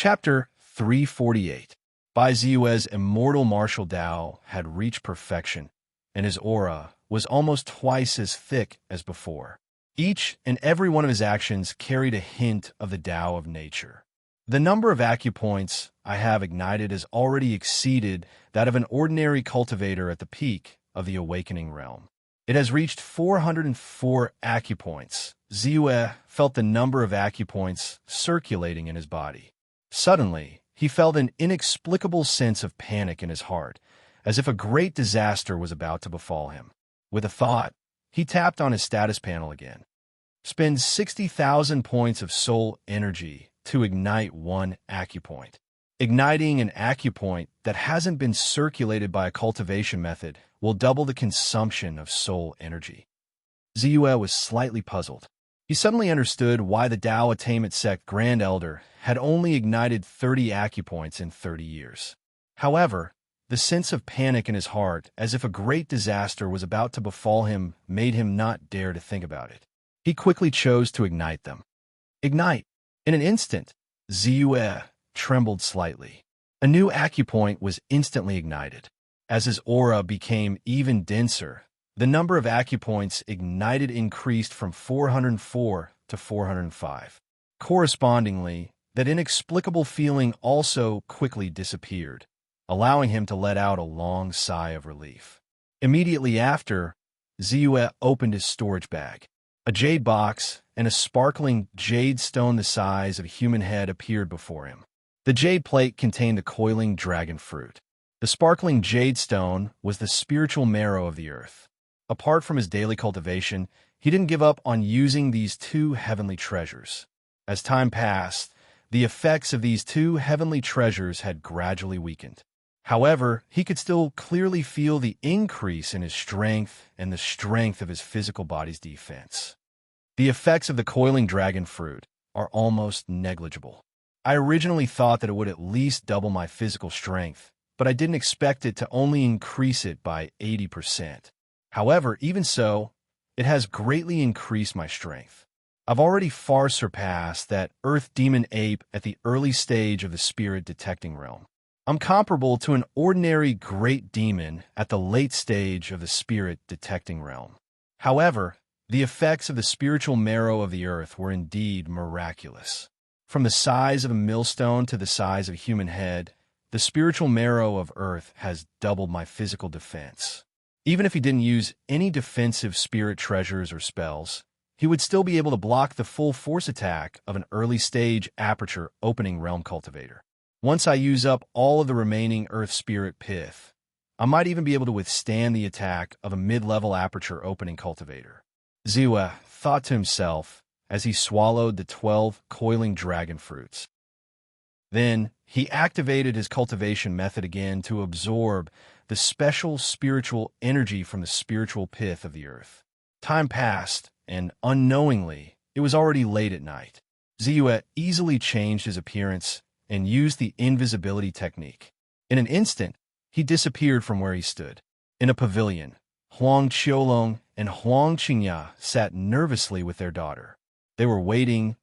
Chapter 348. Bai Ziyue's immortal martial Tao had reached perfection, and his aura was almost twice as thick as before. Each and every one of his actions carried a hint of the Tao of nature. The number of acupoints I have ignited has already exceeded that of an ordinary cultivator at the peak of the awakening realm. It has reached 404 acupoints. Ziyue felt the number of acupoints circulating in his body. Suddenly, he felt an inexplicable sense of panic in his heart, as if a great disaster was about to befall him. With a thought, he tapped on his status panel again. Spend 60,000 points of soul energy to ignite one acupoint. Igniting an acupoint that hasn't been circulated by a cultivation method will double the consumption of soul energy. Ziyue was slightly puzzled. He suddenly understood why the Tao Attainment Sect Grand Elder had only ignited 30 acupoints in 30 years. However, the sense of panic in his heart, as if a great disaster was about to befall him, made him not dare to think about it. He quickly chose to ignite them. Ignite! In an instant, Ziyue trembled slightly. A new acupoint was instantly ignited. As his aura became even denser, the number of acupoints ignited increased from 404 to 405. Correspondingly, that inexplicable feeling also quickly disappeared, allowing him to let out a long sigh of relief. Immediately after, Ziyue opened his storage bag. A jade box and a sparkling jade stone the size of a human head appeared before him. The jade plate contained the coiling dragon fruit. The sparkling jade stone was the spiritual marrow of the earth. Apart from his daily cultivation, he didn't give up on using these two heavenly treasures. As time passed, the effects of these two heavenly treasures had gradually weakened. However, he could still clearly feel the increase in his strength and the strength of his physical body's defense. The effects of the coiling dragon fruit are almost negligible. I originally thought that it would at least double my physical strength, but I didn't expect it to only increase it by 80%. However, even so, it has greatly increased my strength. I've already far surpassed that Earth Demon Ape at the early stage of the spirit detecting realm. I'm comparable to an ordinary great demon at the late stage of the spirit detecting realm. However, the effects of the spiritual marrow of the earth were indeed miraculous. From the size of a millstone to the size of a human head, the spiritual marrow of earth has doubled my physical defense. Even if he didn't use any defensive spirit treasures or spells, he would still be able to block the full force attack of an early-stage aperture opening realm cultivator. Once I use up all of the remaining earth spirit pith, I might even be able to withstand the attack of a mid-level aperture opening cultivator. Ziyue thought to himself as he swallowed the 12 coiling dragon fruits. Then, he activated his cultivation method again to absorb the special spiritual energy from the spiritual pith of the earth. Time passed, and unknowingly, it was already late at night. Ziyue easily changed his appearance and used the invisibility technique. In an instant, he disappeared from where he stood. In a pavilion, Huang Qiulong and Huang Qingya sat nervously with their daughter. They were waiting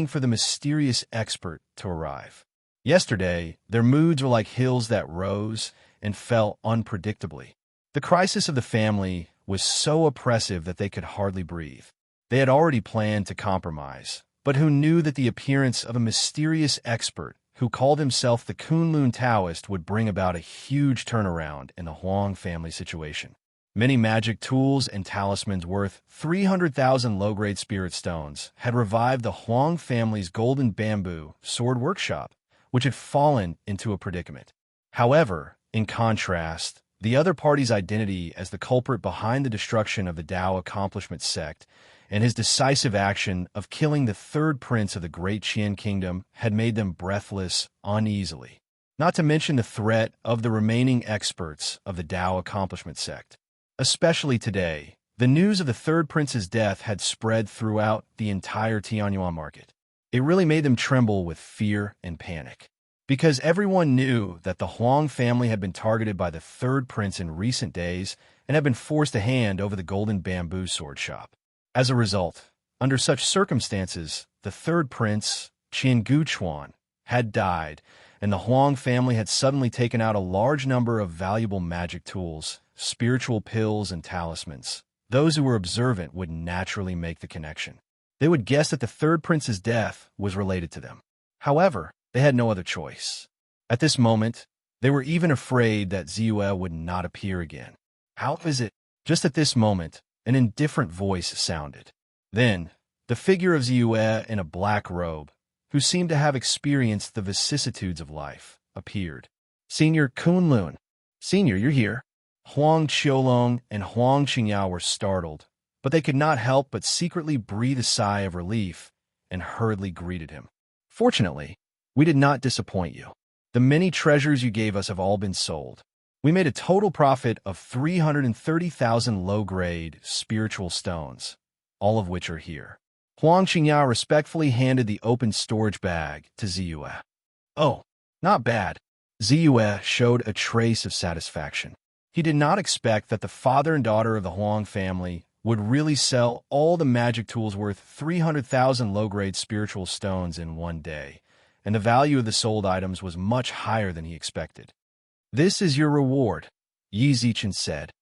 for the mysterious expert to arrive. Yesterday, their moods were like hills that rose and fell unpredictably. The crisis of the family was so oppressive that they could hardly breathe. They had already planned to compromise, but who knew that the appearance of a mysterious expert who called himself the Kunlun Taoist would bring about a huge turnaround in the Huang family situation. Many magic tools and talismans worth 300,000 low-grade spirit stones had revived the Huang family's golden bamboo sword workshop, which had fallen into a predicament. However, in contrast, the other party's identity as the culprit behind the destruction of the Tao Accomplishment Sect and his decisive action of killing the third prince of the Great Qian Kingdom had made them breathless uneasily, not to mention the threat of the remaining experts of the Tao Accomplishment Sect. Especially today, the news of the third prince's death had spread throughout the entire Tianyuan market. It really made them tremble with fear and panic, because everyone knew that the Huang family had been targeted by the third prince in recent days and had been forced to hand over the golden bamboo sword shop. As a result, under such circumstances, the third prince, Qian Guchuan, had died, and the Huang family had suddenly taken out a large number of valuable magic tools, spiritual pills, and talismans. Those who were observant would naturally make the connection. They would guess that the third prince's death was related to them. However, they had no other choice. At this moment, they were even afraid that Ziyue would not appear again. How is it? Just at this moment, an indifferent voice sounded. Then, the figure of Ziyue in a black robe, who seemed to have experienced the vicissitudes of life, appeared. Senior Kunlun. Senior, you're here. Huang Qiulong and Huang Qingyao were startled, but they could not help but secretly breathe a sigh of relief and hurriedly greeted him. Fortunately, we did not disappoint you. The many treasures you gave us have all been sold. We made a total profit of 330,000 low-grade spiritual stones, all of which are here. Huang Qingyao respectfully handed the open storage bag to Ziyue. Oh, not bad. Ziyue showed a trace of satisfaction. He did not expect that the father and daughter of the Huang family would really sell all the magic tools worth 300,000 low-grade spiritual stones in one day, and the value of the sold items was much higher than he expected. This is your reward, Yi Zichen said.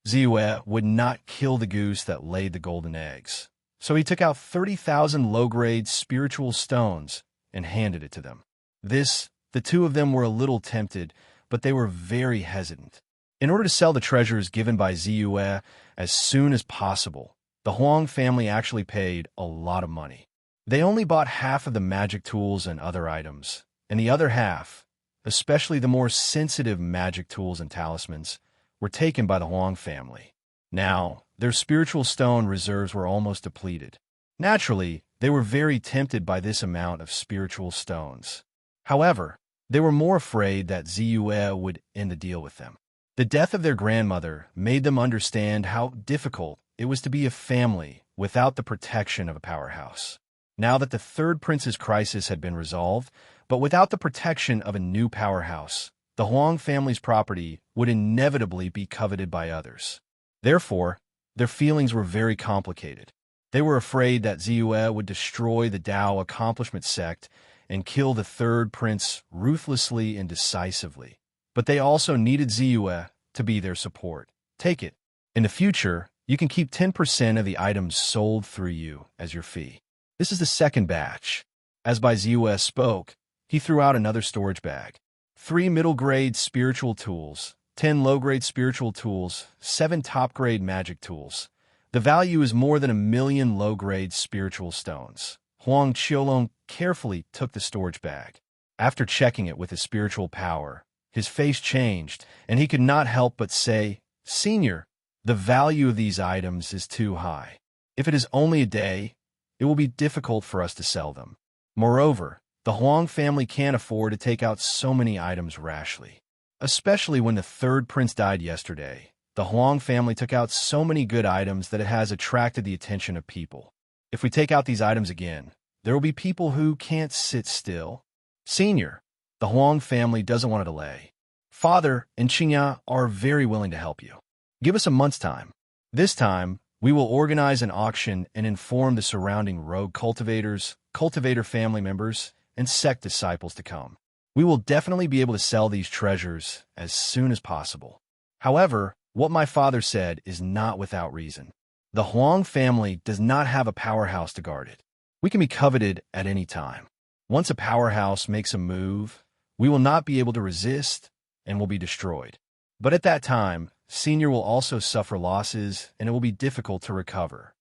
Ziyue would not kill the goose that laid the golden eggs, so he took out 30,000 low-grade spiritual stones and handed it to them. The two of them were a little tempted, but they were very hesitant. In order to sell the treasures given by Ziyue as soon as possible, the Huang family actually paid a lot of money. They only bought half of the magic tools and other items, and the other half, especially the more sensitive magic tools and talismans, were taken by the Huang family. Now, their spiritual stone reserves were almost depleted. Naturally, they were very tempted by this amount of spiritual stones. However, they were more afraid that Ziyue would end the deal with them. The death of their grandmother made them understand how difficult it was to be a family without the protection of a powerhouse. Now that the third prince's crisis had been resolved, but without the protection of a new powerhouse, the Huang family's property would inevitably be coveted by others. Therefore, their feelings were very complicated. They were afraid that Ziyue would destroy the Dao accomplishment sect and kill the third prince ruthlessly and decisively. But they also needed Ziyue to be their support. Take it. In the future, you can keep 10% of the items sold through you as your fee. This is the second batch. As Bai Ziyue spoke, he threw out another storage bag. 3 middle-grade spiritual tools, 10 low-grade spiritual tools, 7 top-grade magic tools. The value is more than 1 million low-grade spiritual stones. Huang Qiulong carefully took the storage bag. After checking it with his spiritual power, his face changed, and he could not help but say, Senior, the value of these items is too high. If it is only a day, it will be difficult for us to sell them. Moreover, the Huang family can't afford to take out so many items rashly. Especially when the third prince died yesterday, the Huang family took out so many good items that it has attracted the attention of people. If we take out these items again, there will be people who can't sit still. Senior, the Huang family doesn't want to delay. Father and Qingya are very willing to help you. Give us a month's time. This time, we will organize an auction and inform the surrounding rogue cultivators, cultivator family members, and sect disciples to come. We will definitely be able to sell these treasures as soon as possible. However, what my father said is not without reason. The Huang family does not have a powerhouse to guard it. We can be coveted at any time. Once a powerhouse makes a move, we will not be able to resist and will be destroyed. But at that time, Senior will also suffer losses and it will be difficult to recover.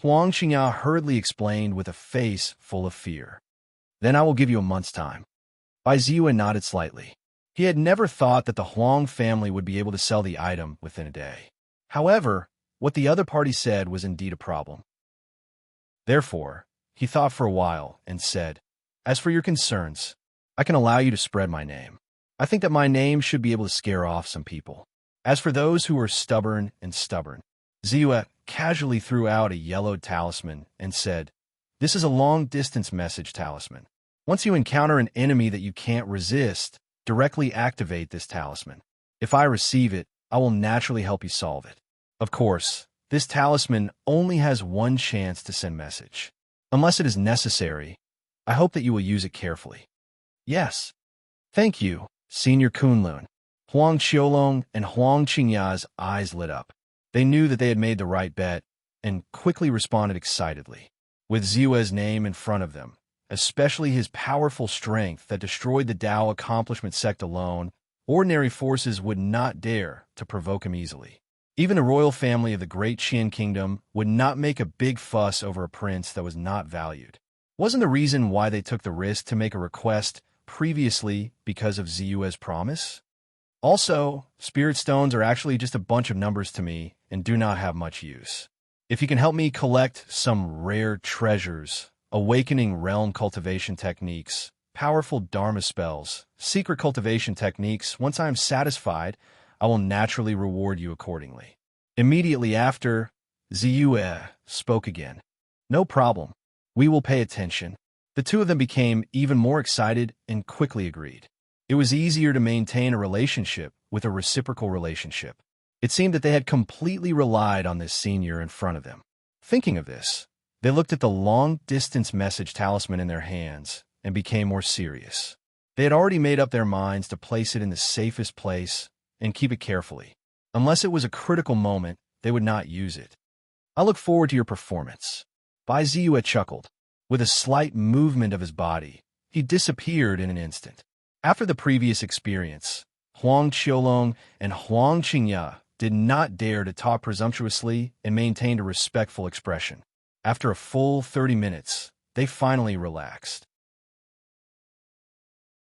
Huang Qingya hurriedly explained with a face full of fear. Then I will give you a month's time. Bai Ziyue nodded slightly. He had never thought that the Huang family would be able to sell the item within a day. However, what the other party said was indeed a problem. Therefore, he thought for a while and said, As for your concerns, I can allow you to spread my name. I think that my name should be able to scare off some people. As for those who are stubborn, Ziyue casually threw out a yellowed talisman and said, This is a long-distance message talisman. Once you encounter an enemy that you can't resist, directly activate this talisman. If I receive it, I will naturally help you solve it. Of course, this talisman only has one chance to send message. Unless it is necessary, I hope that you will use it carefully. Yes. Thank you, Senior Kunlun. Huang Qiulong and Huang Qingya's eyes lit up. They knew that they had made the right bet and quickly responded excitedly. With Ziyue's name in front of them, especially his powerful strength that destroyed the Dao accomplishment sect alone, ordinary forces would not dare to provoke him easily. Even the royal family of the Great Qian Kingdom would not make a big fuss over a prince that was not valued. Wasn't the reason why they took the risk to make a request previously because of Ziyue's promise? Also, spirit stones are actually just a bunch of numbers to me and do not have much use. If you can help me collect some rare treasures, awakening realm cultivation techniques, powerful Dharma spells, secret cultivation techniques, once I am satisfied, I will naturally reward you accordingly. Immediately after, Ziyue spoke again. No problem. We will pay attention. The two of them became even more excited and quickly agreed. It was easier to maintain a relationship with a reciprocal relationship. It seemed that they had completely relied on this senior in front of them. Thinking of this, they looked at the long-distance message talisman in their hands and became more serious. They had already made up their minds to place it in the safest place and keep it carefully. Unless it was a critical moment, they would not use it. I look forward to your performance. Bai Ziyue chuckled. With a slight movement of his body, he disappeared in an instant. After the previous experience, Huang Qiulong and Huang Qingya did not dare to talk presumptuously and maintained a respectful expression. After a full 30 minutes, they finally relaxed.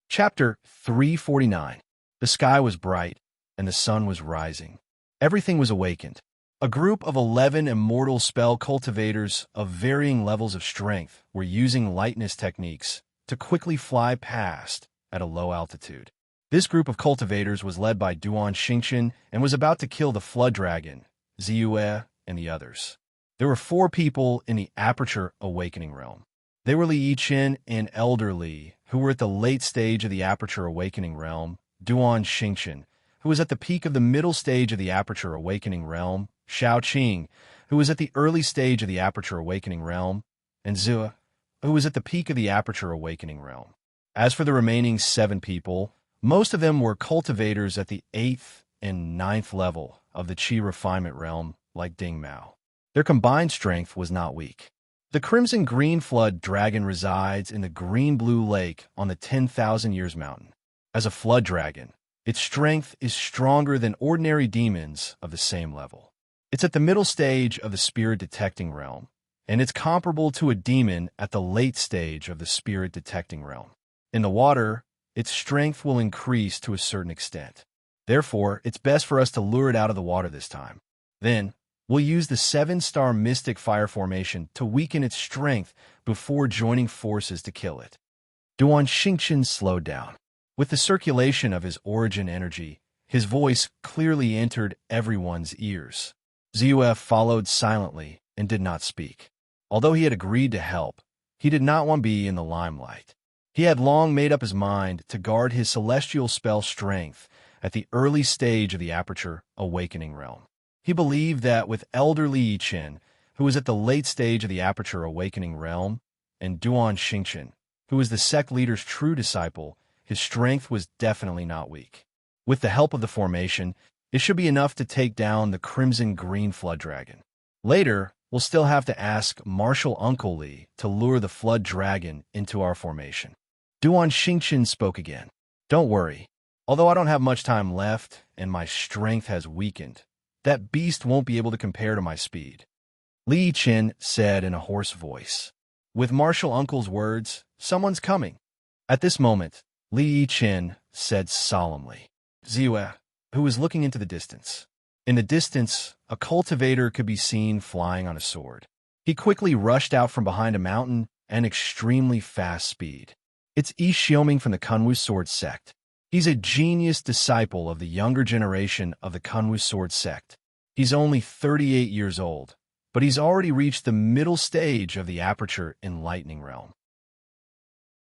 Chapter 349. The sky was bright, and the sun was rising. Everything was awakened. A group of 11 immortal spell cultivators of varying levels of strength were using lightness techniques to quickly fly past at a low altitude. This group of cultivators was led by Duan Xingchen and was about to kill the Flood Dragon, Ziyue, and the others. There were 4 people in the Aperture Awakening realm. They were Li Yichen and Elder Li, who were at the late stage of the Aperture Awakening realm, Duan Xingchen, who was at the peak of the middle stage of the Aperture Awakening realm, Xiao Qing, who was at the early stage of the Aperture Awakening realm, and Ziyue, who was at the peak of the Aperture Awakening realm. As for the remaining 7 people, most of them were cultivators at the 8th and 9th level of the Qi Refinement realm, like Ding Mao. Their combined strength was not weak. The Crimson-Green Flood Dragon resides in the Green-Blue Lake on the 10,000 Years Mountain. As a Flood Dragon, its strength is stronger than ordinary demons of the same level. It's at the middle stage of the Spirit Detecting realm, and it's comparable to a demon at the late stage of the Spirit Detecting realm. In the water, its strength will increase to a certain extent. Therefore, it's best for us to lure it out of the water this time. Then, we'll use the 7-star Mystic Fire Formation to weaken its strength before joining forces to kill it. Duan Xingchen slowed down. With the circulation of his origin energy, his voice clearly entered everyone's ears. Ziyue followed silently and did not speak. Although he had agreed to help, he did not want to be in the limelight. He had long made up his mind to guard his celestial spell strength at the early stage of the Aperture Awakening realm. He believed that with Elder Li Yichen, who was at the late stage of the Aperture Awakening realm, and Duan Xingchen, who was the sect leader's true disciple, his strength was definitely not weak. With the help of the formation, it should be enough to take down the Crimson-Green Flood Dragon. Later, we'll still have to ask Martial Uncle Li to lure the Flood Dragon into our formation. Duan Xingchen spoke again. Don't worry. Although I don't have much time left and my strength has weakened, that beast won't be able to compare to my speed. Li Yichen said in a hoarse voice. With Martial Uncle's words, someone's coming. At this moment, Li Yichen said solemnly. Ziyue, who was looking into the distance. In the distance, a cultivator could be seen flying on a sword. He quickly rushed out from behind a mountain at extremely fast speed. It's Yi Xiaoming from the Kunwu Sword sect. He's a genius disciple of the younger generation of the Kunwu Sword sect. He's only 38 years old, but he's already reached the middle stage of the Aperture Enlightening realm.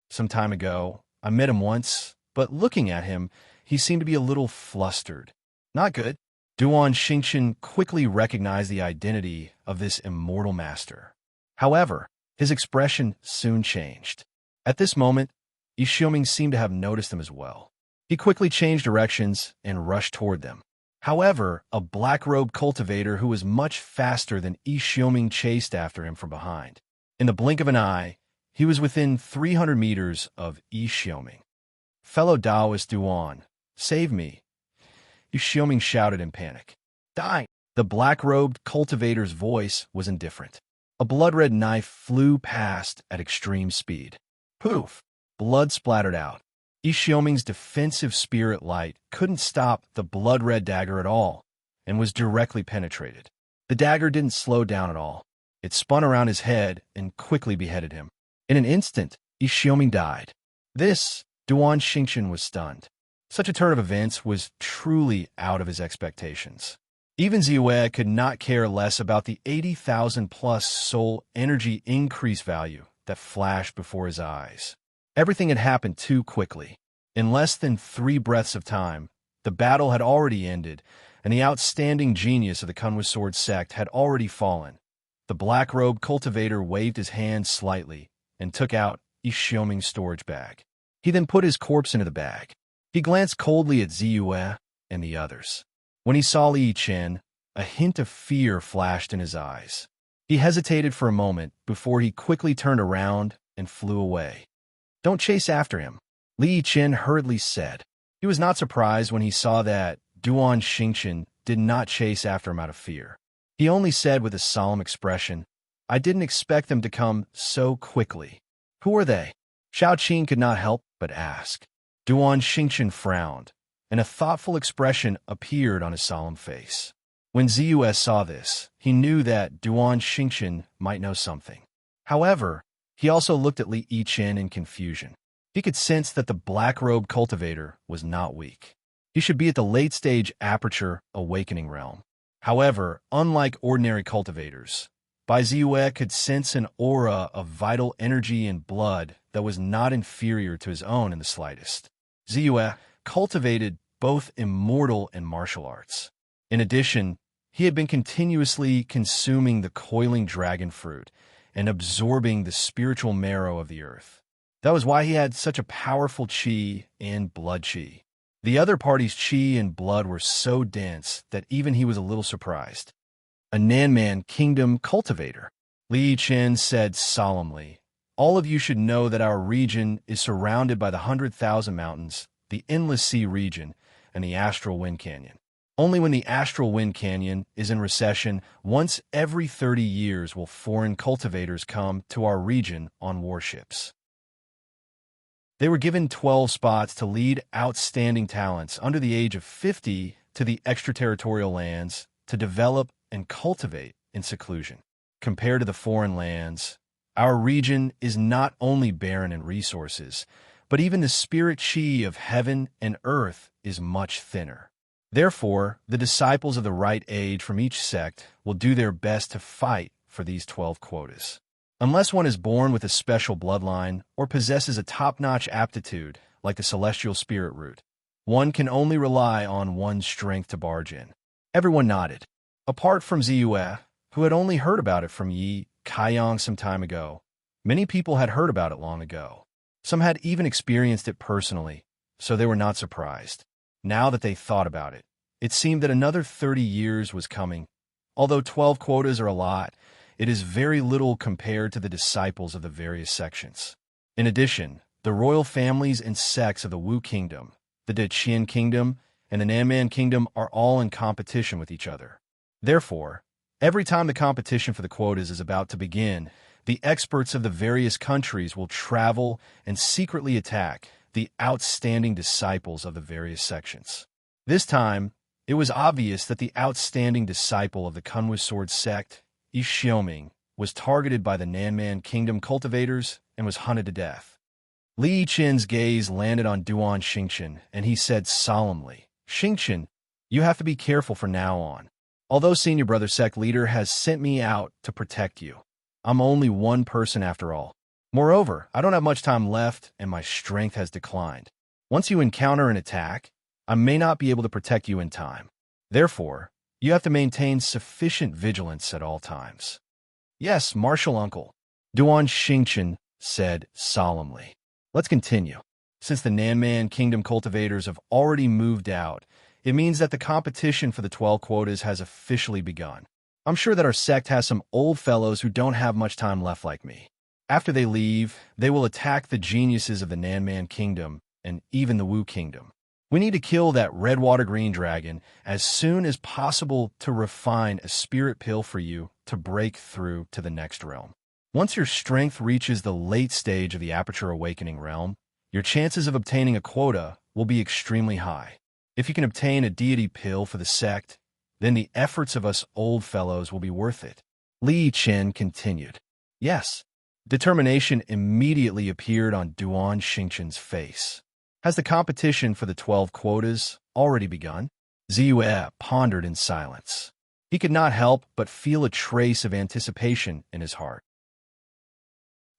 Some time ago, I met him once, but looking at him, he seemed to be a little flustered. Not good. Duan Xingchen quickly recognized the identity of this immortal master. However, his expression soon changed. At this moment, Xiaoming seemed to have noticed them as well. He quickly changed directions and rushed toward them. However, a black-robed cultivator who was much faster than Xiaoming chased after him from behind. In the blink of an eye, he was within 300 meters of Xiaoming. "Fellow Taoist Duan, save me!" Xiaoming shouted in panic. "Die!" The black-robed cultivator's voice was indifferent. A blood-red knife flew past at extreme speed. Poof! Blood splattered out. Xiaoming's defensive spirit light couldn't stop the blood-red dagger at all, and was directly penetrated. The dagger didn't slow down at all. It spun around his head and quickly beheaded him. In an instant, Xiaoming died. Duan Xingchen was stunned. Such a turn of events was truly out of his expectations. Even Ziyue could not care less about the 80,000-plus soul energy increase value that flashed before his eyes. Everything had happened too quickly. In less than 3 breaths of time, the battle had already ended, and the outstanding genius of the Kunwa Sword sect had already fallen. The black-robed cultivator waved his hand slightly and took out Xiaoming's storage bag. He then put his corpse into the bag. He glanced coldly at Ziyue and the others. When he saw Li Chen, a hint of fear flashed in his eyes. He hesitated for a moment before he quickly turned around and flew away. "Don't chase after him," Li Chen hurriedly said. He was not surprised when he saw that Duan Xingchen did not chase after him out of fear. He only said with a solemn expression, "I didn't expect them to come so quickly." "Who are they?" Xiao Qin could not help but ask. Duan Xingchen frowned, and a thoughtful expression appeared on his solemn face. When Ziyue saw this, he knew that Duan Xingchen might know something. However, he also looked at Li Chen in confusion. He could sense that the black-robed cultivator was not weak. He should be at the late-stage aperture awakening realm. However, unlike ordinary cultivators, Bai Ziyue could sense an aura of vital energy and blood that was not inferior to his own in the slightest. Ziyue cultivated both immortal and martial arts. In addition, he had been continuously consuming the coiling dragon fruit and absorbing the spiritual marrow of the earth. That was why he had such a powerful qi and blood qi. The other party's qi and blood were so dense that even he was a little surprised. "A Nanman Kingdom cultivator," Li Chen said solemnly. "All of you should know that our region is surrounded by the 100,000 mountains, the Endless Sea region, and the Astral Wind Canyon. Only when the Astral Wind Canyon is in recession, once every 30 years will foreign cultivators come to our region on warships." They were given 12 spots to lead outstanding talents under the age of 50 to the extraterritorial lands to develop and cultivate in seclusion. Compared to the foreign lands, our region is not only barren in resources, but even the spirit qi of heaven and earth is much thinner. Therefore, the disciples of the right age from each sect will do their best to fight for these 12 quotas. Unless one is born with a special bloodline or possesses a top-notch aptitude like the celestial spirit root, one can only rely on one's strength to barge in. Everyone nodded. Apart from Ziyue, who had only heard about it from Yi Kaiyang some time ago, many people had heard about it long ago. Some had even experienced it personally, so they were not surprised. Now that they thought about it, it seemed that another 30 years was coming. Although 12 quotas are a lot, it is very little compared to the disciples of the various sections. In addition, the royal families and sects of the Wu Kingdom, the Deqian Kingdom, and the Nanman Kingdom are all in competition with each other. Therefore, every time the competition for the quotas is about to begin, the experts of the various countries will travel and secretly attack the outstanding disciples of the various sections. This time, it was obvious that the outstanding disciple of the Kunwa Sword sect, Xiaoming, was targeted by the Nanman Kingdom cultivators and was hunted to death. Li Chen's gaze landed on Duan Xingchen, and he said solemnly, "Xingchen, you have to be careful from now on. Although Senior Brother Sect Leader has sent me out to protect you, I'm only one person after all. Moreover, I don't have much time left, and my strength has declined. Once you encounter an attack, I may not be able to protect you in time. Therefore, you have to maintain sufficient vigilance at all times." "Yes, Martial Uncle," Duan Xingchen said solemnly. Let's continue. Since the Nanman Kingdom cultivators have already moved out, it means that the competition for the 12 quotas has officially begun. I'm sure that our sect has some old fellows who don't have much time left like me. After they leave, they will attack the geniuses of the Nanman Kingdom and even the Wu Kingdom. We need to kill that redwater green dragon as soon as possible to refine a spirit pill for you to break through to the next realm. Once your strength reaches the late stage of the Aperture Awakening realm, your chances of obtaining a quota will be extremely high. If you can obtain a deity pill for the sect, then the efforts of us old fellows will be worth it. Li Chen continued. Yes. Determination immediately appeared on Duan Xingchen's face. Has the competition for the 12 quotas already begun? Ziyue pondered in silence. He could not help but feel a trace of anticipation in his heart.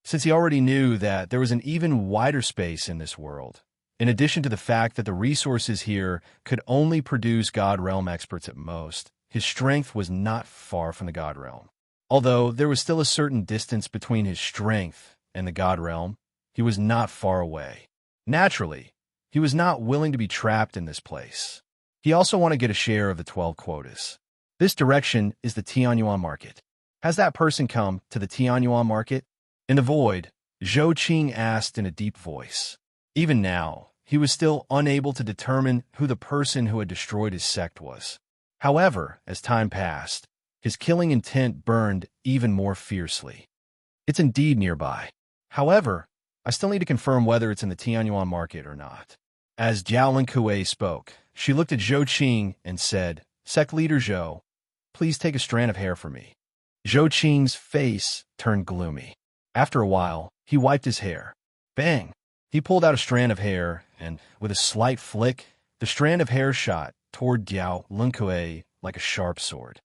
Since he already knew that there was an even wider space in this world, in addition to the fact that the resources here could only produce God Realm experts at most, his strength was not far from the God Realm. Although there was still a certain distance between his strength and the God Realm, he was not far away. Naturally, he was not willing to be trapped in this place. He also wanted to get a share of the 12 quotas. This direction is the Tianyuan market. Has that person come to the Tianyuan market? In the void, Zhou Qing asked in a deep voice. Even now, he was still unable to determine who the person who had destroyed his sect was. However, as time passed, his killing intent burned even more fiercely. It's indeed nearby. However, I still need to confirm whether it's in the Tianyuan market or not. As Jiao Linkue spoke, she looked at Zhou Qing and said, Sect Leader Zhou, please take a strand of hair for me. Zhou Qing's face turned gloomy. After a while, he wiped his hair. Bang! He pulled out a strand of hair, and with a slight flick, the strand of hair shot toward Jiao Linkue like a sharp sword.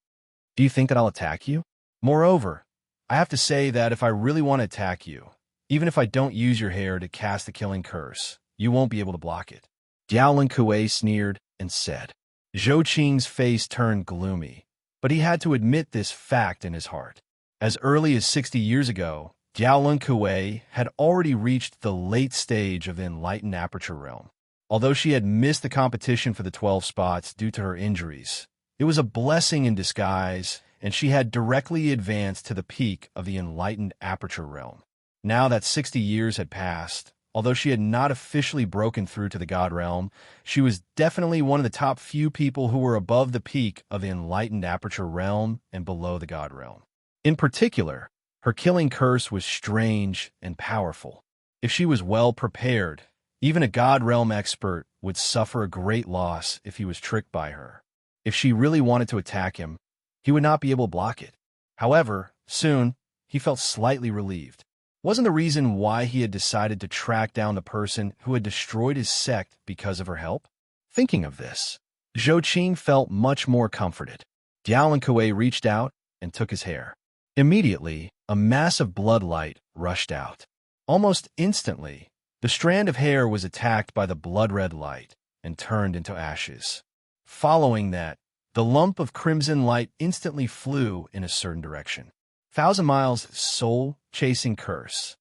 Do you think that I'll attack you? Moreover, I have to say that if I really want to attack you, even if I don't use your hair to cast the killing curse, you won't be able to block it. Jiao Linkue sneered and said. Zhou Qing's face turned gloomy, but he had to admit this fact in his heart. As early as 60 years ago, Jiao Linkue had already reached the late stage of the enlightened Aperture realm. Although she had missed the competition for the 12 spots due to her injuries, it was a blessing in disguise, and she had directly advanced to the peak of the enlightened Aperture realm. Now that 60 years had passed, although she had not officially broken through to the God realm, she was definitely one of the top few people who were above the peak of the enlightened Aperture realm and below the God realm. In particular, her killing curse was strange and powerful. If she was well prepared, even a God realm expert would suffer a great loss if he was tricked by her. If she really wanted to attack him, he would not be able to block it. However, soon, he felt slightly relieved. Wasn't the reason why he had decided to track down the person who had destroyed his sect because of her help? Thinking of this, Zhou Qing felt much more comforted. Jiao Linkue reached out and took his hair. Immediately, a mass of blood light rushed out. Almost instantly, the strand of hair was attacked by the blood-red light and turned into ashes. Following that, the lump of crimson light instantly flew in a certain direction. 1,000 miles soul-chasing curse.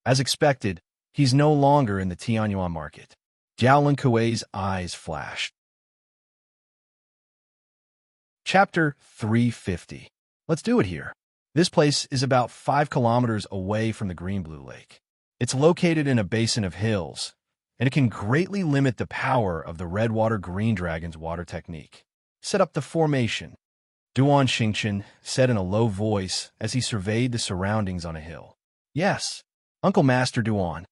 As expected, he's no longer in the Tianyuan market. Jiao Linkue's eyes flashed. Chapter 350. Let's do it here. This place is about 5 kilometers away from the Green-Blue Lake. It's located in a basin of hills, and it can greatly limit the power of the Redwater Green Dragon's water technique. Set up the formation. Duan Xingchen said in a low voice as he surveyed the surroundings on a hill. Yes, Uncle Master Duan.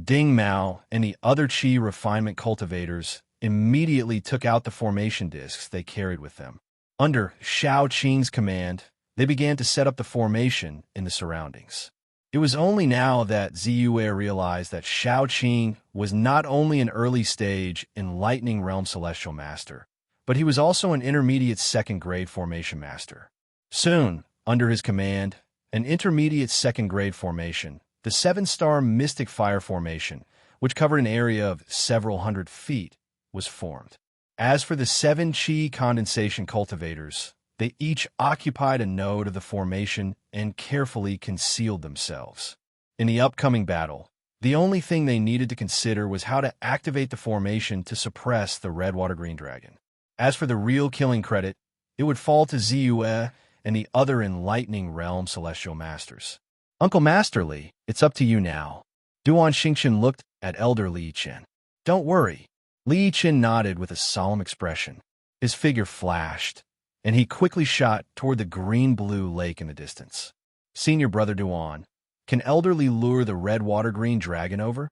Ding Mao and the other Qi refinement cultivators immediately took out the formation discs they carried with them. Under Shao Qing's command, they began to set up the formation in the surroundings. It was only now that Ziyue realized that Shao Qing was not only an early-stage Enlightening Realm Celestial Master, but he was also an intermediate second-grade formation master. Soon, under his command, an intermediate second-grade formation, the 7-star Mystic Fire Formation, which covered an area of several hundred feet, was formed. As for the 7 Qi condensation cultivators, they each occupied a node of the formation and carefully concealed themselves. In the upcoming battle, the only thing they needed to consider was how to activate the formation to suppress the red water-green dragon. As for the real killing credit, it would fall to Ziyue and the other Enlightening Realm Celestial Masters. Uncle Masterly, it's up to you now. Duan Xingqian looked at Elder Li Chen. Don't worry. Li Chen nodded with a solemn expression. His figure flashed, and he quickly shot toward the green-blue lake in the distance. Senior Brother Duan, can Elder Li lure the red water-green dragon over?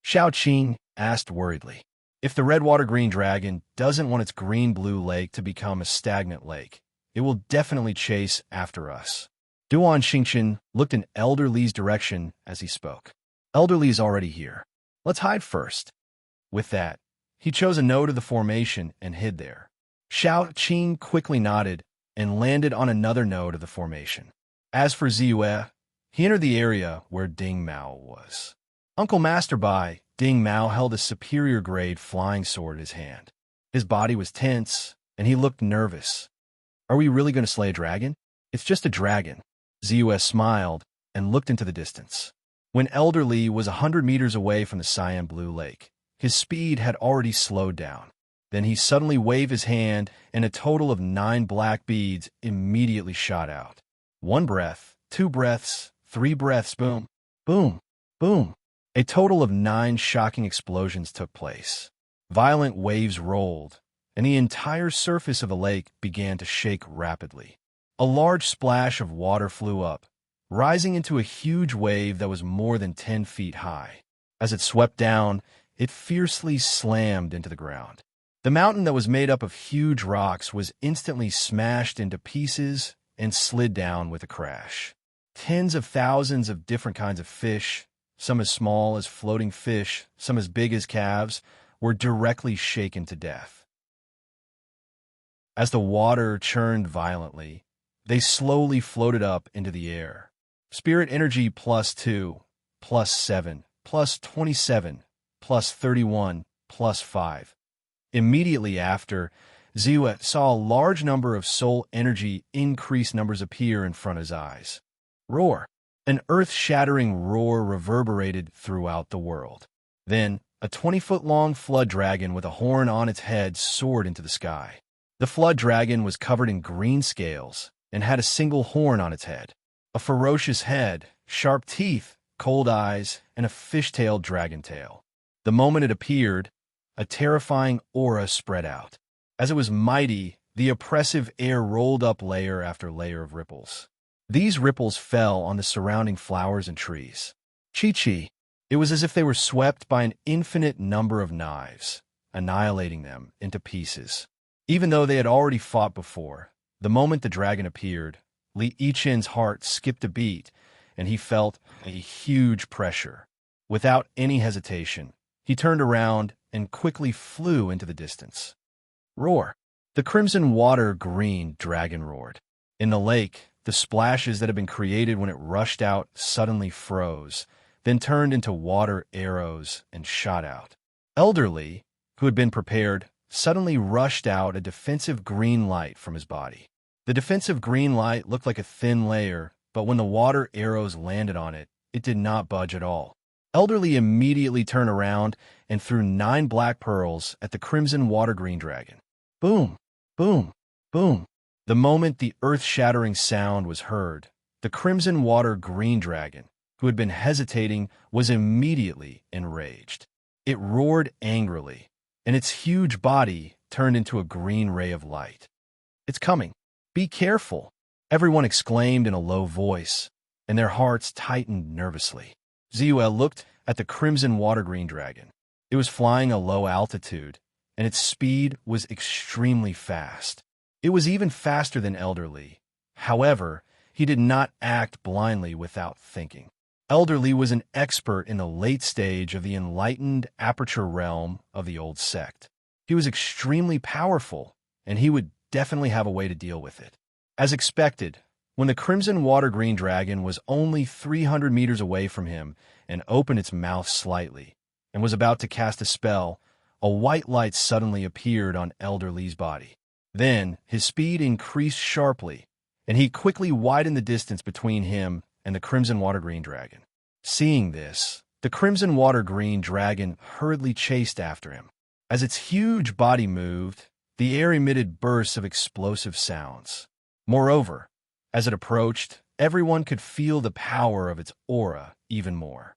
Xiao Qing asked worriedly. If the red water-green dragon doesn't want its green-blue lake to become a stagnant lake, it will definitely chase after us. Duan Xingqian looked in Elder Li's direction as he spoke. Elder Li's already here. Let's hide first. With that, he chose a node of the formation and hid there. Xiao Qing quickly nodded and landed on another node of the formation. As for Ziyue, he entered the area where Ding Mao was. Uncle Master Bai, Ding Mao held a superior-grade flying sword in his hand. His body was tense, and he looked nervous. Are we really going to slay a dragon? It's just a dragon. Ziyue smiled and looked into the distance. When Elder Li was 100 meters away from the cyan blue lake, his speed had already slowed down. Then he suddenly waved his hand, and a total of 9 black beads immediately shot out. 1 breath, 2 breaths, 3 breaths, boom, boom, boom. A total of 9 shocking explosions took place. Violent waves rolled, and the entire surface of the lake began to shake rapidly. A large splash of water flew up, rising into a huge wave that was more than 10 feet high. As it swept down, it fiercely slammed into the ground. The mountain that was made up of huge rocks was instantly smashed into pieces and slid down with a crash. Tens of thousands of different kinds of fish, some as small as floating fish, some as big as calves, were directly shaken to death. As the water churned violently, they slowly floated up into the air. Spirit energy +2, +7, +27, +31, +5. Immediately after, Ziyue saw a large number of soul energy increased numbers appear in front of his eyes. Roar! An earth-shattering roar reverberated throughout the world. Then, a 20-foot-long flood dragon with a horn on its head soared into the sky. The flood dragon was covered in green scales and had a single horn on its head. A ferocious head, sharp teeth, cold eyes, and a fish-tailed dragon tail. The moment it appeared, a terrifying aura spread out. As it was mighty, the oppressive air rolled up layer after layer of ripples. These ripples fell on the surrounding flowers and trees. Chi-chi! It was as if they were swept by an infinite number of knives, annihilating them into pieces. Even though they had already fought before, the moment the dragon appeared, Li Yichen's heart skipped a beat, and he felt a huge pressure. Without any hesitation, he turned around and quickly flew into the distance. Roar! The crimson water-green dragon roared. In the lake, the splashes that had been created when it rushed out suddenly froze, then turned into water arrows and shot out. Elder Li, who had been prepared, suddenly rushed out a defensive green light from his body. The defensive green light looked like a thin layer, but when the water arrows landed on it, it did not budge at all. Elder Li immediately turned around and threw 9 black pearls at the crimson water-green dragon. Boom! Boom! Boom! The moment the earth-shattering sound was heard, the crimson water-green dragon, who had been hesitating, was immediately enraged. It roared angrily, and its huge body turned into a green ray of light. It's coming! Be careful! Everyone exclaimed in a low voice, and their hearts tightened nervously. Ziyue looked at the crimson water-green dragon. It was flying a low altitude, and its speed was extremely fast. It was even faster than Elder Li. However, he did not act blindly without thinking. Elder Li was an expert in the late stage of the enlightened aperture realm of the old sect. He was extremely powerful, and he would definitely have a way to deal with it. As expected, when the crimson water-green dragon was only 300 meters away from him and opened its mouth slightly and was about to cast a spell, a white light suddenly appeared on Elder Li's body. Then his speed increased sharply, and he quickly widened the distance between him and the crimson water-green dragon. Seeing this, the crimson water green dragon hurriedly chased after him. As its huge body moved, the air emitted bursts of explosive sounds. Moreover, as it approached, everyone could feel the power of its aura even more.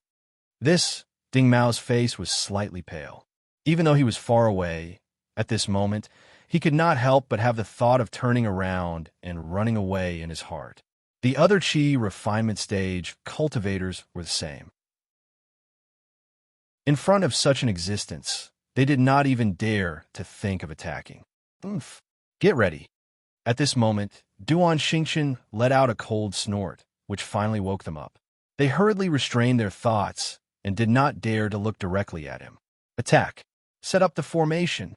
Ding Mao's face was slightly pale. Even though he was far away, at this moment, he could not help but have the thought of turning around and running away in his heart. The other Qi refinement stage cultivators were the same. In front of such an existence, they did not even dare to think of attacking. Oof. Get ready. At this moment, Duan Xingqian let out a cold snort, which finally woke them up. They hurriedly restrained their thoughts and did not dare to look directly at him. Attack. Set up the formation.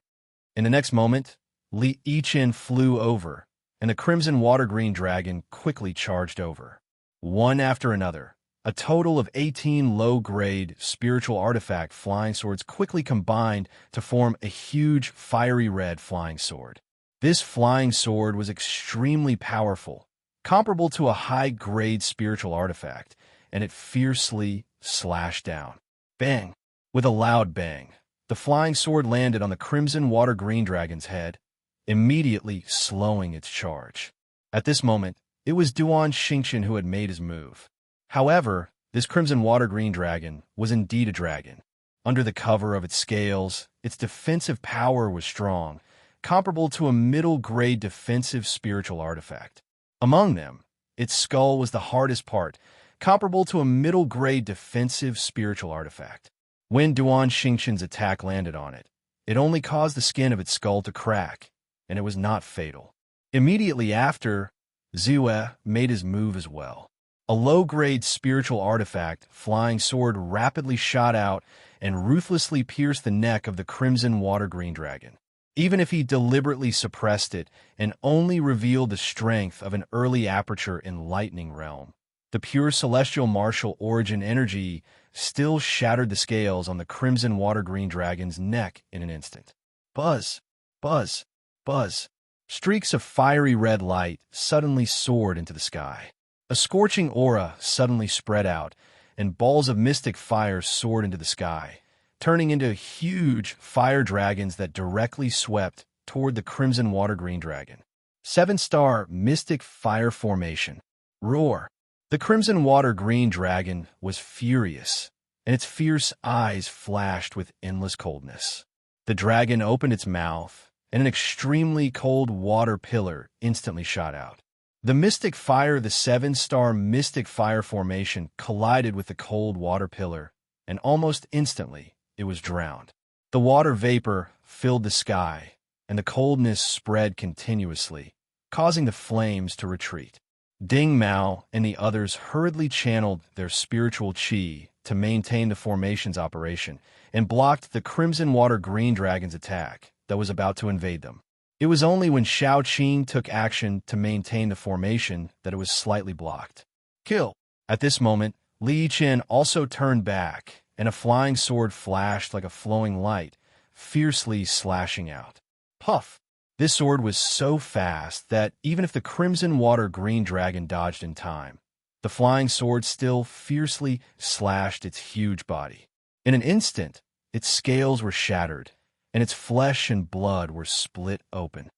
In the next moment, Li Yiqian flew over, and the crimson water-green dragon quickly charged over. One after another, a total of 18 low-grade spiritual artifact flying swords quickly combined to form a huge fiery red flying sword. This flying sword was extremely powerful, comparable to a high-grade spiritual artifact, and it fiercely slashed down. Bang! With a loud bang, the flying sword landed on the crimson water-green dragon's head, immediately slowing its charge. At this moment, it was Duan Xingqian who had made his move. However, this crimson water-green dragon was indeed a dragon. Under the cover of its scales, its defensive power was strong, comparable to a middle-grade defensive spiritual artifact. Among them, its skull was the hardest part, comparable to a middle-grade defensive spiritual artifact. When Duan Xingqian's attack landed on it, it only caused the skin of its skull to crack, and it was not fatal. Immediately after, Ziyue made his move as well. A low-grade spiritual artifact, flying sword, rapidly shot out and ruthlessly pierced the neck of the crimson water-green dragon. Even if he deliberately suppressed it and only revealed the strength of an early aperture in lightning realm, the pure celestial martial origin energy still shattered the scales on the crimson water-green dragon's neck in an instant. Buzz, buzz, buzz. Streaks of fiery red light suddenly soared into the sky. A scorching aura suddenly spread out, and balls of mystic fire soared into the sky, turning into huge fire dragons that directly swept toward the crimson water-green dragon. 7-star mystic fire formation. Roar. The crimson water-green dragon was furious, and its fierce eyes flashed with endless coldness. The dragon opened its mouth, and an extremely cold water pillar instantly shot out. The mystic fire, the 7-star mystic fire formation, collided with the cold water pillar, and almost instantly it was drowned. The water vapor filled the sky, and the coldness spread continuously, causing the flames to retreat. Ding Mao and the others hurriedly channeled their spiritual qi to maintain the formation's operation and blocked the crimson water-green dragon's attack that was about to invade them. It was only when Shao Qing took action to maintain the formation that it was slightly blocked. Kill! At this moment, Li Yiqian also turned back, and a flying sword flashed like a flowing light, fiercely slashing out. Puff! This sword was so fast that even if the crimson water-green dragon dodged in time, the flying sword still fiercely slashed its huge body. In an instant, its scales were shattered, and its flesh and blood were split open.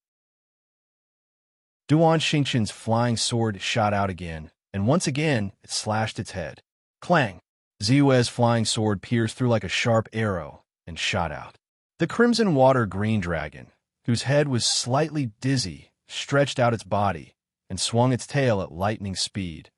Duan Xingqian's flying sword shot out again, and once again it slashed its head. Clang! Ziyue's flying sword pierced through like a sharp arrow and shot out. The crimson water-green dragon, whose head was slightly dizzy, stretched out its body and swung its tail at lightning speed,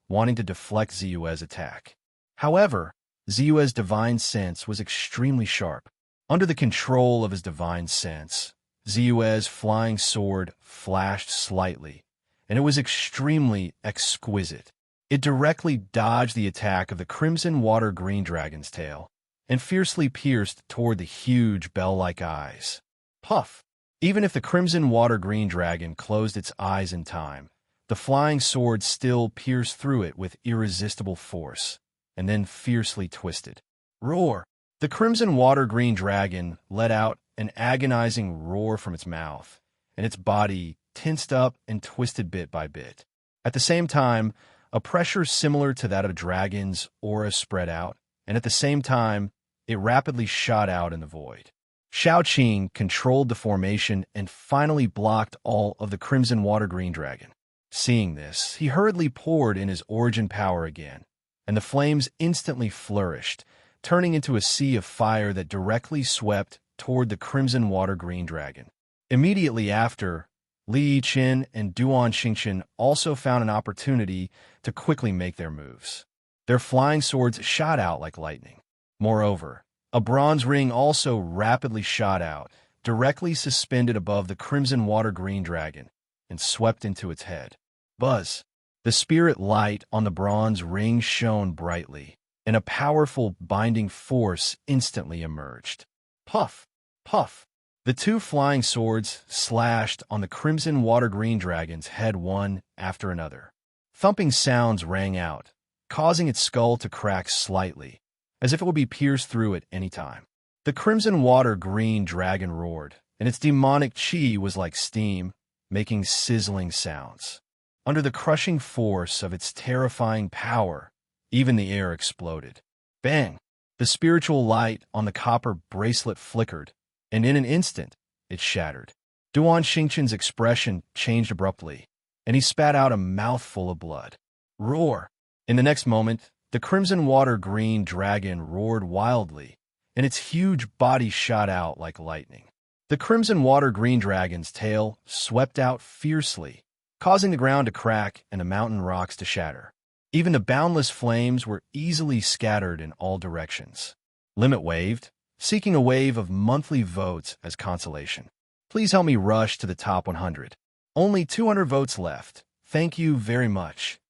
wanting to deflect Ziyue's attack. However, Ziyue's divine sense was extremely sharp. Under the control of his divine sense, Ziyue's flying sword flashed slightly, and it was extremely exquisite. It directly dodged the attack of the crimson water-green dragon's tail and fiercely pierced toward the huge bell-like eyes. Puff! Even if the crimson water-green dragon closed its eyes in time, the flying sword still pierced through it with irresistible force, and then fiercely twisted. Roar! The crimson water-green dragon let out an agonizing roar from its mouth, and its body tensed up and twisted bit by bit. At the same time, a pressure similar to that of a dragon's aura spread out, and at the same time, it rapidly shot out in the void. Shaoqing controlled the formation and finally blocked all of the crimson water-green dragon. Seeing this, he hurriedly poured in his origin power again, and the flames instantly flourished, turning into a sea of fire that directly swept toward the crimson water-green dragon. Immediately after, Li Yiqin and Duan Xingqian also found an opportunity to quickly make their moves. Their flying swords shot out like lightning. Moreover, a bronze ring also rapidly shot out, directly suspended above the crimson water-green dragon, and swept into its head. Buzz! The spirit light on the bronze ring shone brightly, and a powerful binding force instantly emerged. Puff! Puff! The two flying swords slashed on the crimson water-green dragon's head one after another. Thumping sounds rang out, causing its skull to crack slightly, as if it would be pierced through at any time. The crimson water-green dragon roared, and its demonic chi was like steam, making sizzling sounds. Under the crushing force of its terrifying power, even the air exploded. Bang! The spiritual light on the copper bracelet flickered, and in an instant, it shattered. Duan Xingqian's expression changed abruptly, and he spat out a mouthful of blood. Roar! In the next moment, the crimson water-green dragon roared wildly, and its huge body shot out like lightning. The crimson water-green dragon's tail swept out fiercely, causing the ground to crack and the mountain rocks to shatter. Even the boundless flames were easily scattered in all directions. Limit waved, seeking a wave of monthly votes as consolation. Please help me rush to the top 100. Only 200 votes left. Thank you very much.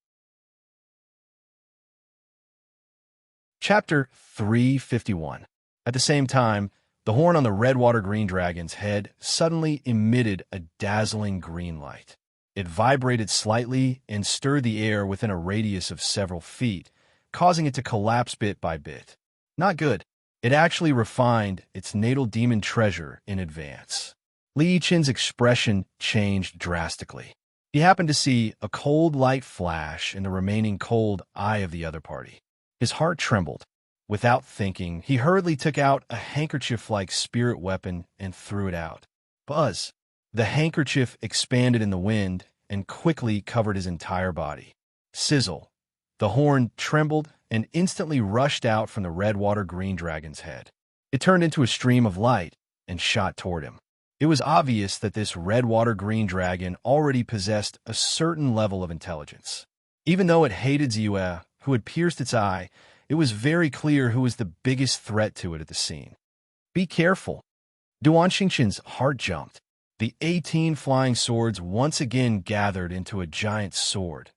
Chapter 351. At the same time, the horn on the red water-green dragon's head suddenly emitted a dazzling green light. It vibrated slightly and stirred the air within a radius of several feet, causing it to collapse bit by bit. Not good. It actually refined its natal demon treasure in advance. Li Yiqin's expression changed drastically. He happened to see a cold light flash in the remaining cold eye of the other party. His heart trembled. Without thinking, he hurriedly took out a handkerchief-like spirit weapon and threw it out. Buzz! The handkerchief expanded in the wind and quickly covered his entire body. Sizzle! The horn trembled and instantly rushed out from the red water-green dragon's head. It turned into a stream of light and shot toward him. It was obvious that this red water-green dragon already possessed a certain level of intelligence. Even though it hated Ziyue, who had pierced its eye, it was very clear who was the biggest threat to it at the scene. Be careful! Duan Xingqian's heart jumped. The 18 flying swords once again gathered into a giant sword,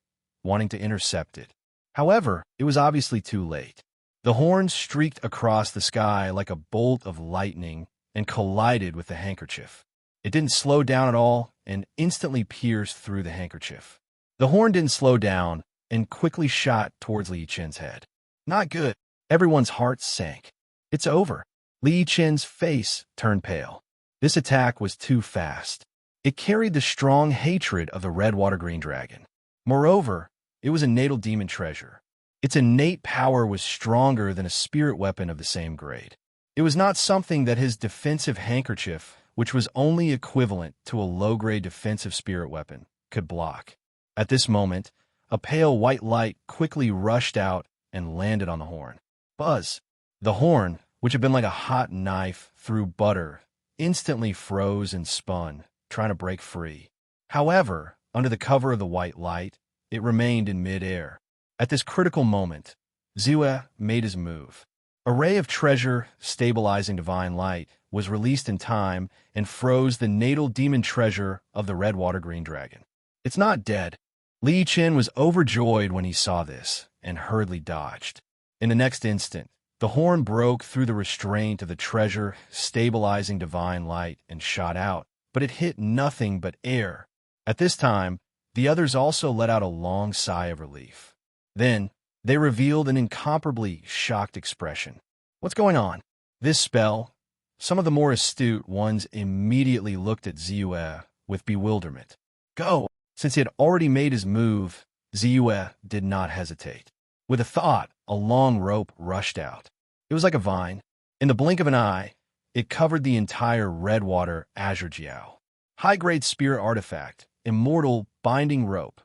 wanting to intercept it. However, it was obviously too late. The horn streaked across the sky like a bolt of lightning and collided with the handkerchief. It didn't slow down at all and instantly pierced through the handkerchief. The horn didn't slow down and quickly shot towards Li Yiqin's head. Not good. Everyone's heart sank. It's over. Li Yiqin's face turned pale. This attack was too fast. It carried the strong hatred of the red water-green dragon. Moreover, it was a natal demon treasure. Its innate power was stronger than a spirit weapon of the same grade. It was not something that his defensive handkerchief, which was only equivalent to a low-grade defensive spirit weapon, could block. At this moment, a pale white light quickly rushed out and landed on the horn. Buzz! The horn, which had been like a hot knife through butter, instantly froze and spun, trying to break free. However, under the cover of the white light, it remained in mid-air. At this critical moment, Ziyue made his move. A ray of treasure, stabilizing divine light, was released in time and froze the natal demon treasure of the red water-green dragon. It's not dead. Li Yiqin was overjoyed when he saw this and hurriedly dodged. In the next instant, the horn broke through the restraint of the treasure, stabilizing divine light, and shot out, but it hit nothing but air. At this time, the others also let out a long sigh of relief. Then, they revealed an incomparably shocked expression. What's going on? This spell? Some of the more astute ones immediately looked at Ziyue with bewilderment. Go! Since he had already made his move, Ziyue did not hesitate. With a thought, a long rope rushed out. It was like a vine. In the blink of an eye, it covered the entire Redwater Azure Jiao. High-grade spirit artifact, immortal binding rope.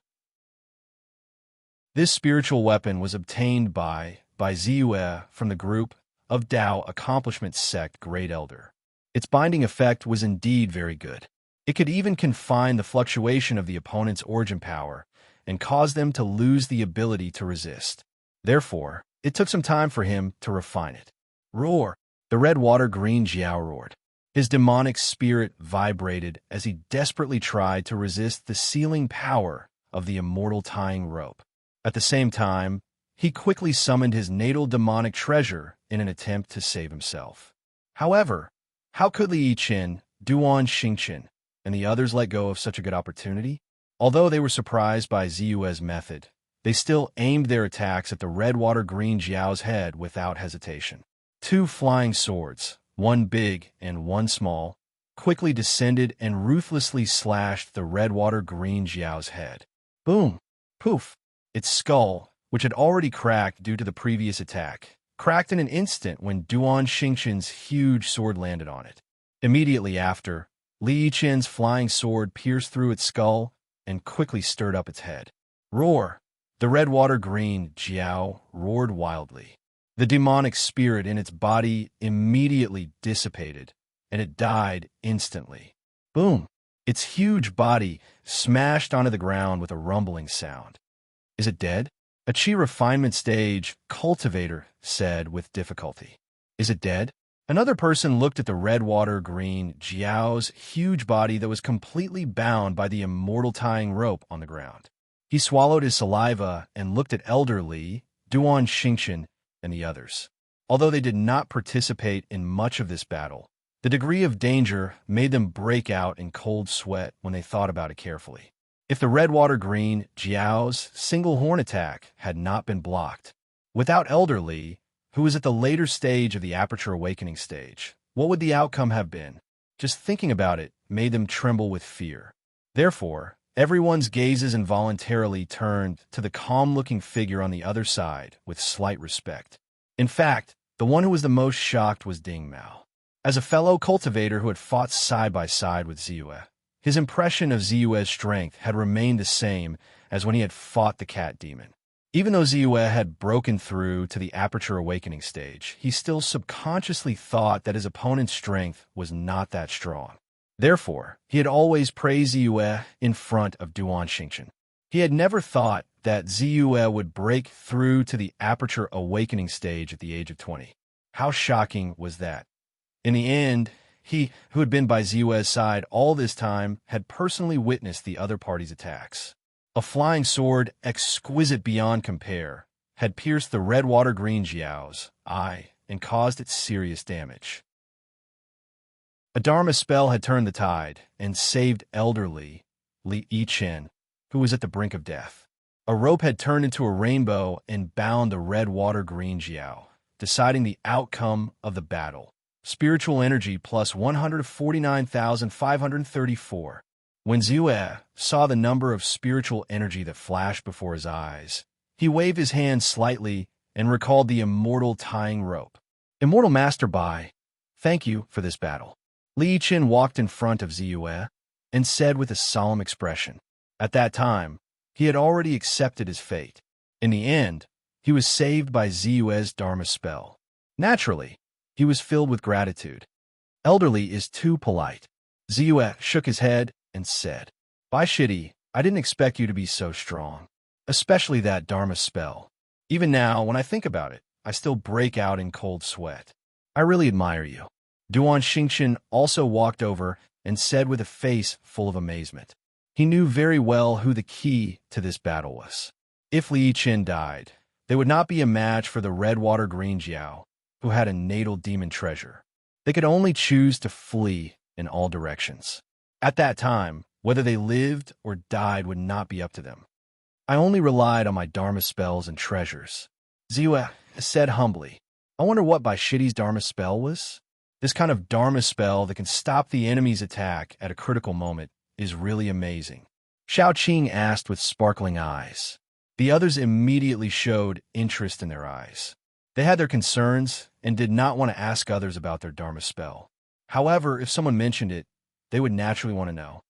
This spiritual weapon was obtained by Ziyue from the group of Dao Accomplishment Sect Great Elder. Its binding effect was indeed very good. It could even confine the fluctuation of the opponent's origin power and cause them to lose the ability to resist. Therefore, it took some time for him to refine it. Roar! The Redwater Green Jiao roared. His demonic spirit vibrated as he desperately tried to resist the sealing power of the immortal tying rope. At the same time, he quickly summoned his natal demonic treasure in an attempt to save himself. However, how could Li Yiqin, Duan Xingqian, and the others let go of such a good opportunity? Although they were surprised by Ziyue's method, they still aimed their attacks at the Redwater Green Jiao's head without hesitation. Two flying swords, one big and one small, quickly descended and ruthlessly slashed the Redwater Green Jiao's head. Boom! Poof! Its skull, which had already cracked due to the previous attack, cracked in an instant when Duan Xingqian's huge sword landed on it. Immediately after, Li Yiqin's flying sword pierced through its skull and quickly stirred up its head. Roar! The Redwater Green Jiao roared wildly. The demonic spirit in its body immediately dissipated, and it died instantly. Boom! Its huge body smashed onto the ground with a rumbling sound. Is it dead? A Chi refinement stage cultivator said with difficulty. Is it dead? Another person looked at the Redwater Green Jiao's huge body that was completely bound by the immortal tying rope on the ground. He swallowed his saliva and looked at Elder Li, Duan Xingqian, and the others. Although they did not participate in much of this battle, the degree of danger made them break out in cold sweat when they thought about it carefully. If the Redwater Green Jiao's single horn attack had not been blocked, without Elder Li, who was at the later stage of the Aperture Awakening stage, what would the outcome have been? Just thinking about it made them tremble with fear. Therefore, everyone's gazes involuntarily turned to the calm-looking figure on the other side with slight respect. In fact, the one who was the most shocked was Ding Mao. As a fellow cultivator who had fought side by side with Ziyue, his impression of Ziyue's strength had remained the same as when he had fought the cat demon. Even though Ziyue had broken through to the Aperture Awakening stage, he still subconsciously thought that his opponent's strength was not that strong. Therefore, he had always praised Ziyue in front of Duan Xingqian. He had never thought that Ziyue would break through to the Aperture Awakening stage at the age of 20. How shocking was that? In the end, he, who had been by Ziyue's side all this time, had personally witnessed the other party's attacks. A flying sword, exquisite beyond compare, had pierced the Redwater Green Jiao's eye and caused it serious damage. A Dharma spell had turned the tide and saved Elder Li Yiqin, who was at the brink of death. A rope had turned into a rainbow and bound the Redwater Green Jiao, deciding the outcome of the battle. Spiritual energy plus 149,534. When Ziyue saw the number of spiritual energy that flashed before his eyes, he waved his hand slightly and recalled the immortal tying rope. Immortal Master Bai, thank you for this battle. Li Yiqin walked in front of Ziyue and said with a solemn expression. At that time, he had already accepted his fate. In the end, he was saved by Ziyue's Dharma spell. Naturally, he was filled with gratitude. Elder Li is too polite. Ziyue shook his head and said, Bai Shidi, I didn't expect you to be so strong, especially that Dharma spell. Even now, when I think about it, I still break out in cold sweat. I really admire you. Duan Xingqian also walked over and said with a face full of amazement. He knew very well who the key to this battle was. If Li Yiqin died, they would not be a match for the Redwater Green Jiao, who had a natal demon treasure. They could only choose to flee in all directions. At that time, whether they lived or died would not be up to them. I only relied on my Dharma spells and treasures. Ziyue said humbly, I wonder what Bai Shidi's Dharma spell was? This kind of Dharma spell that can stop the enemy's attack at a critical moment is really amazing. Xiao Qing asked with sparkling eyes. The others immediately showed interest in their eyes. They had their concerns and did not want to ask others about their Dharma spell. However, if someone mentioned it, they would naturally want to know.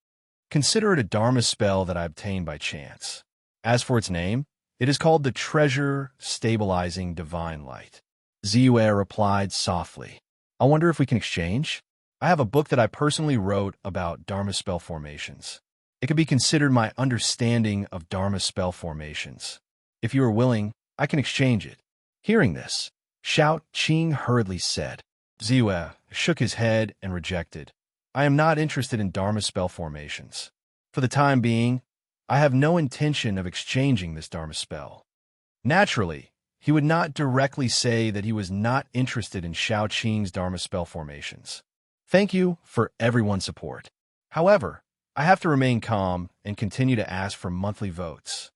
Consider it a Dharma spell that I obtained by chance. As for its name, it is called the Treasure Stabilizing Divine Light. Ziyue replied softly. I wonder if we can exchange? I have a book that I personally wrote about Dharma spell formations. It could be considered my understanding of Dharma spell formations. If you are willing, I can exchange it. Hearing this, Xiao Qing hurriedly said. Ziyue shook his head and rejected. I am not interested in Dharma spell formations. For the time being, I have no intention of exchanging this Dharma spell. Naturally, he would not directly say that he was not interested in Xiao Qing's Dharma spell formations. Thank you for everyone's support. However, I have to remain calm and continue to ask for monthly votes.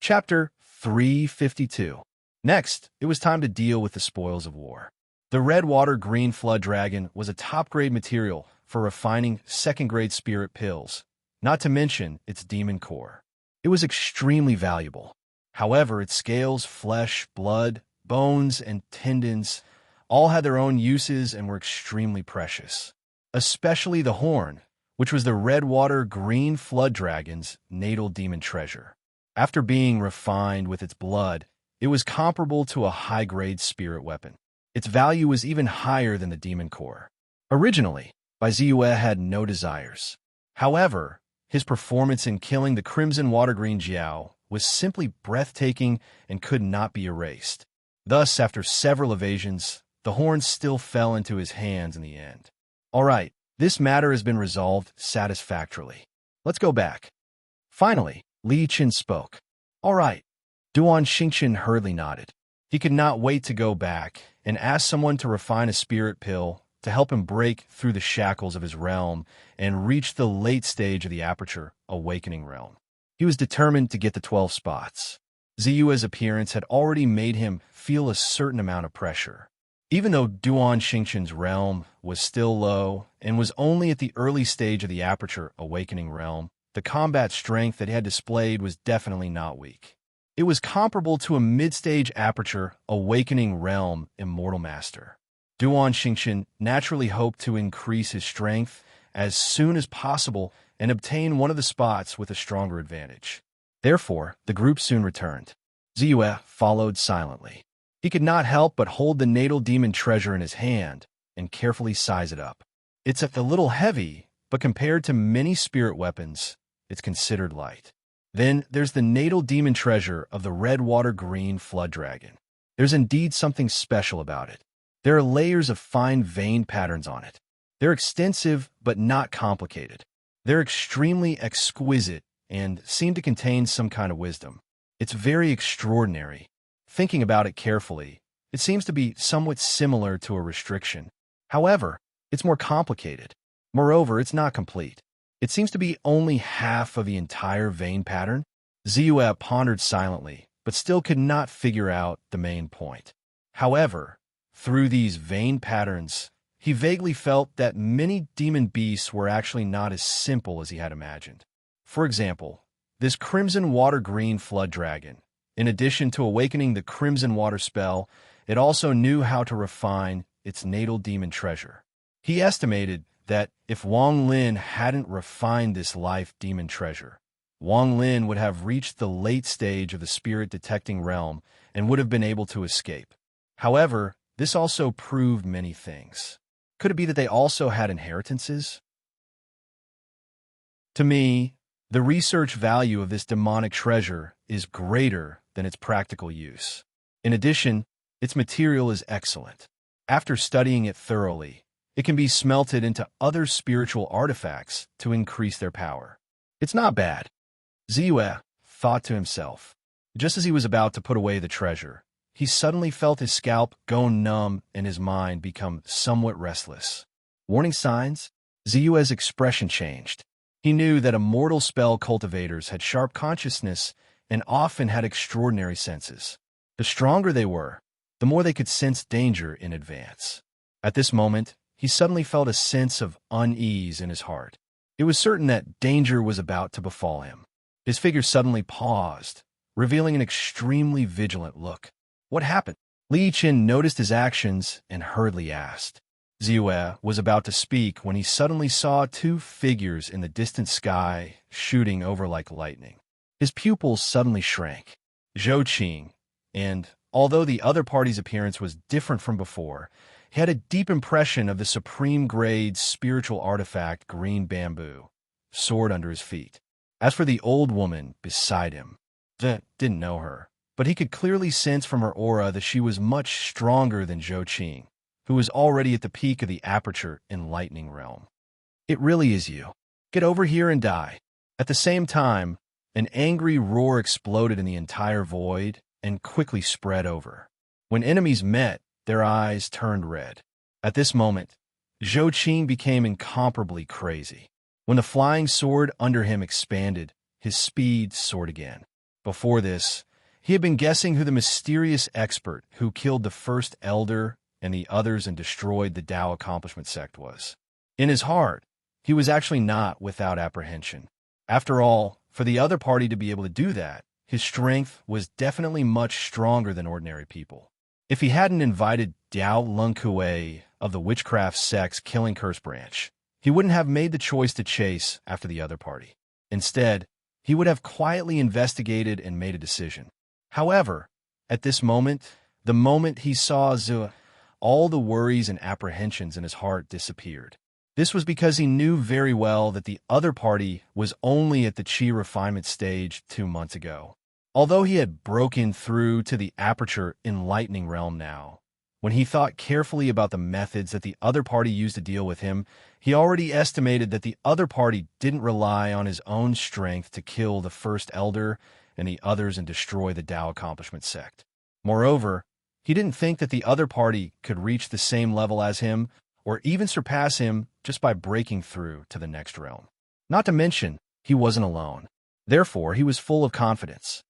Chapter 352. Next, it was time to deal with the spoils of war. The Redwater Green Flood Dragon was a top-grade material for refining second-grade spirit pills, not to mention its demon core. It was extremely valuable. However, its scales, flesh, blood, bones, and tendons all had their own uses and were extremely precious. Especially the horn, which was the Redwater Green Flood Dragon's natal demon treasure. After being refined with its blood, it was comparable to a high-grade spirit weapon. Its value was even higher than the demon core. Originally, Ziyue had no desires. However, his performance in killing the Crimson Watergreen Jiao was simply breathtaking and could not be erased. Thus, after several evasions, the horn still fell into his hands in the end. All right, this matter has been resolved satisfactorily. Let's go back. Finally, Li Qin spoke. All right. Duan Xingqian hurriedly nodded. He could not wait to go back and ask someone to refine a spirit pill to help him break through the shackles of his realm and reach the late stage of the Aperture Awakening realm. He was determined to get the 12 spots. Ziyue's appearance had already made him feel a certain amount of pressure. Even though Duan Xingqian's realm was still low and was only at the early stage of the Aperture Awakening realm, the combat strength that he had displayed was definitely not weak. It was comparable to a mid-stage Aperture Awakening realm Immortal Master. Duan Xingqian naturally hoped to increase his strength as soon as possible and obtain one of the spots with a stronger advantage. Therefore, the group soon returned. Ziyue followed silently. He could not help but hold the natal demon treasure in his hand and carefully size it up. It's a little heavy, but compared to many spirit weapons, it's considered light. Then there's the natal demon treasure of the Redwater Green Flood Dragon. There's indeed something special about it. There are layers of fine vein patterns on it. They're extensive but not complicated. They're extremely exquisite and seem to contain some kind of wisdom. It's very extraordinary. Thinking about it carefully, it seems to be somewhat similar to a restriction. However, it's more complicated. Moreover, it's not complete. It seems to be only half of the entire vein pattern. Ziyue pondered silently, but still could not figure out the main point. However, through these vein patterns, he vaguely felt that many demon beasts were actually not as simple as he had imagined. For example, this Crimson Water Green Flood Dragon, in addition to awakening the Crimson Water spell, it also knew how to refine its natal demon treasure. He estimated that if Wang Lin hadn't refined this life demon treasure, Wang Lin would have reached the late stage of the spirit detecting realm and would have been able to escape. However, this also proved many things. Could it be that they also had inheritances? To me, the research value of this demonic treasure is greater than its practical use. In addition, its material is excellent. After studying it thoroughly, it can be smelted into other spiritual artifacts to increase their power. It's not bad. Ziyue thought to himself. Just as he was about to put away the treasure, he suddenly felt his scalp go numb and his mind become somewhat restless. Warning signs? Ziyue's expression changed. He knew that immortal spell cultivators had sharp consciousness and often had extraordinary senses. The stronger they were, the more they could sense danger in advance. At this moment, he suddenly felt a sense of unease in his heart. It was certain that danger was about to befall him. His figure suddenly paused, revealing an extremely vigilant look. What happened? Li Qin noticed his actions and hurriedly asked. Ziyue was about to speak when he suddenly saw two figures in the distant sky shooting over like lightning. His pupils suddenly shrank. Zhou Qing, and although the other party's appearance was different from before, he had a deep impression of the supreme-grade spiritual artifact green bamboo, soared under his feet. As for the old woman beside him, Zhe didn't know her, but he could clearly sense from her aura that she was much stronger than Zhou Qing, who was already at the peak of the aperture in lightning realm. It really is you. Get over here and die. At the same time, an angry roar exploded in the entire void and quickly spread over. When enemies met, their eyes turned red. At this moment, Zhou Qing became incomparably crazy. When the flying sword under him expanded, his speed soared again. Before this, he had been guessing who the mysterious expert who killed the first elder and the others and destroyed the Tao Accomplishment sect was. In his heart, he was actually not without apprehension. After all, for the other party to be able to do that, his strength was definitely much stronger than ordinary people. If he hadn't invited Diao Lunkue of the witchcraft sect's killing curse branch, he wouldn't have made the choice to chase after the other party. Instead, he would have quietly investigated and made a decision. However, at this moment, the moment he saw Zhe, all the worries and apprehensions in his heart disappeared. This was because he knew very well that the other party was only at the Qi refinement stage 2 months ago. Although he had broken through to the aperture in lightning realm now, when he thought carefully about the methods that the other party used to deal with him, he already estimated that the other party didn't rely on his own strength to kill the first elder and the others and destroy the Tao Accomplishment sect. Moreover, he didn't think that the other party could reach the same level as him or even surpass him just by breaking through to the next realm. Not to mention, he wasn't alone. Therefore, he was full of confidence.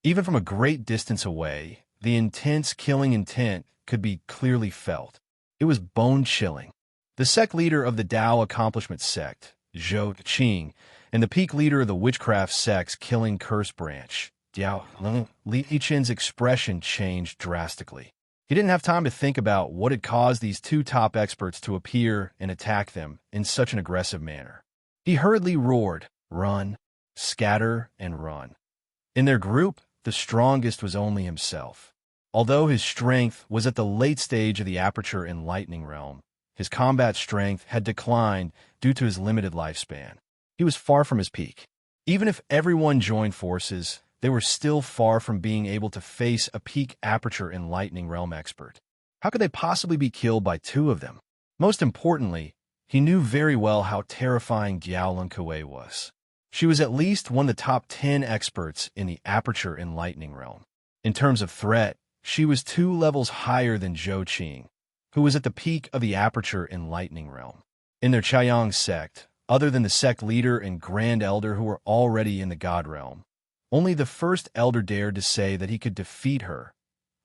Even from a great distance away, the intense killing intent could be clearly felt. It was bone-chilling. The sect leader of the Tao Accomplishment sect, Zhou Qing, and the peak leader of the witchcraft sect's killing curse branch, Diao Leng, Li Qin's expression changed drastically. He didn't have time to think about what had caused these two top experts to appear and attack them in such an aggressive manner. He hurriedly roared, "Run, scatter, and run." In their group, the strongest was only himself. Although his strength was at the late stage of the aperture in lightning realm, his combat strength had declined due to his limited lifespan. He was far from his peak. Even if everyone joined forces, they were still far from being able to face a peak aperture in lightning realm expert. How could they possibly be killed by two of them? Most importantly, he knew very well how terrifying Diao Lunkue was. She was at least one of the top 10 experts in the aperture in lightning realm. In terms of threat, she was 2 levels higher than Zhou Qing, who was at the peak of the aperture in lightning realm. In their Chaiyang sect, other than the sect leader and grand elder who were already in the god realm, only the first elder dared to say that he could defeat her.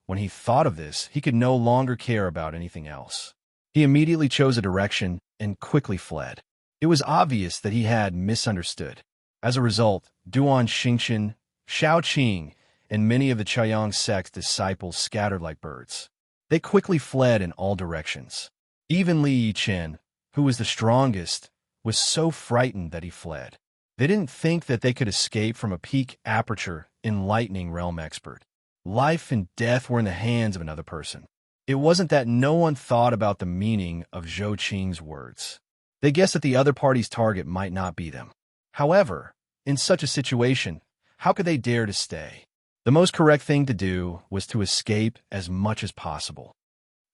When he thought of this, he could no longer care about anything else. He immediately chose a direction and quickly fled. It was obvious that he had misunderstood. As a result, Duan Xingqian, Xiao Qing, and many of the Chaiyang sect's disciples scattered like birds. They quickly fled in all directions. Even Li Yichen, who was the strongest, was so frightened that he fled. They didn't think that they could escape from a peak aperture in lightning realm expert. Life and death were in the hands of another person. It wasn't that no one thought about the meaning of Zhou Qing's words. They guessed that the other party's target might not be them. However, in such a situation, how could they dare to stay? The most correct thing to do was to escape as much as possible.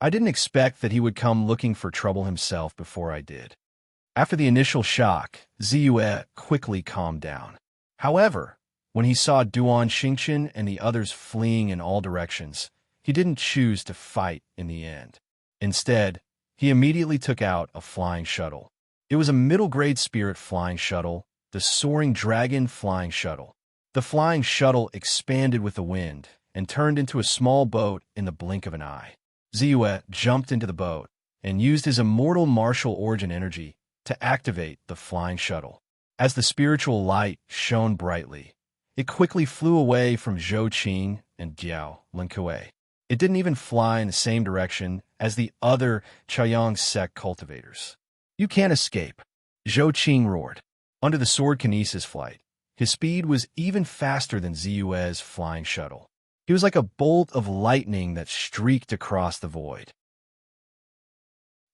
I didn't expect that he would come looking for trouble himself before I did. After the initial shock, Ziyue quickly calmed down. However, when he saw Duan Xingqian and the others fleeing in all directions, he didn't choose to fight in the end. Instead, he immediately took out a flying shuttle. It was a middle-grade spirit flying shuttle, the Soaring Dragon flying shuttle. The flying shuttle expanded with the wind and turned into a small boat in the blink of an eye. Ziyue jumped into the boat and used his immortal martial origin energy to activate the flying shuttle. As the spiritual light shone brightly, it quickly flew away from Zhou Qing and Diao Linkue. It didn't even fly in the same direction as the other Chaoyang sect cultivators. "You can't escape," Zhou Qing roared. Under the sword kinesis flight, his speed was even faster than Ziyue's flying shuttle. He was like a bolt of lightning that streaked across the void.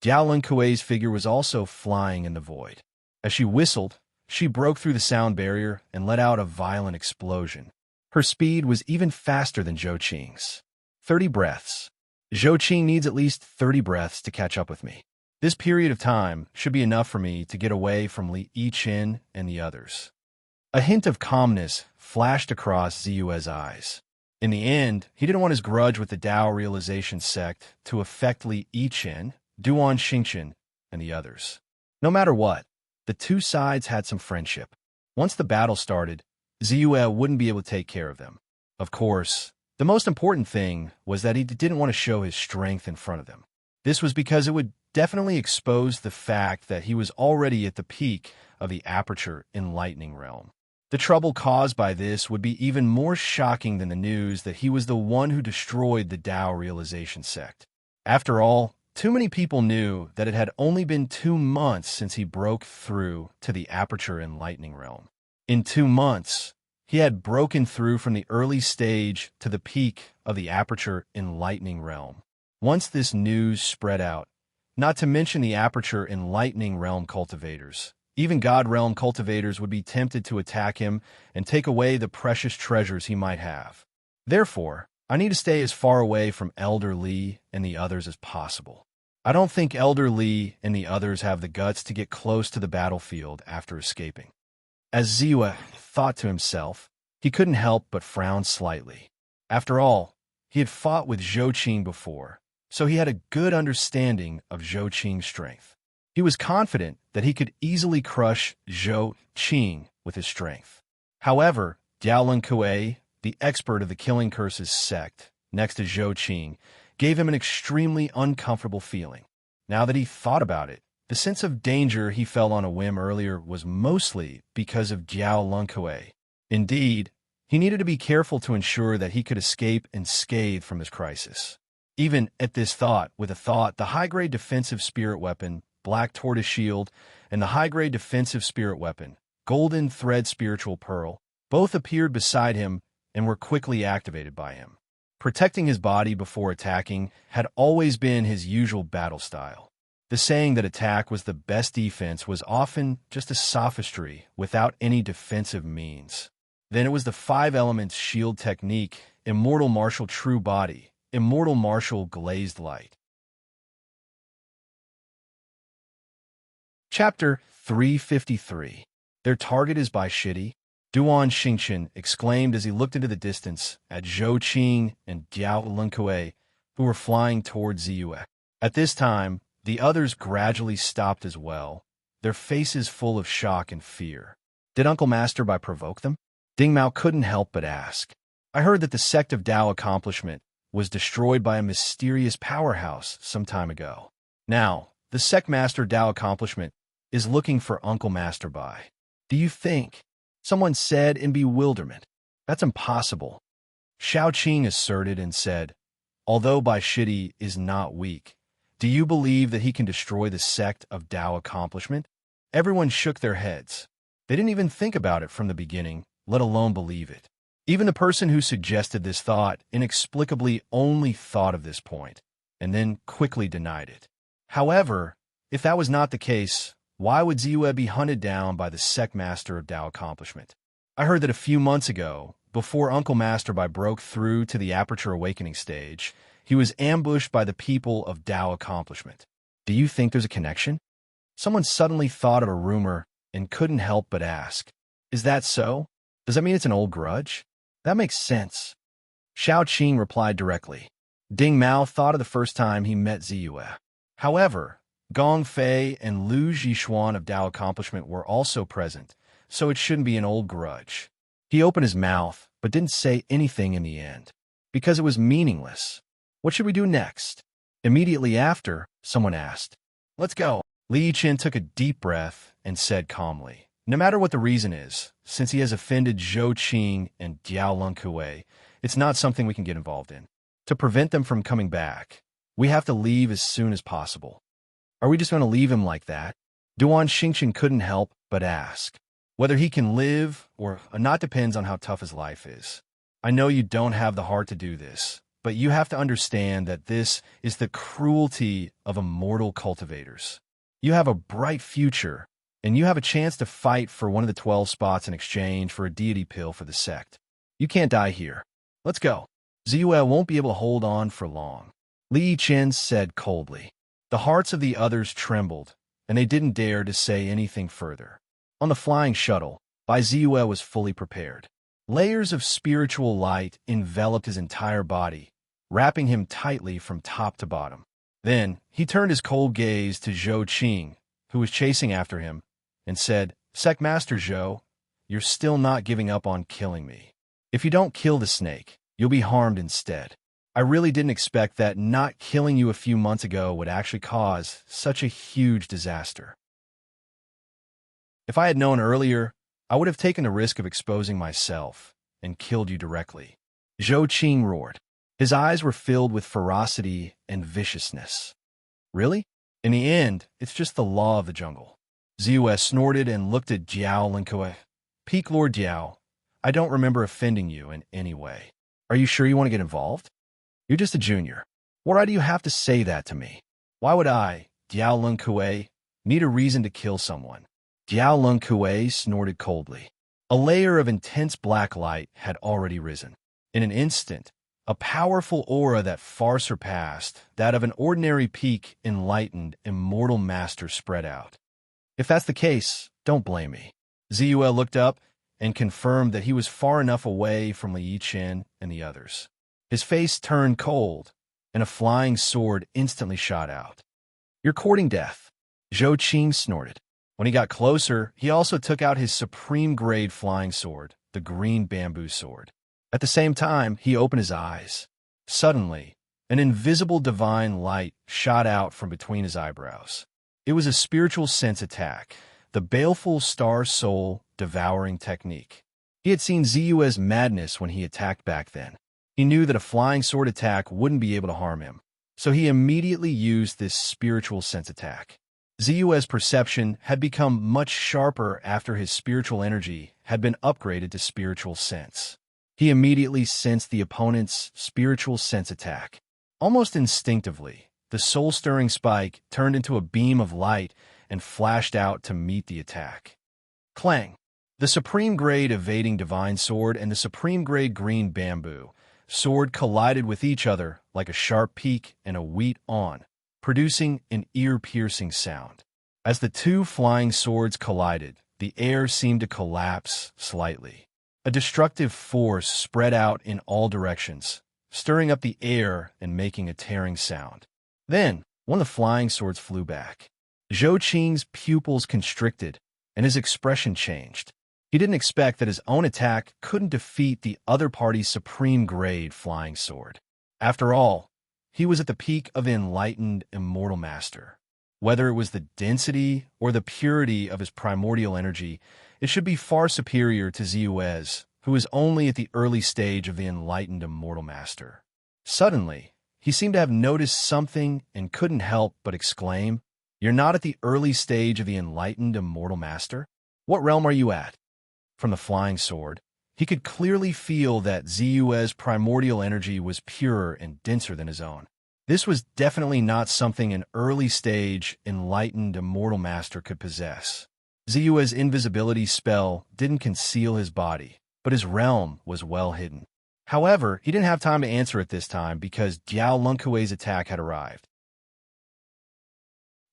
Diao Linkue's figure was also flying in the void. As she whistled, she broke through the sound barrier and let out a violent explosion. Her speed was even faster than Zhou Qing's. 30 breaths. Zhou Qing needs at least 30 breaths to catch up with me. This period of time should be enough for me to get away from Li Yiqin and the others. A hint of calmness flashed across Ziyue's eyes. In the end, he didn't want his grudge with the Dao Realization sect to affect Li Yiqin, Duan Xingchen, and the others. No matter what, the two sides had some friendship. Once the battle started, Ziyue wouldn't be able to take care of them. Of course, the most important thing was that he didn't want to show his strength in front of them. This was because it would definitely expose the fact that he was already at the peak of the aperture enlightening realm. The trouble caused by this would be even more shocking than the news that he was the one who destroyed the Dao Realization sect. After all, too many people knew that it had only been 2 months since he broke through to the aperture enlightening realm. In 2 months, he had broken through from the early stage to the peak of the aperture enlightening realm. Once this news spread out, not to mention the aperture enlightening realm cultivators, even God realm cultivators would be tempted to attack him and take away the precious treasures he might have. Therefore, I need to stay as far away from Elder Li and the others as possible. I don't think Elder Li and the others have the guts to get close to the battlefield after escaping. As Ziyue thought to himself, he couldn't help but frown slightly. After all, he had fought with Zhou Qing before, so he had a good understanding of Zhou Qing's strength. He was confident that he could easily crush Zhou Qing with his strength. However, Diao Linkue, the expert of the Killing Curses sect, next to Zhou Qing, gave him an extremely uncomfortable feeling. Now that he thought about it, the sense of danger he felt on a whim earlier was mostly because of Diao Linkue. Indeed, he needed to be careful to ensure that he could escape unscathed from this crisis. Even at this thought, the high-grade defensive spirit weapon, Black Tortoise Shield, and the high-grade defensive spirit weapon, Golden Thread Spiritual Pearl, both appeared beside him and were quickly activated by him. Protecting his body before attacking had always been his usual battle style. The saying that attack was the best defense was often just a sophistry without any defensive means. Then it was the 5 elements shield technique, Immortal Martial True Body, Immortal Martial Glazed Light. Chapter 353. Their target is by Shitty. Duan Xingchen exclaimed as he looked into the distance at Zhou Qing and Diao Linkue, who were flying towards Ziyue. At this time, the others gradually stopped as well, their faces full of shock and fear. Did Uncle Master Bai provoke them? Ding Mao couldn't help but ask. I heard that the sect of Dao Accomplishment was destroyed by a mysterious powerhouse some time ago. Now, the sect master Dao Accomplishment is looking for Uncle Master Bai. Do you think? Someone said in bewilderment. That's impossible. Xiao Qing asserted and said, although Bai Shitty is not weak, do you believe that he can destroy the sect of Dao Accomplishment? Everyone shook their heads. They didn't even think about it from the beginning, let alone believe it. Even the person who suggested this thought inexplicably only thought of this point, and then quickly denied it. However, if that was not the case, why would Ziyue be hunted down by the sect master of Dao Accomplishment? I heard that a few months ago, before Uncle Master Bai broke through to the Aperture Awakening stage, he was ambushed by the people of Dao Accomplishment. Do you think there's a connection? Someone suddenly thought of a rumor and couldn't help but ask, is that so? Does that mean it's an old grudge? That makes sense. Xiao Qing replied directly. Ding Mao thought of the first time he met Ziyue. However, Gong Fei and Lu Zhishuan of Dao Accomplishment were also present, so it shouldn't be an old grudge. He opened his mouth, but didn't say anything in the end, because it was meaningless. What should we do next? Immediately after, someone asked. Let's go. Li Chen took a deep breath and said calmly, "No matter what the reason is, since he has offended Zhou Qing and Diao Lungkue, it's not something we can get involved in. To prevent them from coming back, we have to leave as soon as possible." "Are we just going to leave him like that?" Duan Xingchen couldn't help but ask. "Whether he can live or not depends on how tough his life is. I know you don't have the heart to do this, but you have to understand that this is the cruelty of immortal cultivators. You have a bright future, and you have a chance to fight for one of the 12 spots in exchange for a deity pill for the sect. You can't die here. Let's go." Ziyue won't be able to hold on for long, Li Chen said coldly. The hearts of the others trembled, and they didn't dare to say anything further. On the flying shuttle, Bai Ziyue was fully prepared. Layers of spiritual light enveloped his entire body, wrapping him tightly from top to bottom. Then he turned his cold gaze to Zhou Qing, who was chasing after him, and said, "Sect Master Zhou, you're still not giving up on killing me. If you don't kill the snake, you'll be harmed instead. I really didn't expect that not killing you a few months ago would actually cause such a huge disaster. If I had known earlier, I would have taken the risk of exposing myself and killed you directly." Zhou Qing roared. His eyes were filled with ferocity and viciousness. "Really? In the end, it's just the law of the jungle." Ziyue snorted and looked at Jiao Linkue. "Peak Lord Jiao, I don't remember offending you in any way. Are you sure you want to get involved? You're just a junior. Why do you have to say that to me? Why would I, Diao Lungkue, need a reason to kill someone?" Diao Lungkue snorted coldly. A layer of intense black light had already risen. In an instant, a powerful aura that far surpassed that of an ordinary peak enlightened immortal master spread out. "If that's the case, don't blame me." Ziyue looked up and confirmed that he was far enough away from Li Chen and the others. His face turned cold, and a flying sword instantly shot out. "You're courting death," Zhou Qing snorted. When he got closer, he also took out his supreme-grade flying sword, the green bamboo sword. At the same time, he opened his eyes. Suddenly, an invisible divine light shot out from between his eyebrows. It was a spiritual sense attack, the baleful star soul devouring technique. He had seen Ziyue's madness when he attacked back then. He knew that a flying sword attack wouldn't be able to harm him, so he immediately used this spiritual sense attack. Ziyue's perception had become much sharper after his spiritual energy had been upgraded to spiritual sense. He immediately sensed the opponent's spiritual sense attack. Almost instinctively, the soul-stirring spike turned into a beam of light and flashed out to meet the attack. Clang! The supreme-grade evading divine sword and the supreme-grade green bamboo sword collided with each other like a sharp peak and a wheat awn, producing an ear-piercing sound. As the two flying swords collided, the air seemed to collapse slightly. A destructive force spread out in all directions, stirring up the air and making a tearing sound. Then, one of the flying swords flew back. Zhou Qing's pupils constricted, and his expression changed. He didn't expect that his own attack couldn't defeat the other party's supreme-grade flying sword. After all, he was at the peak of the enlightened immortal master. Whether it was the density or the purity of his primordial energy, it should be far superior to Ziyue's, who is only at the early stage of the enlightened immortal master. Suddenly, he seemed to have noticed something and couldn't help but exclaim, "You're not at the early stage of the enlightened immortal master? What realm are you at?" From the flying sword, he could clearly feel that Ziyue's primordial energy was purer and denser than his own. This was definitely not something an early-stage, enlightened immortal master could possess. Ziyue's invisibility spell didn't conceal his body, but his realm was well hidden. However, he didn't have time to answer it this time because Diao Lunkue's attack had arrived.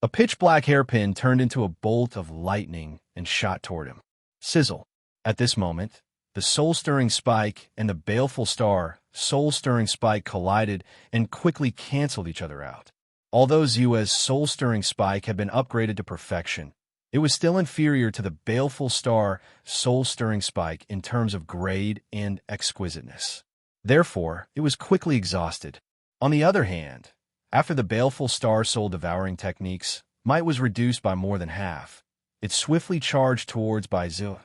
A pitch-black hairpin turned into a bolt of lightning and shot toward him. Sizzle. At this moment, the soul-stirring spike and the baleful star soul-stirring spike collided and quickly canceled each other out. Although Ziyue's soul-stirring spike had been upgraded to perfection, it was still inferior to the baleful star soul-stirring spike in terms of grade and exquisiteness. Therefore, it was quickly exhausted. On the other hand, after the baleful star soul devouring techniques, might was reduced by more than half. It swiftly charged towards Bai Zhu,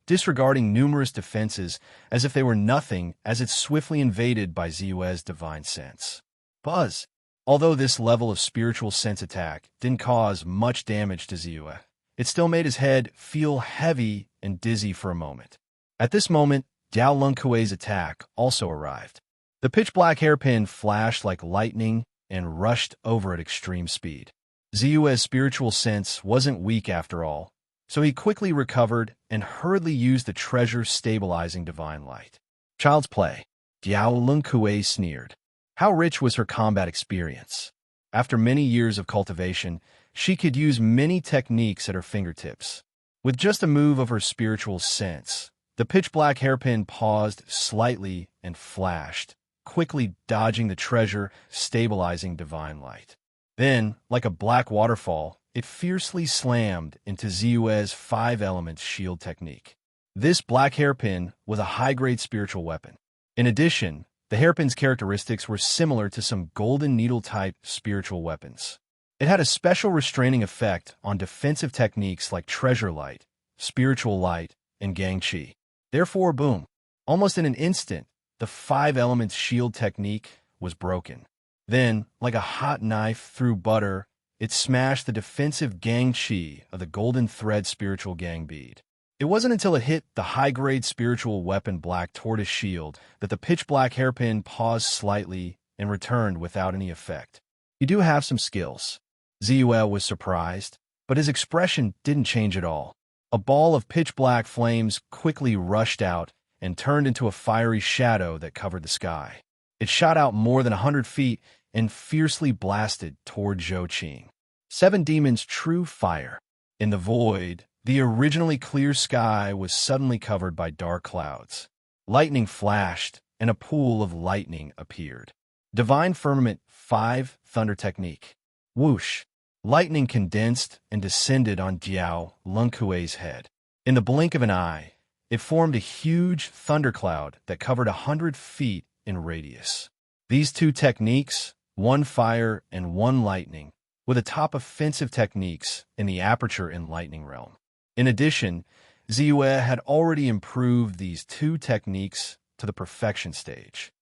disregarding numerous defenses as if they were nothing as it swiftly invaded Bai Zhu's divine sense. Buzz. Although this level of spiritual sense attack didn't cause much damage to Zhu, it still made his head feel heavy and dizzy for a moment. At this moment, Diao Lunkui's attack also arrived. The pitch-black hairpin flashed like lightning and rushed over at extreme speed. Zhu's spiritual sense wasn't weak after all, so he quickly recovered and hurriedly used the treasure-stabilizing divine light. Child's play. Diao Lunkui sneered. How rich was her combat experience? After many years of cultivation, she could use many techniques at her fingertips. With just a move of her spiritual sense, the pitch-black hairpin paused slightly and flashed, quickly dodging the treasure-stabilizing divine light. Then, like a black waterfall, it fiercely slammed into Zhu's 5 elements shield technique. This black hairpin was a high-grade spiritual weapon. In addition, the hairpin's characteristics were similar to some golden needle-type spiritual weapons. It had a special restraining effect on defensive techniques like treasure light, spiritual light, and gang chi. Therefore, boom, almost in an instant, the 5 elements shield technique was broken. Then, like a hot knife through butter, it smashed the defensive gang chi of the golden thread spiritual gang bead. It wasn't until it hit the high-grade spiritual weapon black tortoise shield that the pitch-black hairpin paused slightly and returned without any effect. You do have some skills. Zhu was surprised, but his expression didn't change at all. A ball of pitch-black flames quickly rushed out and turned into a fiery shadow that covered the sky. It shot out more than 100 feet and fiercely blasted toward Zhou Qing. 7 Demons' true fire. In the void, the originally clear sky was suddenly covered by dark clouds. Lightning flashed, and a pool of lightning appeared. Divine Firmament 5 Thunder Technique. Whoosh! Lightning condensed and descended on Diao Lunkui's head. In the blink of an eye, it formed a huge thundercloud that covered 100 feet in radius. These 2 techniques, 1 fire and 1 lightning, were the top offensive techniques in the Aperture and Lightning realm. In addition, Zhu had already improved these 2 techniques to the perfection stage.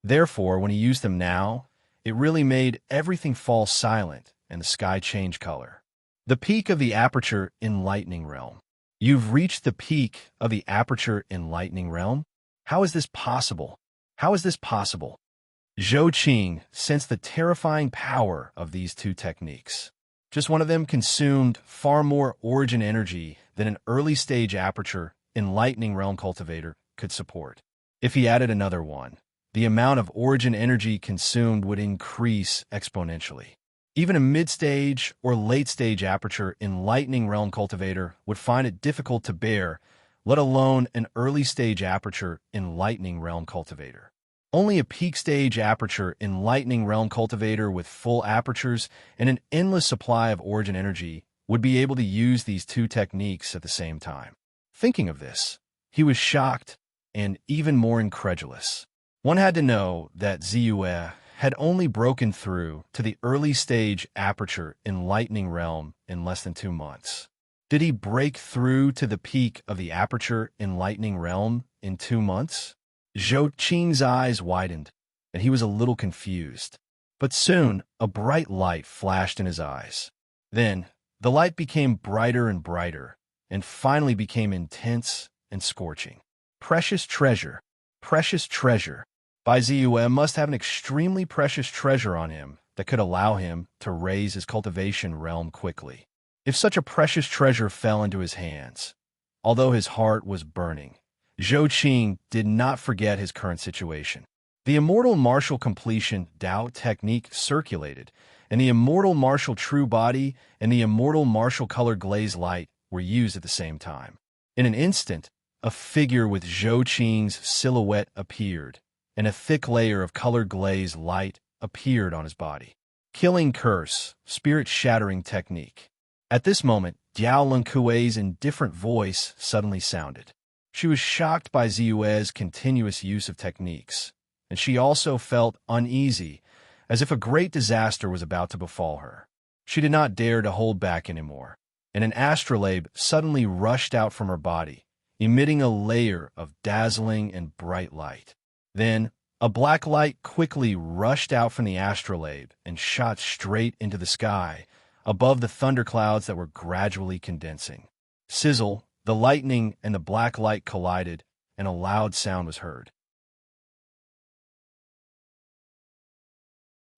Therefore, when he used them now, it really made everything fall silent and the sky change color. The peak of the Aperture in Lightning realm. You've reached the peak of the Aperture in Lightning realm? How is this possible? How is this possible? Zhou Qing sensed the terrifying power of these 2 techniques. Just one of them consumed far more origin energy than an early-stage Aperture in Lightning realm cultivator could support. If he added another one, the amount of origin energy consumed would increase exponentially. Even a mid-stage or late-stage Aperture in Lightning realm cultivator would find it difficult to bear, let alone an early-stage Aperture in Lightning realm cultivator. Only a peak-stage Aperture in Lightning realm cultivator with full apertures and an endless supply of origin energy would be able to use these 2 techniques at the same time. Thinking of this, he was shocked and even more incredulous. One had to know that Zhu had only broken through to the early-stage Aperture in Lightning realm in less than 2 months. Did he break through to the peak of the Aperture in Lightning realm in 2 months? Zhou Qing's eyes widened, and he was a little confused. But soon, a bright light flashed in his eyes. Then, the light became brighter and finally became intense and scorching. Precious treasure, precious treasure. Bai Zhu must have an extremely precious treasure on him that could allow him to raise his cultivation realm quickly. If such a precious treasure fell into his hands, although his heart was burning, Zhou Qing did not forget his current situation. The immortal martial completion Dao technique circulated, and the immortal martial true body and the immortal martial color glaze light were used at the same time. In an instant, a figure with Zhou Qing's silhouette appeared, and a thick layer of color glaze light appeared on his body. Killing Curse, Spirit-Shattering Technique. At this moment, Diao Lunkui's indifferent voice suddenly sounded. She was shocked by Zhu's continuous use of techniques, and she also felt uneasy, as if a great disaster was about to befall her. She did not dare to hold back anymore, and an astrolabe suddenly rushed out from her body, emitting a layer of dazzling and bright light. Then, a black light quickly rushed out from the astrolabe and shot straight into the sky, above the thunderclouds that were gradually condensing. Sizzle, the lightning and the black light collided, and a loud sound was heard.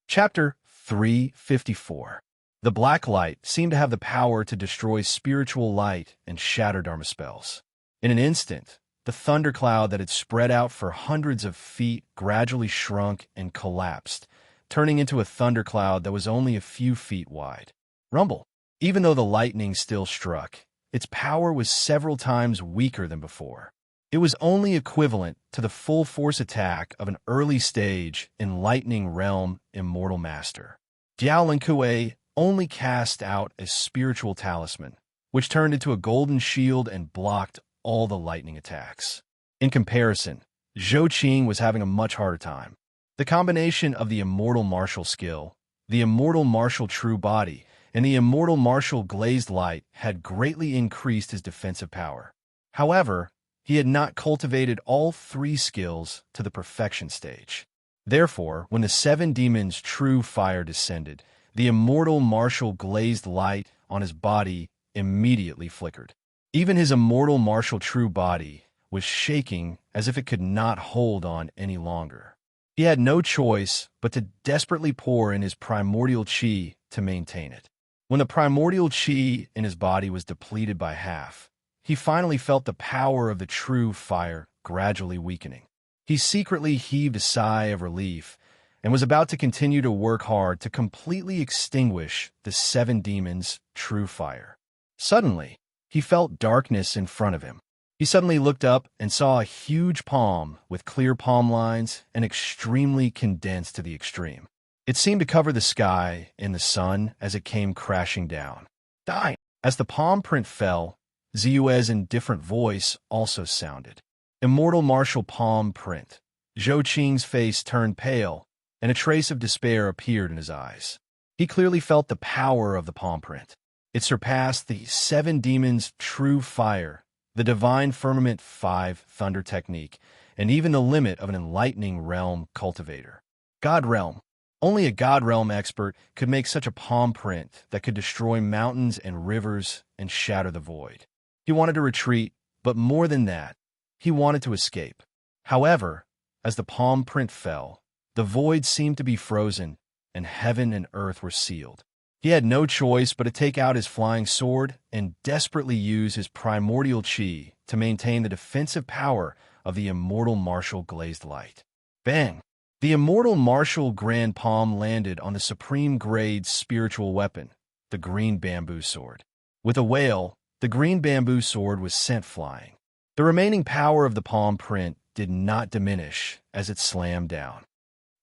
Chapter 354. The black light seemed to have the power to destroy spiritual light and shatter Dharma spells. In an instant, the thundercloud that had spread out for hundreds of feet gradually shrunk and collapsed, turning into a thundercloud that was only a few feet wide. Rumble. Even though the lightning still struck, its power was several times weaker than before. It was only equivalent to the full force attack of an early stage in Lightning Realm Immortal Master. Diao Linkue only cast out a spiritual talisman, which turned into a golden shield and blocked all the lightning attacks. In comparison, Zhou Qing was having a much harder time. The combination of the Immortal Martial Skill, the Immortal Martial True Body, and the Immortal Martial Glazed Light had greatly increased his defensive power. However, he had not cultivated all three skills to the perfection stage. Therefore, when the seven demons' true fire descended, the Immortal Martial Glazed Light on his body immediately flickered. Even his Immortal Martial True Body was shaking as if it could not hold on any longer. He had no choice but to desperately pour in his primordial chi to maintain it. When the primordial chi in his body was depleted by half, he finally felt the power of the true fire gradually weakening. He secretly heaved a sigh of relief and was about to continue to work hard to completely extinguish the seven demons' true fire. Suddenly, he felt darkness in front of him. He suddenly looked up and saw a huge palm with clear palm lines and extremely condensed to the extreme. It seemed to cover the sky in the sun as it came crashing down. Die! As the palm print fell, Ziyue's indifferent voice also sounded. Immortal Martial Palm Print. Zhou Qing's face turned pale, and a trace of despair appeared in his eyes. He clearly felt the power of the palm print. It surpassed the seven demons' true fire, the Divine Firmament 5 Thunder Technique, and even the limit of an enlightening realm cultivator. God Realm. Only a God Realm expert could make such a palm print that could destroy mountains and rivers and shatter the void. He wanted to retreat, but more than that, he wanted to escape. However, as the palm print fell, the void seemed to be frozen, and heaven and earth were sealed. He had no choice but to take out his flying sword and desperately use his primordial chi to maintain the defensive power of the Immortal Martial Glazed Light. Bang! The Immortal Martial Grand Palm landed on the supreme grade spiritual weapon, the green bamboo sword. With a wail, the green bamboo sword was sent flying. The remaining power of the palm print did not diminish as it slammed down.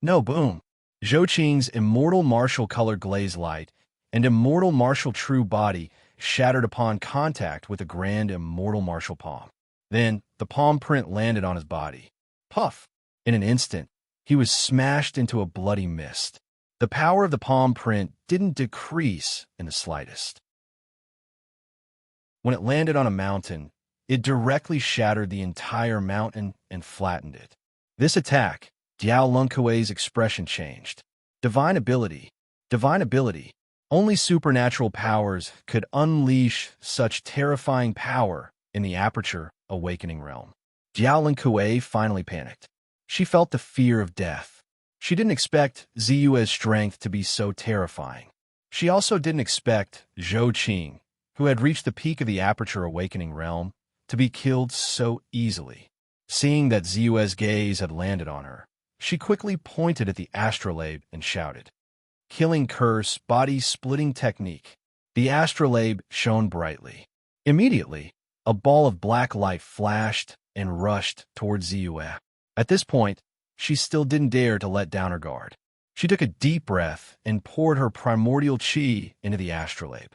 No, boom! Zhou Qing's Immortal Martial Color Glazed Light and Immortal Martial True Body shattered upon contact with the grand Immortal Martial Palm. Then, the palm print landed on his body. Puff! In an instant, he was smashed into a bloody mist. The power of the palm print didn't decrease in the slightest. When it landed on a mountain, it directly shattered the entire mountain and flattened it. This attack, Diao Lunkue's expression changed. Divine ability. Divine ability. Only supernatural powers could unleash such terrifying power in the Aperture Awakening Realm. Diao Linkue finally panicked. She felt the fear of death. She didn't expect Ziyue's strength to be so terrifying. She also didn't expect Zhou Qing, who had reached the peak of the Aperture Awakening Realm, to be killed so easily. Seeing that Ziyue's gaze had landed on her, she quickly pointed at the astrolabe and shouted, "Killing Curse Body-Splitting Technique." The astrolabe shone brightly. Immediately, a ball of black light flashed and rushed towards Ziyue. At this point, she still didn't dare to let down her guard. She took a deep breath and poured her primordial chi into the astrolabe.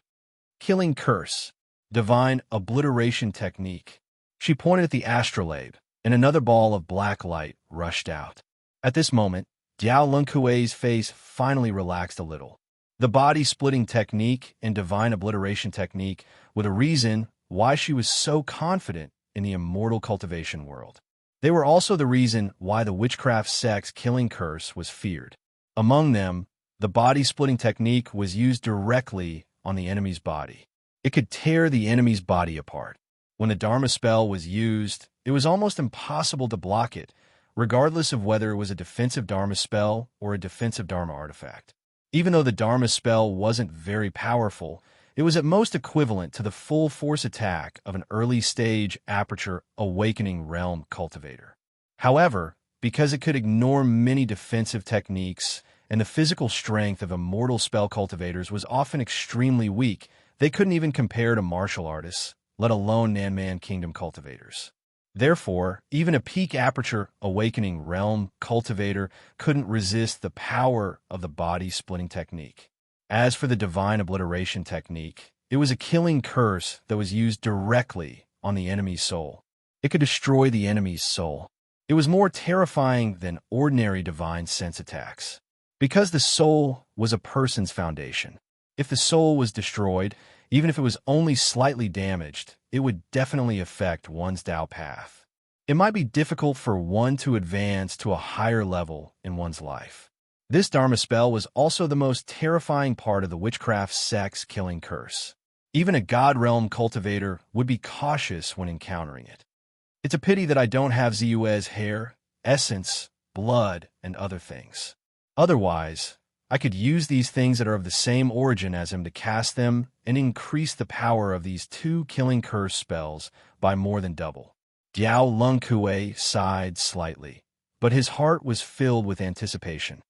Killing Curse, Divine Obliteration Technique. She pointed at the astrolabe, and another ball of black light rushed out. At this moment, Diao Lunkue's face finally relaxed a little. The body-splitting technique and divine obliteration technique were the reason why she was so confident in the immortal cultivation world. They were also the reason why the witchcraft sect's killing curse was feared. Among them, the body-splitting technique was used directly on the enemy's body. It could tear the enemy's body apart. When the Dharma spell was used, it was almost impossible to block it, regardless of whether it was a defensive Dharma spell or a defensive Dharma artifact. Even though the Dharma spell wasn't very powerful, it was at most equivalent to the full force attack of an early-stage Aperture Awakening Realm cultivator. However, because it could ignore many defensive techniques and the physical strength of immortal spell cultivators was often extremely weak, they couldn't even compare to martial artists, let alone Nanman Kingdom cultivators. Therefore, even a peak Aperture Awakening Realm cultivator couldn't resist the power of the body-splitting technique. As for the divine obliteration technique, it was a killing curse that was used directly on the enemy's soul. It could destroy the enemy's soul. It was more terrifying than ordinary divine sense attacks, because the soul was a person's foundation. If the soul was destroyed, even if it was only slightly damaged, it would definitely affect one's Tao path. It might be difficult for one to advance to a higher level in one's life. This Dharma spell was also the most terrifying part of the witchcraft sect's killing curse. Even a God Realm cultivator would be cautious when encountering it. It's a pity that I don't have Zue's hair, essence, blood, and other things. Otherwise, I could use these things that are of the same origin as him to cast them and increase the power of these two killing curse spells by more than double. Diao Lungkue sighed slightly, but his heart was filled with anticipation.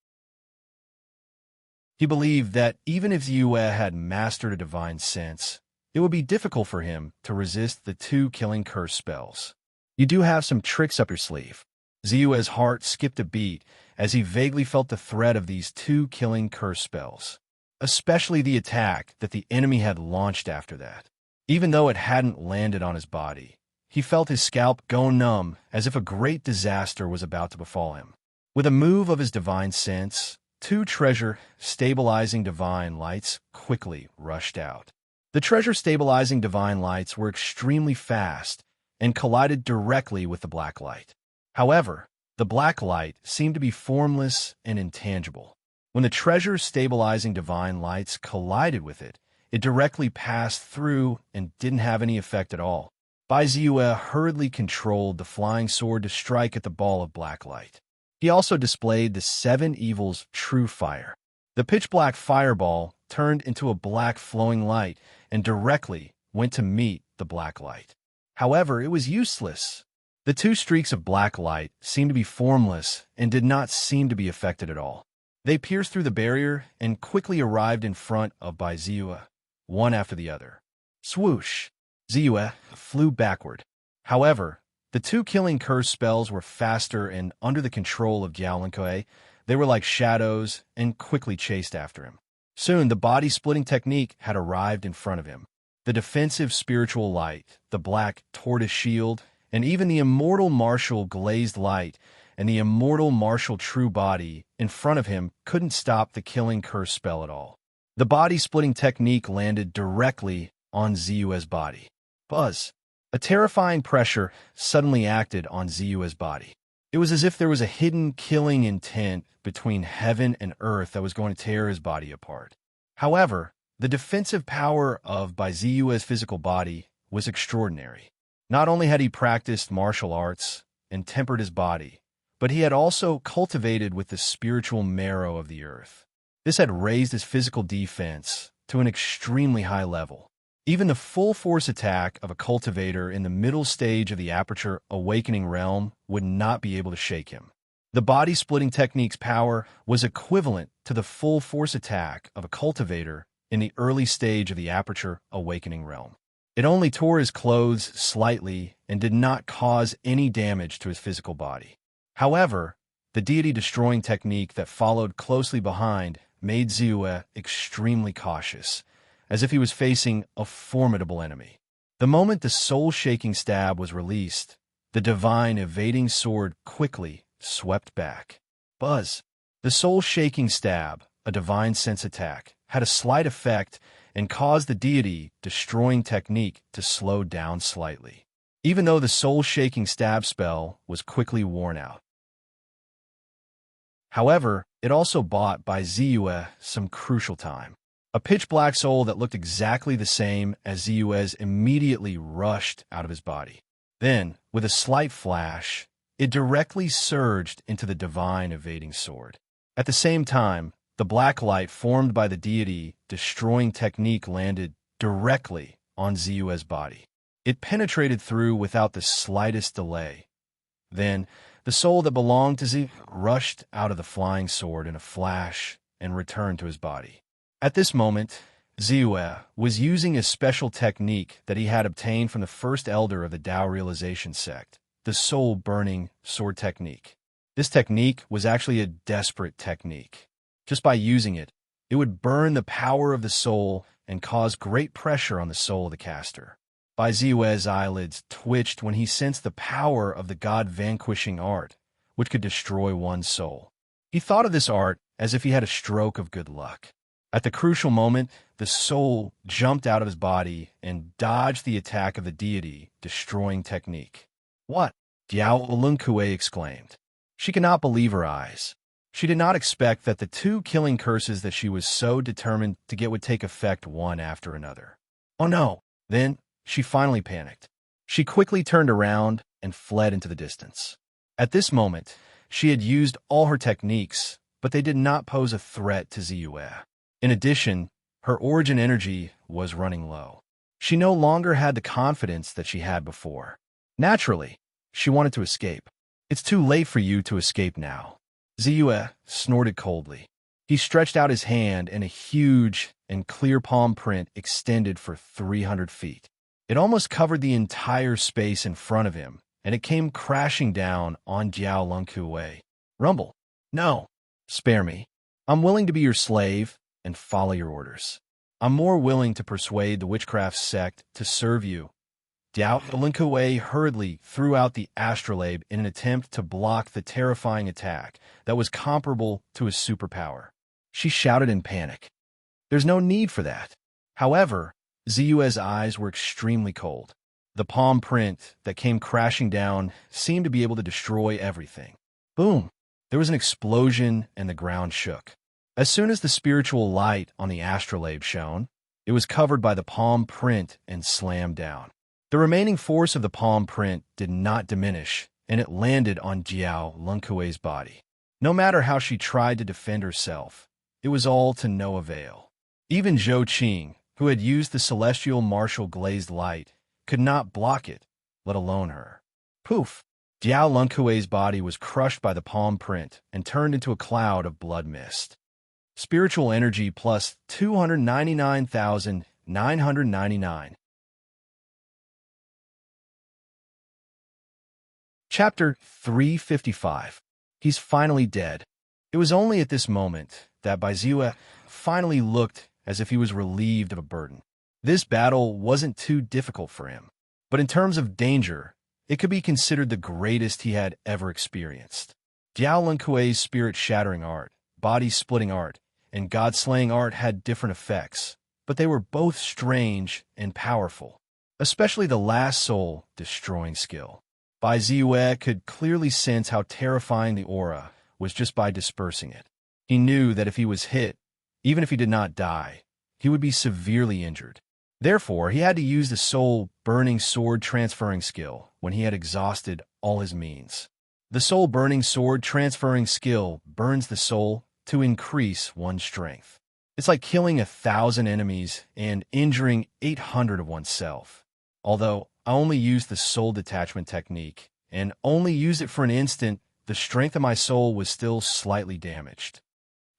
He believed that even if Zue had mastered a divine sense, it would be difficult for him to resist the two killing curse spells. You do have some tricks up your sleeve. Zue's heart skipped a beat as he vaguely felt the threat of these two killing curse spells, especially the attack that the enemy had launched after that. Even though it hadn't landed on his body, he felt his scalp go numb as if a great disaster was about to befall him. With a move of his divine sense, two treasure-stabilizing divine lights quickly rushed out. The treasure-stabilizing divine lights were extremely fast and collided directly with the black light. However, the black light seemed to be formless and intangible. When the treasure-stabilizing divine lights collided with it, it directly passed through and didn't have any effect at all. Bai Zue hurriedly controlled the flying sword to strike at the ball of black light. He also displayed the seven evils' true fire. The pitch-black fireball turned into a black flowing light and directly went to meet the black light. However, it was useless. The two streaks of black light seemed to be formless and did not seem to be affected at all. They pierced through the barrier and quickly arrived in front of Bai Zue, one after the other. Swoosh! Zue flew backward. However, the two killing curse spells were faster and under the control of Jiaolinkui. They were like shadows and quickly chased after him. Soon, the body-splitting technique had arrived in front of him. The defensive spiritual light, the black tortoise shield, and even the immortal martial glazed light and the immortal martial true body in front of him couldn't stop the killing curse spell at all. The body-splitting technique landed directly on Zue's body. Buzz! A terrifying pressure suddenly acted on Zue's body. It was as if there was a hidden killing intent between heaven and earth that was going to tear his body apart. However, the defensive power of Bai Zue's physical body was extraordinary. Not only had he practiced martial arts and tempered his body, but he had also cultivated with the spiritual marrow of the earth. This had raised his physical defense to an extremely high level. Even the full force attack of a cultivator in the middle stage of the Aperture Awakening realm would not be able to shake him. The body-splitting technique's power was equivalent to the full force attack of a cultivator in the early stage of the Aperture Awakening realm. It only tore his clothes slightly and did not cause any damage to his physical body. However, the deity-destroying technique that followed closely behind made Zue extremely cautious, as if he was facing a formidable enemy. The moment the soul-shaking stab was released, the divine evading sword quickly swept back. Buzz! The soul-shaking stab, a divine sense attack, had a slight effect and caused the deity-destroying technique to slow down slightly, even though the soul-shaking stab spell was quickly worn out. However, it also bought Bai Ziyue some crucial time. A pitch-black soul that looked exactly the same as Ziyue's immediately rushed out of his body. Then, with a slight flash, it directly surged into the divine evading sword. At the same time, the black light formed by the deity-destroying technique landed directly on Ziyue's body. It penetrated through without the slightest delay. Then, the soul that belonged to Ziyue rushed out of the flying sword in a flash and returned to his body. At this moment, Ziyue was using a special technique that he had obtained from the first elder of the Tao Realization sect, the soul-burning sword technique. This technique was actually a desperate technique. Just by using it, it would burn the power of the soul and cause great pressure on the soul of the caster. Bai Ziyue's eyelids twitched when he sensed the power of the god-vanquishing art, which could destroy one's soul. He thought of this art as if he had a stroke of good luck. At the crucial moment, the soul jumped out of his body and dodged the attack of the deity-destroying technique. "What?" Diao Lunkue exclaimed. She could not believe her eyes. She did not expect that the two killing curses that she was so determined to get would take effect one after another. Oh no! Then, she finally panicked. She quickly turned around and fled into the distance. At this moment, she had used all her techniques, but they did not pose a threat to Ziyue. In addition, her origin energy was running low. She no longer had the confidence that she had before. Naturally, she wanted to escape. "It's too late for you to escape now." Ziyue snorted coldly. He stretched out his hand and a huge and clear palm print extended for 300 feet. It almost covered the entire space in front of him, and it came crashing down on Jiao Lunkue. "Rumble, no, spare me. I'm willing to be your slave and follow your orders. I'm more willing to persuade the witchcraft sect to serve you." Jiao Lunkue hurriedly threw out the astrolabe in an attempt to block the terrifying attack that was comparable to his superpower. She shouted in panic. "There's no need for that." However, Ziyue's eyes were extremely cold. The palm print that came crashing down seemed to be able to destroy everything. Boom! There was an explosion and the ground shook. As soon as the spiritual light on the astrolabe shone, it was covered by the palm print and slammed down. The remaining force of the palm print did not diminish, and it landed on Jiao Lunkue's body. No matter how she tried to defend herself, it was all to no avail. Even Zhou Qing, who had used the celestial martial glazed light, could not block it, let alone her. Poof! Jiao Lunkue's body was crushed by the palm print and turned into a cloud of blood mist. Spiritual energy plus 299,999. Chapter 355. He's finally dead. It was only at this moment that Bai Ziyue finally looked as if he was relieved of a burden. This battle wasn't too difficult for him, but in terms of danger, it could be considered the greatest he had ever experienced. Jiao Lunkue's spirit-shattering art, body-splitting art, and god-slaying art had different effects, but they were both strange and powerful, especially the last soul-destroying skill. Bai Ziyue could clearly sense how terrifying the aura was just by dispersing it. He knew that if he was hit, even if he did not die, he would be severely injured. Therefore, he had to use the soul-burning sword transferring skill when he had exhausted all his means. The soul-burning sword transferring skill burns the soul to increase one's strength. It's like killing 1,000 enemies and injuring 800 of oneself. Although I only used the soul detachment technique and only used it for an instant, the strength of my soul was still slightly damaged.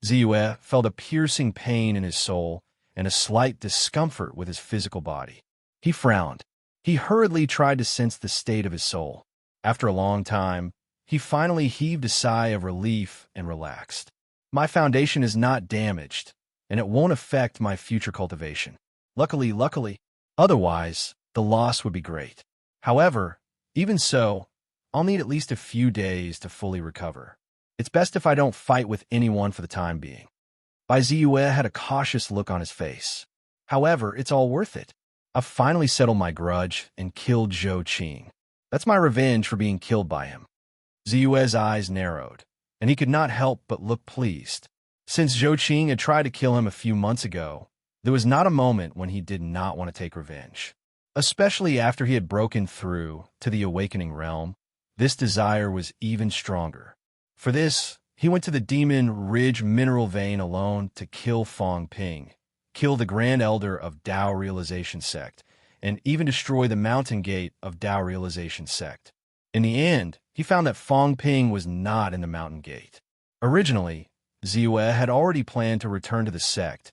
Ziyue felt a piercing pain in his soul and a slight discomfort with his physical body. He frowned. He hurriedly tried to sense the state of his soul. After a long time, he finally heaved a sigh of relief and relaxed. My foundation is not damaged, and it won't affect my future cultivation. Luckily. Otherwise, the loss would be great. However, even so, I'll need at least a few days to fully recover. It's best if I don't fight with anyone for the time being. Bai Ziyue had a cautious look on his face. However, it's all worth it. I've finally settled my grudge and killed Zhou Qing. That's my revenge for being killed by him. Ziyue's eyes narrowed, and he could not help but look pleased. Since Zhou Qing had tried to kill him a few months ago, there was not a moment when he did not want to take revenge. Especially after he had broken through to the awakening realm, this desire was even stronger. For this, he went to the Demon Ridge mineral vein alone to kill Fong Ping, kill the Grand Elder of Tao Realization Sect, and even destroy the Mountain Gate of Tao Realization Sect. In the end, he found that Fong Ping was not in the Mountain Gate. Originally, Ziyue had already planned to return to the sect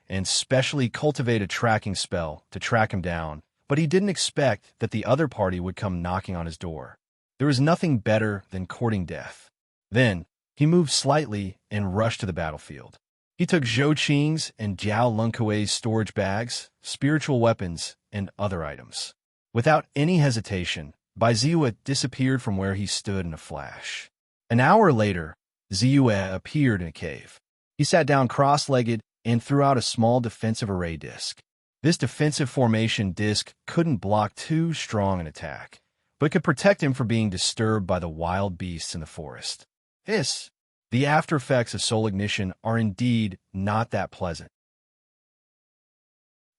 and specially cultivate a tracking spell to track him down, but he didn't expect that the other party would come knocking on his door. There was nothing better than courting death. Then, he moved slightly and rushed to the battlefield. He took Zhou Qing's and Jiao Lunkuei's storage bags, spiritual weapons, and other items. Without any hesitation, Bai Ziyue disappeared from where he stood in a flash. An hour later, Ziyue appeared in a cave. He sat down cross-legged and threw out a small defensive array disc. This defensive formation disc couldn't block too strong an attack, but could protect him from being disturbed by the wild beasts in the forest. The after effects of soul ignition are indeed not that pleasant.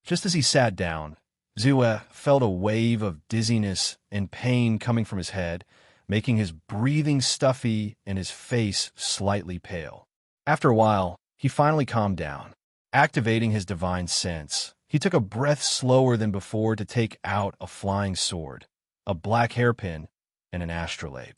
Just as he sat down, Ziyue felt a wave of dizziness and pain coming from his head, making his breathing stuffy and his face slightly pale. After a while, he finally calmed down. Activating his divine sense, he took a breath slower than before to take out a flying sword, a black hairpin, and an astrolabe.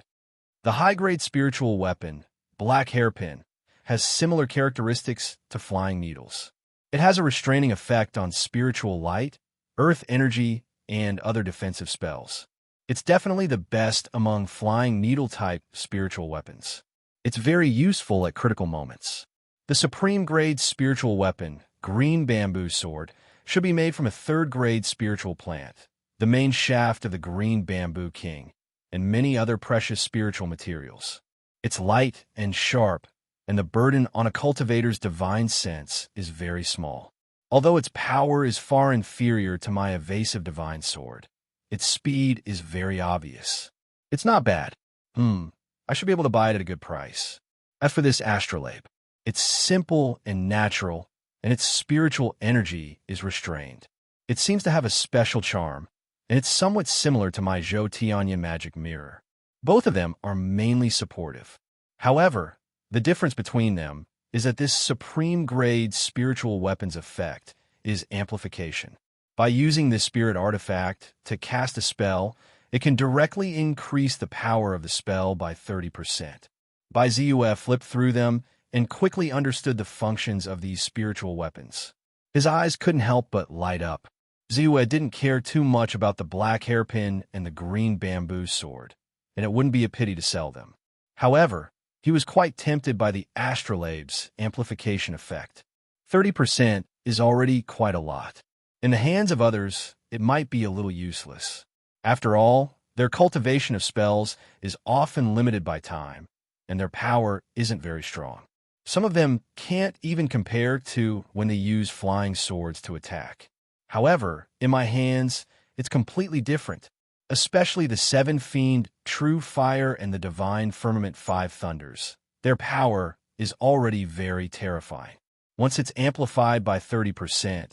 The high-grade spiritual weapon, Black Hairpin, has similar characteristics to flying needles. It has a restraining effect on spiritual light, earth energy, and other defensive spells. It's definitely the best among flying needle-type spiritual weapons. It's very useful at critical moments. The supreme-grade spiritual weapon, Green Bamboo Sword, should be made from a third-grade spiritual plant, the main shaft of the Green Bamboo King, and many other precious spiritual materials. It's light and sharp, and the burden on a cultivator's divine sense is very small. Although its power is far inferior to my evasive divine sword, its speed is very obvious. It's not bad. I should be able to buy it at a good price. As for this astrolabe, it's simple and natural, and its spiritual energy is restrained. It seems to have a special charm, and it's somewhat similar to my Zhou Tianyan magic mirror. Both of them are mainly supportive. However, the difference between them is that this supreme-grade spiritual weapon's effect is amplification. By using this spirit artifact to cast a spell, it can directly increase the power of the spell by 30%. Bai Ziyue flipped through them and quickly understood the functions of these spiritual weapons. His eyes couldn't help but light up. Ziyue didn't care too much about the black hairpin and the green bamboo sword, and it wouldn't be a pity to sell them. However, he was quite tempted by the astrolabe's amplification effect. 30% is already quite a lot. In the hands of others, it might be a little useless. After all, their cultivation of spells is often limited by time, and their power isn't very strong. Some of them can't even compare to when they use flying swords to attack. However, in my hands, it's completely different, especially the Seven Fiend, True Fire, and the Divine Firmament 5 Thunders. Their power is already very terrifying. Once it's amplified by 30%,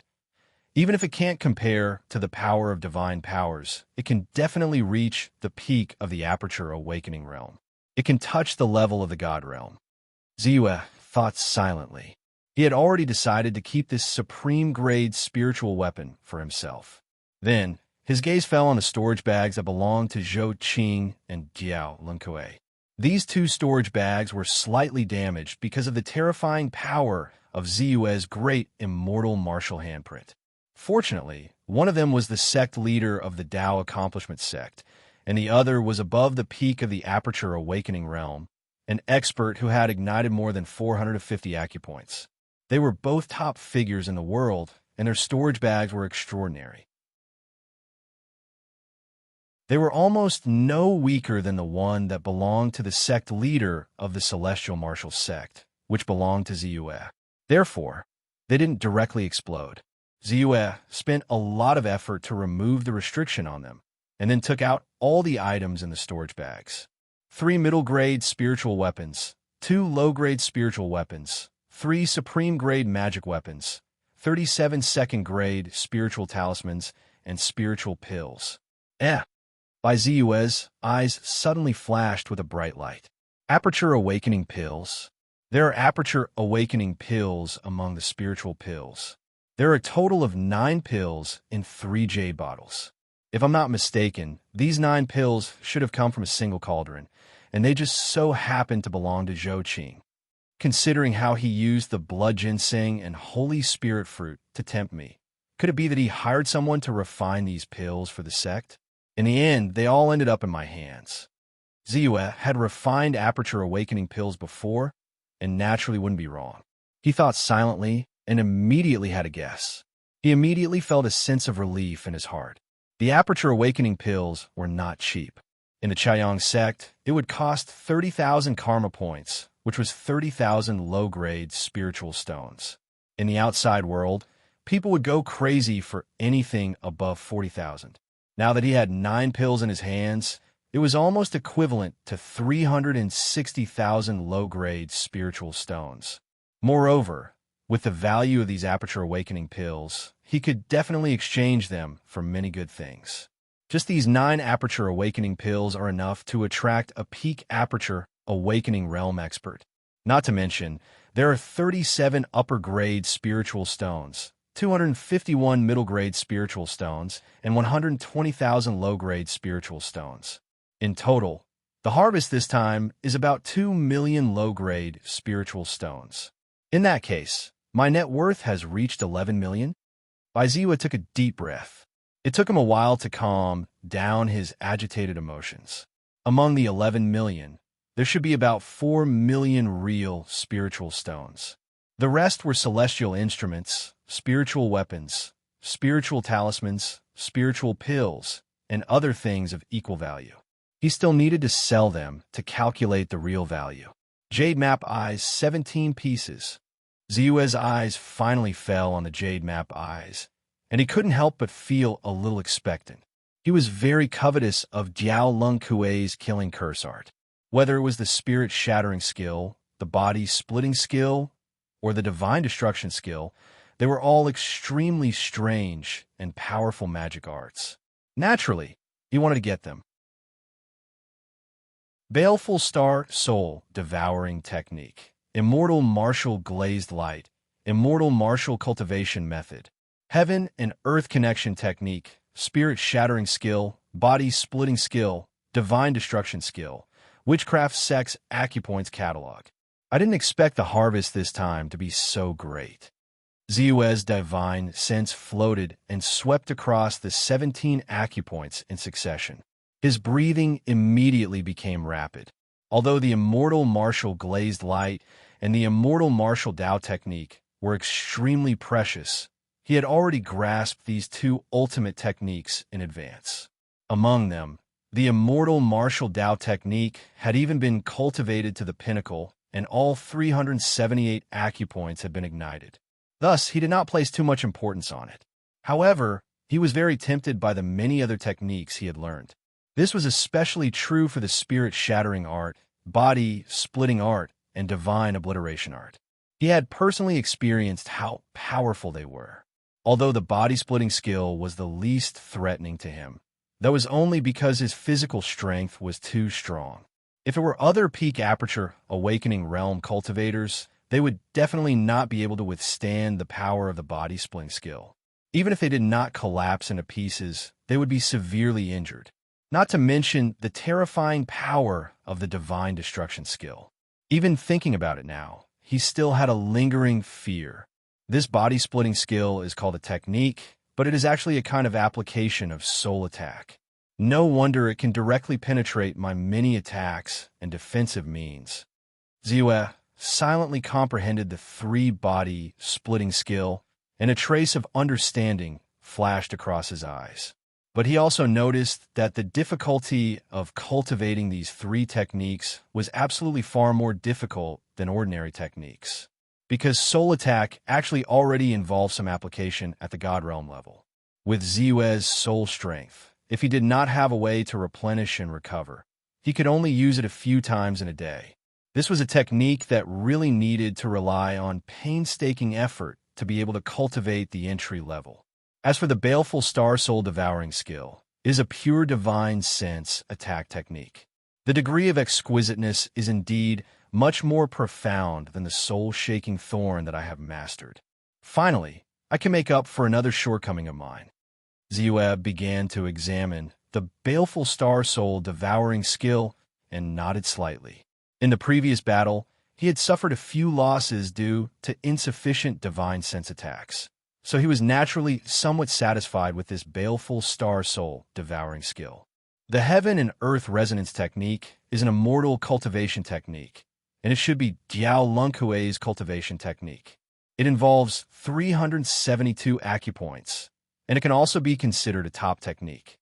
even if it can't compare to the power of divine powers, it can definitely reach the peak of the Aperture Awakening realm. It can touch the level of the God realm. Ziyue thought silently. He had already decided to keep this supreme-grade spiritual weapon for himself. Then, his gaze fell on the storage bags that belonged to Zhou Qing and Jiao Lunkuei. These two storage bags were slightly damaged because of the terrifying power of Ziyue's great immortal martial handprint. Fortunately, one of them was the sect leader of the Tao Accomplishment Sect, and the other was above the peak of the Aperture Awakening realm, an expert who had ignited more than 450 acupoints. They were both top figures in the world, and their storage bags were extraordinary. They were almost no weaker than the one that belonged to the sect leader of the Celestial Martial Sect, which belonged to Ziyue. Therefore, they didn't directly explode. Ziyue spent a lot of effort to remove the restriction on them, and then took out all the items in the storage bags. 3 middle-grade spiritual weapons, 2 low-grade spiritual weapons, 3 supreme-grade magic weapons, 37 second-grade spiritual talismans, and spiritual pills. By Ziyue's eyes suddenly flashed with a bright light. Aperture Awakening Pills. There are Aperture Awakening Pills among the spiritual pills. There are a total of 9 pills in 3 jade bottles. If I'm not mistaken, these 9 pills should have come from a single cauldron, and they just so happened to belong to Zhou Qing. Considering how he used the blood ginseng and holy spirit fruit to tempt me, could it be that he hired someone to refine these pills for the sect? In the end, they all ended up in my hands. Ziyue had refined Aperture Awakening pills before, and naturally wouldn't be wrong. He thought silently and immediately had a guess. He immediately felt a sense of relief in his heart. The Aperture Awakening pills were not cheap. In the Chaiyang sect, it would cost 30,000 karma points, which was 30,000 low-grade spiritual stones. In the outside world, people would go crazy for anything above 40,000. Now that he had 9 pills in his hands, it was almost equivalent to 360,000 low-grade spiritual stones. Moreover, with the value of these Aperture Awakening pills, he could definitely exchange them for many good things. Just these 9 Aperture Awakening pills are enough to attract a peak Aperture Awakening realm expert. Not to mention, there are 37 upper-grade spiritual stones, 251 middle-grade spiritual stones, and 120,000 low-grade spiritual stones. In total, the harvest this time is about 2 million low-grade spiritual stones. In that case, my net worth has reached 11 million? Ziyue took a deep breath. It took him a while to calm down his agitated emotions. Among the 11 million, there should be about 4 million real spiritual stones. The rest were celestial instruments, spiritual weapons, spiritual talismans, spiritual pills, and other things of equal value. He still needed to sell them to calculate the real value. Jade Map Eyes 17 pieces. Ziyue's eyes finally fell on the Jade Map Eyes, and he couldn't help but feel a little expectant. He was very covetous of Diao Lung Kuei's killing curse art. Whether it was the spirit-shattering skill, the body-splitting skill, or the divine destruction skill, they were all extremely strange and powerful magic arts. Naturally, he wanted to get them. Baleful Star Soul Devouring Technique. Immortal Martial Glazed Light. Immortal Martial Cultivation Method. Heaven and Earth Connection Technique. Spirit Shattering Skill. Body Splitting Skill. Divine Destruction Skill. Witchcraft Sex Acupoints Catalog. I didn't expect the harvest this time to be so great. Ziyue's divine sense floated and swept across the 17 acupoints in succession. His breathing immediately became rapid. Although the Immortal Martial Glazed Light and the Immortal Martial Dao Technique were extremely precious, he had already grasped these 2 ultimate techniques in advance. Among them, the Immortal Martial Dao Technique had even been cultivated to the pinnacle, and all 378 acupoints had been ignited. Thus, he did not place too much importance on it. However, he was very tempted by the many other techniques he had learned. This was especially true for the spirit-shattering art, body-splitting art, and divine obliteration art. He had personally experienced how powerful they were. Although the body-splitting skill was the least threatening to him, that was only because his physical strength was too strong. If it were other peak Aperture Awakening realm cultivators, they would definitely not be able to withstand the power of the body-splitting skill. Even if they did not collapse into pieces, they would be severely injured. Not to mention the terrifying power of the divine destruction skill. Even thinking about it now, he still had a lingering fear. This body-splitting skill is called a technique, but it is actually a kind of application of soul attack. No wonder it can directly penetrate my many attacks and defensive means. Ziyue silently comprehended the 3 body-splitting skill, and a trace of understanding flashed across his eyes. But he also noticed that the difficulty of cultivating these 3 techniques was absolutely far more difficult than ordinary techniques. because soul attack actually already involves some application at the God realm level. With Ziue's soul strength, if he did not have a way to replenish and recover, he could only use it a few times in a day. This was a technique that really needed to rely on painstaking effort to be able to cultivate the entry level. As for the baleful star soul devouring skill, it is a pure divine sense attack technique. The degree of exquisiteness is indeed much more profound than the soul-shaking thorn that I have mastered. Finally, I can make up for another shortcoming of mine. Ziue began to examine the baleful star soul devouring skill and nodded slightly. In the previous battle, he had suffered a few losses due to insufficient divine sense attacks, so he was naturally somewhat satisfied with this baleful star soul devouring skill. The heaven and earth resonance technique is an immortal cultivation technique, and it should be Diao Lunkue's cultivation technique. It involves 372 acupoints, and it can also be considered a top technique.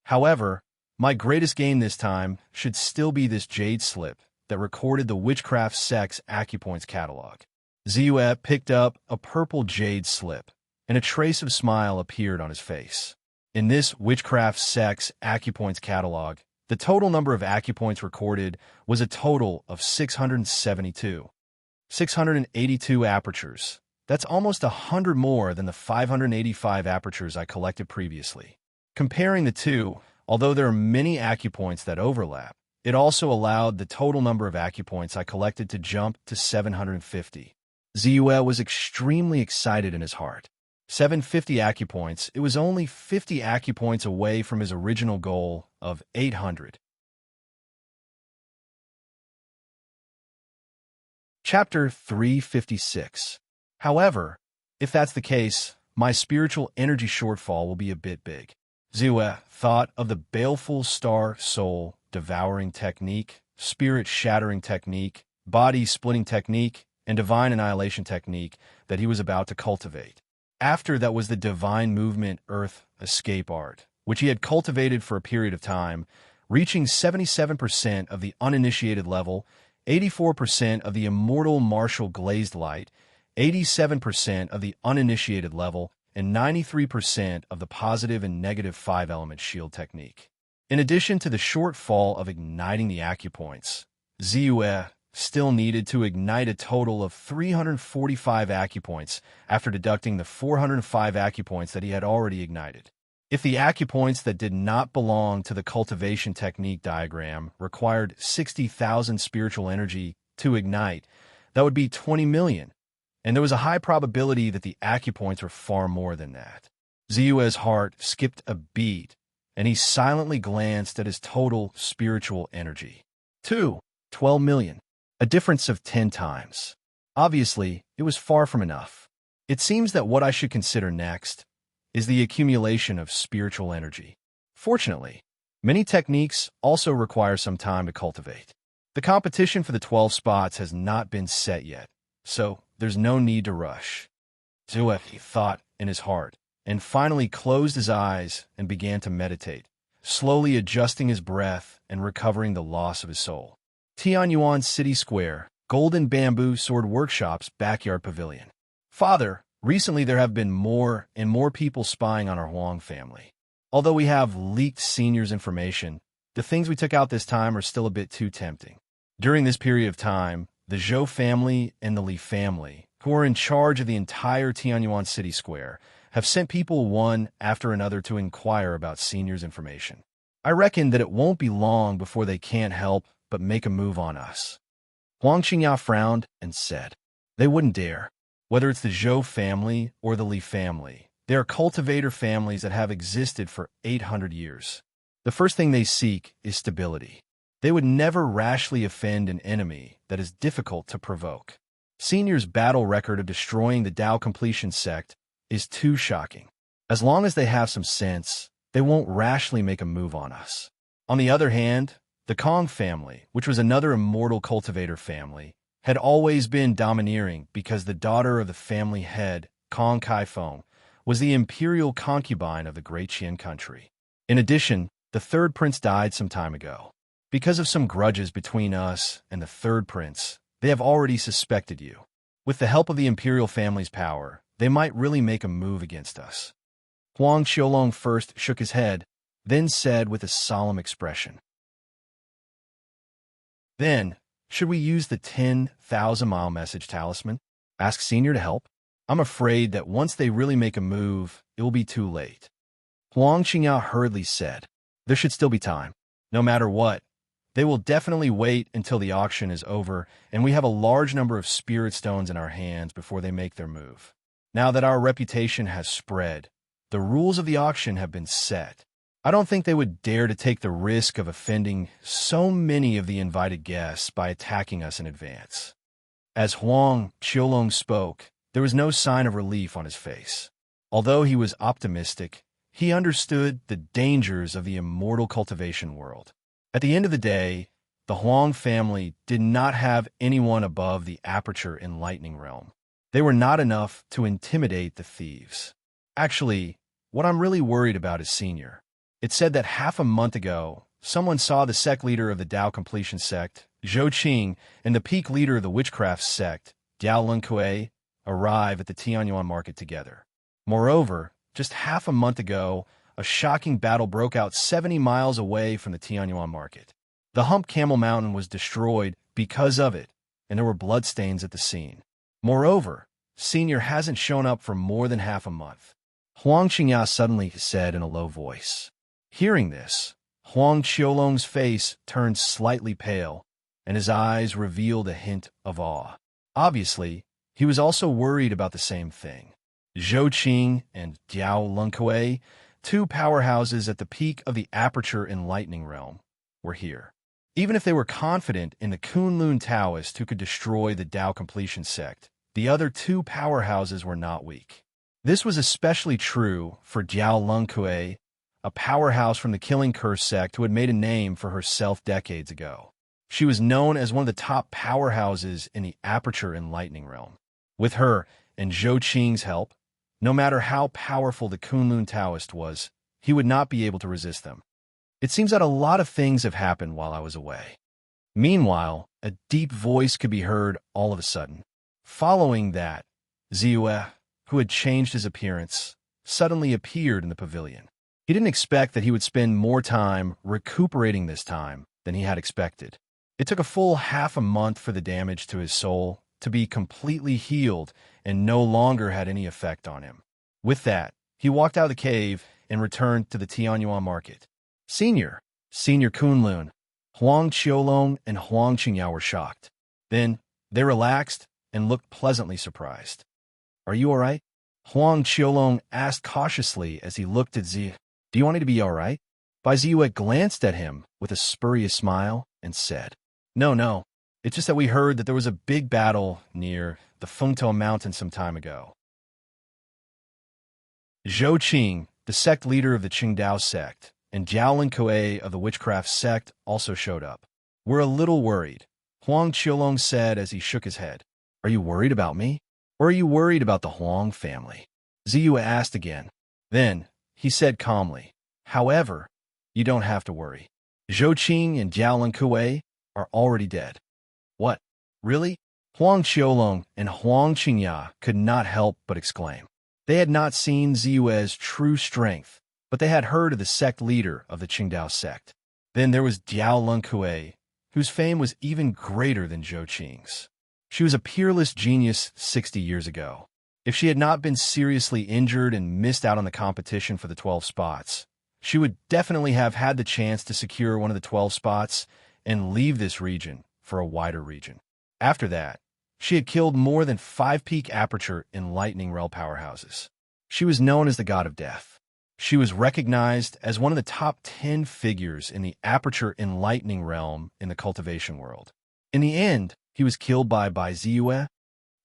However, my greatest gain this time should still be this jade slip that recorded the Witchcraft Sex Acupoints catalog. Ziue picked up a purple jade slip, and a trace of smile appeared on his face. In this Witchcraft Sex Acupoints catalog, the total number of acupoints recorded was a total of 672. 682 apertures. That's almost 100 more than the 585 apertures I collected previously. Comparing the two, although there are many acupoints that overlap, it also allowed the total number of acupoints I collected to jump to 750. Ziue was extremely excited in his heart. 750 acupoints, it was only 50 acupoints away from his original goal of 800. Chapter 356. However, if that's the case, my spiritual energy shortfall will be a bit big. Ziue thought of the baleful star soul devouring technique, spirit-shattering technique, body-splitting technique, and divine annihilation technique that he was about to cultivate. After that was the divine movement earth escape art, which he had cultivated for a period of time, reaching 77% of the uninitiated level, 84% of the immortal martial glazed light, 87% of the uninitiated level, and 93% of the positive and negative 5-element shield technique. In addition to the shortfall of igniting the acupoints, Ziue still needed to ignite a total of 345 acupoints after deducting the 405 acupoints that he had already ignited. If the acupoints that did not belong to the cultivation technique diagram required 60,000 spiritual energy to ignite, that would be 20 million, and there was a high probability that the acupoints were far more than that. Ziue's heart skipped a beat, and he silently glanced at his total spiritual energy. 12 million. A difference of 10 times. Obviously, it was far from enough. It seems that what I should consider next is the accumulation of spiritual energy. Fortunately, many techniques also require some time to cultivate. The competition for the 12 spots has not been set yet, so there's no need to rush. Ziue thought in his heart, and finally closed his eyes and began to meditate, slowly adjusting his breath and recovering the loss of his soul. Tianyuan City Square, Golden Bamboo Sword Workshop's backyard pavilion. Father, recently there have been more and more people spying on our Huang family. Although we have leaked seniors' information, the things we took out this time are still a bit too tempting. During this period of time, the Zhou family and the Li family, who are in charge of the entire Tianyuan City Square, have sent people one after another to inquire about seniors' information. I reckon that it won't be long before they can't help but make a move on us. Huang Qingya frowned and said, they wouldn't dare. Whether it's the Zhou family or the Li family, they are cultivator families that have existed for 800 years. The first thing they seek is stability. They would never rashly offend an enemy that is difficult to provoke. Senior's battle record of destroying the Dao Completion sect is too shocking. As long as they have some sense, they won't rashly make a move on us. On the other hand, the Kong family, which was another immortal cultivator family, had always been domineering because the daughter of the family head, Kong Kaifeng, was the imperial concubine of the Great Qian country. In addition, the third prince died some time ago. Because of some grudges between us and the third prince, They have already suspected you. With the help of the imperial family's power, they might really make a move against us. Huang Qiulong first shook his head, then said with a solemn expression, "Then, should we use the 10,000-mile message talisman? Ask Senior to help? I'm afraid that once they really make a move, it will be too late." Huang Qingyao hurriedly said, "There should still be time. No matter what, they will definitely wait until the auction is over and we have a large number of spirit stones in our hands before they make their move. Now that our reputation has spread, the rules of the auction have been set. I don't think they would dare to take the risk of offending so many of the invited guests by attacking us in advance." As Huang Qiulong spoke, there was no sign of relief on his face. Although he was optimistic, he understood the dangers of the immortal cultivation world. At the end of the day, the Huang family did not have anyone above the aperture enlightening realm. They were not enough to intimidate the thieves. Actually, what I'm really worried about is Senior. It said that half a month ago, someone saw the sect leader of the Tao Completion sect, Zhou Qing, and the peak leader of the Witchcraft sect, Diao Lunkue, arrive at the Tianyuan market together. Moreover, just half a month ago, a shocking battle broke out 70 miles away from the Tianyuan market. The Hump Camel Mountain was destroyed because of it, and there were bloodstains at the scene. Moreover, Senior hasn't shown up for more than half a month. Huang Qingya suddenly said in a low voice. Hearing this, Huang Qiulong's face turned slightly pale, and his eyes revealed a hint of awe. Obviously, he was also worried about the same thing. Zhou Qing and Diao Lunkue, two powerhouses at the peak of the Aperture Enlightening Realm, were here. Even if they were confident in the Kunlun Taoist who could destroy the Tao Completion sect, the other two powerhouses were not weak. This was especially true for Diao Lunkue, a powerhouse from the Killing Curse sect who had made a name for herself decades ago. She was known as one of the top powerhouses in the Aperture Enlightening Realm. With her and Zhou Qing's help, no matter how powerful the Kunlun Taoist was, he would not be able to resist them. It seems that a lot of things have happened while I was away. Meanwhile, a deep voice could be heard all of a sudden. Following that, Ziyue, who had changed his appearance, suddenly appeared in the pavilion. He didn't expect that he would spend more time recuperating this time than he had expected. It took a full half a month for the damage to his soul to be completely healed and no longer had any effect on him. With that, he walked out of the cave and returned to the Tianyuan market. Senior Kunlun, Huang Qiulong, and Huang Qingyao were shocked. Then, they relaxed and looked pleasantly surprised. Are you all right? Huang Qiulong asked cautiously as he looked at Ziyue. Do you want me to be all right? Ziyue glanced at him with a spurious smile and said, No, it's just that we heard that there was a big battle near the Fengtou Mountain some time ago. Zhou Qing, the sect leader of the Qingdao sect, and Jiao Linkue of the Witchcraft sect also showed up. We're a little worried, Huang Qiulong said as he shook his head. Are you worried about me? Or are you worried about the Huang family? Ziyue asked again. Then, he said calmly, However, you don't have to worry. Zhou Qing and Jiao Linkue are already dead. What? Really? Huang Qiulong and Huang Qingya could not help but exclaim. They had not seen Ziyue's true strength, but they had heard of the sect leader of the Qingdao sect. Then there was Diao Lunkue, whose fame was even greater than Zhou Qing's. She was a peerless genius 60 years ago. If she had not been seriously injured and missed out on the competition for the 12 spots, she would definitely have had the chance to secure one of the 12 spots and leave this region for a wider region. After that, she had killed more than 5 peak Aperture Enlightening Realm powerhouses. She was known as the God of Death. She was recognized as one of the top 10 figures in the Aperture Enlightening Realm in the cultivation world. In the end, he was killed by Ziyue.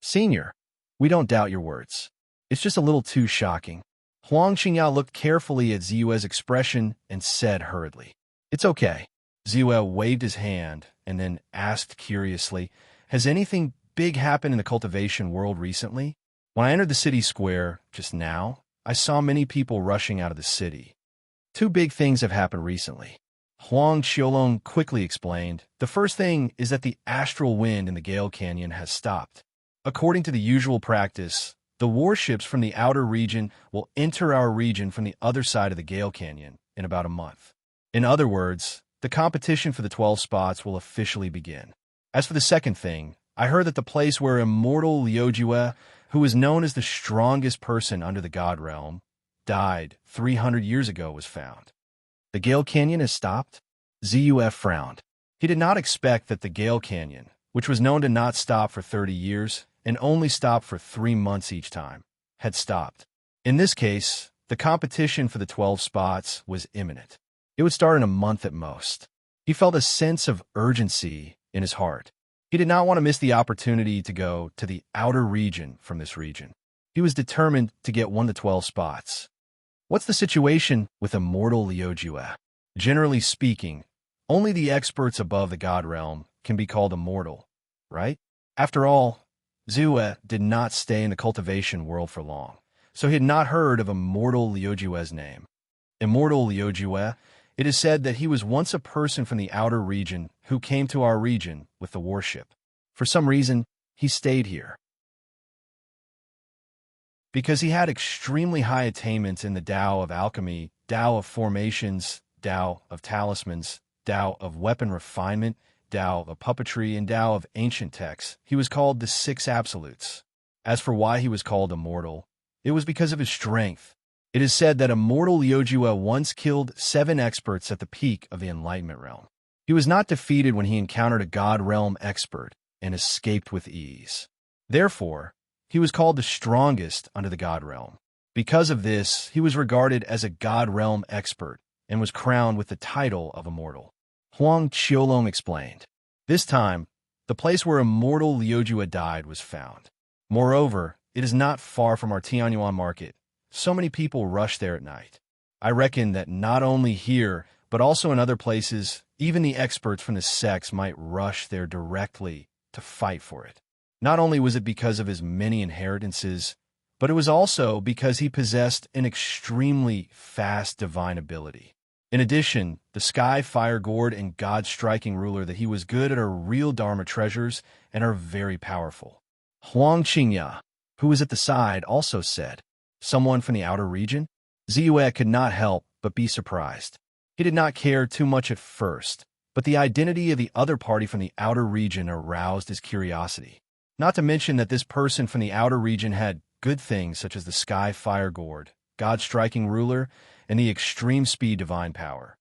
Senior, we don't doubt your words. It's just a little too shocking. Huang Qingyao looked carefully at Ziyue's expression and said hurriedly, It's okay. Ziyue waved his hand and then asked curiously, Has anything big happened in the cultivation world recently? When I entered the city square just now, I saw many people rushing out of the city. 2 big things have happened recently. Huang Qiulong quickly explained, "The first thing is that the astral wind in the Gale Canyon has stopped. According to the usual practice, the warships from the outer region will enter our region from the other side of the Gale Canyon in about a month. In other words, the competition for the 12 spots will officially begin. As for the second thing, I heard that the place where immortal Liujue, who is known as the strongest person under the God Realm, died 300 years ago, was found." "The Gale Canyon has stopped?" Zuf frowned. He did not expect that the Gale Canyon, which was known to not stop for 30 years and only stop for 3 months each time, had stopped. In this case, the competition for the 12 spots was imminent. It would start in a month at most. He felt a sense of urgency in his heart. He did not want to miss the opportunity to go to the outer region from this region. He was determined to get one of the 12 spots. "What's the situation with immortal Liujue?" "Generally speaking, only the experts above the God Realm can be called immortal, right?" After all, Zue did not stay in the cultivation world for long, so he had not heard of immortal Liujue's name. Immortal Liujue, it is said that he was once a person from the outer region who came to our region with the warship. For some reason, he stayed here. Because he had extremely high attainments in the Tao of alchemy, Tao of formations, Tao of talismans, Tao of weapon refinement, Tao of puppetry, and Tao of ancient texts, he was called the Six Absolutes. As for why he was called immortal, it was because of his strength. It is said that immortal Liujue once killed 7 experts at the peak of the Enlightenment realm. He was not defeated when he encountered a God Realm expert and escaped with ease. Therefore, he was called the strongest under the God Realm. Because of this, he was regarded as a God Realm expert and was crowned with the title of immortal. Huang Qiulong explained. This time, the place where immortal Liujue died was found. Moreover, it is not far from our Tianyuan market. So many people rush there at night. I reckon that not only here, but also in other places, even the experts from the sects might rush there directly to fight for it. Not only was it because of his many inheritances, but it was also because he possessed an extremely fast divine ability. In addition, the Sky Fire Gourd and God Striking Ruler that he was good at are real Dharma treasures and are very powerful. Huang Qingya, who was at the side, also said, "Someone from the outer region?" Ziyue could not help but be surprised. He did not care too much at first, but the identity of the other party from the outer region aroused his curiosity. Not to mention that this person from the outer region had good things such as the Sky Fire Gourd, God Striking Ruler, and the extreme speed divine power.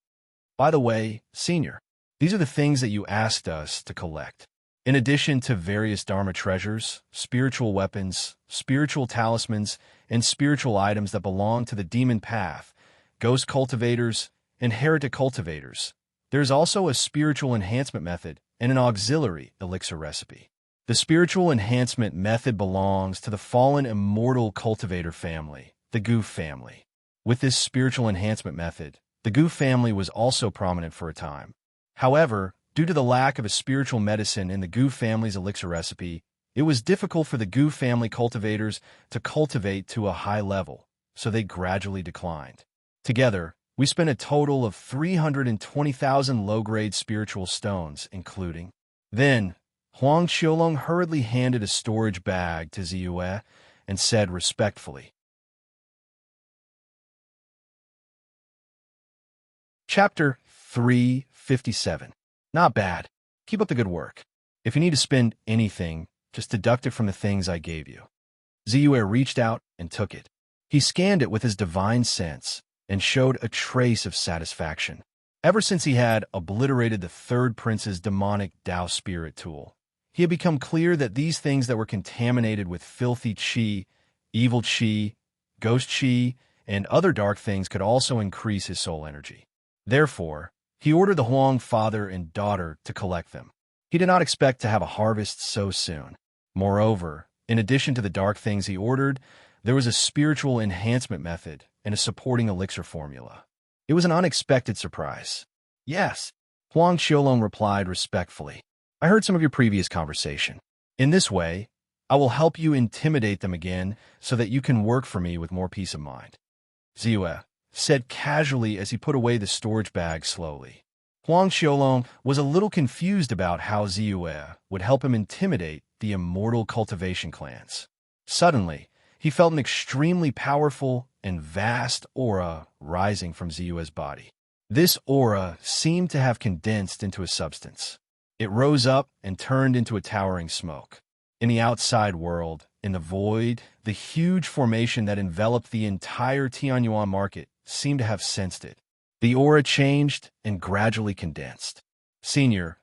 By the way, Senior, these are the things that you asked us to collect. In addition to various Dharma treasures, spiritual weapons, spiritual talismans, and spiritual items that belong to the demon path, ghost cultivators, and heretic cultivators, there is also a spiritual enhancement method and an auxiliary elixir recipe. The spiritual enhancement method belongs to the fallen immortal cultivator family, the Goof family. With this spiritual enhancement method, the Goof family was also prominent for a time. However, due to the lack of a spiritual medicine in the Goof family's elixir recipe, it was difficult for the Goof family cultivators to cultivate to a high level, so they gradually declined. Together, we spent a total of 320,000 low-grade spiritual stones, including. Then, Huang Qiulong hurriedly handed a storage bag to Ziyue and said respectfully, Chapter 357. Not bad. Keep up the good work. If you need to spend anything, just deduct it from the things I gave you. Ziyue reached out and took it. He scanned it with his divine sense and showed a trace of satisfaction. Ever since he had obliterated the third prince's demonic Tao spirit tool, he had become clear that these things that were contaminated with filthy qi, evil qi, ghost qi, and other dark things could also increase his soul energy. Therefore, he ordered the Huang father and daughter to collect them. He did not expect to have a harvest so soon. Moreover, in addition to the dark things he ordered, there was a spiritual enhancement method and a supporting elixir formula. It was an unexpected surprise. Yes, Huang Qiulong replied respectfully. I heard some of your previous conversation. In this way, I will help you intimidate them again so that you can work for me with more peace of mind. Ziyue said casually as he put away the storage bag slowly. Huang Xiaolong was a little confused about how Ziyue would help him intimidate the immortal cultivation clans. Suddenly, he felt an extremely powerful and vast aura rising from Ziyue's body. This aura seemed to have condensed into a substance. It rose up and turned into a towering smoke. In the outside world, in the void, the huge formation that enveloped the entire Tianyuan market seemed to have sensed it. The aura changed and gradually condensed. Senior,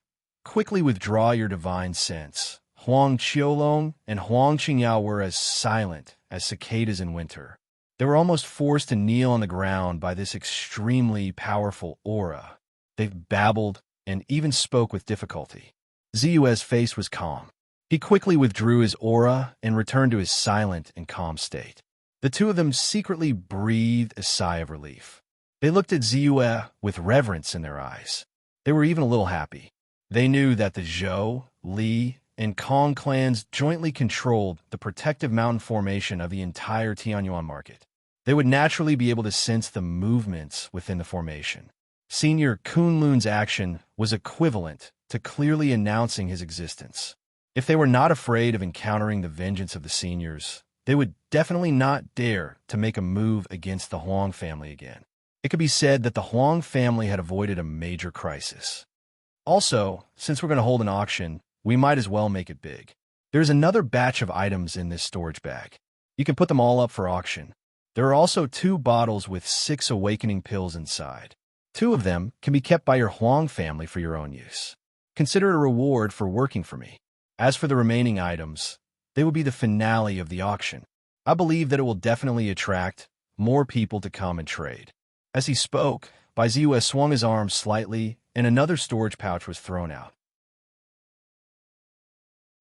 quickly withdraw your divine sense. Huang Qiulong and Huang Qingyao were as silent as cicadas in winter. They were almost forced to kneel on the ground by this extremely powerful aura. They babbled and even spoke with difficulty. Ziyue's face was calm. He quickly withdrew his aura and returned to his silent and calm state. The two of them secretly breathed a sigh of relief. They looked at Ziyue with reverence in their eyes. They were even a little happy. They knew that the Zhou, Li, and Kong clans jointly controlled the protective mountain formation of the entire Tianyuan market. They would naturally be able to sense the movements within the formation. Senior Kunlun's action was equivalent to clearly announcing his existence. If they were not afraid of encountering the vengeance of the seniors, they would definitely not dare to make a move against the Huang family again. It could be said that the Huang family had avoided a major crisis. Also, since we're going to hold an auction, we might as well make it big. There's another batch of items in this storage bag. You can put them all up for auction. There are also 2 bottles with 6 awakening pills inside. 2 of them can be kept by your Huang family for your own use. Consider it a reward for working for me. As for the remaining items, they will be the finale of the auction. I believe that it will definitely attract more people to come and trade. As he spoke, Bai Ziyue swung his arm slightly, and another storage pouch was thrown out.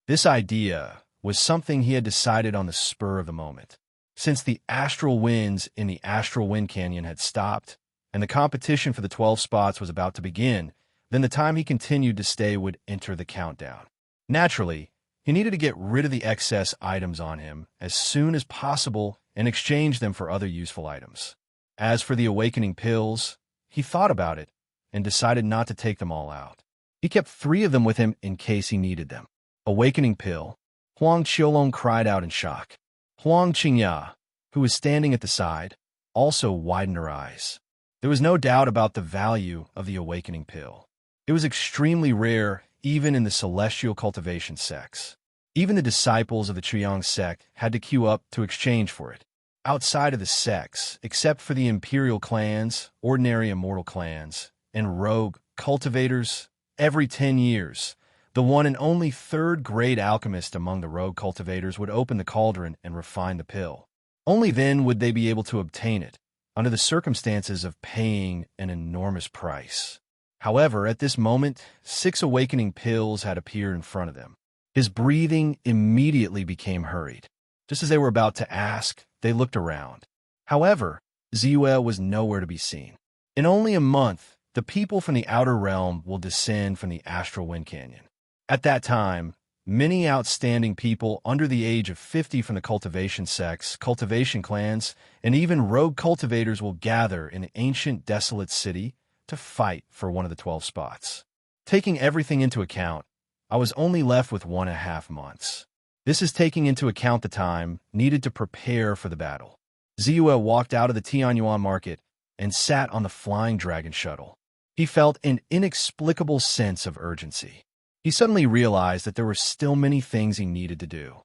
This idea was something he had decided on the spur of the moment. Since the astral winds in the Astral Wind Canyon had stopped, and the competition for the 12 spots was about to begin, then the time he continued to stay would enter the countdown. Naturally, he needed to get rid of the excess items on him as soon as possible and exchange them for other useful items. As for the awakening pills, he thought about it and decided not to take them all out. He kept 3 of them with him in case he needed them. Awakening pill. Huang Qiulong cried out in shock. Huang Qingya, who was standing at the side, also widened her eyes. There was no doubt about the value of the awakening pill. It was extremely rare even in the celestial cultivation sects. Even the disciples of the Triang sect had to queue up to exchange for it. Outside of the sects, except for the imperial clans, ordinary immortal clans, and rogue cultivators, every 10 years, the one and only 3rd-grade alchemist among the rogue cultivators would open the cauldron and refine the pill. Only then would they be able to obtain it, under the circumstances of paying an enormous price. However, at this moment, 6 awakening pills had appeared in front of them. His breathing immediately became hurried. Just as they were about to ask, they looked around. However, Ziyue was nowhere to be seen. In only a month, the people from the outer realm will descend from the Astral Wind Canyon. At that time, many outstanding people under the age of 50 from the cultivation sects, cultivation clans, and even rogue cultivators will gather in the ancient desolate city to fight for one of the 12 spots. Taking everything into account, I was only left with 1.5 months. This is taking into account the time needed to prepare for the battle. Ziyue walked out of the Tianyuan market and sat on the flying dragon shuttle. He felt an inexplicable sense of urgency. He suddenly realized that there were still many things he needed to do.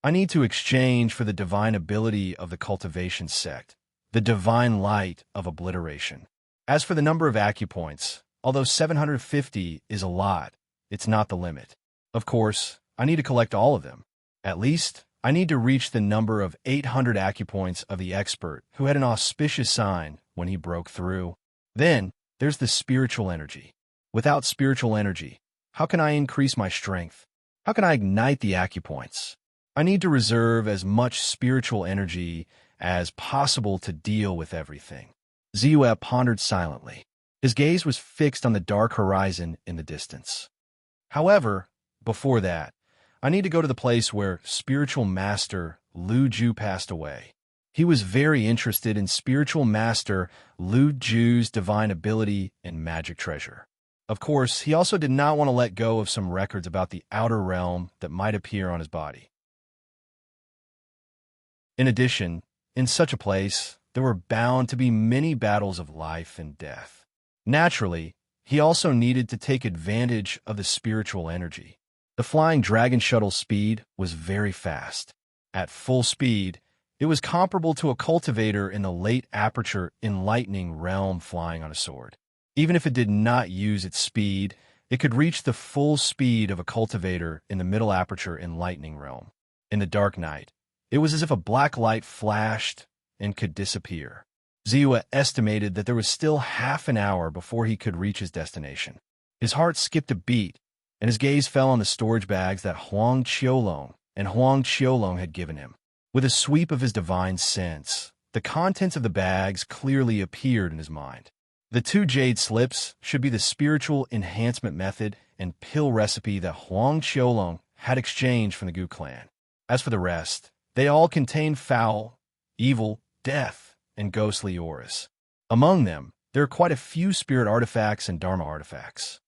I need to exchange for the divine ability of the cultivation sect, the divine light of obliteration. As for the number of acupoints, although 750 is a lot, it's not the limit. Of course, I need to collect all of them. At least, I need to reach the number of 800 acupoints of the expert who had an auspicious sign when he broke through. Then, there's the spiritual energy. Without spiritual energy, how can I increase my strength? How can I ignite the acupoints? I need to reserve as much spiritual energy as possible to deal with everything. Ziyue pondered silently. His gaze was fixed on the dark horizon in the distance. However, before that, I need to go to the place where spiritual master Lu Ju passed away. He was very interested in spiritual master Lu Ju's divine ability and magic treasure. Of course, he also did not want to let go of some records about the outer realm that might appear on his body. In addition, in such a place, there were bound to be many battles of life and death. Naturally, he also needed to take advantage of the spiritual energy. The flying dragon shuttle's speed was very fast. At full speed, it was comparable to a cultivator in the late aperture enlightening realm flying on a sword. Even if it did not use its speed, it could reach the full speed of a cultivator in the middle aperture enlightening realm. In the dark night, it was as if a black light flashed and could disappear. Ziwa estimated that there was still half an hour before he could reach his destination. His heart skipped a beat, and his gaze fell on the storage bags that Huang Qiulong had given him. With a sweep of his divine sense, the contents of the bags clearly appeared in his mind. The 2 jade slips should be the spiritual enhancement method and pill recipe that Huang Qiulong had exchanged from the Gu clan. As for the rest, they all contain foul, evil, death, and ghostly auras. Among them, there are quite a few spirit artifacts and dharma artifacts.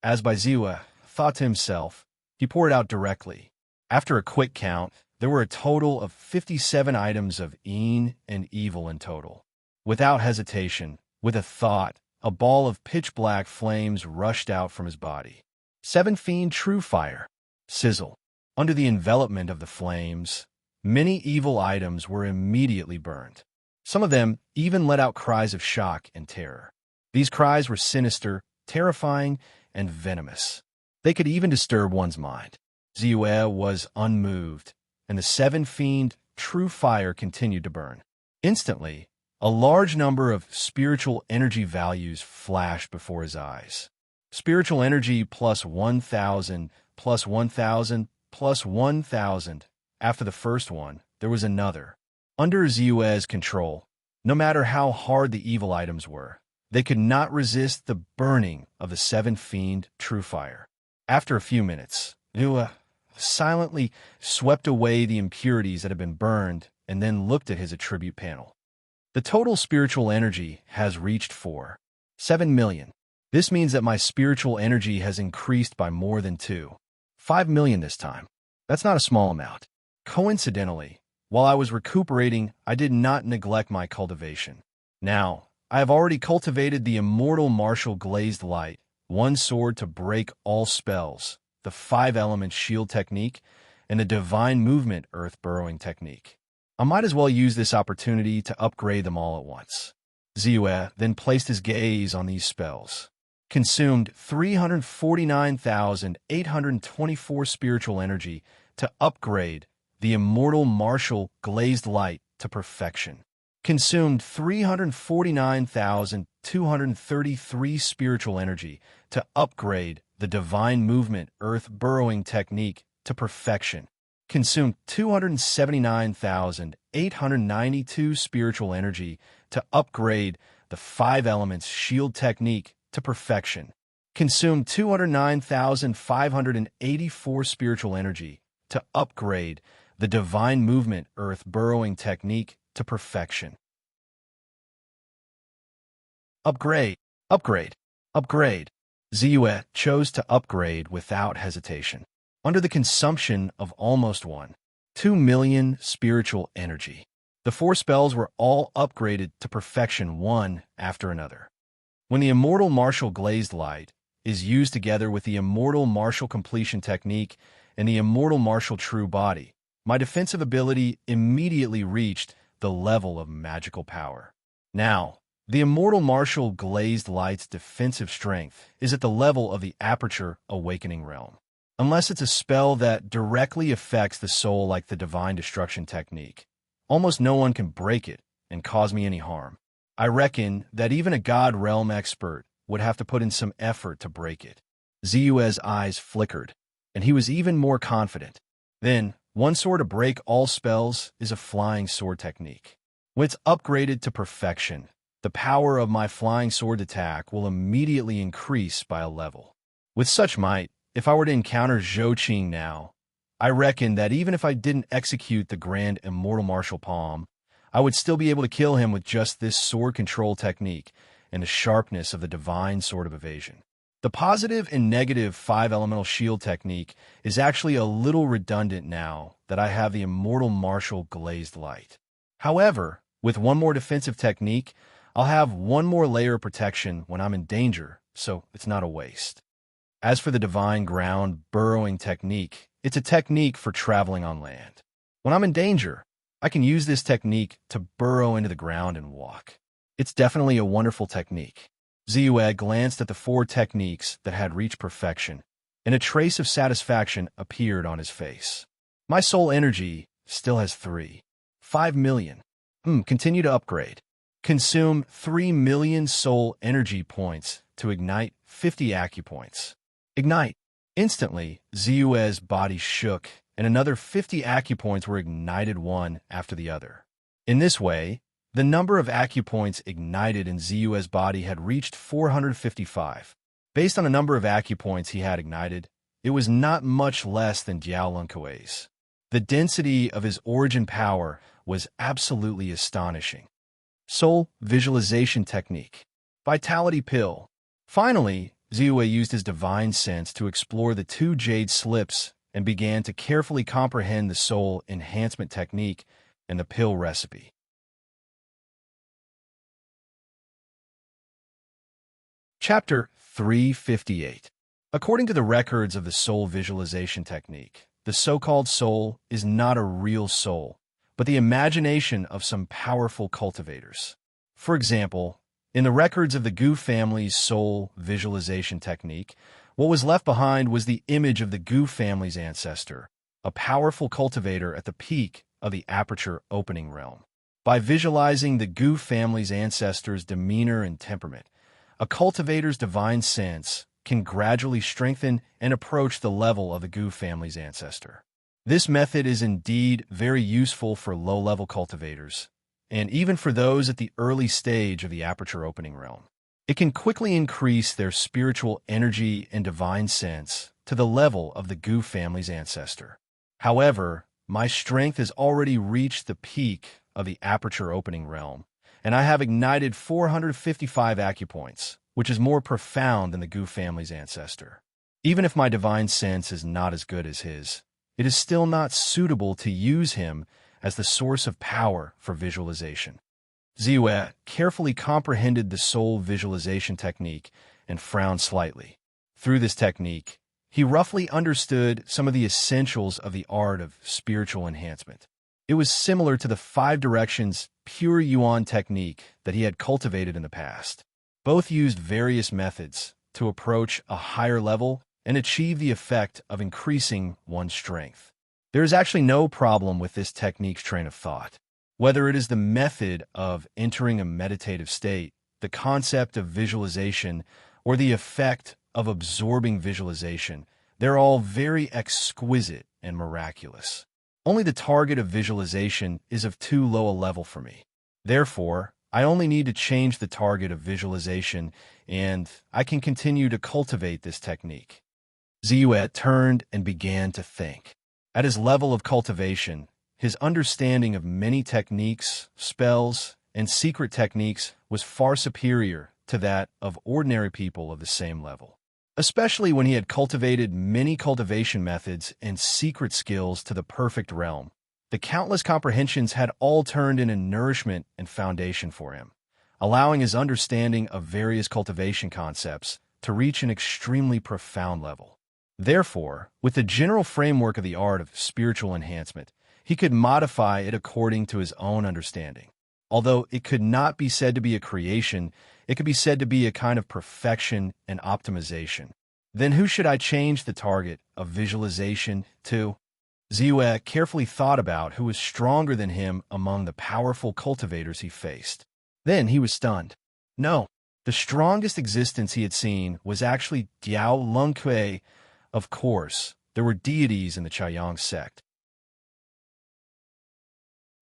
As Ziwa thought to himself, he poured it out directly. After a quick count, there were a total of 57 items of yin and evil in total. Without hesitation, with a thought, a ball of pitch-black flames rushed out from his body. 7 fiend true fire. Sizzle. Under the envelopment of the flames, many evil items were immediately burned. Some of them even let out cries of shock and terror. These cries were sinister, terrifying, and venomous. They could even disturb one's mind. Ziwa was unmoved, and the 7 fiend true fire continued to burn. Instantly, a large number of spiritual energy values flashed before his eyes. Spiritual energy plus 1,000, plus 1,000, plus 1,000. After the first one, there was another. Under Ziwa's control, no matter how hard the evil items were, they could not resist the burning of the 7 fiend true fire. After a few minutes, Ziwa silently swept away the impurities that had been burned and then looked at his attribute panel. The total spiritual energy has reached 7 million. This means that my spiritual energy has increased by more than 5 million this time. That's not a small amount. Coincidentally, while I was recuperating, I did not neglect my cultivation. Now, I have already cultivated the immortal martial glazed light, 1 sword to break all spells, the 5-element shield technique, and the divine movement earth burrowing technique. I might as well use this opportunity to upgrade them all at once. Ziwa then placed his gaze on these spells. Consumed 349,824 spiritual energy to upgrade the immortal martial glazed light to perfection. Consumed 349,233 spiritual energy to upgrade the divine movement earth burrowing technique to perfection. Consumed 279,892 spiritual energy to upgrade the 5 elements shield technique to perfection. Consumed 209,584 spiritual energy to upgrade the divine movement earth burrowing technique to perfection. Upgrade, upgrade, upgrade. Ziwa chose to upgrade without hesitation. Under the consumption of almost 2 million spiritual energy, the 4 spells were all upgraded to perfection one after another. When the immortal martial glazed light is used together with the immortal martial completion technique and the immortal martial true body, my defensive ability immediately reached the level of magical power. Now, the immortal martial glazed light's defensive strength is at the level of the aperture awakening realm. Unless it's a spell that directly affects the soul like the divine destruction technique, almost no one can break it and cause me any harm. I reckon that even a god realm expert would have to put in some effort to break it. Ziwa's eyes flickered, and he was even more confident. Then, 1 sword to break all spells is a flying sword technique. When it's upgraded to perfection, the power of my flying sword attack will immediately increase by a level. With such might, if I were to encounter Zhou Qing now, I reckon that even if I didn't execute the grand immortal martial palm, I would still be able to kill him with just this sword control technique and the sharpness of the divine sword of evasion. The positive and negative 5 elemental shield technique is actually a little redundant now that I have the immortal martial glazed light. However, with one more defensive technique, I'll have one more layer of protection when I'm in danger, so it's not a waste. As for the divine ground burrowing technique, it's a technique for traveling on land. When I'm in danger, I can use this technique to burrow into the ground and walk. It's definitely a wonderful technique. Ziyue glanced at the 4 techniques that had reached perfection, and a trace of satisfaction appeared on his face. My soul energy still has 5 million. Continue to upgrade. Consume 3 million soul energy points to ignite 50 acupoints. Ignite. Instantly, Ziyue's body shook, and another 50 acupoints were ignited one after the other. In this way, the number of acupoints ignited in Ziyue's body had reached 455. Based on the number of acupoints he had ignited, it was not much less than Diao Lunkue's. The density of his origin power was absolutely astonishing. Soul Visualization Technique. Vitality Pill. Finally, Ziyue used his divine sense to explore the 2 jade slips and began to carefully comprehend the soul enhancement technique and the pill recipe. Chapter 358. According to the records of the soul visualization technique, the so-called soul is not a real soul, but the imagination of some powerful cultivators. For example, in the records of the Gu family's soul visualization technique, what was left behind was the image of the Gu family's ancestor, a powerful cultivator at the peak of the aperture opening realm. By visualizing the Gu family's ancestor's demeanor and temperament, a cultivator's divine sense can gradually strengthen and approach the level of the Gu family's ancestor. This method is indeed very useful for low-level cultivators, and even for those at the early stage of the aperture opening realm. It can quickly increase their spiritual energy and divine sense to the level of the Gu family's ancestor. However, my strength has already reached the peak of the aperture opening realm, and I have ignited 455 acupoints, which is more profound than the Gu family's ancestor. Even if my divine sense is not as good as his, it is still not suitable to use him as the source of power for visualization. Ziyue carefully comprehended the soul visualization technique and frowned slightly. Through this technique, he roughly understood some of the essentials of the art of spiritual enhancement. It was similar to the 5 directions pure yuan technique that he had cultivated in the past. Both used various methods to approach a higher level and achieve the effect of increasing one's strength. There is actually no problem with this technique's train of thought. Whether it is the method of entering a meditative state, the concept of visualization, or the effect of absorbing visualization, they're all very exquisite and miraculous. Only the target of visualization is of too low a level for me. Therefore, I only need to change the target of visualization, and I can continue to cultivate this technique. Ziyue turned and began to think. At his level of cultivation, his understanding of many techniques, spells, and secret techniques was far superior to that of ordinary people of the same level. Especially when he had cultivated many cultivation methods and secret skills to the perfect realm. The countless comprehensions had all turned into nourishment and foundation for him, allowing his understanding of various cultivation concepts to reach an extremely profound level. Therefore, with the general framework of the art of spiritual enhancement, he could modify it according to his own understanding. Although it could not be said to be a creation, it could be said to be a kind of perfection and optimization. Then who should I change the target of visualization to? Ziyue carefully thought about who was stronger than him among the powerful cultivators he faced. Then he was stunned. No, the strongest existence he had seen was actually Diao Lunkui. Of course, there were deities in the Chaoyang sect.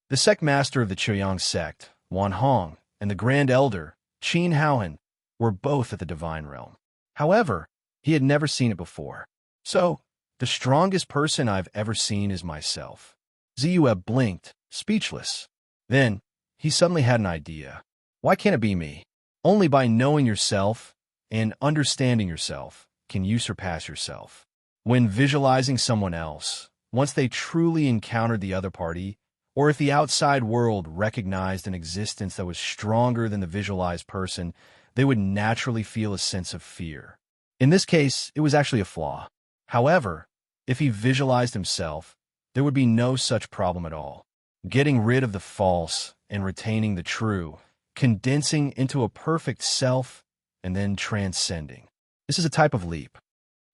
The sect master of the Chaoyang sect, Wan Hong, and the Grand Elder, Qin Haohan, were both at the divine realm. However, he had never seen it before. So, the strongest person I've ever seen is myself. Ziyue blinked, speechless. Then, he suddenly had an idea. Why can't it be me? Only by knowing yourself and understanding yourself, can you surpass yourself? When visualizing someone else, once they truly encountered the other party, or if the outside world recognized an existence that was stronger than the visualized person, they would naturally feel a sense of fear. In this case, it was actually a flaw. However, if he visualized himself, there would be no such problem at all. Getting rid of the false and retaining the true, condensing into a perfect self, and then transcending. This is a type of leap.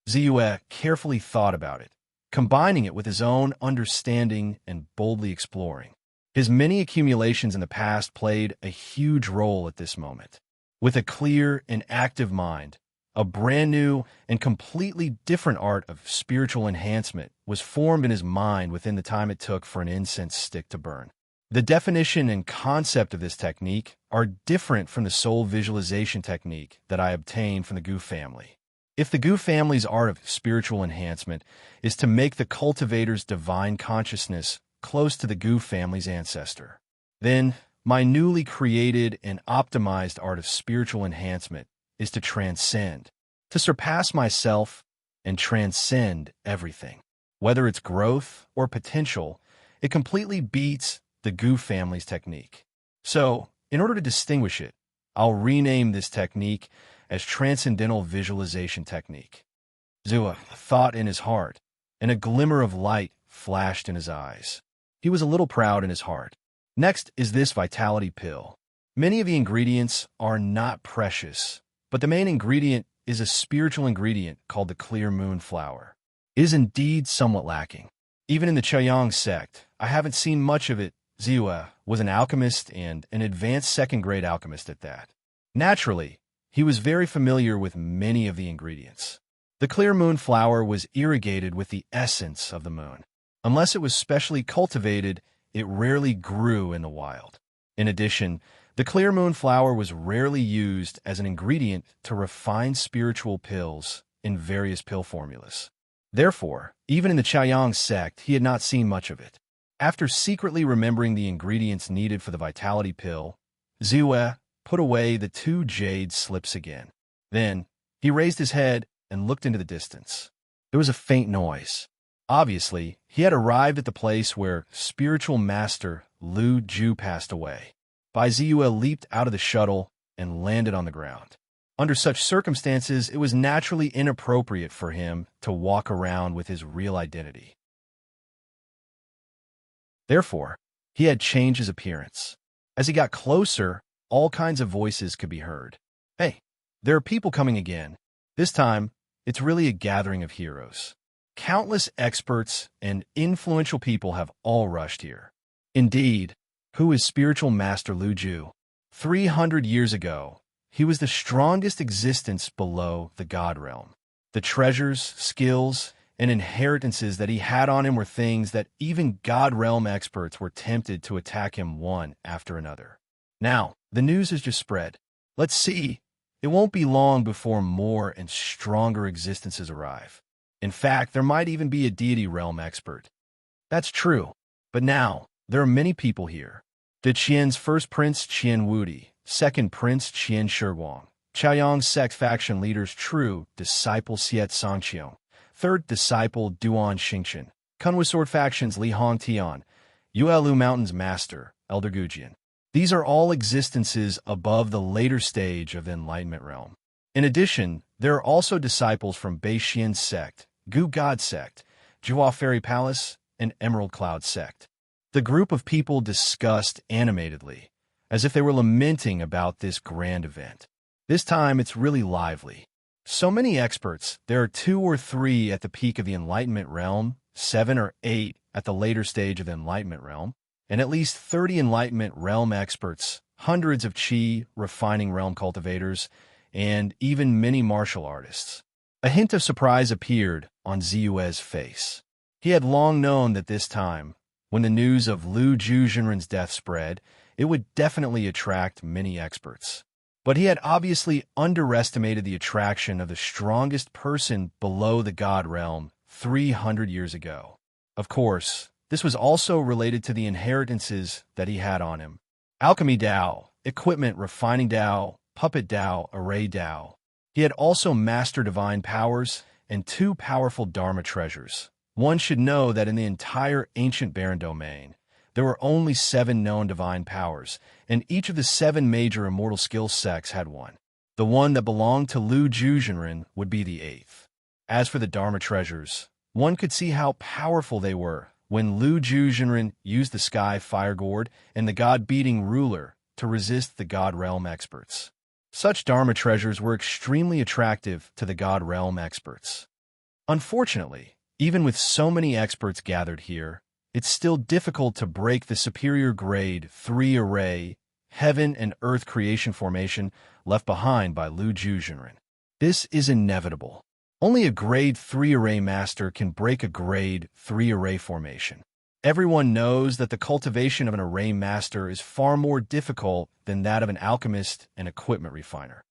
Ziyue carefully thought about it, combining it with his own understanding and boldly exploring. His many accumulations in the past played a huge role at this moment. With a clear and active mind, a brand new and completely different art of spiritual enhancement was formed in his mind within the time it took for an incense stick to burn. The definition and concept of this technique are different from the soul visualization technique that I obtained from the Gu family. If the Gu family's art of spiritual enhancement is to make the cultivator's divine consciousness close to the Gu family's ancestor, then my newly created and optimized art of spiritual enhancement is to transcend, to surpass myself and transcend everything. Whether it's growth or potential, it completely beats the Gu family's technique. So, in order to distinguish it, I'll rename this technique as Transcendental Visualization Technique. Ziyue thought in his heart, and a glimmer of light flashed in his eyes. He was a little proud in his heart. Next is this vitality pill. Many of the ingredients are not precious, but the main ingredient is a spiritual ingredient called the clear moon flower. It is indeed somewhat lacking. Even in the Chaoyang sect, I haven't seen much of it. Ziyue was an alchemist and an advanced second-grade alchemist at that. Naturally, he was very familiar with many of the ingredients. The clear moon flower was irrigated with the essence of the moon. Unless it was specially cultivated, it rarely grew in the wild. In addition, the clear moon flower was rarely used as an ingredient to refine spiritual pills in various pill formulas. Therefore, even in the Chaoyang sect, he had not seen much of it. After secretly remembering the ingredients needed for the vitality pill, Ziyue put away the 2 jade slips again. Then, he raised his head and looked into the distance. There was a faint noise. Obviously, he had arrived at the place where spiritual master Lu Ju passed away. Bai Ziyue leaped out of the shuttle and landed on the ground. Under such circumstances, it was naturally inappropriate for him to walk around with his real identity. Therefore, he had changed his appearance. As he got closer, all kinds of voices could be heard. Hey, there are people coming again. This time, it's really a gathering of heroes. Countless experts and influential people have all rushed here. Indeed, who is spiritual master Lu Ju? 300 years ago, he was the strongest existence below the God realm. The treasures, skills, and inheritances that he had on him were things that even God realm experts were tempted to attack him one after another. Now, the news has just spread. Let's see. It won't be long before more and stronger existences arrive. In fact, there might even be a deity realm expert. That's true. But now, there are many people here. The Qian's first prince Qian Wudi, second prince Qian Shiguang, Chaoyang sect faction leader's true disciple Xiet Songqiong, third disciple Duan Xingchen, Kunwa sword factions Li Hong Tian, Yuelu Mountain's master, Elder Gujian. These are all existences above the later stage of the Enlightenment realm. In addition, there are also disciples from Beixian sect, Gu God sect, Jua Fairy Palace, and Emerald Cloud sect. The group of people discussed animatedly, as if they were lamenting about this grand event. This time, it's really lively. So many experts, there are 2 or 3 at the peak of the Enlightenment realm, 7 or 8 at the later stage of the Enlightenment realm, and at least 30 Enlightenment realm experts, hundreds of Qi refining realm cultivators, and even many martial artists. A hint of surprise appeared on Ziyue's face. He had long known that this time, when the news of Lu Juzhenren's death spread, it would definitely attract many experts. But he had obviously underestimated the attraction of the strongest person below the God realm 300 years ago. Of course, this was also related to the inheritances that he had on him. Alchemy Dao, equipment refining Dao, puppet Dao, array Dao. He had also master divine powers and two powerful Dharma treasures. One should know that in the entire ancient barren domain, there were only 7 known divine powers, and each of the 7 major immortal skill sects had one. The one that belonged to Lu Juzhenren would be the 8th. As for the Dharma treasures, one could see how powerful they were when Lu Juzhenren used the Sky Fire Gourd and the God-beating ruler to resist the God Realm experts. Such Dharma treasures were extremely attractive to the God Realm experts. Unfortunately, even with so many experts gathered here, it's still difficult to break the superior grade 3 array heaven and earth creation formation left behind by Lu Juzhenren. This is inevitable. Only a grade 3 array master can break a grade 3 array formation. Everyone knows that the cultivation of an array master is far more difficult than that of an alchemist and equipment refiner.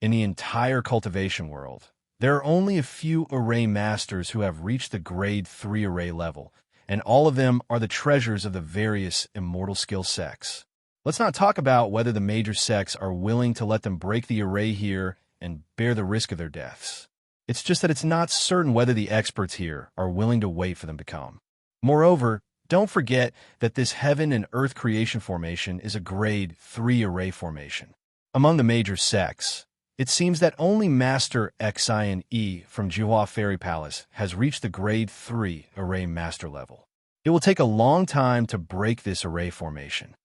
In the entire cultivation world, there are only a few array masters who have reached the grade 3 array level, and all of them are the treasures of the various immortal skill sects. Let's not talk about whether the major sects are willing to let them break the array here and bear the risk of their deaths. It's just that it's not certain whether the experts here are willing to wait for them to come. Moreover, don't forget that this heaven and earth creation formation is a grade 3 array formation. Among the major sects, it seems that only Master Xian Yi from Jihua Fairy Palace has reached the grade 3 array master level. It will take a long time to break this array formation.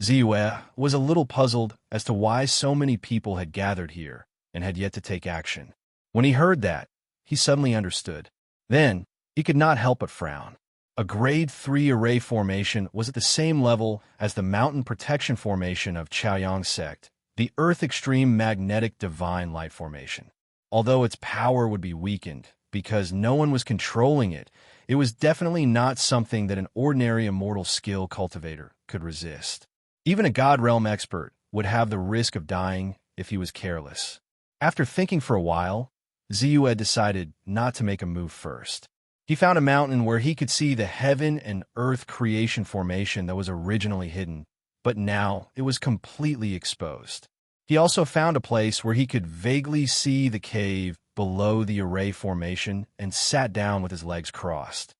Ziyue was a little puzzled as to why so many people had gathered here and had yet to take action. When he heard that, he suddenly understood. Then, he could not help but frown. A grade 3 array formation was at the same level as the mountain protection formation of Chaoyang sect, the Earth Extreme Magnetic Divine Light formation. Although its power would be weakened because no one was controlling it, it was definitely not something that an ordinary immortal skill cultivator could resist. Even a God Realm expert would have the risk of dying if he was careless. After thinking for a while, Ziyue decided not to make a move first. He found a mountain where he could see the heaven and earth creation formation that was originally hidden, but now it was completely exposed. He also found a place where he could vaguely see the cave below the array formation and sat down with his legs crossed.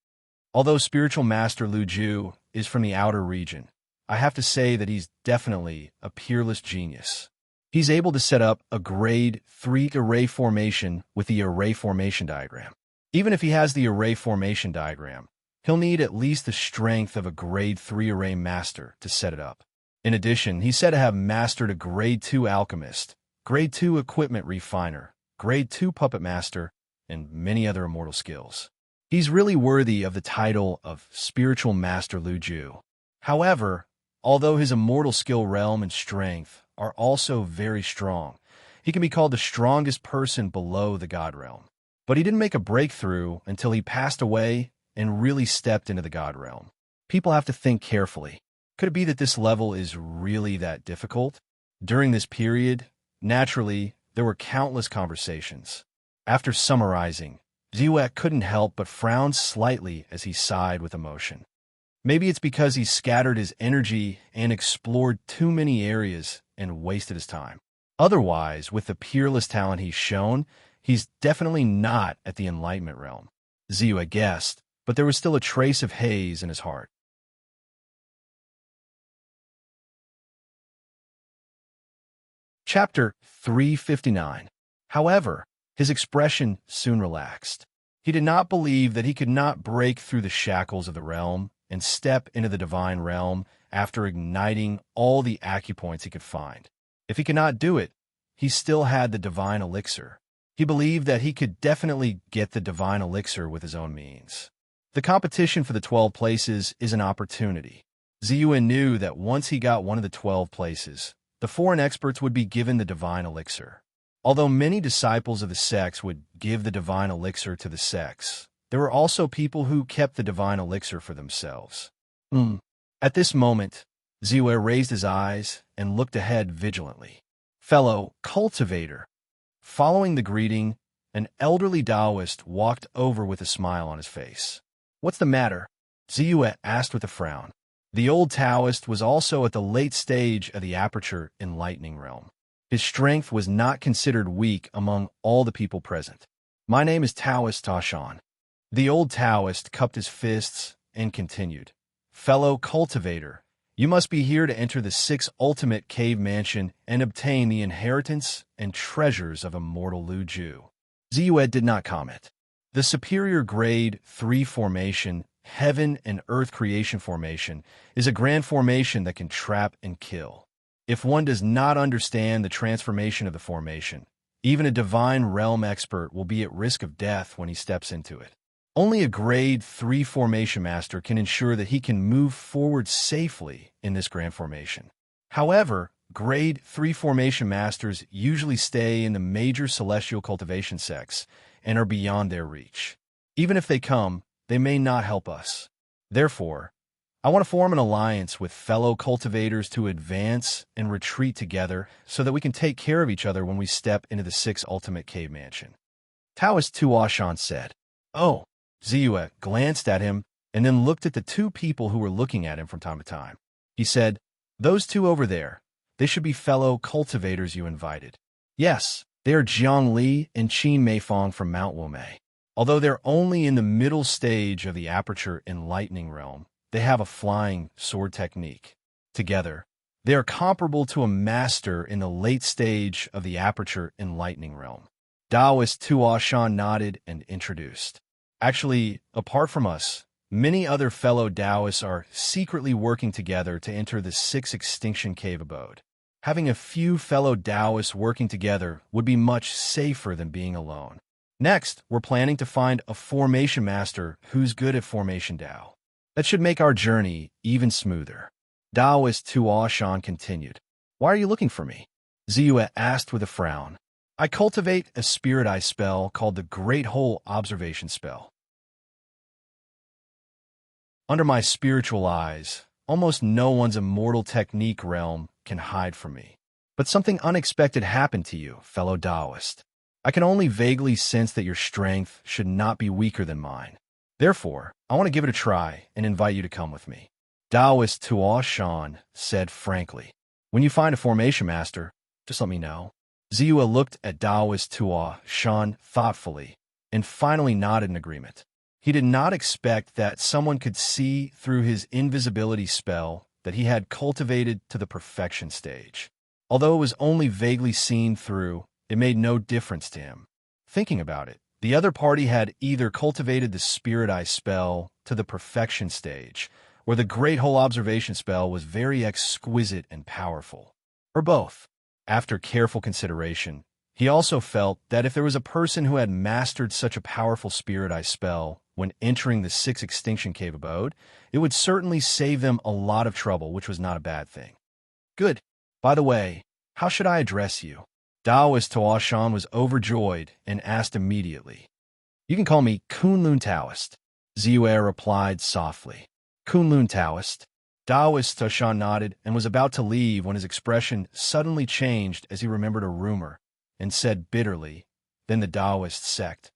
Although Spiritual Master Lu Ju is from the outer region, I have to say that he's definitely a peerless genius. He's able to set up a grade 3 array formation with the array formation diagram. Even if he has the array formation diagram, he'll need at least the strength of a grade 3 array master to set it up. In addition, he's said to have mastered a grade 2 alchemist, grade 2 equipment refiner, grade 2 puppet master, and many other immortal skills. He's really worthy of the title of Spiritual Master Lu Ju. However, although his immortal skill realm and strength are also very strong, he can be called the strongest person below the God Realm. But he didn't make a breakthrough until he passed away and really stepped into the God Realm. People have to think carefully. Could it be that this level is really that difficult? During this period, naturally, there were countless conversations. After summarizing, Ziyue couldn't help but frown slightly as he sighed with emotion. Maybe it's because he scattered his energy and explored too many areas and wasted his time. Otherwise, with the peerless talent he's shown, he's definitely not at the enlightenment realm. Ziyue guessed, but there was still a trace of haze in his heart. Chapter 359. However, his expression soon relaxed. He did not believe that he could not break through the shackles of the realm and step into the divine realm after igniting all the acupoints he could find. If he could not do it, he still had the divine elixir. He believed that he could definitely get the divine elixir with his own means. The competition for the 12 places is an opportunity. Ziyue knew that once he got one of the 12 places, the foreign experts would be given the divine elixir. Although many disciples of the sects would give the divine elixir to the sects, there were also people who kept the divine elixir for themselves. At this moment, Ziyue raised his eyes and looked ahead vigilantly. Fellow cultivator. Following the greeting, an elderly Taoist walked over with a smile on his face. What's the matter? Ziyue asked with a frown. The old Taoist was also at the late stage of the aperture enlightening realm. His strength was not considered weak among all the people present. My name is Taoist Tashan. The old Taoist cupped his fists and continued. Fellow cultivator, you must be here to enter the sixth ultimate cave mansion and obtain the inheritance and treasures of immortal Lu Ju. Ziyue did not comment. The superior grade 3 formation, Heaven and Earth Creation Formation, is a grand formation that can trap and kill. If one does not understand the transformation of the formation, even a divine realm expert will be at risk of death when he steps into it. Only a grade 3 formation master can ensure that he can move forward safely in this grand formation. However, grade 3 formation masters usually stay in the major celestial cultivation sects and are beyond their reach. Even if they come, they may not help us. Therefore, I want to form an alliance with fellow cultivators to advance and retreat together so that we can take care of each other when we step into the sixth ultimate cave mansion. Taoist Tuashan said. Oh, Ziyue glanced at him and then looked at the two people who were looking at him from time to time. He said, those two over there, they should be fellow cultivators you invited. Yes, they are Jiang Li and Qin Meifang from Mount Wumei. Although they're only in the middle stage of the aperture enlightening realm, they have a flying sword technique. Together, they are comparable to a master in the late stage of the aperture enlightening realm. Taoist Tuashan nodded and introduced. Actually, apart from us, many other fellow Taoists are secretly working together to enter the sixth extinction cave abode. Having a few fellow Taoists working together would be much safer than being alone. Next, we're planning to find a formation master who's good at formation Tao. That should make our journey even smoother. Taoist Tuashan continued. Why are you looking for me? Ziyue asked with a frown. I cultivate a spirit eye spell called the Great Hole Observation Spell. Under my spiritual eyes, almost no one's immortal technique realm can hide from me. But something unexpected happened to you, fellow Taoist. I can only vaguely sense that your strength should not be weaker than mine. Therefore, I want to give it a try and invite you to come with me. Taoist Tuashan said frankly. When you find a formation master, just let me know. Ziyue looked at Taoist Tuashan thoughtfully and finally nodded in agreement. He did not expect that someone could see through his invisibility spell that he had cultivated to the perfection stage. Although it was only vaguely seen through, it made no difference to him. Thinking about it, the other party had either cultivated the Spirit Eye spell to the perfection stage, or the Great Hole Observation spell was very exquisite and powerful, or both. After careful consideration, he also felt that if there was a person who had mastered such a powerful Spirit Eye spell when entering the sixth extinction cave abode, it would certainly save them a lot of trouble, which was not a bad thing. Good. By the way, how should I address you? Taoist Tuashan was overjoyed and asked immediately. You can call me Kunlun Taoist. Ziyue replied softly. Kunlun Taoist. Taoist Tuashan nodded and was about to leave when his expression suddenly changed as he remembered a rumor and said bitterly, then the Taoist sect.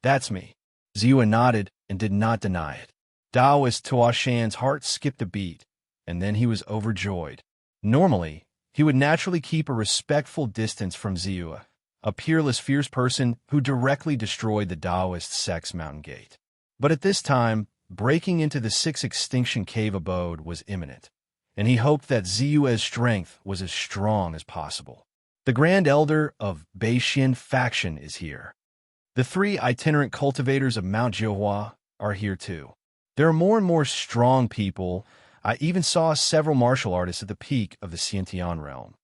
That's me. Ziyue nodded and did not deny it. Taoist Tuashan's heart skipped a beat, and then he was overjoyed. Normally, he would naturally keep a respectful distance from Ziyue, a peerless, fierce person who directly destroyed the Taoist sect's mountain gate. But at this time, breaking into the sixth extinction cave abode was imminent, and he hoped that Ziyue's strength was as strong as possible. The Grand Elder of Beixin faction is here. The 3 itinerant cultivators of Mount Jiuhua are here too. There are more and more strong people. I even saw several martial artists at the peak of the Xiantian realm.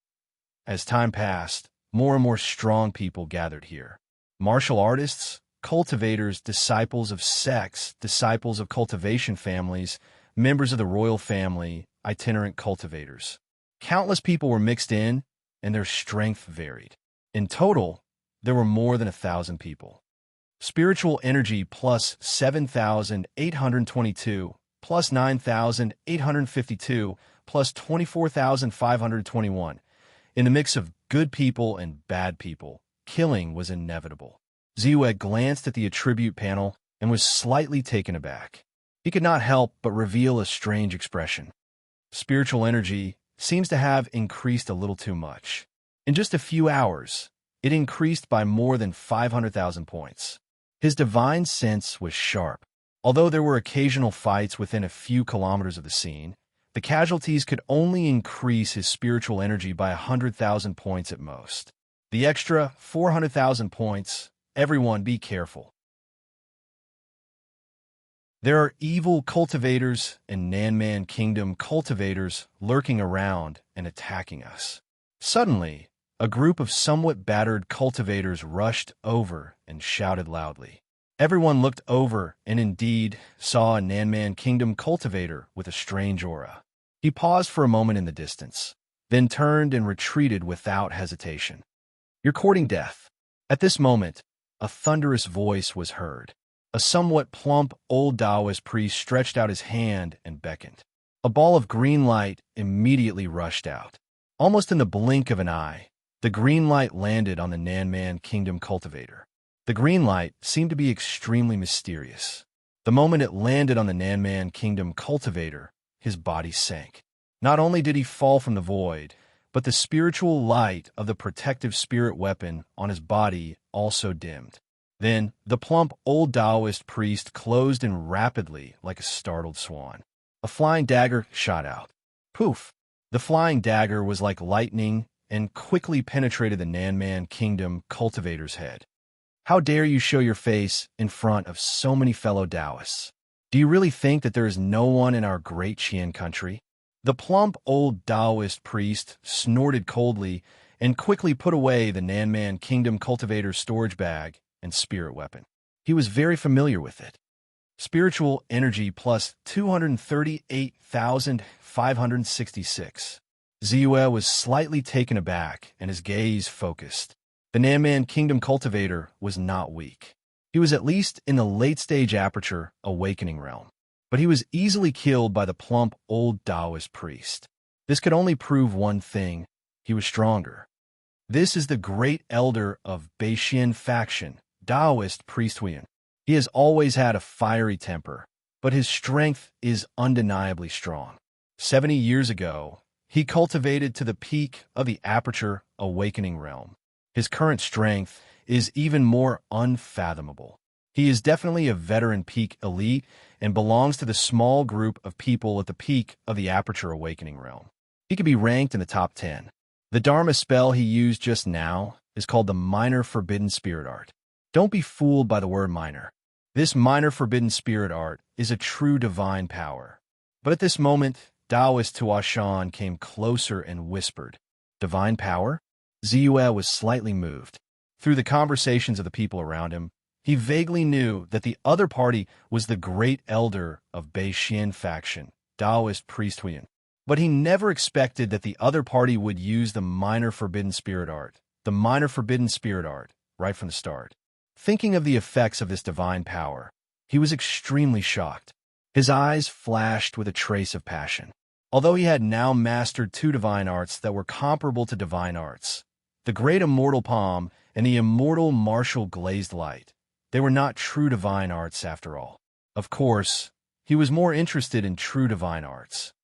As time passed, more and more strong people gathered here. Martial artists, cultivators, disciples of sects, disciples of cultivation families, members of the royal family, itinerant cultivators. Countless people were mixed in, and their strength varied. In total, there were more than 1,000 people. Spiritual energy plus 7,822, plus 9,852, plus 24,521. In the mix of good people and bad people, killing was inevitable. Ziyue glanced at the attribute panel and was slightly taken aback. He could not help but reveal a strange expression. Spiritual energy seems to have increased a little too much. In just a few hours, it increased by more than 500,000 points. His divine sense was sharp. Although there were occasional fights within a few kilometers of the scene, the casualties could only increase his spiritual energy by 100,000 points at most. The extra 400,000 points, everyone be careful. There are evil cultivators and Nanman Kingdom cultivators lurking around and attacking us. Suddenly, a group of somewhat battered cultivators rushed over and shouted loudly. Everyone looked over and indeed saw a Nanman Kingdom cultivator with a strange aura. He paused for a moment in the distance, then turned and retreated without hesitation. "You're courting death." At this moment, a thunderous voice was heard. A somewhat plump old Taoist priest stretched out his hand and beckoned. A ball of green light immediately rushed out. Almost in the blink of an eye, the green light landed on the Nanman Kingdom cultivator. The green light seemed to be extremely mysterious. The moment it landed on the Nanman Kingdom cultivator, his body sank. Not only did he fall from the void, but the spiritual light of the protective spirit weapon on his body also dimmed. Then, the plump old Taoist priest closed in rapidly like a startled swan. A flying dagger shot out. Poof! The flying dagger was like lightning and quickly penetrated the Nanman Kingdom cultivator's head. "How dare you show your face in front of so many fellow Taoists? Do you really think that there is no one in our great Qian country?" The plump old Taoist priest snorted coldly and quickly put away the Nanman Kingdom cultivator's storage bag and spirit weapon. He was very familiar with it. Spiritual energy plus 238,566. Ziyue was slightly taken aback and his gaze focused. The Nanman Kingdom cultivator was not weak. He was at least in the late-stage aperture awakening realm. But he was easily killed by the plump old Taoist priest. This could only prove one thing: he was stronger. This is the great elder of Beixian faction, Taoist priest Huiyan. He has always had a fiery temper, but his strength is undeniably strong. 70 years ago, he cultivated to the peak of the aperture awakening realm. His current strength is even more unfathomable. He is definitely a veteran peak elite and belongs to the small group of people at the peak of the aperture awakening realm. He could be ranked in the top 10. The Dharma spell he used just now is called the Minor Forbidden Spirit Art. Don't be fooled by the word minor. This minor forbidden spirit art is a true divine power. But at this moment, Taoist Tuashan came closer and whispered, "Divine power?" Ziyue was slightly moved. Through the conversations of the people around him, he vaguely knew that the other party was the great elder of Beixian faction, Taoist priest Huiyan. But he never expected that the other party would use the minor forbidden spirit art, right from the start. Thinking of the effects of this divine power, he was extremely shocked. His eyes flashed with a trace of passion. Although he had now mastered two divine arts that were comparable to divine arts, the great immortal palm and the immortal martial glazed light, they were not true divine arts after all. Of course, he was more interested in true divine arts.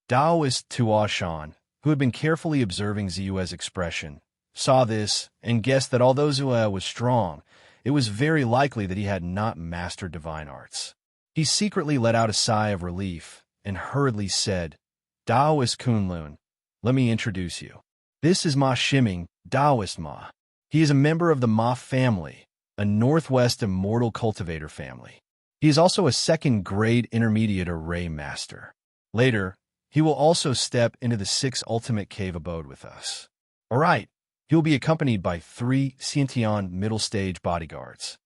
Taoist Tuashan, who had been carefully observing Ziyue's expression, saw this and guessed that although Ziyue was strong, it was very likely that he had not mastered divine arts. He secretly let out a sigh of relief and hurriedly said, "Taoist Kunlun, let me introduce you. This is Ma Shiming, Taoist Ma. He is a member of the Ma family, a Northwest immortal cultivator family. He is also a second-grade intermediate array master. Later, he will also step into the 6th ultimate cave abode with us. All right. He will be accompanied by 3 Xiantian middle-stage bodyguards.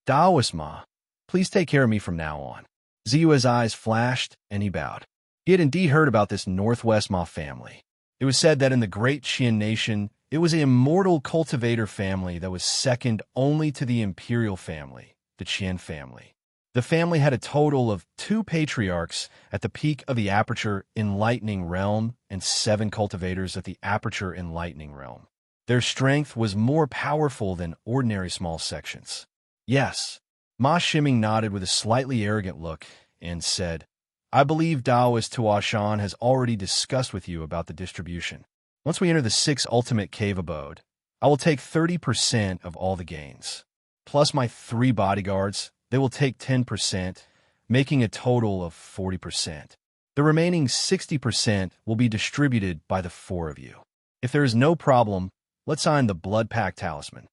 Taoist Ma, please take care of me from now on." Ziyue's eyes flashed, and he bowed. He had indeed heard about this Northwest Ma family. It was said that in the great Qian nation, it was an immortal cultivator family that was second only to the imperial family, the Qian family. The family had a total of 2 patriarchs at the peak of the aperture enlightening realm and 7 cultivators at the aperture enlightening realm. Their strength was more powerful than ordinary small sections. Yes, Ma Shiming nodded with a slightly arrogant look and said, I believe Taoist Tuashan has already discussed with you about the distribution. Once we enter the 6th ultimate cave abode, I will take 30% of all the gains. Plus my 3 bodyguards, they will take 10%, making a total of 40%. The remaining 60% will be distributed by the 4 of you. If there is no problem, let's sign the Blood Pact Talisman.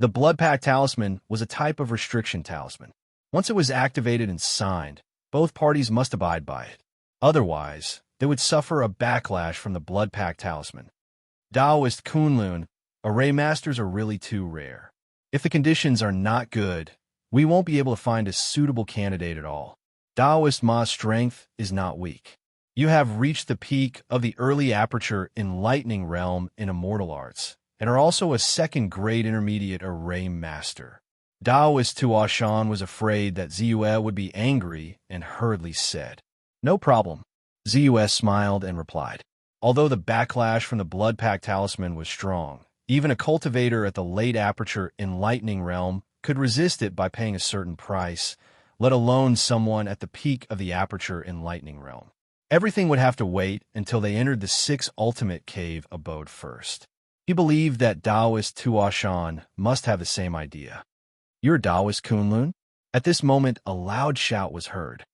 The Blood Pact Talisman was a type of restriction talisman. Once it was activated and signed, both parties must abide by it. Otherwise, they would suffer a backlash from the Blood Pact Talisman. Taoist Kunlun, array masters are really too rare. If the conditions are not good, we won't be able to find a suitable candidate at all. Taoist Ma's strength is not weak. You have reached the peak of the early aperture enlightening realm in immortal arts, and are also a 2nd grade intermediate array master. Taoist Tuashan was afraid that Ziyue would be angry and hurriedly said, "No problem." Ziyue smiled and replied, "Although the backlash from the Blood Pact Talisman was strong, even a cultivator at the late aperture enlightening realm could resist it by paying a certain price, let alone someone at the peak of the aperture enlightening realm. Everything would have to wait until they entered the 6th ultimate cave abode first." He believed that Taoist Tuashan must have the same idea. "You're Taoist Kunlun?" At this moment, a loud shout was heard.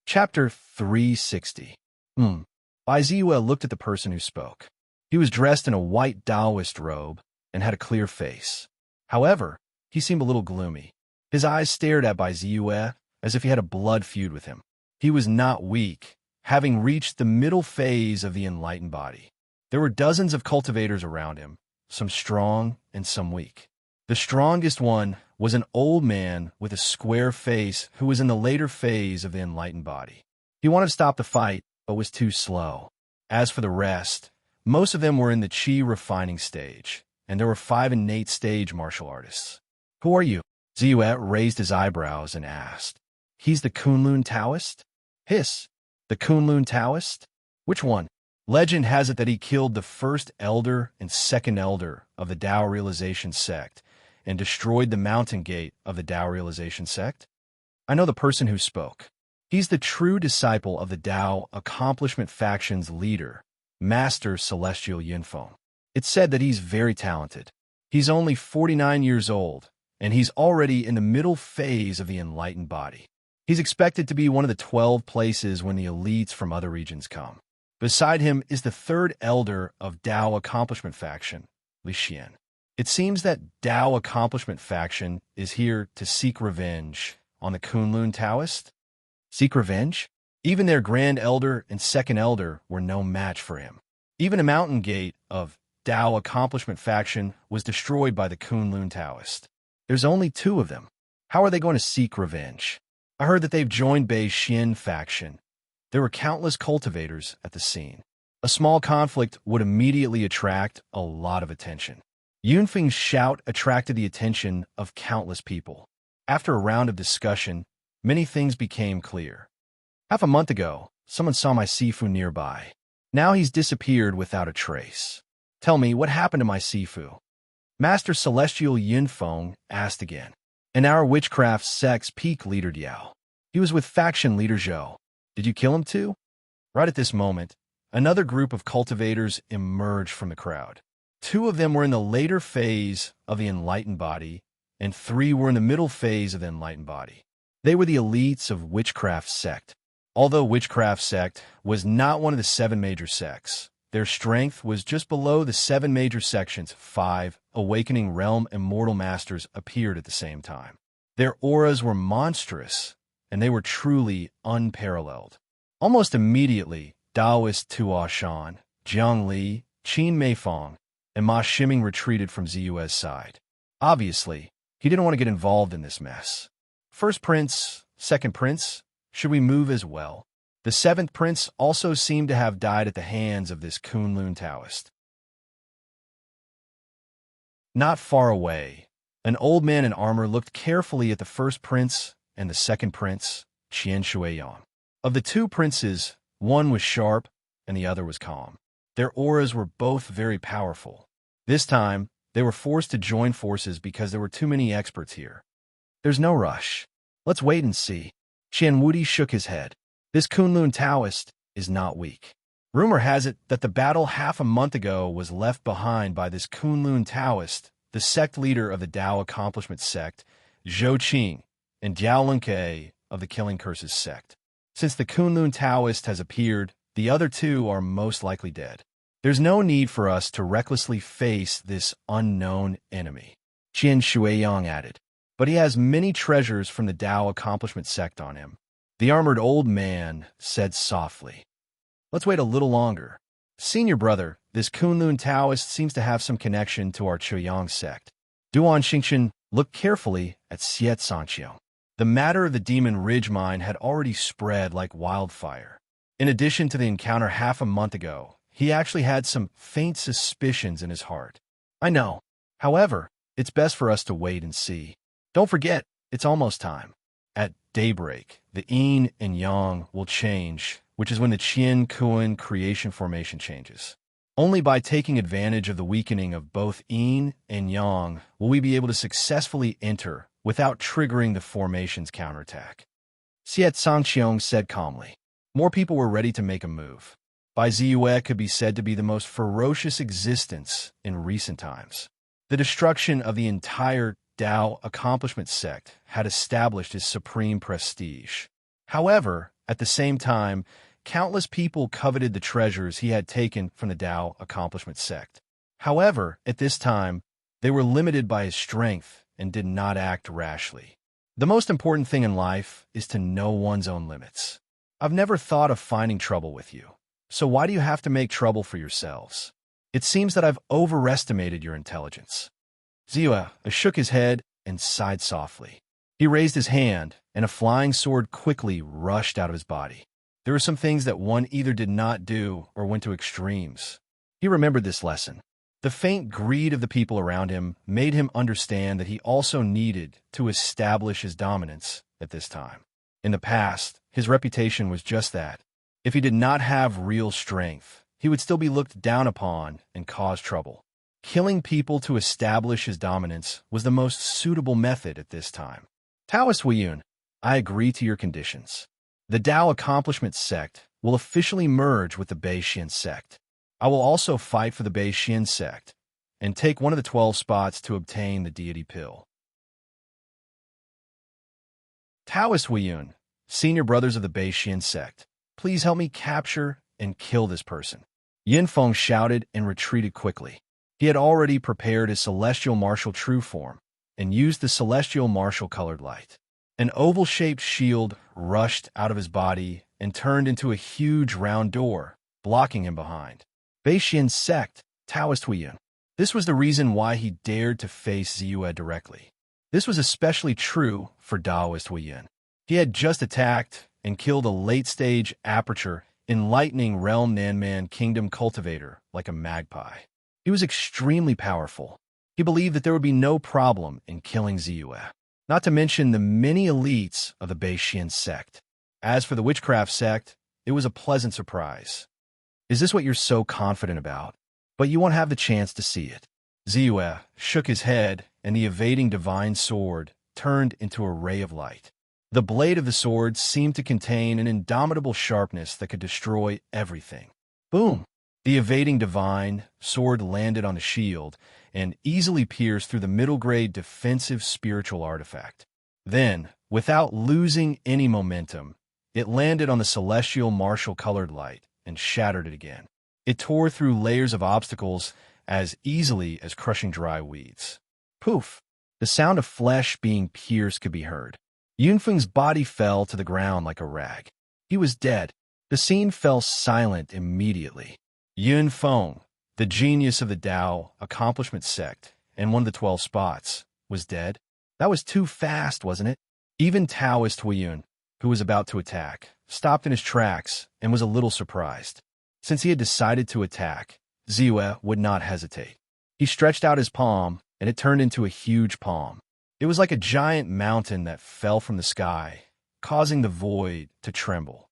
Chapter 360. Bai Ziyue looked at the person who spoke. He was dressed in a white Taoist robe and had a clear face. However, he seemed a little gloomy. His eyes stared at Bai Ziyue as if he had a blood feud with him. He was not weak, having reached the middle phase of the enlightened body. There were dozens of cultivators around him, some strong and some weak. The strongest one was an old man with a square face who was in the later phase of the enlightened body. He wanted to stop the fight, but was too slow. As for the rest, most of them were in the chi refining stage, and there were 5 innate stage martial artists. "Who are you?" Ziyue raised his eyebrows and asked. "He's the Kunlun Taoist?" "Hiss. The Kunlun Taoist? Which one?" "Legend has it that he killed the 1st elder and 2nd elder of the Tao Realization sect and destroyed the mountain gate of the Tao Realization sect." "I know the person who spoke. He's the true disciple of the Tao Accomplishment Faction's leader, Master Celestial Yunfeng. It's said that he's very talented. He's only 49 years old, and he's already in the middle phase of the enlightened body. He's expected to be one of the 12 places when the elites from other regions come. Beside him is the 3rd elder of Tao Accomplishment Faction, Li Xian. It seems that Tao Accomplishment Faction is here to seek revenge on the Kunlun Taoist." "Seek revenge?" Even their Grand Elder and 2nd Elder were no match for him. Even a mountain gate of Tao Accomplishment Faction was destroyed by the Kunlun Taoist. There's only 2 of them. How are they going to seek revenge? I heard that they've joined Bei Xian faction. There were countless cultivators at the scene. A small conflict would immediately attract a lot of attention. Yunfeng's shout attracted the attention of countless people. After a round of discussion, many things became clear. Half a month ago, someone saw my Sifu nearby. Now he's disappeared without a trace. Tell me, what happened to my Sifu? Master Celestial Yunfeng asked again. "And our witchcraft sect's peak leader Diao. He was with faction leader Zhou. Did you kill him too?" Right at this moment, another group of cultivators emerged from the crowd. 2 of them were in the later phase of the enlightened body, and 3 were in the middle phase of the enlightened body. They were the elites of witchcraft sect. Although witchcraft sect was not one of the 7 major sects, their strength was just below the 7 major sections. 5 awakening realm immortal masters appeared at the same time. Their auras were monstrous, and they were truly unparalleled. Almost immediately, Taoist Tuo Shan, Jiang Li, Qin Meifeng, and Ma Shiming retreated from Ziyue's side. Obviously, he didn't want to get involved in this mess. "First prince, 2nd prince, should we move as well?" The 7th prince also seemed to have died at the hands of this Kunlun Taoist. Not far away, an old man in armor looked carefully at the 1st prince and the 2nd prince, Qian Shuiyang. Of the 2 princes, one was sharp and the other was calm. Their auras were both very powerful. This time, they were forced to join forces because there were too many experts here. There's no rush. Let's wait and see. Qian Wudi shook his head. This Kunlun Taoist is not weak. Rumor has it that the battle half a month ago was left behind by this Kunlun Taoist, the sect leader of the Tao Accomplishment sect, Zhou Qing, and Diao Lunke of the Killing Curses sect. Since the Kunlun Taoist has appeared, the other two are most likely dead. There's no need for us to recklessly face this unknown enemy, Qian Shuiyang added. But he has many treasures from the Tao Accomplishment sect on him. The armored old man said softly. Let's wait a little longer. Senior brother, this Kunlun Taoist seems to have some connection to our Chuyang sect. Duan Xingchen looked carefully at Xiet Sanqiu. The matter of the Demon Ridge mine had already spread like wildfire. In addition to the encounter half a month ago, he actually had some faint suspicions in his heart. I know. However, it's best for us to wait and see. Don't forget, it's almost time. At daybreak, the yin and yang will change, which is when the Qian Kuan creation formation changes. Only by taking advantage of the weakening of both yin and yang will we be able to successfully enter without triggering the formation's counterattack. Xiet Sanqiu said calmly. More people were ready to make a move. Bai Ziyue could be said to be the most ferocious existence in recent times. The destruction of the entire Tao Accomplishment sect had established his supreme prestige. However, at the same time, countless people coveted the treasures he had taken from the Tao Accomplishment sect. However, at this time, they were limited by his strength and did not act rashly. The most important thing in life is to know one's own limits. I've never thought of finding trouble with you. So why do you have to make trouble for yourselves? It seems that I've overestimated your intelligence. Ziyue shook his head and sighed softly. He raised his hand, and a flying sword quickly rushed out of his body. There were some things that one either did not do or went to extremes. He remembered this lesson. The faint greed of the people around him made him understand that he also needed to establish his dominance at this time. In the past, his reputation was just that. If he did not have real strength, he would still be looked down upon and cause trouble. Killing people to establish his dominance was the most suitable method at this time. Taoist Weiyun, I agree to your conditions. The Tao Accomplishment sect will officially merge with the Beixian sect. I will also fight for the Beixian sect and take one of the 12 spots to obtain the deity pill. Taoist Weiyun, senior brothers of the Beixian sect, please help me capture and kill this person. Yin Feng shouted and retreated quickly. He had already prepared his celestial martial true form and used the celestial martial colored light. An oval-shaped shield rushed out of his body and turned into a huge round door, blocking him behind. Beixian sect, Taoist Weiyun. This was the reason why he dared to face Ziyue directly. This was especially true for Taoist Weiyun. He had just attacked and killed a late-stage Aperture Enlightening Realm Nanman Kingdom cultivator like a magpie. He was extremely powerful. He believed that there would be no problem in killing Ziyue, not to mention the many elites of the Beixian sect. As for the witchcraft sect, it was a pleasant surprise. Is this what you're so confident about? But you won't have the chance to see it. Ziyue shook his head, and the evading divine sword turned into a ray of light. The blade of the sword seemed to contain an indomitable sharpness that could destroy everything. Boom! The evading divine sword landed on the shield and easily pierced through the middle-grade defensive spiritual artifact. Then, without losing any momentum, it landed on the celestial martial colored light and shattered it again. It tore through layers of obstacles as easily as crushing dry weeds. Poof! The sound of flesh being pierced could be heard. Yunfeng's body fell to the ground like a rag. He was dead. The scene fell silent immediately. Yunfeng, the genius of the Tao Accomplishment sect and one of the 12 spots, was dead. That was too fast, wasn't it? Even Taoist Weiyun, who was about to attack, stopped in his tracks and was a little surprised. Since he had decided to attack, Ziyue would not hesitate. He stretched out his palm, and it turned into a huge palm. It was like a giant mountain that fell from the sky, causing the void to tremble.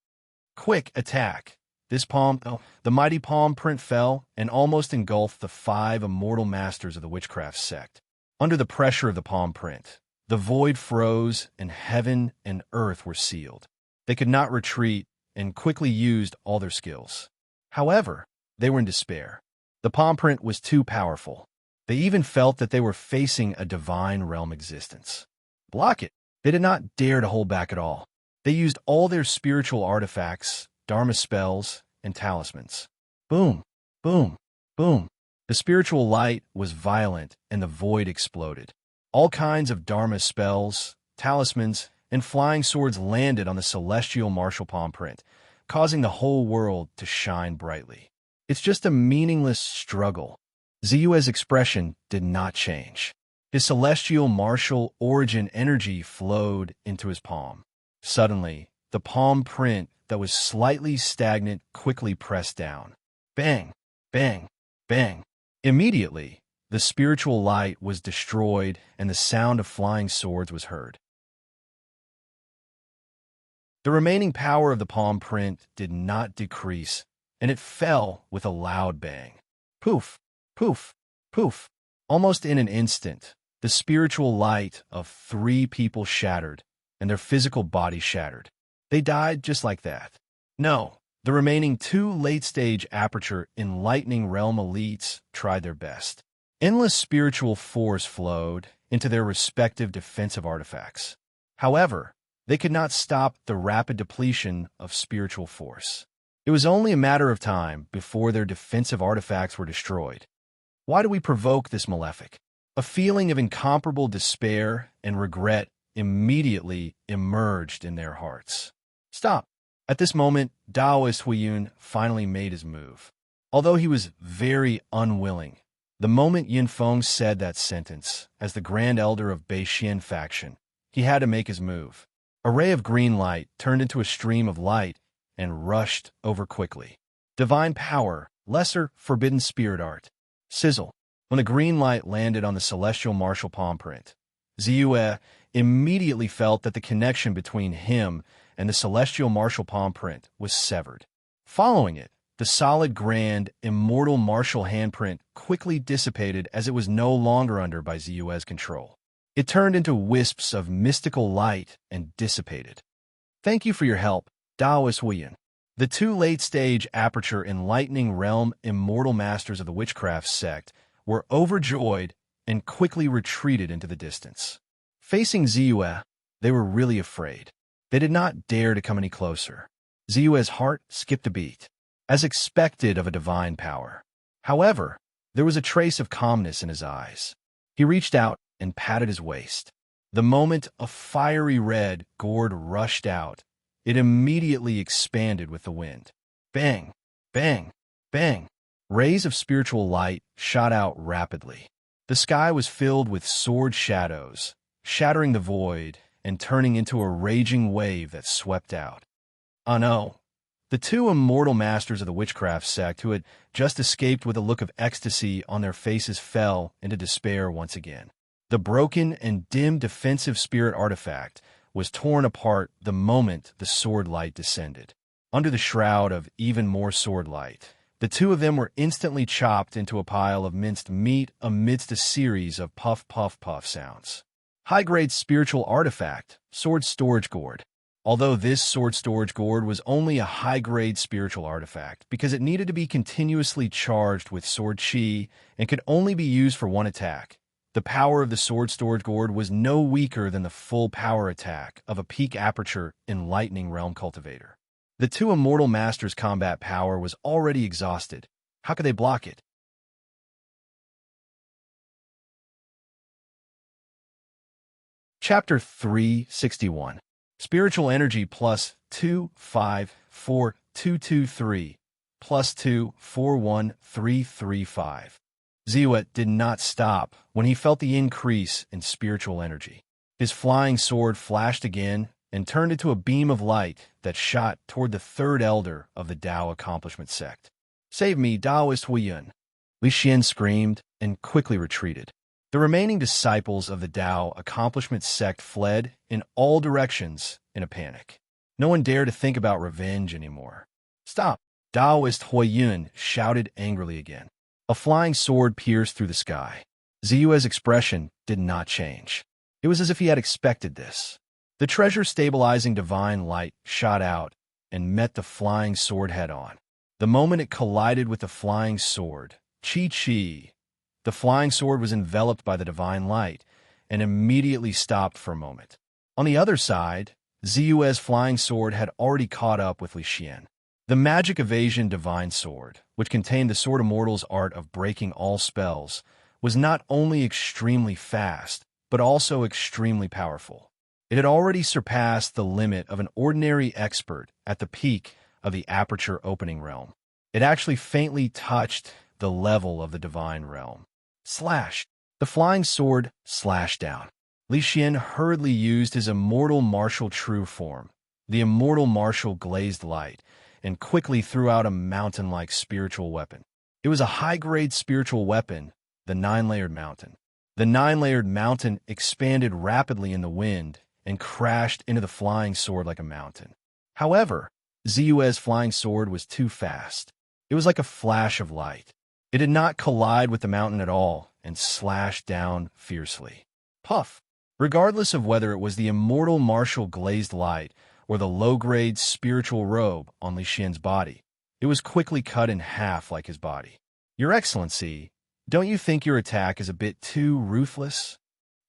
Quick attack! The mighty palm print fell and almost engulfed the 5 immortal masters of the witchcraft sect. Under the pressure of the palm print, The void froze, and heaven and earth were sealed. They could not retreat and quickly used all their skills. However, they were in despair. The palm print was too powerful. They even felt that they were facing a divine realm existence. Block it. They did not dare to hold back at all. They used all their spiritual artifacts, dharma spells, and talismans. Boom, boom, boom. The spiritual light was violent, and the void exploded. All kinds of dharma spells, talismans, and flying swords landed on the celestial martial palm print, causing the whole world to shine brightly. It's just a meaningless struggle. Ziyue's expression did not change. His celestial martial origin energy flowed into his palm. Suddenly, the palm print that was slightly stagnant quickly pressed down. Bang, bang, bang. Immediately, the spiritual light was destroyed and the sound of flying swords was heard. The remaining power of the palm print did not decrease, and it fell with a loud bang. Poof, poof, poof. Almost in an instant, the spiritual light of 3 people shattered, and their physical bodies shattered. They died just like that. No, the remaining 2 late-stage Aperture Enlightening Realm elites tried their best. Endless spiritual force flowed into their respective defensive artifacts. However, they could not stop the rapid depletion of spiritual force. It was only a matter of time before their defensive artifacts were destroyed. Why do we provoke this malefic? A feeling of incomparable despair and regret immediately emerged in their hearts. Stop. At this moment, Daoist Huiyun finally made his move. Although he was very unwilling, the moment Yin Feng said that sentence, as the Grand Elder of Beixian faction, he had to make his move. A ray of green light turned into a stream of light and rushed over quickly. Divine power, lesser forbidden spirit art. Sizzle. When the green light landed on the celestial martial palm print, Ziyue immediately felt that the connection between him and the celestial martial palm print was severed. Following it, the solid grand, immortal martial handprint quickly dissipated as it was no longer under by Ziyue's control. It turned into wisps of mystical light and dissipated. Thank you for your help, Daoist Huiyun. The 2 late-stage Aperture Enlightening Realm immortal masters of the witchcraft sect were overjoyed and quickly retreated into the distance. Facing Ziyue, they were really afraid. They did not dare to come any closer. Ziyue's heart skipped a beat, as expected of a divine power. However, there was a trace of calmness in his eyes. He reached out and patted his waist. The moment a fiery red gourd rushed out, it immediately expanded with the wind. Bang, bang, bang. Rays of spiritual light shot out rapidly. The sky was filled with sword shadows, shattering the void and turning into a raging wave that swept out. Oh no! The 2 immortal masters of the witchcraft sect who had just escaped with a look of ecstasy on their faces fell into despair once again. The broken and dim defensive spirit artifact was torn apart the moment the sword light descended. Under the shroud of even more sword light, the 2 of them were instantly chopped into a pile of minced meat amidst a series of puff puff puff sounds. High-grade spiritual artifact, sword storage gourd. Although this sword storage gourd was only a high-grade spiritual artifact because it needed to be continuously charged with sword chi and could only be used for one attack, the power of the sword storage gourd was no weaker than the full power attack of a peak Aperture Enlightening Realm cultivator. The 2 immortal masters' combat power was already exhausted. How could they block it? Chapter 361. Spiritual Energy plus 2544223 plus 241335. Ziyue did not stop when he felt the increase in spiritual energy. His flying sword flashed again and turned into a beam of light that shot toward the 3rd elder of the Dao Accomplishment Sect. Save me, Daoist Huiyun! Li Xian screamed and quickly retreated. The remaining disciples of the Dao Accomplishment Sect fled in all directions in a panic. No one dared to think about revenge anymore. Stop! Daoist Huiyun shouted angrily again. A flying sword pierced through the sky. Ziyue's expression did not change. It was as if he had expected this. The treasure-stabilizing divine light shot out and met the flying sword head-on. The moment it collided with the flying sword, Chi-Chi, the flying sword was enveloped by the divine light and immediately stopped for a moment. On the other side, Ziyue's flying sword had already caught up with Li Xian. The magic evasion divine sword, which contained the Sword Immortal's art of breaking all spells, was not only extremely fast, but also extremely powerful. It had already surpassed the limit of an ordinary expert at the peak of the aperture opening realm. It actually faintly touched the level of the divine realm. Slash! The flying sword slashed down. Li Xian hurriedly used his immortal martial true form, the immortal martial glazed light, and quickly threw out a mountain-like spiritual weapon. It was a high-grade spiritual weapon, the nine-layered mountain. The nine-layered mountain expanded rapidly in the wind and crashed into the flying sword like a mountain. However, Ziyue's flying sword was too fast. It was like a flash of light. It did not collide with the mountain at all and slashed down fiercely. Puff! Regardless of whether it was the immortal martial glazed light or the low-grade spiritual robe on Li Xian's body, it was quickly cut in half like his body. Your Excellency, don't you think your attack is a bit too ruthless?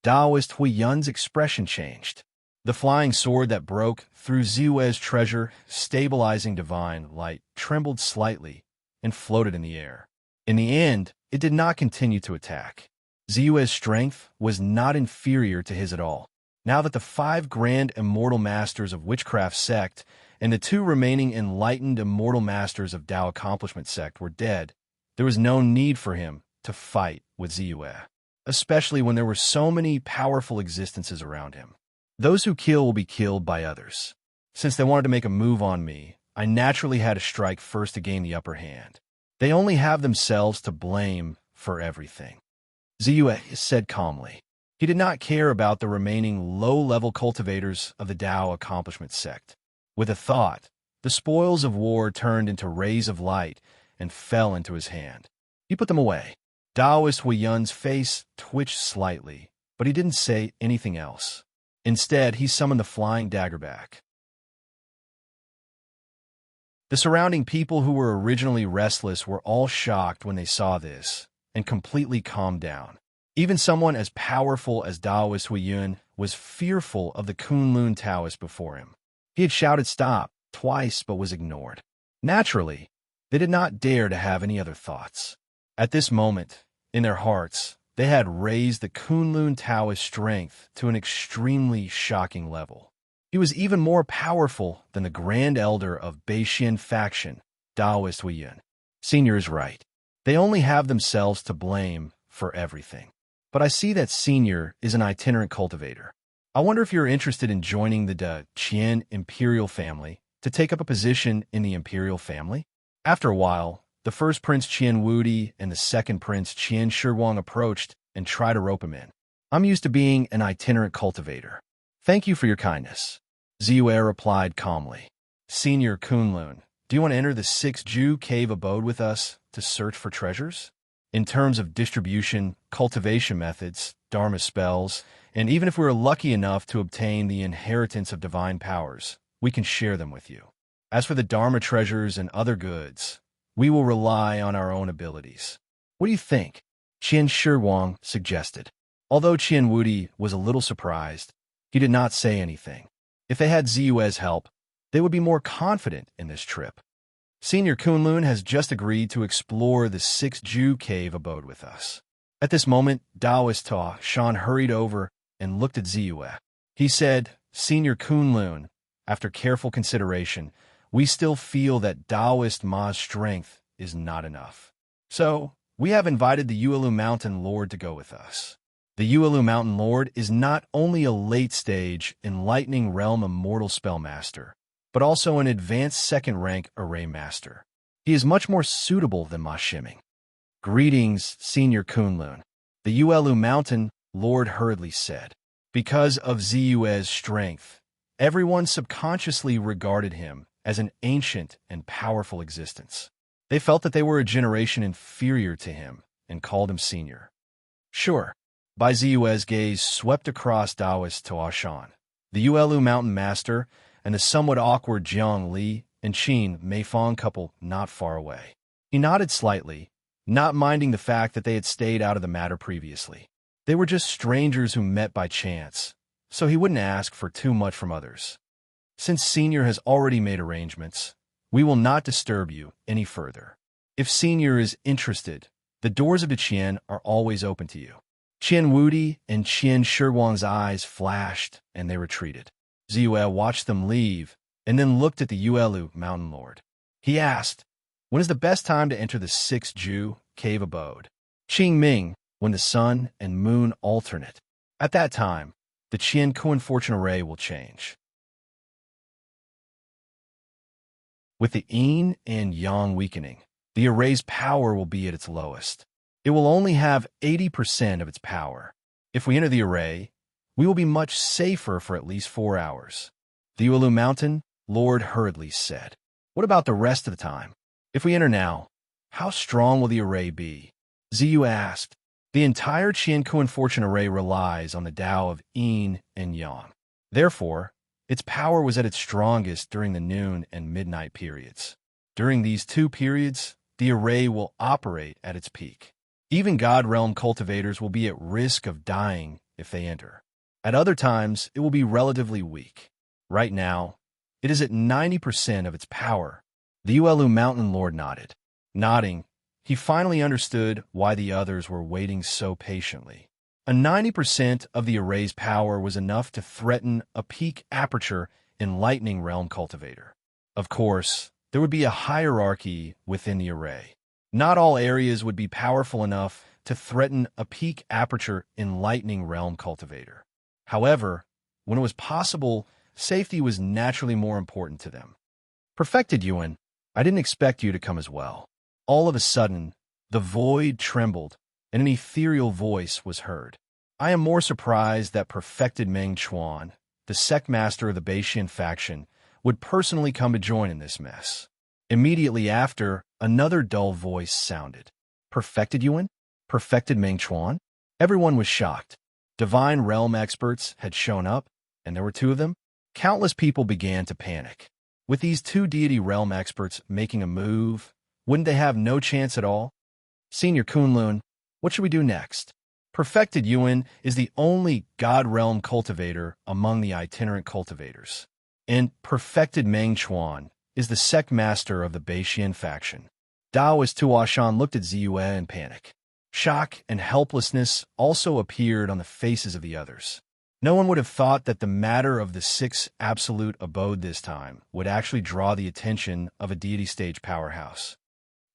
Daoist Huiyun's expression changed. The flying sword that broke through Ziyue's treasure, stabilizing divine light, trembled slightly and floated in the air. In the end, it did not continue to attack. Ziyue's strength was not inferior to his at all. Now that the 5 grand immortal masters of witchcraft sect and the 2 remaining enlightened immortal masters of Tao accomplishment sect were dead, there was no need for him to fight with Ziyue, especially when there were so many powerful existences around him. Those who kill will be killed by others. Since they wanted to make a move on me, I naturally had to strike first to gain the upper hand. They only have themselves to blame for everything. Ziyue said calmly. He did not care about the remaining low-level cultivators of the Tao accomplishment sect. With a thought, the spoils of war turned into rays of light and fell into his hand. He put them away. Daoist Huiyun's face twitched slightly, but he didn't say anything else. Instead, he summoned the flying dagger back. The surrounding people who were originally restless were all shocked when they saw this and completely calmed down. Even someone as powerful as Daoist Huiyun was fearful of the Kunlun Taoist before him. He had shouted stop twice but was ignored. Naturally, they did not dare to have any other thoughts. At this moment, in their hearts, they had raised the Kunlun Taoist strength to an extremely shocking level. He was even more powerful than the Grand Elder of Beixian faction, Daoist Huiyun. Senior is right. They only have themselves to blame for everything. But I see that Senior is an itinerant cultivator. I wonder if you're interested in joining the De Qian Imperial family to take up a position in the Imperial family? After a while, the first Prince Qian Wudi and the second Prince Qian Shiwang approached and tried to rope him in. I'm used to being an itinerant cultivator. Thank you for your kindness. Ziyue replied calmly. Senior Kunlun, do you want to enter the 6-Ju cave abode with us to search for treasures? In terms of distribution, cultivation methods, Dharma spells, and even if we were lucky enough to obtain the inheritance of divine powers, we can share them with you. As for the Dharma treasures and other goods, we will rely on our own abilities. What do you think? Qian Shiwang suggested. Although Qian Wudi was a little surprised, he did not say anything. If they had Ziyue's help, they would be more confident in this trip. Senior Kunlun has just agreed to explore the 6-Ju cave abode with us. At this moment, Daoist Ta Shan hurried over and looked at Ziyue. He said, Senior Kunlun, after careful consideration, we still feel that Daoist Ma's strength is not enough. So, we have invited the Yuelu Mountain Lord to go with us. The Yuelu Mountain Lord is not only a late-stage, enlightening realm immortal spellmaster, but also an advanced second-rank array master. He is much more suitable than Ma Shiming. Greetings, Senior Kunlun. The Yuelu Mountain Lord hurriedly said. Because of Ziyue's strength, everyone subconsciously regarded him as an ancient and powerful existence. They felt that they were a generation inferior to him and called him Senior. Sure, Bai Ziyue's gaze swept across Taoist to Ashan, the Yuelu mountain master, and the somewhat awkward Jiang Li and Qin Meifang couple not far away. He nodded slightly, not minding the fact that they had stayed out of the matter previously. They were just strangers who met by chance, so he wouldn't ask for too much from others. Since Senior has already made arrangements, we will not disturb you any further. If Senior is interested, the doors of the Qian are always open to you. Qian Wudi and Qian Shiguang's eyes flashed, and they retreated. Ziyue watched them leave, and then looked at the Yuelu mountain lord. He asked, "When is the best time to enter the 6th Ju cave abode?" "Qing Ming, when the sun and moon alternate. At that time, the Qian Kuan fortune array will change." With the yin and yang weakening, the array's power will be at its lowest. It will only have 80% of its power. If we enter the array, we will be much safer for at least 4 hours. The Yuelu Mountain Lord hurriedly said. "What about the rest of the time? If we enter now, how strong will the array be?" Ziyu asked. The entire Qian Kuan fortune array relies on the Tao of yin and yang. Therefore, its power was at its strongest during the noon and midnight periods. During these 2 periods, the array will operate at its peak. Even God Realm cultivators will be at risk of dying if they enter. At other times, it will be relatively weak. Right now, it is at 90% of its power. The Yuelu Mountain Lord nodded. Nodding, he finally understood why the others were waiting so patiently. A 90% of the array's power was enough to threaten a peak aperture in Lightning Realm Cultivator. Of course, there would be a hierarchy within the array. Not all areas would be powerful enough to threaten a peak aperture in Lightning Realm Cultivator. However, when it was possible, safety was naturally more important to them. "Perfected Yuan, I didn't expect you to come as well." All of a sudden, the void trembled, and an ethereal voice was heard. "I am more surprised that Perfected Meng Chuan, the sect master of the Beishian faction, would personally come to join in this mess." Immediately after, another dull voice sounded. "Perfected Yuan? Perfected Meng Chuan?" Everyone was shocked. Divine realm experts had shown up, and there were 2 of them. Countless people began to panic. With these 2 deity realm experts making a move, wouldn't they have no chance at all? "Senior Kunlun, what should we do next?" Perfected Yuan is the only God Realm cultivator among the itinerant cultivators, and Perfected Meng Chuan is the sect master of the Beishian faction. Taoist Tuashan looked at Ziyue in panic. Shock and helplessness also appeared on the faces of the others. No one would have thought that the matter of the 6th absolute abode this time would actually draw the attention of a deity stage powerhouse.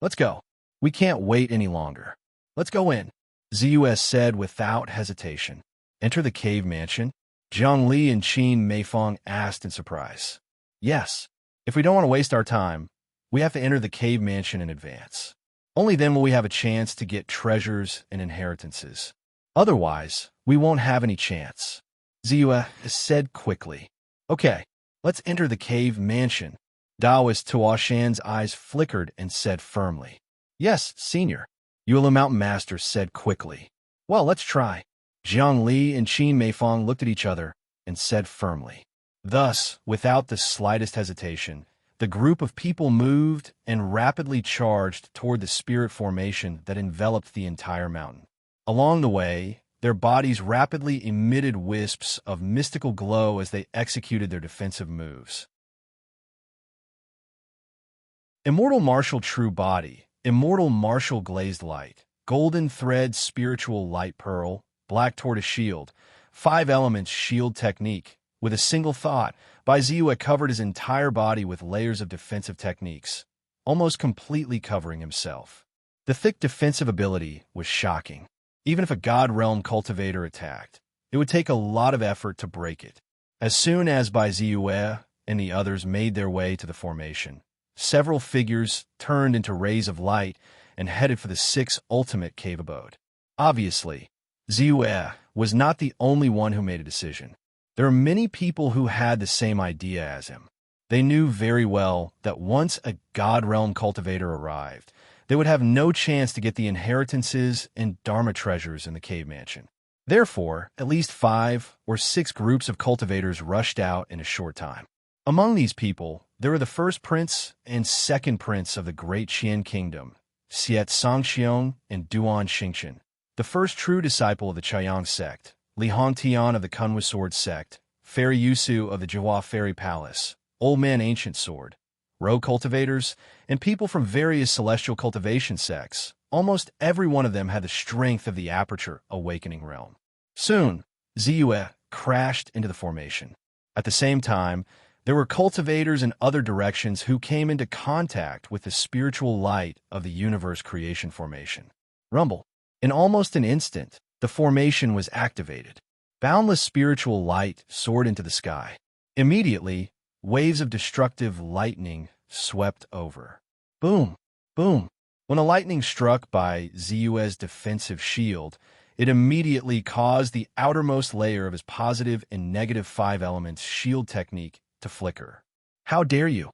"Let's go. We can't wait any longer. Let's go in," Ziyue said without hesitation. "Enter the cave mansion?" Jiang Li and Qin Meifang asked in surprise. "Yes. If we don't want to waste our time, we have to enter the cave mansion in advance. Only then will we have a chance to get treasures and inheritances. Otherwise, we won't have any chance," Ziyue said quickly. "Okay, let's enter the cave mansion." Taoist Tuashan's eyes flickered and said firmly. "Yes, Senior," Yuelu Mountain Master said quickly. "Well, let's try." Jiang Li and Qin Meifang looked at each other and said firmly. Thus, without the slightest hesitation, the group of people moved and rapidly charged toward the spirit formation that enveloped the entire mountain. Along the way, their bodies rapidly emitted wisps of mystical glow as they executed their defensive moves. Immortal Martial True Body, Immortal Martial Glazed Light, Golden Thread Spiritual Light Pearl, Black Tortoise Shield, 5 Elements Shield Technique. With a single thought, Bai Ziyue covered his entire body with layers of defensive techniques, almost completely covering himself. The thick defensive ability was shocking. Even if a God Realm cultivator attacked, it would take a lot of effort to break it. As soon as Bai Ziyue and the others made their way to the formation, several figures turned into rays of light and headed for the 6th ultimate cave abode. Obviously, Ziyue was not the only one who made a decision. There are many people who had the same idea as him. They knew very well that once a God Realm cultivator arrived, they would have no chance to get the inheritances and Dharma treasures in the cave mansion. Therefore, at least 5 or 6 groups of cultivators rushed out in a short time. Among these people, there were the first prince and second prince of the great Qian kingdom, Xiet Songxiong and Duan Xingqian, the first true disciple of the Chaiyang sect, Li Hongtian of the Kunwu Sword sect, Fairy Yusu of the Jihua Fairy Palace, Old Man Ancient Sword, rogue cultivators, and people from various celestial cultivation sects. Almost every one of them had the strength of the Aperture Awakening realm. Soon, Ziyue crashed into the formation. At the same time, there were cultivators in other directions who came into contact with the spiritual light of the universe creation formation. Rumble. In almost an instant, the formation was activated. Boundless spiritual light soared into the sky. Immediately, waves of destructive lightning swept over. Boom! Boom! When the lightning struck by Ziyue's defensive shield, it immediately caused the outermost layer of his positive and negative 5 elements shield technique to flicker. How dare you?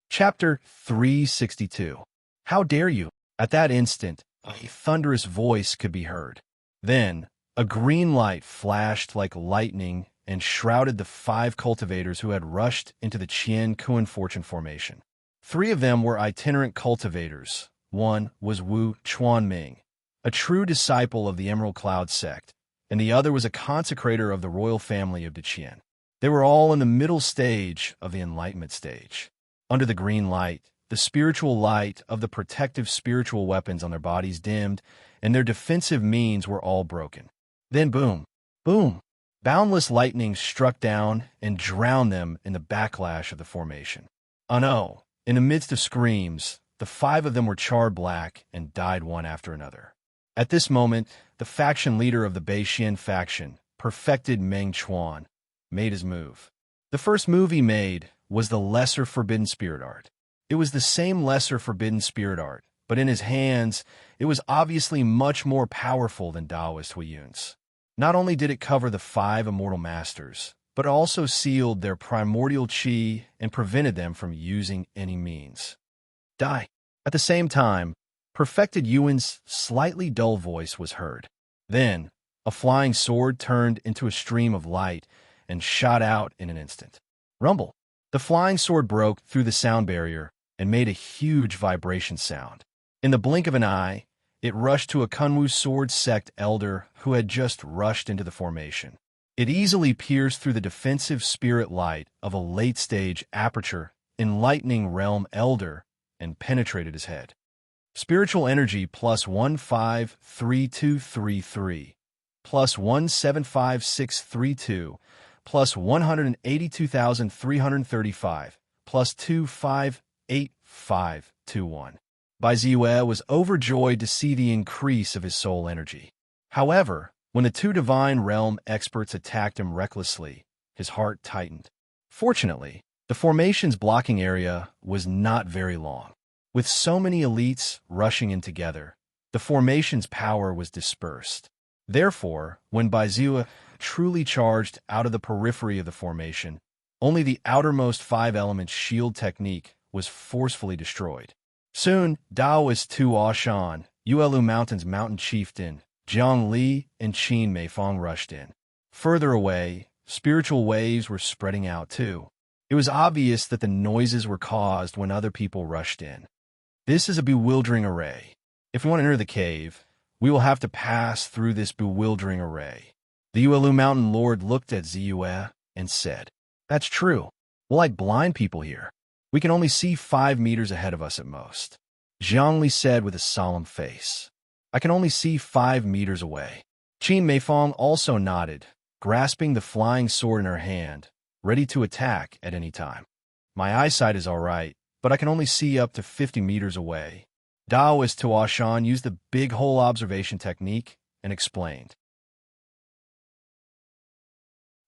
Chapter 362. How dare you? At that instant, a thunderous voice could be heard. Then, a green light flashed like lightning and shrouded the 5 cultivators who had rushed into the Qian Kuan Fortune formation. 3 of them were itinerant cultivators. One was Wu Chuanming, a true disciple of the Emerald Cloud sect, and the other was a consecrator of the royal family of Deqian. They were all in the middle stage of the enlightenment stage. Under the green light, the spiritual light of the protective spiritual weapons on their bodies dimmed, and their defensive means were all broken. Then boom, boom, boundless lightning struck down and drowned them in the backlash of the formation. Oh no! In the midst of screams, the 5 of them were charred black and died one after another. At this moment, the faction leader of the Beixian faction, perfected Meng Chuan, made his move. The first move he made was the Lesser Forbidden Spirit Art. It was the same Lesser Forbidden Spirit Art, but in his hands, it was obviously much more powerful than Taoist Huiyun's. Not only did it cover the 5 immortal masters, but also sealed their primordial qi and prevented them from using any means. Die. At the same time, perfected Yuan's slightly dull voice was heard. Then, a flying sword turned into a stream of light and shot out in an instant. Rumble. The flying sword broke through the sound barrier and made a huge vibration sound. In the blink of an eye, it rushed to a Kunwu Sword sect elder who had just rushed into the formation. It easily pierced through the defensive spirit light of a late-stage Aperture Enlightening Realm elder and penetrated his head. Spiritual energy plus 153233, plus 175632, plus 182,335, plus 258521. Bai Ziyue was overjoyed to see the increase of his soul energy. However, when the 2 divine realm experts attacked him recklessly, his heart tightened. Fortunately, the formation's blocking area was not very long. With so many elites rushing in together, the formation's power was dispersed. Therefore, when Bai Ziyue truly charged out of the periphery of the formation, only the outermost 5 elements shield technique was forcefully destroyed. Soon, Daoist Tu Shan, Yuelu Mountain's mountain chieftain, Jiang Li, and Qin Meifang rushed in. Further away, spiritual waves were spreading out too. It was obvious that the noises were caused when other people rushed in. This is a bewildering array. If we want to enter the cave, we will have to pass through this bewildering array. The Yuelu Mountain Lord looked at Ziyue and said, "That's true. We're like blind people here. We can only see 5 meters ahead of us at most." Jiang Li said with a solemn face, "I can only see 5 meters away." Qin Meifang also nodded, grasping the flying sword in her hand, ready to attack at any time. "My eyesight is all right, but I can only see up to 50 meters away." Daoist Tuashan used the big hole observation technique and explained,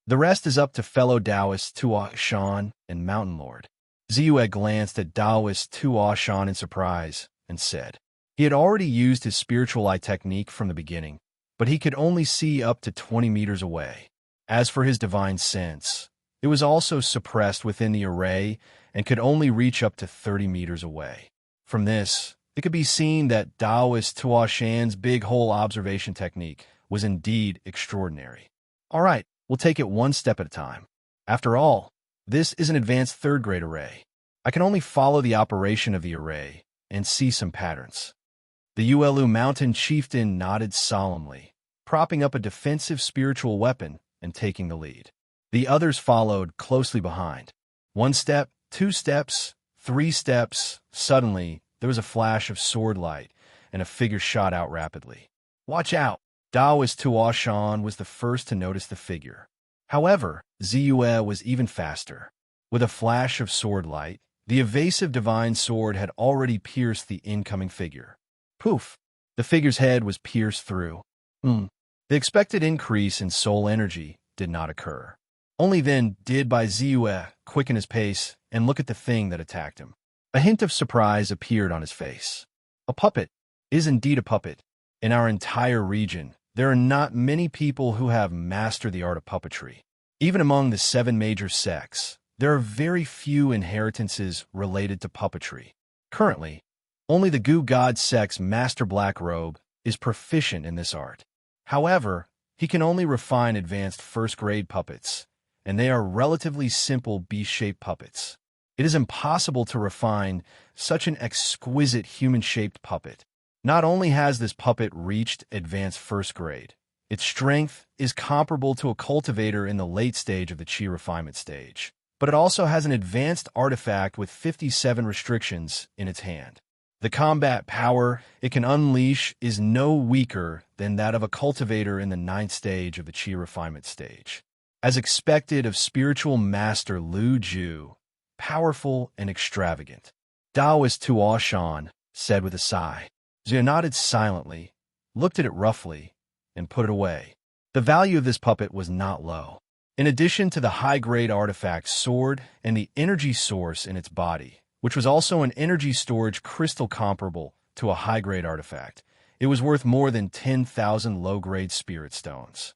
"The rest is up to fellow Taoists Tuashan and Mountain Lord." Ziyue glanced at Taoist Tuashan in surprise and said, he had already used his spiritual eye technique from the beginning, but he could only see up to 20 meters away. As for his divine sense, it was also suppressed within the array and could only reach up to 30 meters away. From this, it could be seen that Taoist Tuo Shan's big hole observation technique was indeed extraordinary. All right, we'll take it one step at a time. After all, this is an advanced third-grade array. I can only follow the operation of the array and see some patterns. The Uelu mountain chieftain nodded solemnly, propping up a defensive spiritual weapon and taking the lead. The others followed closely behind. 1 step, 2 steps, 3 steps. Suddenly, there was a flash of sword light, and a figure shot out rapidly. Watch out! Taoist Tuo Shan was the first to notice the figure. However, Ziyue was even faster. With a flash of sword light, the evasive divine sword had already pierced the incoming figure. Poof! The figure's head was pierced through. The expected increase in soul energy did not occur. Only then did Ziyue quicken his pace and look at the thing that attacked him. A hint of surprise appeared on his face. A puppet is indeed a puppet. In our entire region, there are not many people who have mastered the art of puppetry. Even among the 7 major sects, there are very few inheritances related to puppetry. Currently, only the Gu God sect's Master Black Robe is proficient in this art. However, he can only refine advanced first-grade puppets, and they are relatively simple beast-shaped puppets. It is impossible to refine such an exquisite human-shaped puppet. Not only has this puppet reached advanced first grade, its strength is comparable to a cultivator in the late stage of the Qi refinement stage, but it also has an advanced artifact with 57 restrictions in its hand. The combat power it can unleash is no weaker than that of a cultivator in the 9th stage of the Qi refinement stage. As expected of spiritual master Lu Ju, powerful and extravagant. Taoist Tuo Shan said with a sigh. Ziyue nodded silently, looked at it roughly, and put it away. The value of this puppet was not low. In addition to the high-grade artifact sword and the energy source in its body, which was also an energy storage crystal comparable to a high-grade artifact, it was worth more than 10,000 low-grade spirit stones.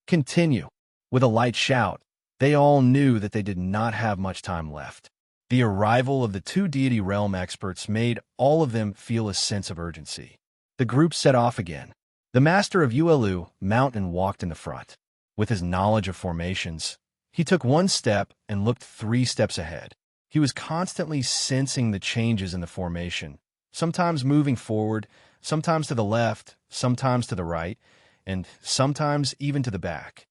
Continue. With a light shout, they all knew that they did not have much time left. The arrival of the 2 deity realm experts made all of them feel a sense of urgency. The group set off again. The master of Uelu Mountain walked in the front. With his knowledge of formations, he took 1 step and looked 3 steps ahead. He was constantly sensing the changes in the formation, sometimes moving forward, sometimes to the left, sometimes to the right, and sometimes even to the back.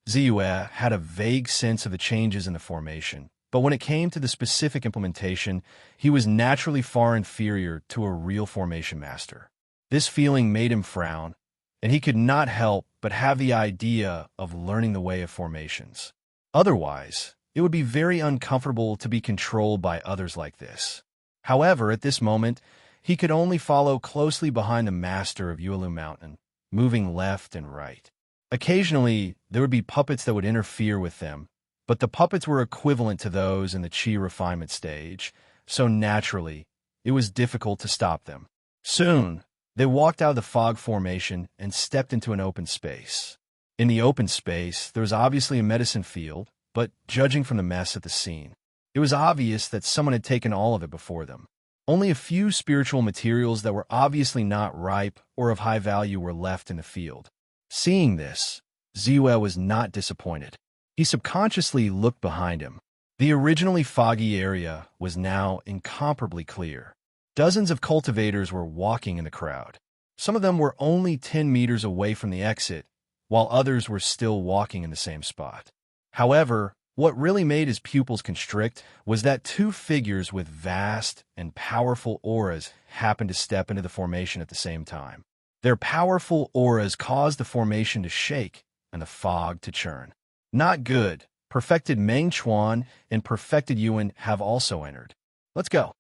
Ziyue had a vague sense of the changes in the formation, but when it came to the specific implementation, he was naturally far inferior to a real formation master. This feeling made him frown, and he could not help but have the idea of learning the way of formations. Otherwise, it would be very uncomfortable to be controlled by others like this. However, at this moment, he could only follow closely behind the master of Uelu Mountain, moving left and right. Occasionally, there would be puppets that would interfere with them, but the puppets were equivalent to those in the Qi refinement stage, so naturally, it was difficult to stop them. Soon, they walked out of the fog formation and stepped into an open space. In the open space, there was obviously a medicine field, but judging from the mess at the scene, it was obvious that someone had taken all of it before them. Only a few spiritual materials that were obviously not ripe or of high value were left in the field. Seeing this, Ziyue was not disappointed. He subconsciously looked behind him. The originally foggy area was now incomparably clear. Dozens of cultivators were walking in the crowd. Some of them were only 10 meters away from the exit, while others were still walking in the same spot. However, what really made his pupils constrict was that 2 figures with vast and powerful auras happened to step into the formation at the same time. Their powerful auras caused the formation to shake and the fog to churn. Not good. Perfected Meng Chuan and Perfected Yuan have also entered. Let's go.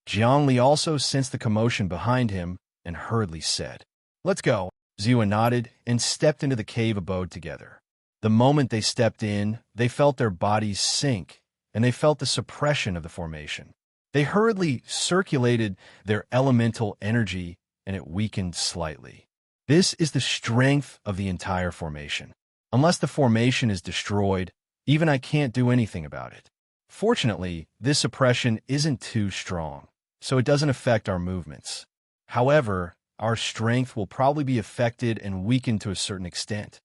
Jiangli also sensed the commotion behind him and hurriedly said, "Let's go." Ziyue nodded and stepped into the cave abode together. The moment they stepped in, they felt their bodies sink, and they felt the suppression of the formation. They hurriedly circulated their elemental energy, and it weakened slightly. This is the strength of the entire formation. Unless the formation is destroyed, even I can't do anything about it. Fortunately, this suppression isn't too strong, so it doesn't affect our movements. However, our strength will probably be affected and weakened to a certain extent.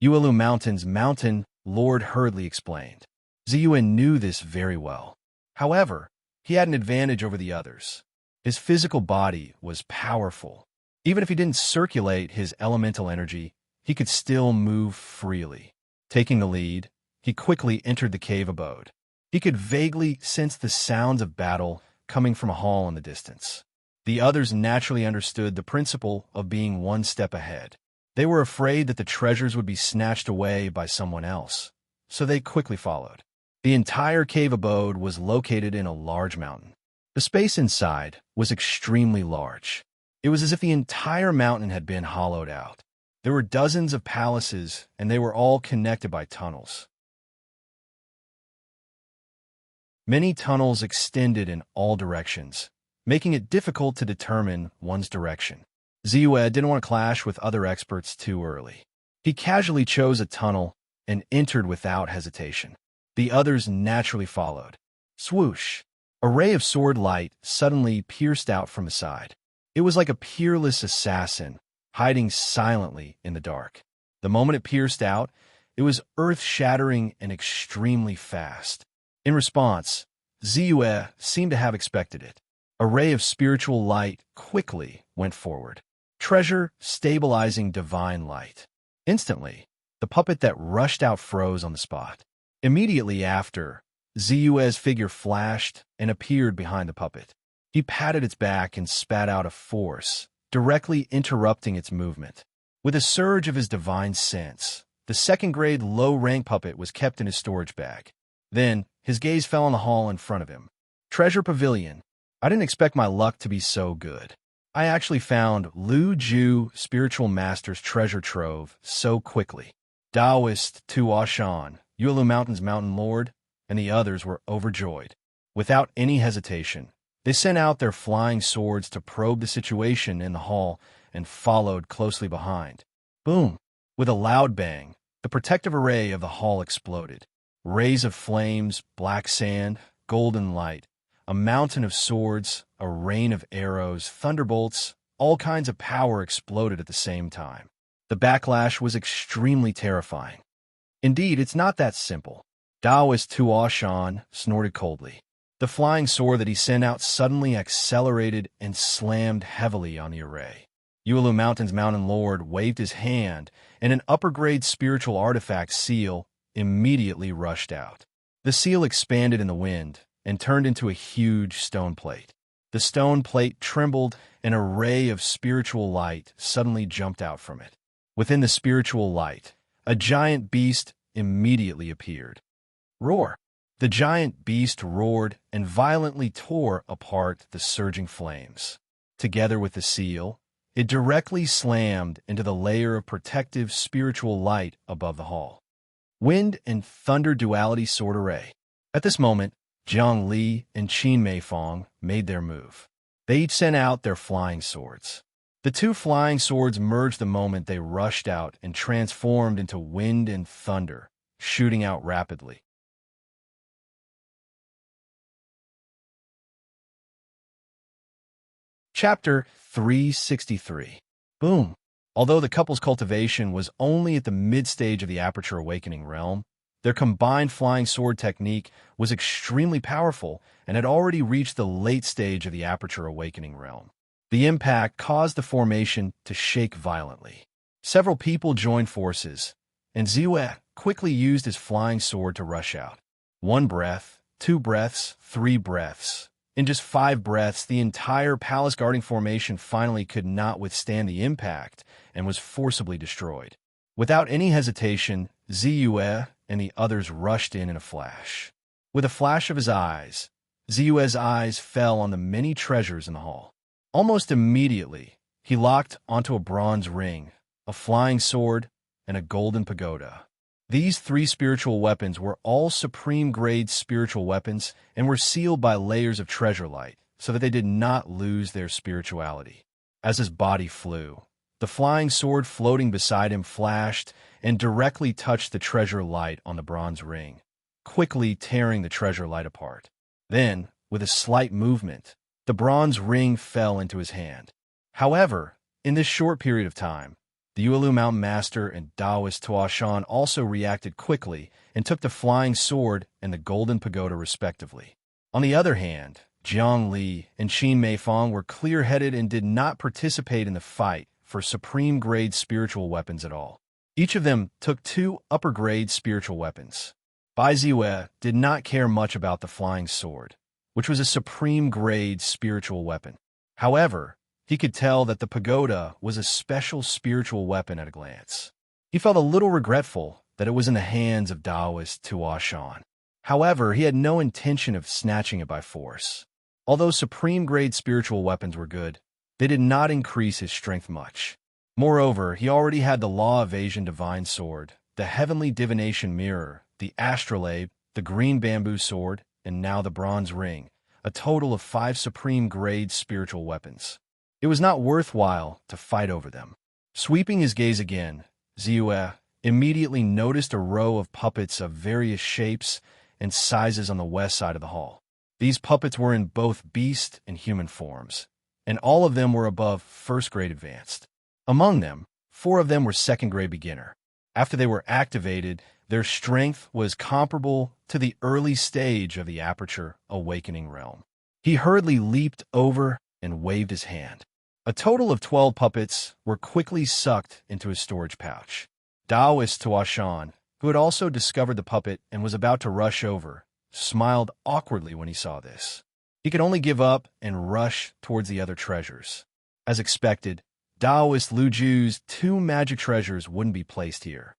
Uelu Mountain's Mountain Lord hurriedly explained. Ziyuan knew this very well. However, he had an advantage over the others. His physical body was powerful. Even if he didn't circulate his elemental energy, he could still move freely. Taking the lead, he quickly entered the cave abode. He could vaguely sense the sounds of battle coming from a hall in the distance. The others naturally understood the principle of being one step ahead. They were afraid that the treasures would be snatched away by someone else, so they quickly followed. The entire cave abode was located in a large mountain. The space inside was extremely large. It was as if the entire mountain had been hollowed out. There were dozens of palaces, and they were all connected by tunnels. Many tunnels extended in all directions, making it difficult to determine one's direction. Ziyue didn't want to clash with other experts too early. He casually chose a tunnel and entered without hesitation. The others naturally followed. Swoosh! A ray of sword light suddenly pierced out from his side. It was like a peerless assassin, hiding silently in the dark. The moment it pierced out, it was earth-shattering and extremely fast. In response, Ziyue seemed to have expected it. A ray of spiritual light quickly went forward. Treasure stabilizing divine light. Instantly, the puppet that rushed out froze on the spot. Immediately after, Ziyue's figure flashed and appeared behind the puppet. He patted its back and spat out a force, directly interrupting its movement. With a surge of his divine sense, the second-grade low-rank puppet was kept in his storage bag. Then, his gaze fell on the hall in front of him. Treasure Pavilion. I didn't expect my luck to be so good. I actually found Lu Ju Spiritual Master's treasure trove so quickly. Taoist Tu Shan, Uelu Mountain's Mountain Lord, and the others were overjoyed. Without any hesitation, they sent out their flying swords to probe the situation in the hall and followed closely behind. Boom! With a loud bang, the protective array of the hall exploded. Rays of flames, black sand, golden light, a mountain of swords, a rain of arrows, thunderbolts, all kinds of power exploded at the same time. The backlash was extremely terrifying. Indeed, it's not that simple. Taoist Tu Shan snorted coldly. The flying sword that he sent out suddenly accelerated and slammed heavily on the array. Uelu Mountain's Mountain Lord waved his hand, and an upper-grade spiritual artifact seal immediately rushed out. The seal expanded in the wind and turned into a huge stone plate. The stone plate trembled, and a ray of spiritual light suddenly jumped out from it. Within the spiritual light, a giant beast immediately appeared. Roar! The giant beast roared and violently tore apart the surging flames. Together with the seal, it directly slammed into the layer of protective spiritual light above the hall. Wind and thunder duality sword array. At this moment, Jiang Li and Qin Meifong made their move. They each sent out their flying swords. The two flying swords merged the moment they rushed out and transformed into wind and thunder, shooting out rapidly. Chapter 363. Boom! Although the couple's cultivation was only at the mid-stage of the Aperture Awakening realm, their combined flying sword technique was extremely powerful and had already reached the late stage of the Aperture Awakening realm. The impact caused the formation to shake violently. Several people joined forces, and Ziyue quickly used his flying sword to rush out. 1 breath, 2 breaths, 3 breaths. In just 5 breaths, the entire palace guarding formation finally could not withstand the impact and was forcibly destroyed. Without any hesitation, Ziyue and the others rushed in a flash. With a flash of his eyes, Ziyue's eyes fell on the many treasures in the hall. Almost immediately, he locked onto a bronze ring, a flying sword, and a golden pagoda. These 3 spiritual weapons were all supreme-grade spiritual weapons and were sealed by layers of treasure light so that they did not lose their spirituality. As his body flew, the flying sword floating beside him flashed and directly touched the treasure light on the bronze ring, quickly tearing the treasure light apart. Then, with a slight movement, the bronze ring fell into his hand. However, in this short period of time, the Yuelu Mountain Master and Taoist Tuashan also reacted quickly and took the flying sword and the golden pagoda respectively. On the other hand, Jiang Li and Qin Meifang were clear-headed and did not participate in the fight for supreme-grade spiritual weapons at all. Each of them took 2 upper-grade spiritual weapons. Bai Ziwei did not care much about the flying sword, which was a supreme-grade spiritual weapon. However, he could tell that the pagoda was a special spiritual weapon at a glance. He felt a little regretful that it was in the hands of Taoist Tuashan. However, he had no intention of snatching it by force. Although supreme-grade spiritual weapons were good, they did not increase his strength much. Moreover, he already had the Law Evasion Divine Sword, the Heavenly Divination Mirror, the Astrolabe, the Green Bamboo Sword, and now the Bronze Ring, a total of 5 supreme-grade spiritual weapons. It was not worthwhile to fight over them. Sweeping his gaze again, Ziwei immediately noticed a row of puppets of various shapes and sizes on the west side of the hall. These puppets were in both beast and human forms, and all of them were above first-grade advanced. Among them, 4 of them were second-grade beginner. After they were activated, their strength was comparable to the early stage of the Aperture Awakening realm. He hurriedly leaped over and waved his hand. A total of 12 puppets were quickly sucked into his storage pouch. Taoist Tuashan, who had also discovered the puppet and was about to rush over, smiled awkwardly when he saw this. He could only give up and rush towards the other treasures. As expected, Taoist Lu Ju's 2 magic treasures wouldn't be placed here.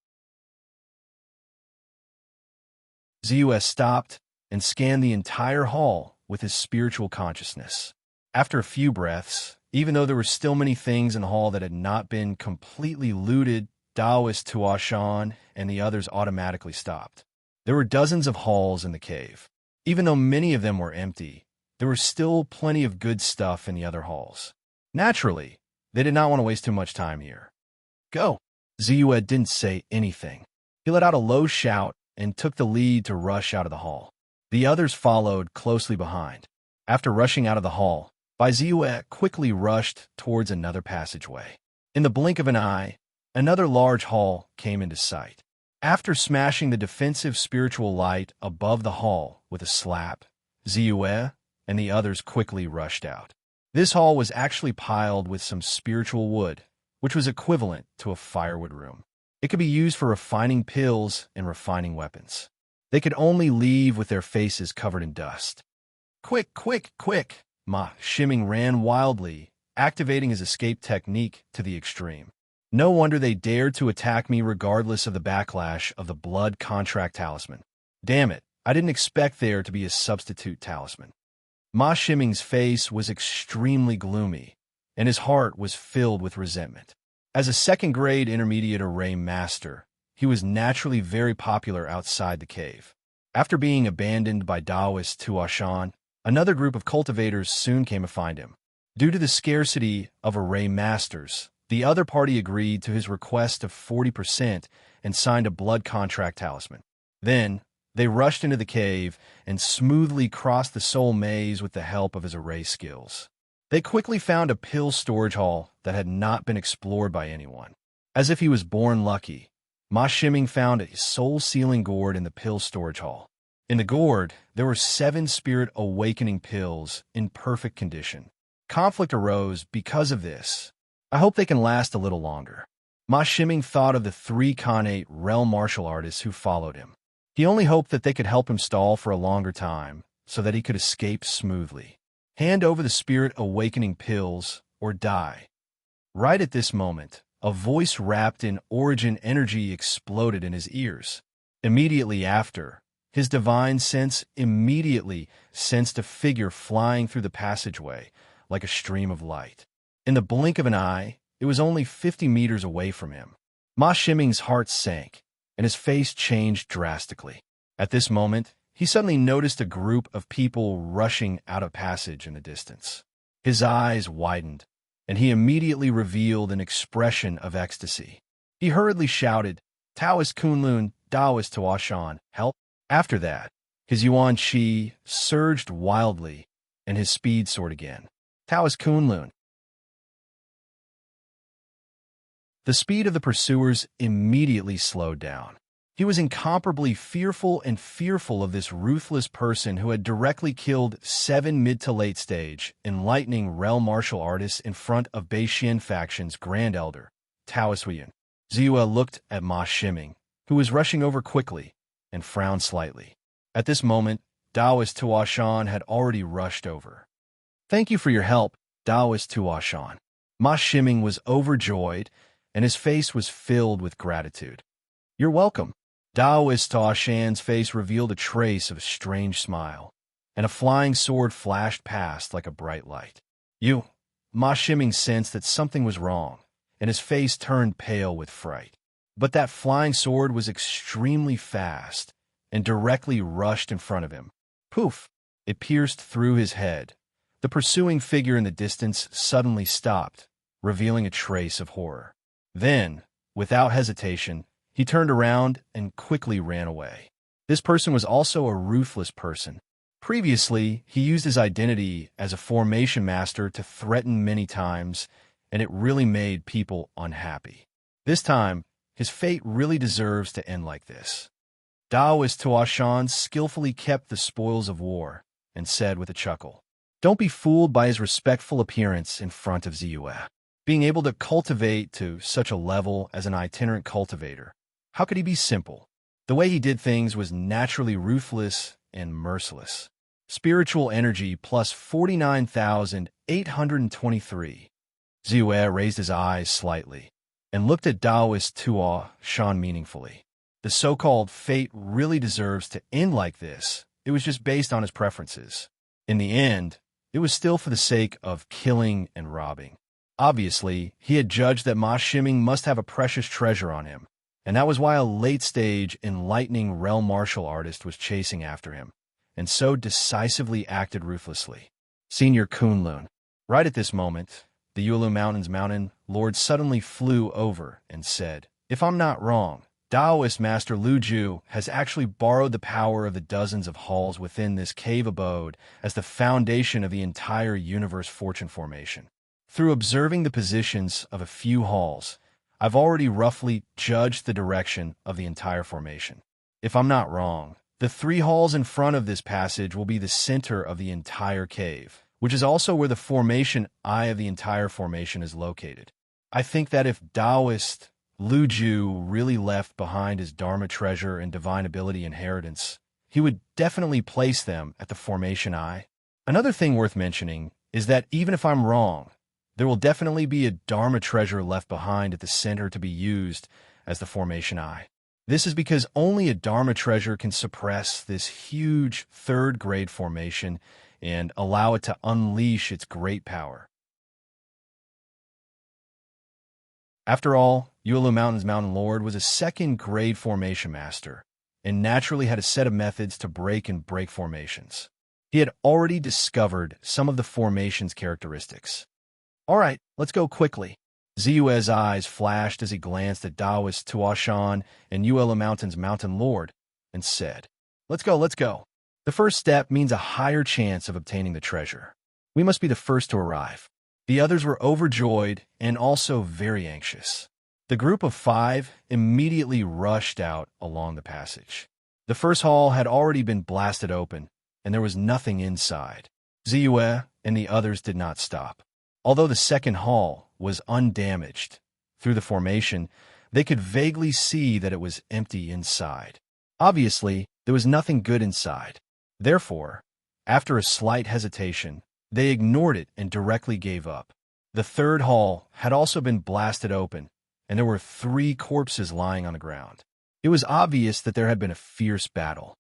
Ziwei stopped and scanned the entire hall with his spiritual consciousness. After a few breaths, even though there were still many things in the hall that had not been completely looted, Taoist Tuashan and the others automatically stopped. There were dozens of halls in the cave. Even though many of them were empty, there was still plenty of good stuff in the other halls. Naturally, they did not want to waste too much time here. Go! Ziwei didn't say anything. He let out a low shout and took the lead to rush out of the hall. The others followed closely behind. After rushing out of the hall, Bai Ziwei quickly rushed towards another passageway. In the blink of an eye, another large hall came into sight. After smashing the defensive spiritual light above the hall with a slap, Ziwei and the others quickly rushed out. This hall was actually piled with some spiritual wood, which was equivalent to a firewood room. It could be used for refining pills and refining weapons. They could only leave with their faces covered in dust. Quick, quick, quick! Ma Shiming ran wildly, activating his escape technique to the extreme. No wonder they dared to attack me regardless of the backlash of the blood contract talisman. Damn it, I didn't expect there to be a substitute talisman. Ma Shiming's face was extremely gloomy, and his heart was filled with resentment. As a second-grade intermediate array master, he was naturally very popular outside the cave. After being abandoned by Taoist Tuashan, another group of cultivators soon came to find him. Due to the scarcity of array masters, the other party agreed to his request of 40% and signed a blood contract talisman. Then, they rushed into the cave and smoothly crossed the soul maze with the help of his array skills. They quickly found a pill storage hall that had not been explored by anyone. As if he was born lucky, Ma Shiming found a soul-sealing gourd in the pill storage hall. In the gourd, there were 7 spirit awakening pills in perfect condition. Conflict arose because of this. I hope they can last a little longer. Ma Shiming thought of the 3 Khanate realm martial artists who followed him. He only hoped that they could help him stall for a longer time so that he could escape smoothly. Hand over the spirit awakening pills or die. Right at this moment, a voice wrapped in origin energy exploded in his ears. Immediately after, his divine sense immediately sensed a figure flying through the passageway like a stream of light. In the blink of an eye, it was only 50 meters away from him. Ma Shiming's heart sank, and his face changed drastically. At this moment, he suddenly noticed a group of people rushing out of passage in the distance. His eyes widened, and he immediately revealed an expression of ecstasy. He hurriedly shouted, "Taoist Kunlun, Taoist Tuashan, help!" After that, his yuan qi surged wildly, and his speed soared again. Taoist Kunlun. The speed of the pursuers immediately slowed down. He was incomparably fearful of this ruthless person who had directly killed 7 mid to late stage, enlightening realm martial artists in front of Beixian faction's Grand Elder, Taoist Huiyun. Ziyue looked at Ma Shiming, who was rushing over quickly, and frowned slightly. At this moment, Taoist Tuashan had already rushed over. "Thank you for your help, Taoist Tuashan." Ma Shiming was overjoyed, and his face was filled with gratitude. "You're welcome." Taoist Tuashan's face revealed a trace of a strange smile, and a flying sword flashed past like a bright light. Ma Shiming sensed that something was wrong, and his face turned pale with fright. But that flying sword was extremely fast, and directly rushed in front of him. Poof! It pierced through his head. The pursuing figure in the distance suddenly stopped, revealing a trace of horror. Then, without hesitation, he turned around and quickly ran away. This person was also a ruthless person. Previously, he used his identity as a formation master to threaten many times, and it really made people unhappy. This time, his fate really deserves to end like this. Taoist Tuashan skillfully kept the spoils of war and said with a chuckle, "Don't be fooled by his respectful appearance in front of Ziyue. Being able to cultivate to such a level as an itinerant cultivator, how could he be simple? The way he did things was naturally ruthless and merciless. Spiritual energy plus 49,823. Ziyue raised his eyes slightly and looked at Taoist Tuashan meaningfully. The so-called fate really deserves to end like this. It was just based on his preferences. In the end, it was still for the sake of killing and robbing. Obviously, he had judged that Ma Shiming must have a precious treasure on him, and that was why a late-stage, enlightening realm martial artist was chasing after him, and so decisively acted ruthlessly. Senior Kunlun. Right at this moment, the Yulu Mountains Mountain Lord suddenly flew over and said, "If I'm not wrong, Taoist Master Lu Ju has actually borrowed the power of the dozens of halls within this cave abode as the foundation of the entire universe fortune formation. Through observing the positions of a few halls, I've already roughly judged the direction of the entire formation. If I'm not wrong, the 3 halls in front of this passage will be the center of the entire cave, which is also where the formation eye of the entire formation is located. I think that if Taoist Lu Ju really left behind his Dharma treasure and divine ability inheritance, he would definitely place them at the formation eye. Another thing worth mentioning is that even if I'm wrong, there will definitely be a Dharma treasure left behind at the center to be used as the formation eye. This is because only a Dharma treasure can suppress this huge third-grade formation and allow it to unleash its great power. After all, Yulu Mountain's Mountain Lord was a second-grade formation master, and naturally had a set of methods to break and break formations. He had already discovered some of the formation's characteristics. "All right, let's go quickly." Ziyue's eyes flashed as he glanced at Taoist Tuashan and Yulu Mountain's Mountain Lord, and said, let's go. The first step means a higher chance of obtaining the treasure. We must be the first to arrive." The others were overjoyed and also very anxious. The group of 5 immediately rushed out along the passage. The first hall had already been blasted open, and there was nothing inside. Ziyue and the others did not stop. Although the second hall was undamaged, through the formation, they could vaguely see that it was empty inside. Obviously, there was nothing good inside. Therefore, after a slight hesitation, they ignored it and directly gave up. The third hall had also been blasted open, and there were 3 corpses lying on the ground. It was obvious that there had been a fierce battle.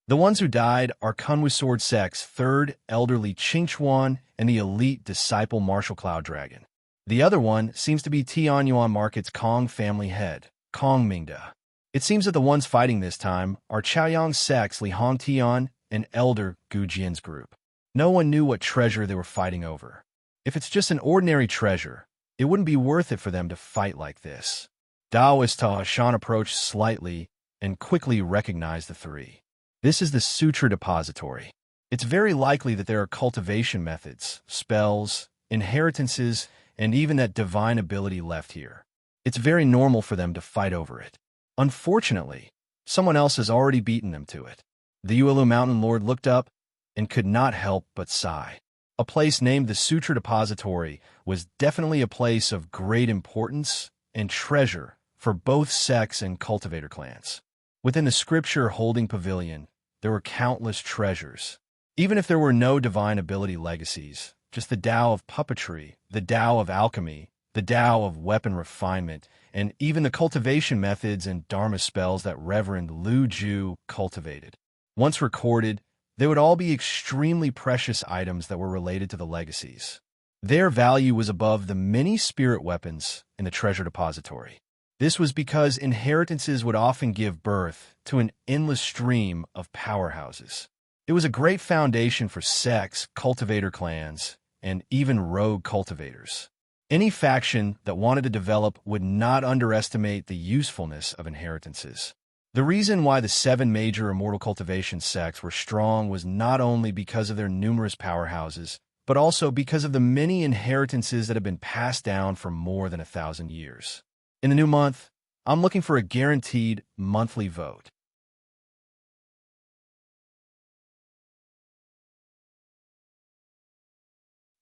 The ones who died are Kunwu Sword Sect's 3rd elderly Qingchuan and the elite disciple Martial Cloud Dragon. The other one seems to be Tianyuan Market's Kong family head, Kong Mingda. It seems that the ones fighting this time are Chaoyang Sect's Li Hong Tian and Elder Gu Jian's group. No one knew what treasure they were fighting over. If it's just an ordinary treasure, it wouldn't be worth it for them to fight like this. Taoist Tuashan approached slightly and quickly recognized the 3. This is the Sutra Depository. It's very likely that there are cultivation methods, spells, inheritances, and even that divine ability left here. It's very normal for them to fight over it. Unfortunately, someone else has already beaten them to it. The Uelu Mountain Lord looked up and could not help but sigh. A place named the Sutra Depository was definitely a place of great importance and treasure for both sects and cultivator clans. Within the scripture-holding pavilion, there were countless treasures. Even if there were no divine ability legacies, just the Tao of puppetry, the Tao of alchemy, the Tao of weapon refinement, and even the cultivation methods and Dharma spells that Reverend Lu Ju cultivated. Once recorded, they would all be extremely precious items that were related to the legacies. Their value was above the many spirit weapons in the treasure depository. This was because inheritances would often give birth to an endless stream of powerhouses. It was a great foundation for sects, cultivator clans, and even rogue cultivators. Any faction that wanted to develop would not underestimate the usefulness of inheritances. The reason why the 7 major immortal cultivation sects were strong was not only because of their numerous powerhouses, but also because of the many inheritances that have been passed down for more than 1,000 years. In the new month, I'm looking for a guaranteed monthly vote.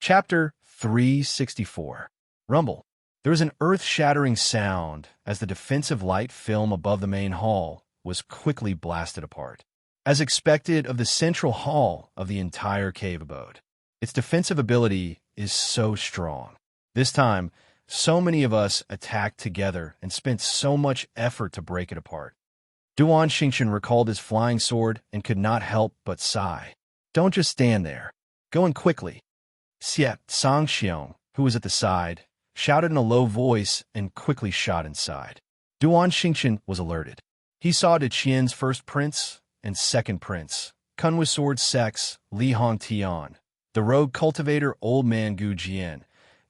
Chapter 364. Rumble. There was an earth-shattering sound as the defensive light film above the main hall was quickly blasted apart. As expected of the central hall of the entire cave abode, its defensive ability is so strong. This time, so many of us attacked together and spent so much effort to break it apart. Duan Xingchen recalled his flying sword and could not help but sigh. Don't just stand there. Go in quickly. Xie Sangxiong, who was at the side, shouted in a low voice and quickly shot inside. Duan Xingchen was alerted. He saw De Qian's first prince and second prince, Kun with sword sex, Li Hong Tian, the rogue cultivator Old Man Gu Jian,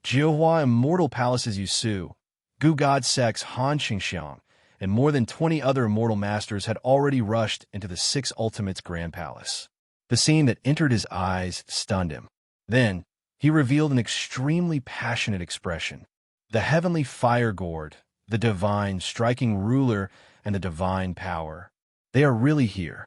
Jiuhua Immortal Palace's Yusu, Gu God sex Han Qingxiang, and more than 20 other immortal masters had already rushed into the 6 Ultimates Grand Palace. The scene that entered his eyes stunned him. Then, he revealed an extremely passionate expression. The heavenly fire gourd, the divine striking ruler, and the divine power. They are really here.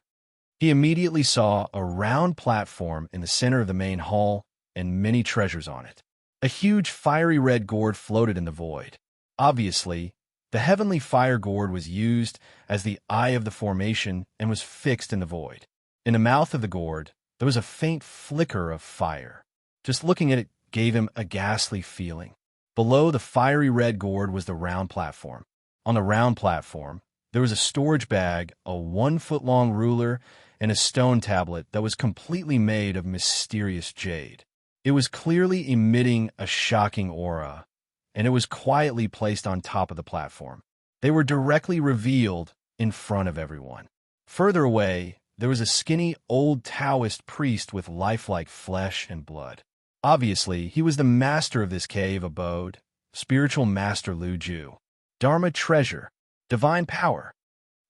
He immediately saw a round platform in the center of the main hall and many treasures on it. A huge fiery red gourd floated in the void. Obviously, the heavenly fire gourd was used as the eye of the formation and was fixed in the void. In the mouth of the gourd, there was a faint flicker of fire. Just looking at it gave him a ghastly feeling. Below the fiery red gourd was the round platform. On the round platform, there was a storage bag, a 1-foot-long ruler, and a stone tablet that was completely made of mysterious jade. It was clearly emitting a shocking aura, and it was quietly placed on top of the platform. They were directly revealed in front of everyone. Further away, there was a skinny old Taoist priest with lifelike flesh and blood. Obviously, he was the master of this cave abode, spiritual master Lu Ju. Dharma treasure, divine power.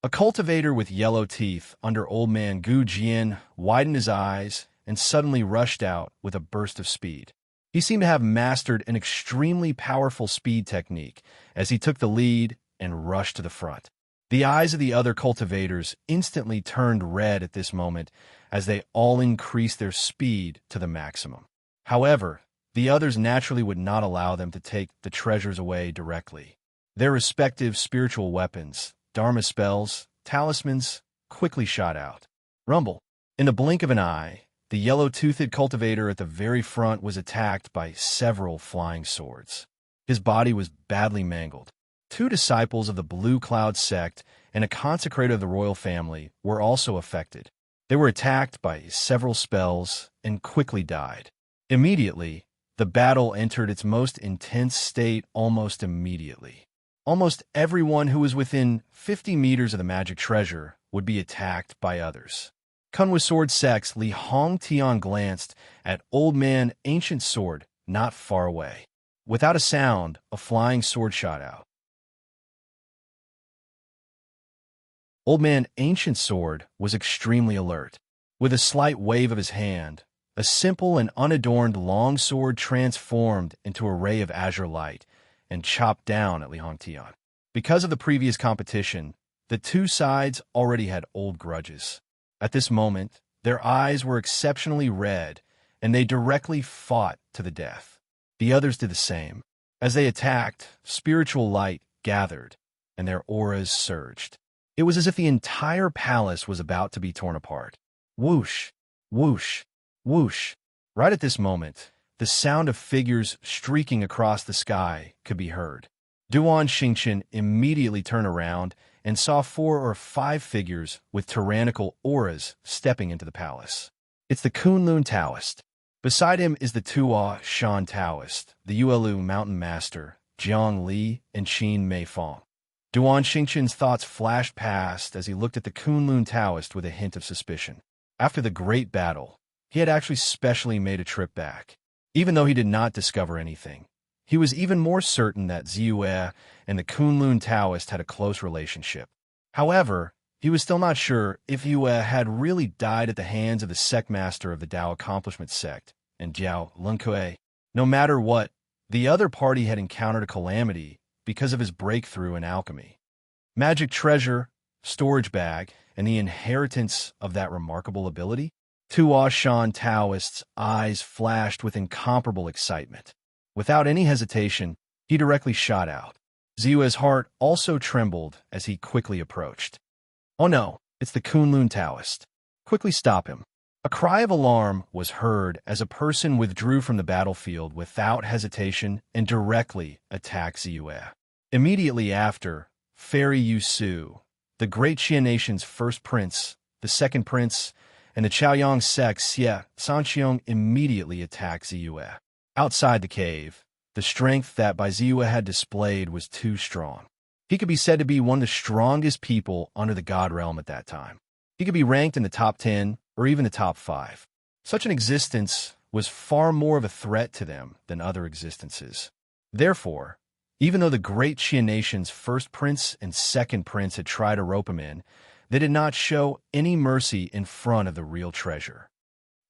A cultivator with yellow teeth under Old Man Gu Jian widened his eyes and suddenly rushed out with a burst of speed. He seemed to have mastered an extremely powerful speed technique as he took the lead and rushed to the front. The eyes of the other cultivators instantly turned red at this moment as they all increased their speed to the maximum. However, the others naturally would not allow them to take the treasures away directly. Their respective spiritual weapons, Dharma spells, talismans, quickly shot out. Rumble. In the blink of an eye, the yellow-toothed cultivator at the very front was attacked by several flying swords. His body was badly mangled. 2 disciples of the Blue Cloud sect and a consecrator of the royal family were also affected. They were attacked by several spells and quickly died. Immediately, the battle entered its most intense state almost immediately. Almost everyone who was within 50 meters of the magic treasure would be attacked by others. Kun with sword sex Li Hong Tian glanced at Old Man Ancient Sword not far away. Without a sound, a flying sword shot out. Old Man Ancient Sword was extremely alert. With a slight wave of his hand, a simple and unadorned long sword transformed into a ray of azure light and chopped down at Li Hongtian. Because of the previous competition, the two sides already had old grudges. At this moment, their eyes were exceptionally red, and they directly fought to the death. The others did the same. As they attacked, spiritual light gathered, and their auras surged. It was as if the entire palace was about to be torn apart. Whoosh, whoosh, whoosh. Right at this moment, the sound of figures streaking across the sky could be heard. Duan Xingqian immediately turned around and saw 4 or 5 figures with tyrannical auras stepping into the palace. It's the Kunlun Taoist. Beside him is the Tua Shan Taoist, the Yuelu Mountain Master, Jiang Li, and Qin Meifeng. Duan Xingqian's thoughts flashed past as he looked at the Kunlun Taoist with a hint of suspicion. After the great battle, he had actually specially made a trip back. Even though he did not discover anything, he was even more certain that Ziyue and the Kunlun Taoist had a close relationship. However, he was still not sure if Yue had really died at the hands of the sect master of the Tao Accomplishment sect, and Jiao Lunkue. No matter what, the other party had encountered a calamity because of his breakthrough in alchemy. Magic treasure, storage bag, and the inheritance of that remarkable ability? Tua Shan Taoist's eyes flashed with incomparable excitement. Without any hesitation, he directly shot out. Ziyue's heart also trembled as he quickly approached. Oh no, it's the Kunlun Taoist. Quickly stop him. A cry of alarm was heard as a person withdrew from the battlefield without hesitation and directly attacked Ziyue. Immediately after, Fairy Yusu, the Great Xia Nation's first prince, the second prince, and the Chaoyang sect Xie Sanxiong immediately attacked Ziyue. Outside the cave, the strength that Bai Ziyue had displayed was too strong. He could be said to be one of the strongest people under the God Realm at that time. He could be ranked in the top 10 or even the top 5. Such an existence was far more of a threat to them than other existences. Therefore, even though the Great Xia Nation's first prince and second prince had tried to rope him in, they did not show any mercy in front of the real treasure.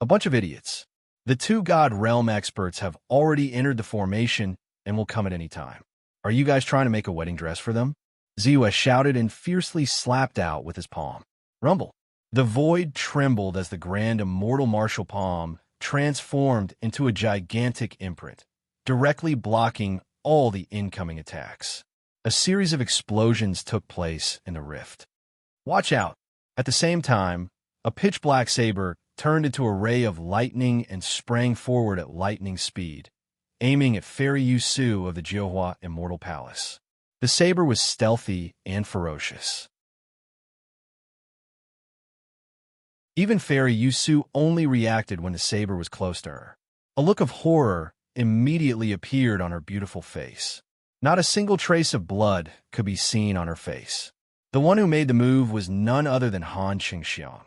A bunch of idiots. The 2 God Realm experts have already entered the formation and will come at any time. Are you guys trying to make a wedding dress for them? Ziyue shouted and fiercely slapped out with his palm. Rumble. The void trembled as the grand immortal martial palm transformed into a gigantic imprint, directly blocking all the incoming attacks. A series of explosions took place in the rift. Watch out! At the same time, a pitch-black saber turned into a ray of lightning and sprang forward at lightning speed, aiming at Fairy Yusu of the Jiuhua Immortal Palace. The saber was stealthy and ferocious. Even Fairy Yusu only reacted when the saber was close to her. A look of horror immediately appeared on her beautiful face. Not a single trace of blood could be seen on her face. The one who made the move was none other than Han Qingxiang,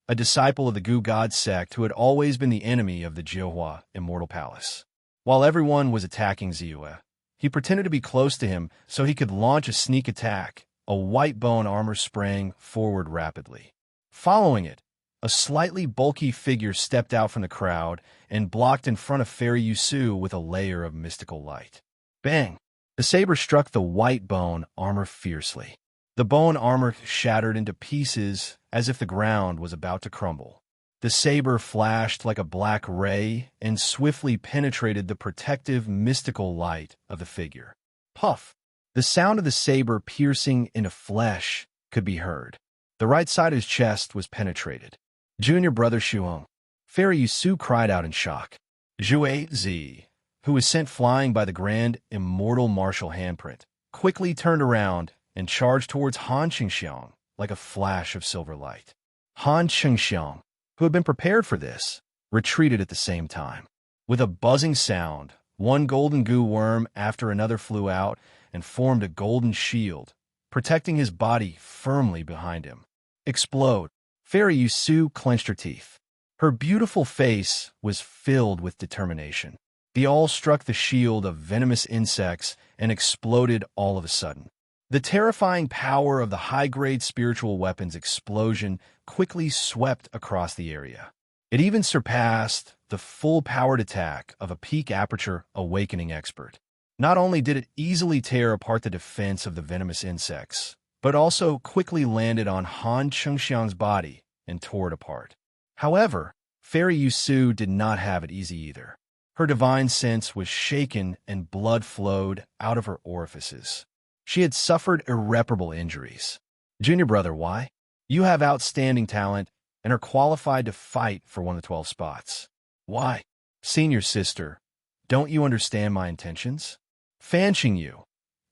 a disciple of the Gu God sect who had always been the enemy of the Jiuhua Immortal Palace. While everyone was attacking Ziyue, he pretended to be close to him so he could launch a sneak attack. A white bone armor sprang forward rapidly. Following it, a slightly bulky figure stepped out from the crowd and blocked in front of Fairy Yusu with a layer of mystical light. Bang! The saber struck the white bone armor fiercely. The bone armor shattered into pieces as if the ground was about to crumble. The saber flashed like a black ray and swiftly penetrated the protective, mystical light of the figure. Puff! The sound of the saber piercing into flesh could be heard. The right side of his chest was penetrated. Junior brother Shuong. Fairy Yusu cried out in shock. Zhue Zi, who was sent flying by the grand immortal martial handprint, quickly turned around and charged towards Han Qingxiang like a flash of silver light. Han Qingxiang, who had been prepared for this, retreated at the same time. With a buzzing sound, one golden goo worm after another flew out and formed a golden shield, protecting his body firmly behind him. Explode! Fairy Yusu clenched her teeth. Her beautiful face was filled with determination. The awl struck the shield of venomous insects and exploded all of a sudden. The terrifying power of the high-grade spiritual weapon's explosion quickly swept across the area. It even surpassed the full-powered attack of a peak aperture awakening expert. Not only did it easily tear apart the defense of the venomous insects, but also quickly landed on Han Chengxiang's body and tore it apart. However, Fairy Yusu did not have it easy either. Her divine sense was shaken and blood flowed out of her orifices. She had suffered irreparable injuries. Junior brother, why? You have outstanding talent and are qualified to fight for one of the 12 spots. Why? Senior sister, don't you understand my intentions? Fanching you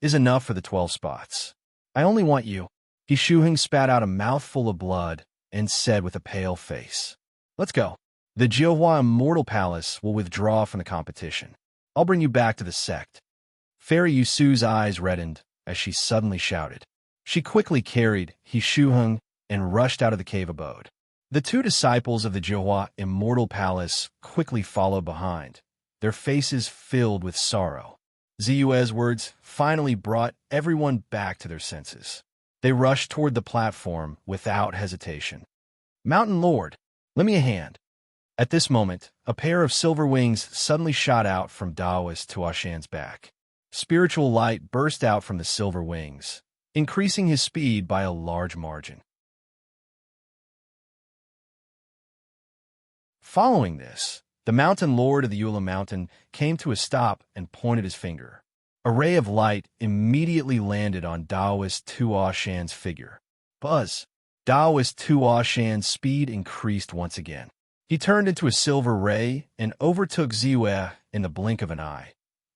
is enough for the 12 spots. I only want you. He Shuheng spat out a mouthful of blood and said with a pale face, let's go. The Jiuhua Immortal Palace will withdraw from the competition. I'll bring you back to the sect. Fairy Yusu's eyes reddened as she suddenly shouted. She quickly carried He Shuheng and rushed out of the cave abode. The two disciples of the Jiuhua Immortal Palace quickly followed behind, their faces filled with sorrow. Ziyue's words finally brought everyone back to their senses. They rushed toward the platform without hesitation. Mountain Lord, lend me a hand. At this moment, a pair of silver wings suddenly shot out from Daoist Tuashan's back. Spiritual light burst out from the silver wings, increasing his speed by a large margin. Following this, the Mountain Lord of the Eula Mountain came to a stop and pointed his finger. A ray of light immediately landed on Daoist Tuashan's figure. Buzz! Daoist Tuashan's speed increased once again. He turned into a silver ray and overtook Ziyue in the blink of an eye,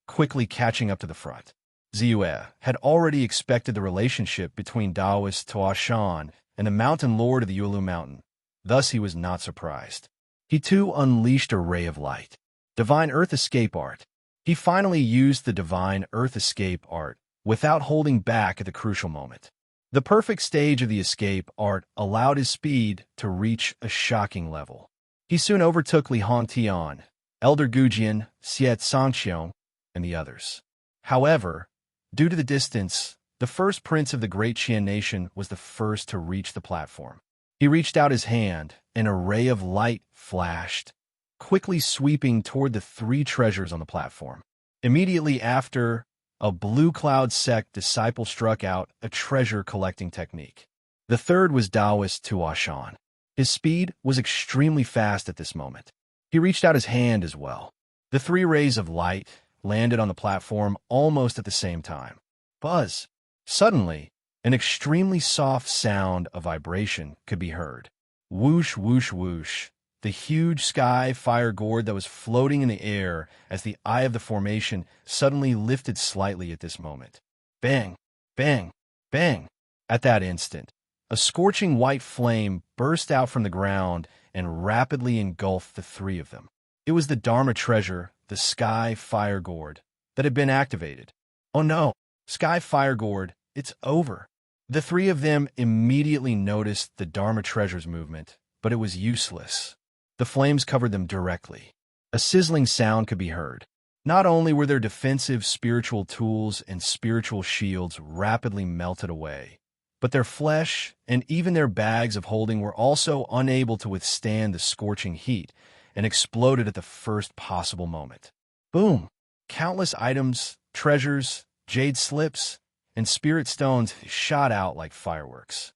quickly catching up to the front. Ziyue had already expected the relationship between Daoist Tuashan and the Mountain Lord of the Yulu Mountain, thus he was not surprised. He too unleashed a ray of light. Divine Earth Escape Art. He finally used the Divine Earth Escape Art without holding back at the crucial moment. The perfect stage of the escape art allowed his speed to reach a shocking level. He soon overtook Li Hongtian, Elder Gujian, Xiet Sangqiong, and the others. However, due to the distance, the first prince of the Great Qian nation was the first to reach the platform. He reached out his hand, and a ray of light flashed, quickly sweeping toward the 3 treasures on the platform. Immediately after, a Blue Cloud sect disciple struck out a treasure-collecting technique. The third was Daoist Tuashan. His speed was extremely fast at this moment. He reached out his hand as well. The 3 rays of light landed on the platform almost at the same time. Buzz! Suddenly, an extremely soft sound of vibration could be heard. Whoosh, whoosh, whoosh. The huge sky fire gourd that was floating in the air as the eye of the formation suddenly lifted slightly at this moment. Bang! Bang! Bang! At that instant, a scorching white flame burst out from the ground and rapidly engulfed the 3 of them. It was the Dharma treasure, the Sky Fire Gourd, that had been activated. Oh no, Sky Fire Gourd, it's over. The 3 of them immediately noticed the Dharma treasure's movement, but it was useless. The flames covered them directly. A sizzling sound could be heard. Not only were their defensive spiritual tools and spiritual shields rapidly melted away, but their flesh and even their bags of holding were also unable to withstand the scorching heat and exploded at the first possible moment. Boom! Countless items, treasures, jade slips, and spirit stones shot out like fireworks.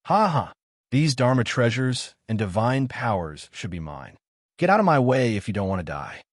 Ha ha! These Dharma treasures and divine powers should be mine. Get out of my way if you don't want to die.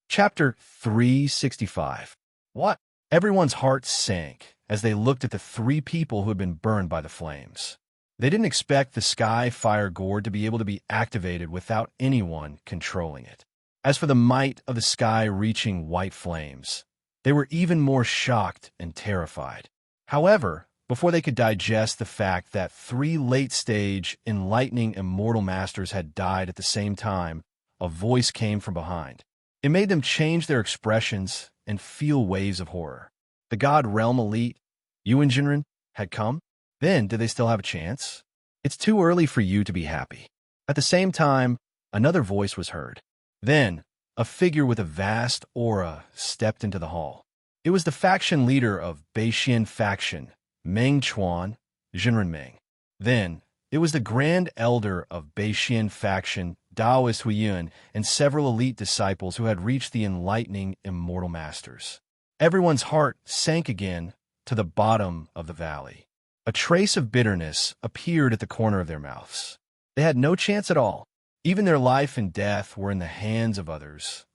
Chapter 365. What? Everyone's heart sank as they looked at the 3 people who had been burned by the flames. They didn't expect the Sky Fire Gourd to be able to be activated without anyone controlling it. As for the might of the sky reaching white flames, they were even more shocked and terrified. However, before they could digest the fact that 3 late-stage, enlightening immortal masters had died at the same time, a voice came from behind. It made them change their expressions and feel waves of horror. The God Realm Elite, Yuan Jinren, had come? Then did they still have a chance? It's too early for you to be happy. At the same time, another voice was heard. Then, a figure with a vast aura stepped into the hall. It was the faction leader of Beixian faction, Meng Chuan, Jinrenmeng. Then, it was the Grand Elder of Beixian faction, Daoist Huiyun, and several elite disciples who had reached the enlightening immortal masters. Everyone's heart sank again to the bottom of the valley. A trace of bitterness appeared at the corner of their mouths. They had no chance at all. Even their life and death were in the hands of others.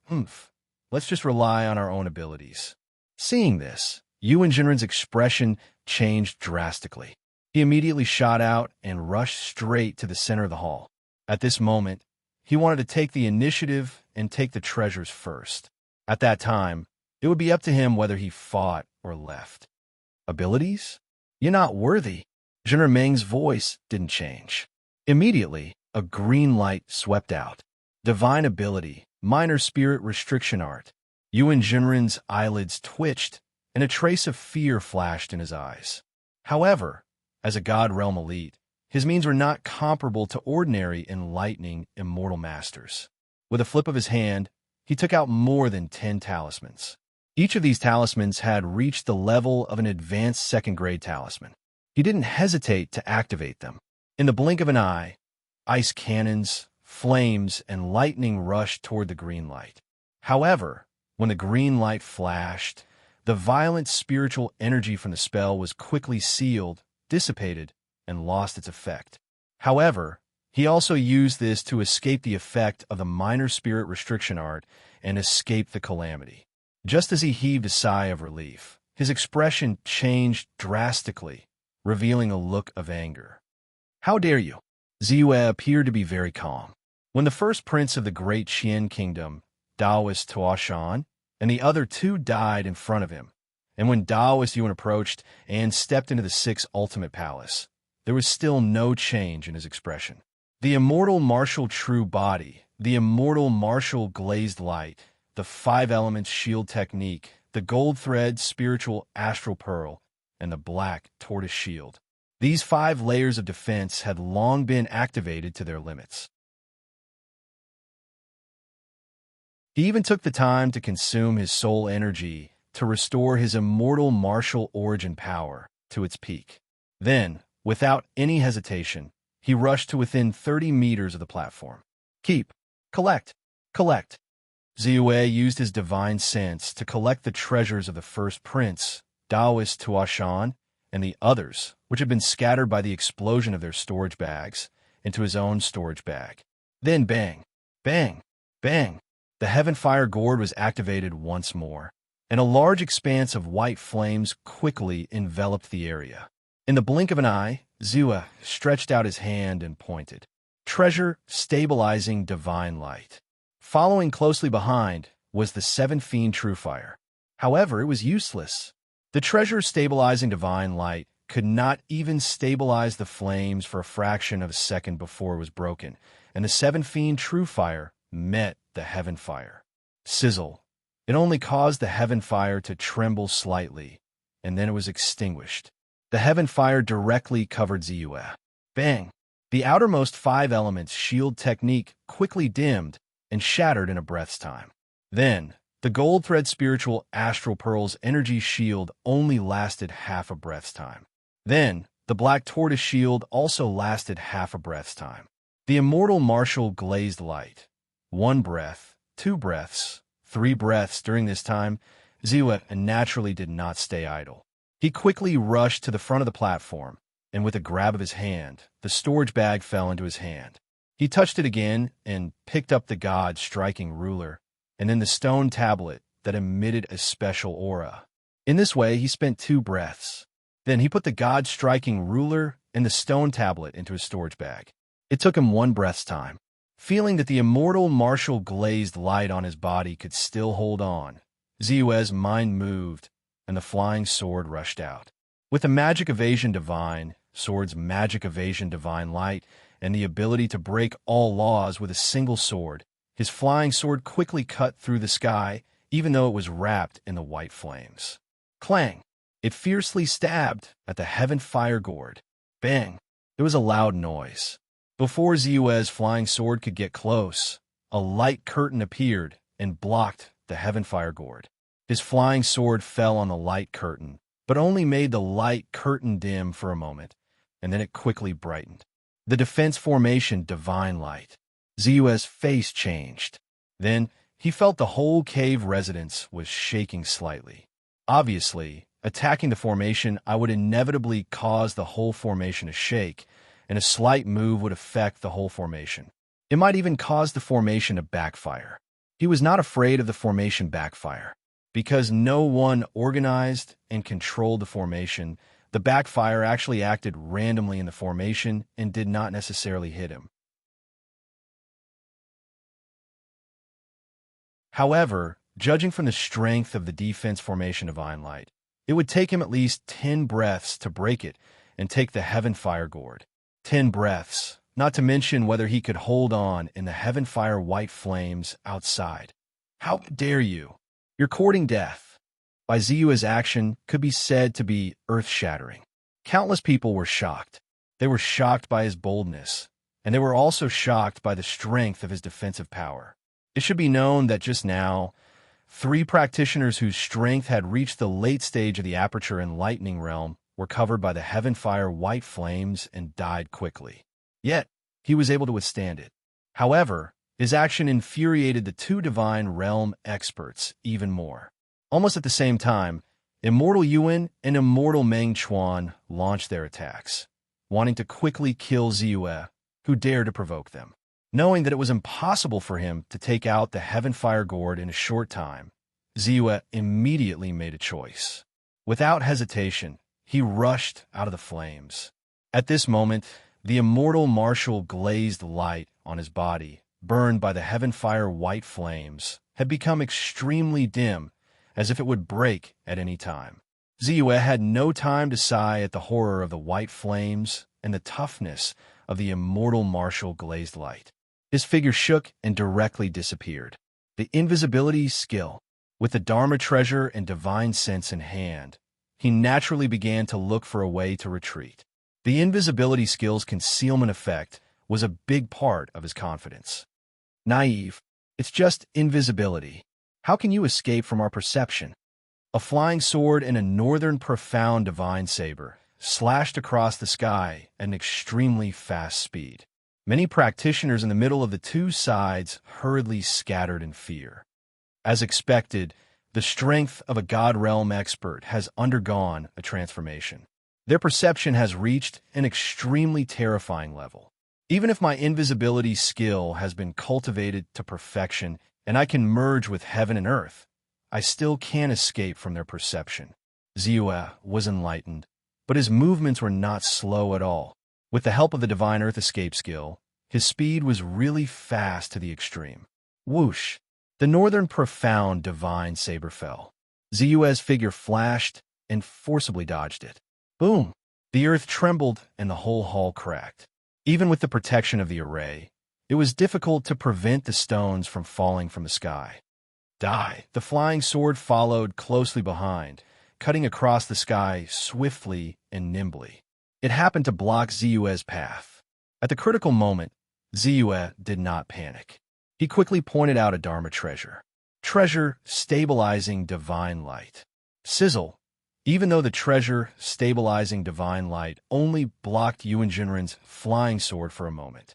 Let's just rely on our own abilities. Seeing this, Yuan Jinren's expression changed drastically. He immediately shot out and rushed straight to the center of the hall. At this moment, he wanted to take the initiative and take the treasures first. At that time, it would be up to him whether he fought or left. Abilities? You're not worthy. Jinrenmeng's voice didn't change. Immediately, a green light swept out. Divine ability, minor spirit restriction art. Yuan Jinren's eyelids twitched, and a trace of fear flashed in his eyes. However, as a God Realm elite, his means were not comparable to ordinary enlightening immortal masters. With a flip of his hand, he took out more than 10 talismans. Each of these talismans had reached the level of an advanced second-grade talisman. He didn't hesitate to activate them. In the blink of an eye, ice cannons, flames, and lightning rushed toward the green light. However, when the green light flashed, the violent spiritual energy from the spell was quickly sealed, dissipated, and lost its effect. However, he also used this to escape the effect of the minor spirit restriction art and escape the calamity. Just as he heaved a sigh of relief, his expression changed drastically, revealing a look of anger. How dare you? Ziyue appeared to be very calm. When the first prince of the great Qian kingdom, Daoist Tuoshan, and the other two died in front of him, and when Daoist Yuan approached and stepped into the sixth ultimate palace, there was still no change in his expression. The immortal martial true body, the immortal martial glazed light, the 5 elements shield technique, the gold thread spiritual astral pearl, and the black tortoise shield. These 5 layers of defense had long been activated to their limits. He even took the time to consume his soul energy to restore his immortal martial origin power to its peak. Then, without any hesitation, he rushed to within 30 meters of the platform. Keep, collect. Ziyue used his divine sense to collect the treasures of the first prince, Daoist Tuoshan, and the others, which had been scattered by the explosion of their storage bags, into his own storage bag. Then bang, bang, bang. The heaven fire gourd was activated once more, and a large expanse of white flames quickly enveloped the area. In the blink of an eye, Ziyue stretched out his hand and pointed. Treasure stabilizing divine light. Following closely behind was the 7 fiend true fire. However, it was useless. The treasure stabilizing divine light could not even stabilize the flames for a fraction of a second before it was broken, and the 7 fiend true fire met the heaven fire. Sizzle. It only caused the heaven fire to tremble slightly, and then it was extinguished. The heaven fire directly covered Ziyue. Bang! The outermost 5 elements shield technique quickly dimmed and shattered in a breath's time. Then, the gold thread spiritual astral pearl's energy shield only lasted half a breath's time. Then, the black tortoise shield also lasted half a breath's time. The immortal martial glazed light. 1 breath, 2 breaths, 3 breaths during this time, Ziyue naturally did not stay idle. He quickly rushed to the front of the platform, and with a grab of his hand, the storage bag fell into his hand. He touched it again and picked up the God-striking ruler, and then the stone tablet that emitted a special aura. In this way, he spent 2 breaths. Then he put the God-striking ruler and the stone tablet into his storage bag. It took him 1 breath's time. Feeling that the immortal martial glazed light on his body could still hold on, Ziyue's mind moved, and the flying sword rushed out. With the magic evasion divine, sword's magic evasion divine light, and the ability to break all laws with a single sword, his flying sword quickly cut through the sky, even though it was wrapped in the white flames. Clang! It fiercely stabbed at the heaven fire gourd. Bang! There was a loud noise. Before Ziyue's flying sword could get close, a light curtain appeared and blocked the Heavenfire Gourd. His flying sword fell on the light curtain, but only made the light curtain dim for a moment, and then it quickly brightened. The defense formation Divine Light. Ziyue's face changed. Then he felt the whole cave residence was shaking slightly. Obviously, attacking the formation, I would inevitably cause the whole formation to shake, and a slight move would affect the whole formation. It might even cause the formation to backfire. He was not afraid of the formation backfire. Because no one organized and controlled the formation, the backfire actually acted randomly in the formation and did not necessarily hit him. However, judging from the strength of the defense formation Divine Light, it would take him at least 10 breaths to break it and take the Heavenfire Gourd. 10 breaths, not to mention whether he could hold on in the Heavenfire white flames outside. How dare you? You're courting death. By Ziyue's action could be said to be earth-shattering. Countless people were shocked. They were shocked by his boldness, and they were also shocked by the strength of his defensive power. It should be known that just now, 3 practitioners whose strength had reached the late stage of the Aperture and Lightning realm were covered by the Heavenfire white flames and died quickly. Yet, he was able to withstand it. However, his action infuriated the 2 Divine Realm experts even more. Almost at the same time, Immortal Yuan and Immortal Meng Chuan launched their attacks, wanting to quickly kill Ziyue, who dared to provoke them. Knowing that it was impossible for him to take out the Heavenfire Gourd in a short time, Ziyue immediately made a choice. Without hesitation, he rushed out of the flames. At this moment, the immortal martial glazed light on his body, burned by the Heavenfire white flames, had become extremely dim, as if it would break at any time. Ziyue had no time to sigh at the horror of the white flames and the toughness of the immortal martial glazed light. His figure shook and directly disappeared. The invisibility skill. With the Dharma treasure and divine sense in hand, he naturally began to look for a way to retreat. The invisibility skill's concealment effect was a big part of his confidence. Naive. It's just invisibility. How can you escape from our perception? A flying sword and a northern profound divine saber slashed across the sky at an extremely fast speed. Many practitioners in the middle of the 2 sides hurriedly scattered in fear. As expected, the strength of a God Realm expert has undergone a transformation. Their perception has reached an extremely terrifying level. Even if my invisibility skill has been cultivated to perfection and I can merge with heaven and earth, I still can't escape from their perception. Ziyue was enlightened, but his movements were not slow at all. With the help of the Divine Earth Escape skill, his speed was really fast to the extreme. Whoosh! The northern profound divine saber fell. Ziyue's figure flashed and forcibly dodged it. Boom! The earth trembled and the whole hall cracked. Even with the protection of the array, it was difficult to prevent the stones from falling from the sky. Die! The flying sword followed closely behind, cutting across the sky swiftly and nimbly. It happened to block Ziyue's path. At the critical moment, Ziyue did not panic. He quickly pointed out a Dharma treasure. Treasure stabilizing divine light. Sizzle. Even though the treasure stabilizing divine light only blocked Yuan Jinren's flying sword for a moment.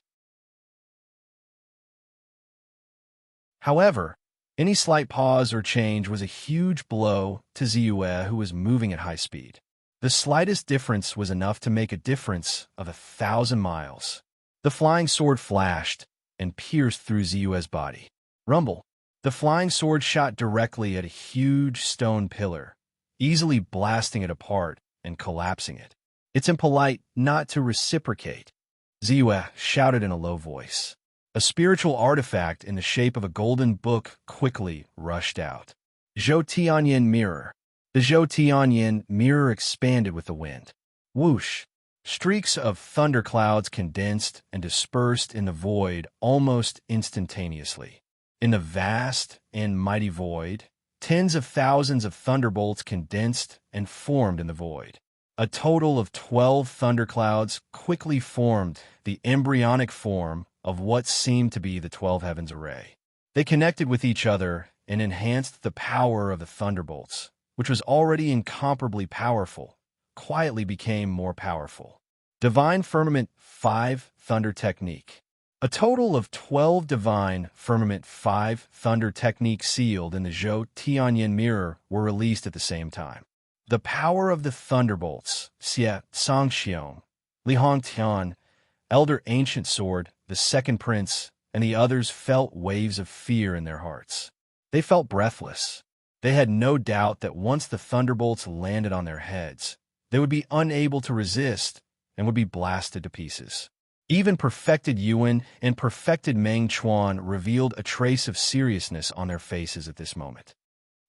However, any slight pause or change was a huge blow to Ziyue, who was moving at high speed. The slightest difference was enough to make a difference of 1,000 miles. The flying sword flashed and pierced through Ziyue's body. Rumble. The flying sword shot directly at a huge stone pillar, easily blasting it apart and collapsing it. It's impolite not to reciprocate, Ziyue shouted in a low voice. A spiritual artifact in the shape of a golden book quickly rushed out. Zhou Tianyin Mirror. The Zhou Tianyin mirror expanded with the wind. Whoosh! Streaks of thunderclouds condensed and dispersed in the void almost instantaneously. In the vast and mighty void, tens of thousands of thunderbolts condensed and formed in the void. A total of 12 thunderclouds quickly formed the embryonic form of what seemed to be the 12 heavens array. They connected with each other and enhanced the power of the thunderbolts, which was already incomparably powerful, quietly became more powerful. Divine Firmament 5 Thunder Technique. A total of 12 Divine Firmament 5 Thunder Techniques sealed in the Zhou Tianyin mirror were released at the same time. The power of the thunderbolts, Xie Sangxiong, Li Hongtian, Elder Ancient Sword, the Second Prince, and the others felt waves of fear in their hearts. They felt breathless. They had no doubt that once the thunderbolts landed on their heads, they would be unable to resist and would be blasted to pieces. Even perfected Yuan and perfected Meng Chuan revealed a trace of seriousness on their faces at this moment.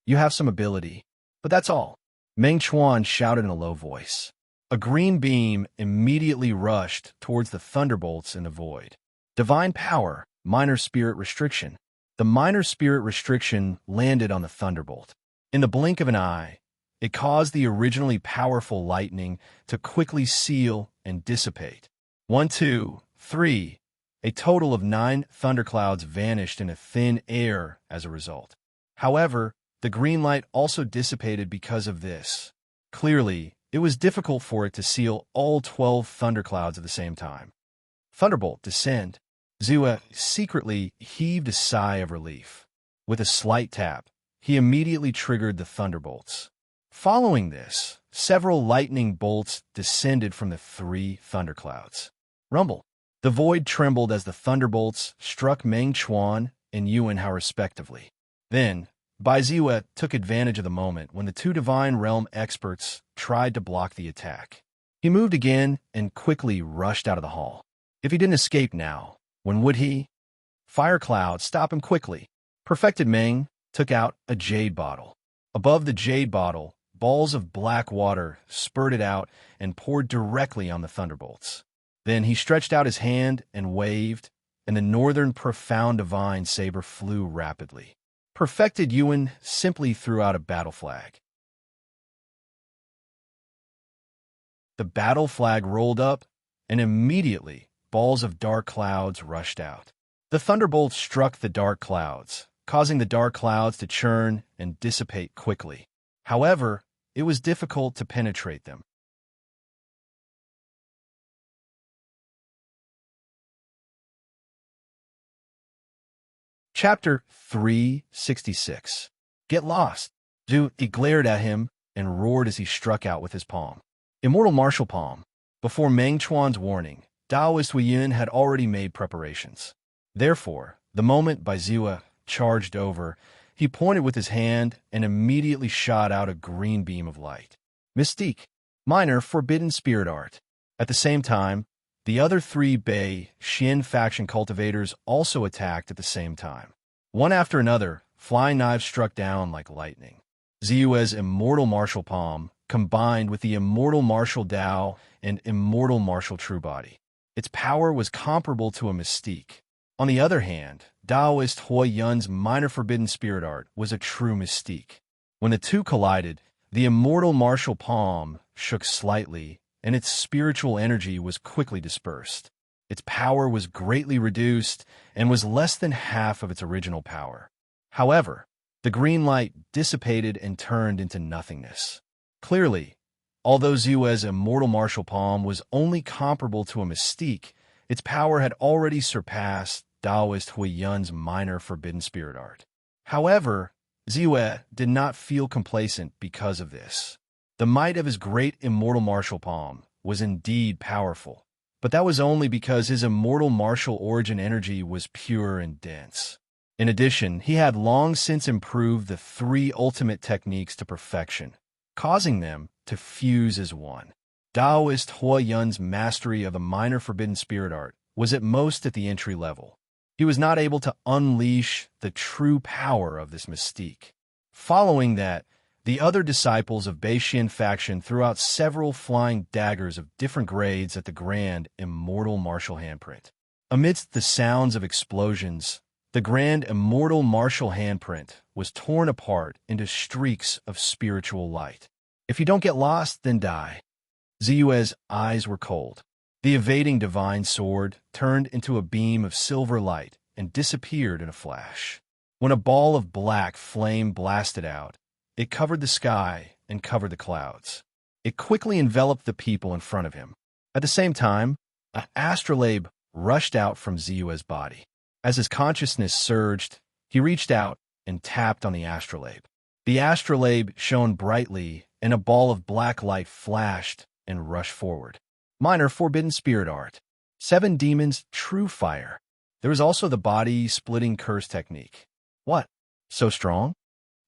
"You have some ability, but that's all," Meng Chuan shouted in a low voice. A green beam immediately rushed towards the thunderbolts in the void. Divine Power, Minor Spirit Restriction. The Minor Spirit Restriction landed on the thunderbolt. In the blink of an eye, it caused the originally powerful lightning to quickly seal and dissipate. 1, 2, 3. A total of 9 thunderclouds vanished into thin air as a result. However, the green light also dissipated because of this. Clearly, it was difficult for it to seal all 12 thunderclouds at the same time. Thunderbolt, descend. Zue secretly heaved a sigh of relief. With a slight tap, he immediately triggered the thunderbolts. Following this, several lightning bolts descended from the 3 thunderclouds. Rumble. The void trembled as the thunderbolts struck Meng Chuan and Yuanhao respectively. Then, Bai Zue took advantage of the moment when the 2 Divine Realm experts tried to block the attack. He moved again and quickly rushed out of the hall. If he didn't escape now, when would he? Fire Cloud, stop him quickly. Perfected Meng took out a jade bottle. Above the jade bottle, balls of black water spurted out and poured directly on the thunderbolts. Then he stretched out his hand and waved, and the northern profound divine saber flew rapidly. Perfected Yuan simply threw out a battle flag. The battle flag rolled up, and immediately balls of dark clouds rushed out. The thunderbolts struck the dark clouds, causing the dark clouds to churn and dissipate quickly. However, it was difficult to penetrate them. Chapter 366. Get lost. Zhu glared at him and roared as he struck out with his palm. Immortal Martial Palm. Before Meng Chuan's warning, Taoist Huiyun had already made preparations. Therefore, the moment Bai Zue charged over, he pointed with his hand and immediately shot out a green beam of light. Mystique. Minor Forbidden Spirit Art. At the same time, the other 3 Bei Xin faction cultivators also attacked at the same time. One after another, flying knives struck down like lightning. Ziyue's Immortal Martial Palm combined with the Immortal Martial Dao and Immortal Martial True Body. Its power was comparable to a mystique. On the other hand, Taoist Huiyun's Minor Forbidden Spirit Art was a true mystique. When the two collided, the Immortal Martial Palm shook slightly, and its spiritual energy was quickly dispersed. Its power was greatly reduced and was less than half of its original power. However, the green light dissipated and turned into nothingness. Clearly, although Ziyue's Immortal Martial Palm was only comparable to a mystique, its power had already surpassed Taoist Huiyun's Minor Forbidden Spirit Art. However, Ziyue did not feel complacent because of this. The might of his great Immortal Martial Palm was indeed powerful, but that was only because his Immortal Martial Origin energy was pure and dense. In addition, he had long since improved the 3 ultimate techniques to perfection, causing them to fuse as one. Taoist Huiyun's mastery of the Minor Forbidden Spirit Art was at most at the entry level. He was not able to unleash the true power of this mystique. Following that, the other disciples of Bei-Xin faction threw out several flying daggers of different grades at the grand Immortal Martial Handprint. Amidst the sounds of explosions, the grand Immortal Martial Handprint was torn apart into streaks of spiritual light. If you don't get lost, then die. Ziyue's eyes were cold. The evading divine sword turned into a beam of silver light and disappeared in a flash. When a ball of black flame blasted out, it covered the sky and covered the clouds. It quickly enveloped the people in front of him. At the same time, an astrolabe rushed out from Ziu's body. As his consciousness surged, he reached out and tapped on the astrolabe. The astrolabe shone brightly, and a ball of black light flashed and rushed forward. Minor Forbidden Spirit Art. 7 Demons, True Fire. There was also the body-splitting curse technique. What? So strong?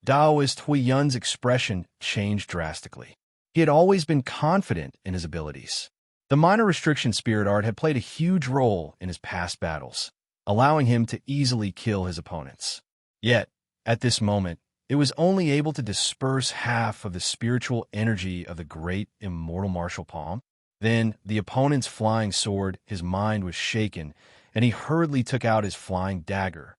Taoist Hui Yun's expression changed drastically. He had always been confident in his abilities. The minor restriction spirit art had played a huge role in his past battles, allowing him to easily kill his opponents. Yet, at this moment, it was only able to disperse half of the spiritual energy of the great immortal martial palm. Then, the opponent's flying sword, his mind was shaken, and he hurriedly took out his flying dagger.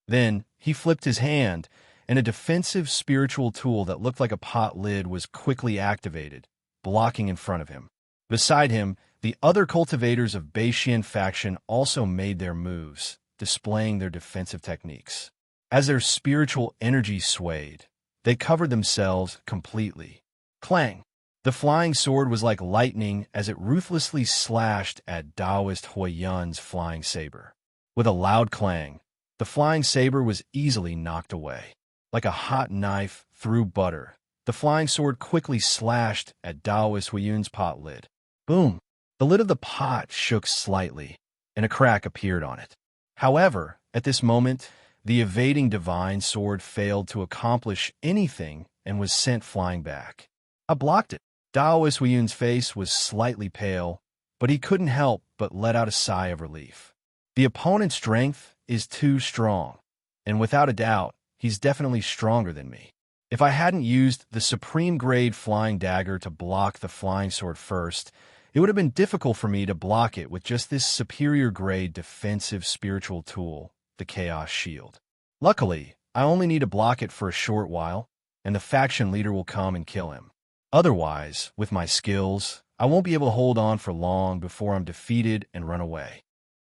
Then, he flipped his hand, and a defensive spiritual tool that looked like a pot lid was quickly activated, blocking in front of him. Beside him, the other cultivators of Beixian faction also made their moves, displaying their defensive techniques. As their spiritual energy swayed, they covered themselves completely. Clang! The flying sword was like lightning as it ruthlessly slashed at Taoist Hui Yun's flying saber. With a loud clang, the flying saber was easily knocked away. Like a hot knife through butter, the flying sword quickly slashed at Taoist Hui Yun's pot lid. Boom! The lid of the pot shook slightly, and a crack appeared on it. However, at this moment, the evading divine sword failed to accomplish anything and was sent flying back. I blocked it. Taoist Hui Yun's face was slightly pale, but he couldn't help but let out a sigh of relief. The opponent's strength is too strong, and without a doubt, he's definitely stronger than me. If I hadn't used the supreme grade flying dagger to block the flying sword first, it would have been difficult for me to block it with just this superior grade defensive spiritual tool, the Chaos Shield. Luckily, I only need to block it for a short while, and the faction leader will come and kill him. Otherwise, with my skills, I won't be able to hold on for long before I'm defeated and run away.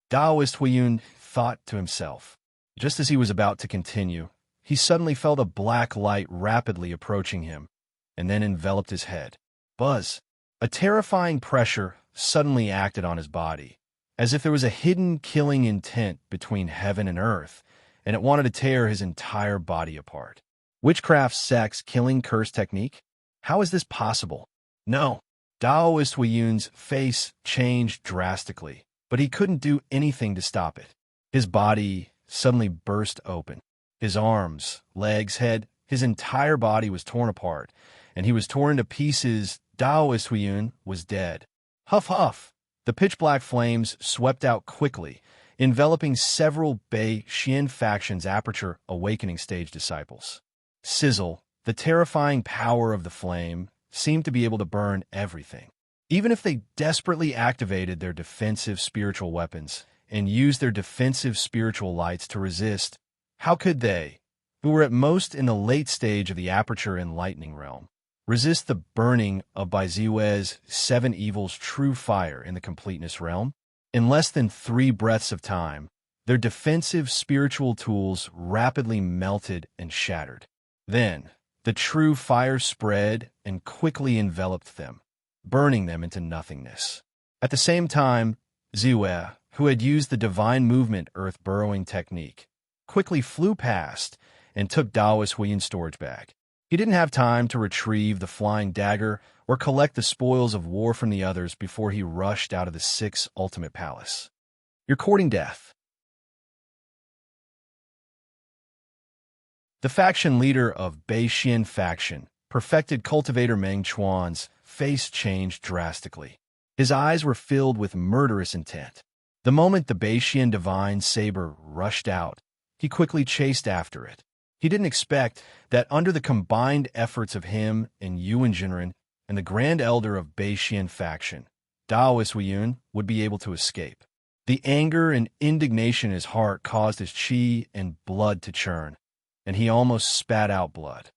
Taoist Hui Yun thought to himself. Just as he was about to continue, he suddenly felt a black light rapidly approaching him, and then enveloped his head. Buzz! A terrifying pressure suddenly acted on his body, as if there was a hidden killing intent between heaven and earth, and it wanted to tear his entire body apart. Witchcraft sex killing curse technique? How is this possible? No. Taoist Hui Yun's face changed drastically, but he couldn't do anything to stop it. His body suddenly burst open. His arms, legs, head, his entire body was torn apart, and he was torn to pieces. Taoist Hui Yun was dead. Huff huff! The pitch-black flames swept out quickly, enveloping several Beixian faction's Aperture Awakening stage disciples. Sizzle, the terrifying power of the flame, seemed to be able to burn everything. Even if they desperately activated their defensive spiritual weapons and used their defensive spiritual lights to resist, how could they, who were at most in the late stage of the Aperture Enlightening realm, resist the burning of Baiziue's 7 Evils True Fire in the Completeness realm? In less than 3 breaths of time, their defensive spiritual tools rapidly melted and shattered. Then, the true fire spread and quickly enveloped them, burning them into nothingness. At the same time, Ziue, who had used the divine movement earth-burrowing technique, quickly flew past and took Taoist Hui Yun's storage bag. He didn't have time to retrieve the flying dagger or collect the spoils of war from the others before he rushed out of the 6th Ultimate Palace. You're courting death. The faction leader of Beixian faction, perfected cultivator Meng Chuan's face changed drastically. His eyes were filled with murderous intent. The moment the Beixian divine saber rushed out, he quickly chased after it. He didn't expect that under the combined efforts of him and Yuan Jinren and the Grand Elder of Beixian faction, Taoist Hui Yun would be able to escape. The anger and indignation in his heart caused his qi and blood to churn, and he almost spat out blood.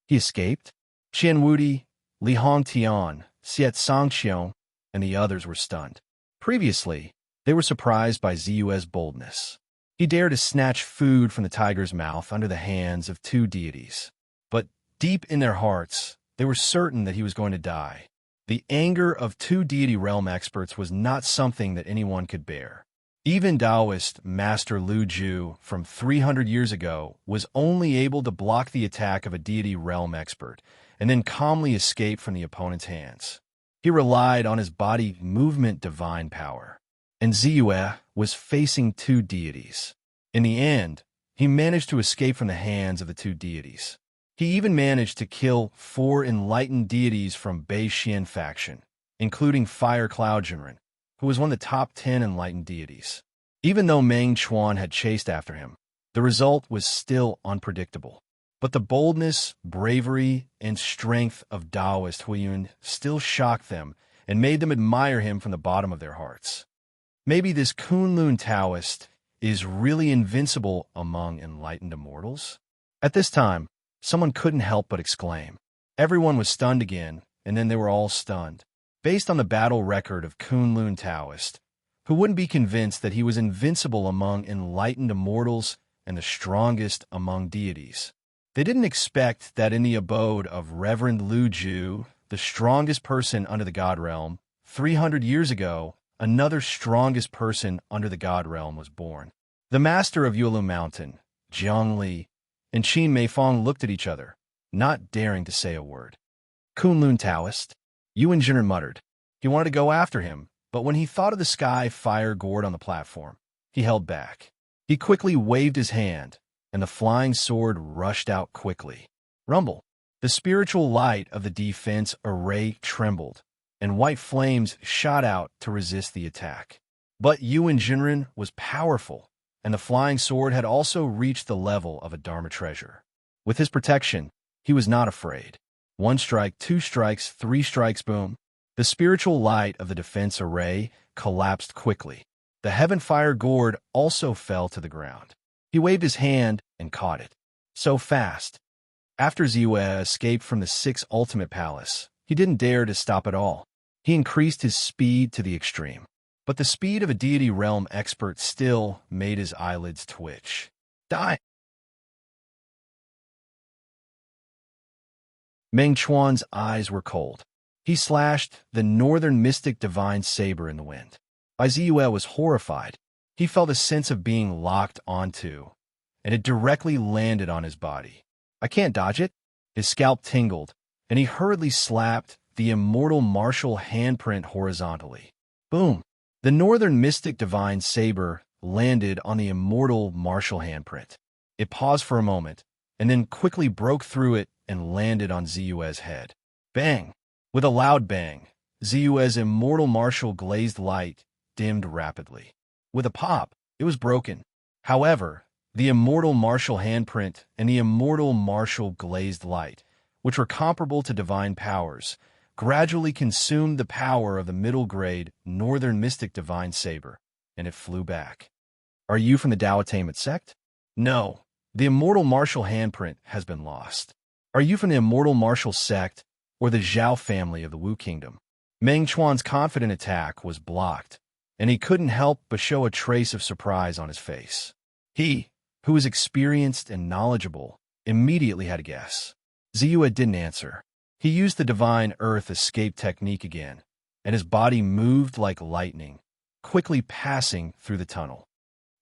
He escaped? Qian Wudi, Li Hongtian, Xiet Sangqiong, and the others were stunned. Previously, They were surprised by Zu's boldness. He dared to snatch food from the tiger's mouth under the hands of two deities. But deep in their hearts, they were certain that he was going to die. The anger of two deity realm experts was not something that anyone could bear. Even Taoist Master Lu Ju from 300 years ago was only able to block the attack of a deity realm expert and then calmly escape from the opponent's hands. He relied on his body movement divine power. And Zu was facing two deities. In the end, he managed to escape from the hands of the two deities. He even managed to kill 4 enlightened deities from Bei Xian faction, including Fire Cloud Jinren, who was one of the top 10 enlightened deities. Even though Meng Chuan had chased after him, the result was still unpredictable. But the boldness, bravery, and strength of Taoist Huiyun still shocked them and made them admire him from the bottom of their hearts. Maybe this Kunlun Taoist is really invincible among enlightened immortals? At this time, someone couldn't help but exclaim. Everyone was stunned again, and then they were all stunned. Based on the battle record of Kunlun Taoist, who wouldn't be convinced that he was invincible among enlightened immortals and the strongest among deities? They didn't expect that in the abode of Reverend Lu Ju, the strongest person under the God Realm, 300 years ago, another strongest person under the God Realm was born. The master of Yulu Mountain, Jiang Li, and Qin Meifeng looked at each other, not daring to say a word. Kunlun Taoist, Yuan Jinren muttered. He wanted to go after him, but when he thought of the sky fire gourd on the platform, he held back. He quickly waved his hand, and the flying sword rushed out quickly. Rumble. The spiritual light of the defense array trembled, and white flames shot out to resist the attack. But Yuan Jinren was powerful, and the flying sword had also reached the level of a Dharma treasure. With his protection, he was not afraid. 1 strike, 2 strikes, 3 strikes, boom. The spiritual light of the defense array collapsed quickly. The heaven fire gourd also fell to the ground. He waved his hand and caught it. So fast. After Zu escaped from the 6th Ultimate Palace, he didn't dare to stop at all. He increased his speed to the extreme. But the speed of a deity realm expert still made his eyelids twitch. Die! Meng Chuan's eyes were cold. He slashed the northern mystic divine saber in the wind. Zu was horrified. He felt a sense of being locked onto, and it directly landed on his body. I can't dodge it. His scalp tingled, and he hurriedly slapped the immortal martial handprint horizontally. Boom! The northern mystic divine saber landed on the immortal martial handprint. It paused for a moment, and then quickly broke through it and landed on Zu's head. Bang! With a loud bang, Zu's immortal martial glazed light dimmed rapidly. With a pop, it was broken. However, the immortal martial handprint and the immortal martial glazed light, which were comparable to divine powers, gradually consumed the power of the middle-grade northern mystic divine saber, and it flew back. Are you from the Tao Attainment sect? No, the immortal martial handprint has been lost. Are you from the immortal martial sect or the Zhao family of the Wu Kingdom? Meng Chuan's confident attack was blocked, and he couldn't help but show a trace of surprise on his face. He, who was experienced and knowledgeable, immediately had a guess. Zu didn't answer. He used the divine earth escape technique again, and his body moved like lightning, quickly passing through the tunnel.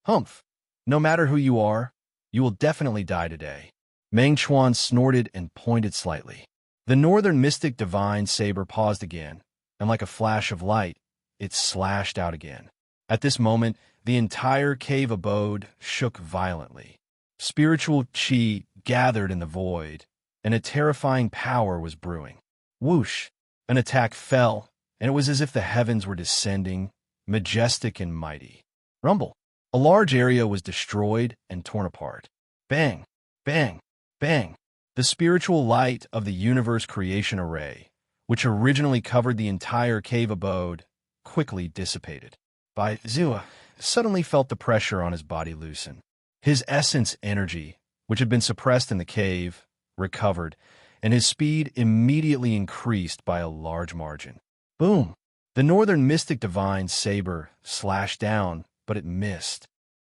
Humph! No matter who you are, you will definitely die today. Meng Chuan snorted and pointed slightly. The northern mystic divine saber paused again, and like a flash of light, it slashed out again. At this moment, the entire cave abode shook violently. Spiritual qi gathered in the void, and a terrifying power was brewing. Whoosh! An attack fell, and it was as if the heavens were descending, majestic and mighty. Rumble! A large area was destroyed and torn apart. Bang! Bang! Bang! The spiritual light of the universe creation array, which originally covered the entire cave abode, quickly dissipated. Zu suddenly felt the pressure on his body loosen. His essence energy, which had been suppressed in the cave, recovered, and his speed immediately increased by a large margin. Boom! The northern mystic divine saber slashed down, but it missed.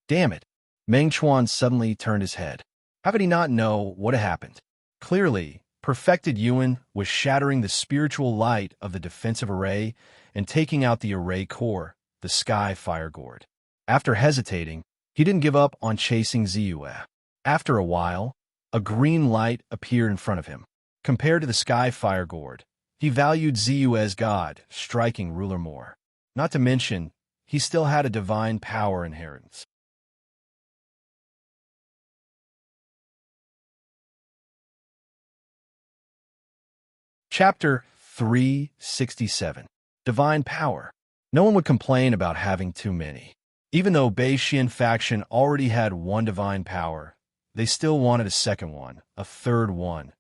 Damn it! Meng Chuan suddenly turned his head. How could he not know what had happened? Clearly, perfected Yuan was shattering the spiritual light of the defensive array and taking out the array core, the sky fire gourd. After hesitating, he didn't give up on chasing Ziyue. After a while, a green light appeared in front of him. Compared to the sky fire gourd, he valued Ziyue's god, striking ruler more. Not to mention, he still had a divine power inheritance. Chapter 367. Divine Power. No one would complain about having too many. Even though Bei Xian faction already had one divine power, they still wanted a second one, a third one.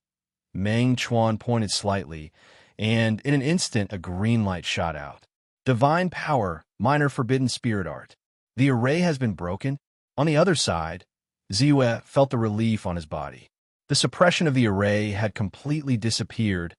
Meng Chuan pointed slightly, and in an instant a green light shot out. Divine Power, minor forbidden spirit art. The array has been broken. On the other side, Ziyue felt the relief on his body. The suppression of the array had completely disappeared,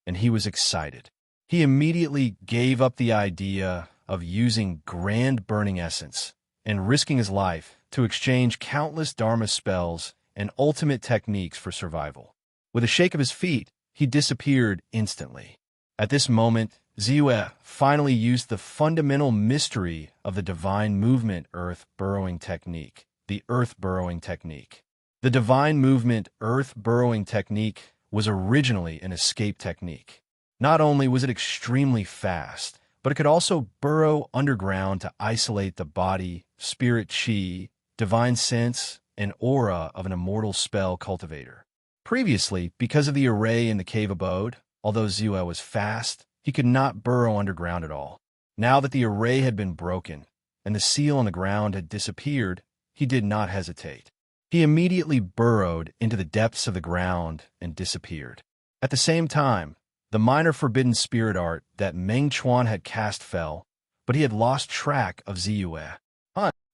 and he was excited. He immediately gave up the idea of using grand burning essence and risking his life to exchange countless Dharma spells and ultimate techniques for survival. With a shake of his feet, he disappeared instantly. At this moment, Ziyue finally used the fundamental mystery of the divine movement earth burrowing technique, the earth burrowing technique. The divine movement earth burrowing technique was originally an escape technique. Not only was it extremely fast, but it could also burrow underground to isolate the body, spirit chi, divine sense, and aura of an immortal spell cultivator. Previously, because of the array in the cave abode, although Ziyue was fast, he could not burrow underground at all. Now that the array had been broken, and the seal on the ground had disappeared, he did not hesitate. He immediately burrowed into the depths of the ground and disappeared. At the same time, the minor forbidden spirit art that Meng Chuan had cast fell, but he had lost track of Ziyue.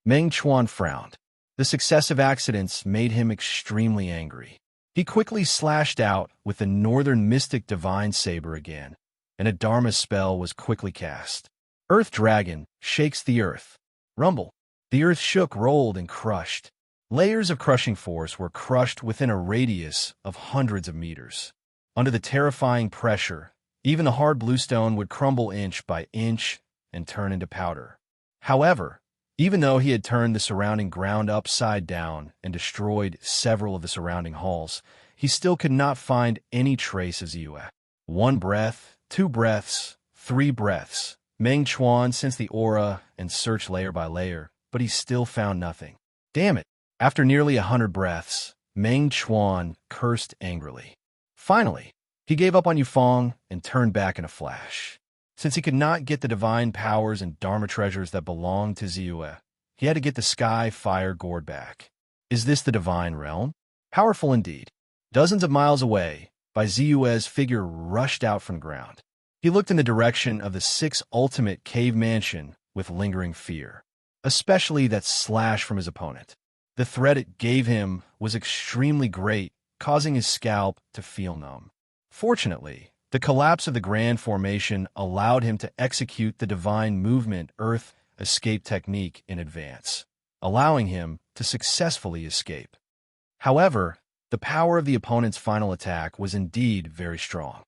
Meng Chuan frowned. The successive accidents made him extremely angry. He quickly slashed out with the northern mystic divine saber again, and a Dharma spell was quickly cast. Earth Dragon shakes the earth. Rumble. The earth shook, rolled, and crushed. Layers of crushing force were crushed within a radius of hundreds of meters. Under the terrifying pressure, even the hard bluestone would crumble inch by inch and turn into powder. However, even though he had turned the surrounding ground upside down and destroyed several of the surrounding halls, he still could not find any trace of Ziyue. 1 breath, 2 breaths, 3 breaths. Meng Chuan sensed the aura and searched layer by layer, but he still found nothing. Damn it! After nearly 100 breaths, Meng Chuan cursed angrily. Finally, he gave up on Yufeng and turned back in a flash. Since he could not get the divine powers and Dharma treasures that belonged to Ziyue, he had to get the sky fire gourd back. Is this the divine realm? Powerful indeed. Dozens of miles away, Bai Ziyue's figure rushed out from the ground. He looked in the direction of the 6 ultimate cave mansion with lingering fear, especially that slash from his opponent. The threat it gave him was extremely great, causing his scalp to feel numb. Fortunately, the collapse of the Grand Formation allowed him to execute the divine movement earth escape technique in advance, allowing him to successfully escape. However, the power of the opponent's final attack was indeed very strong.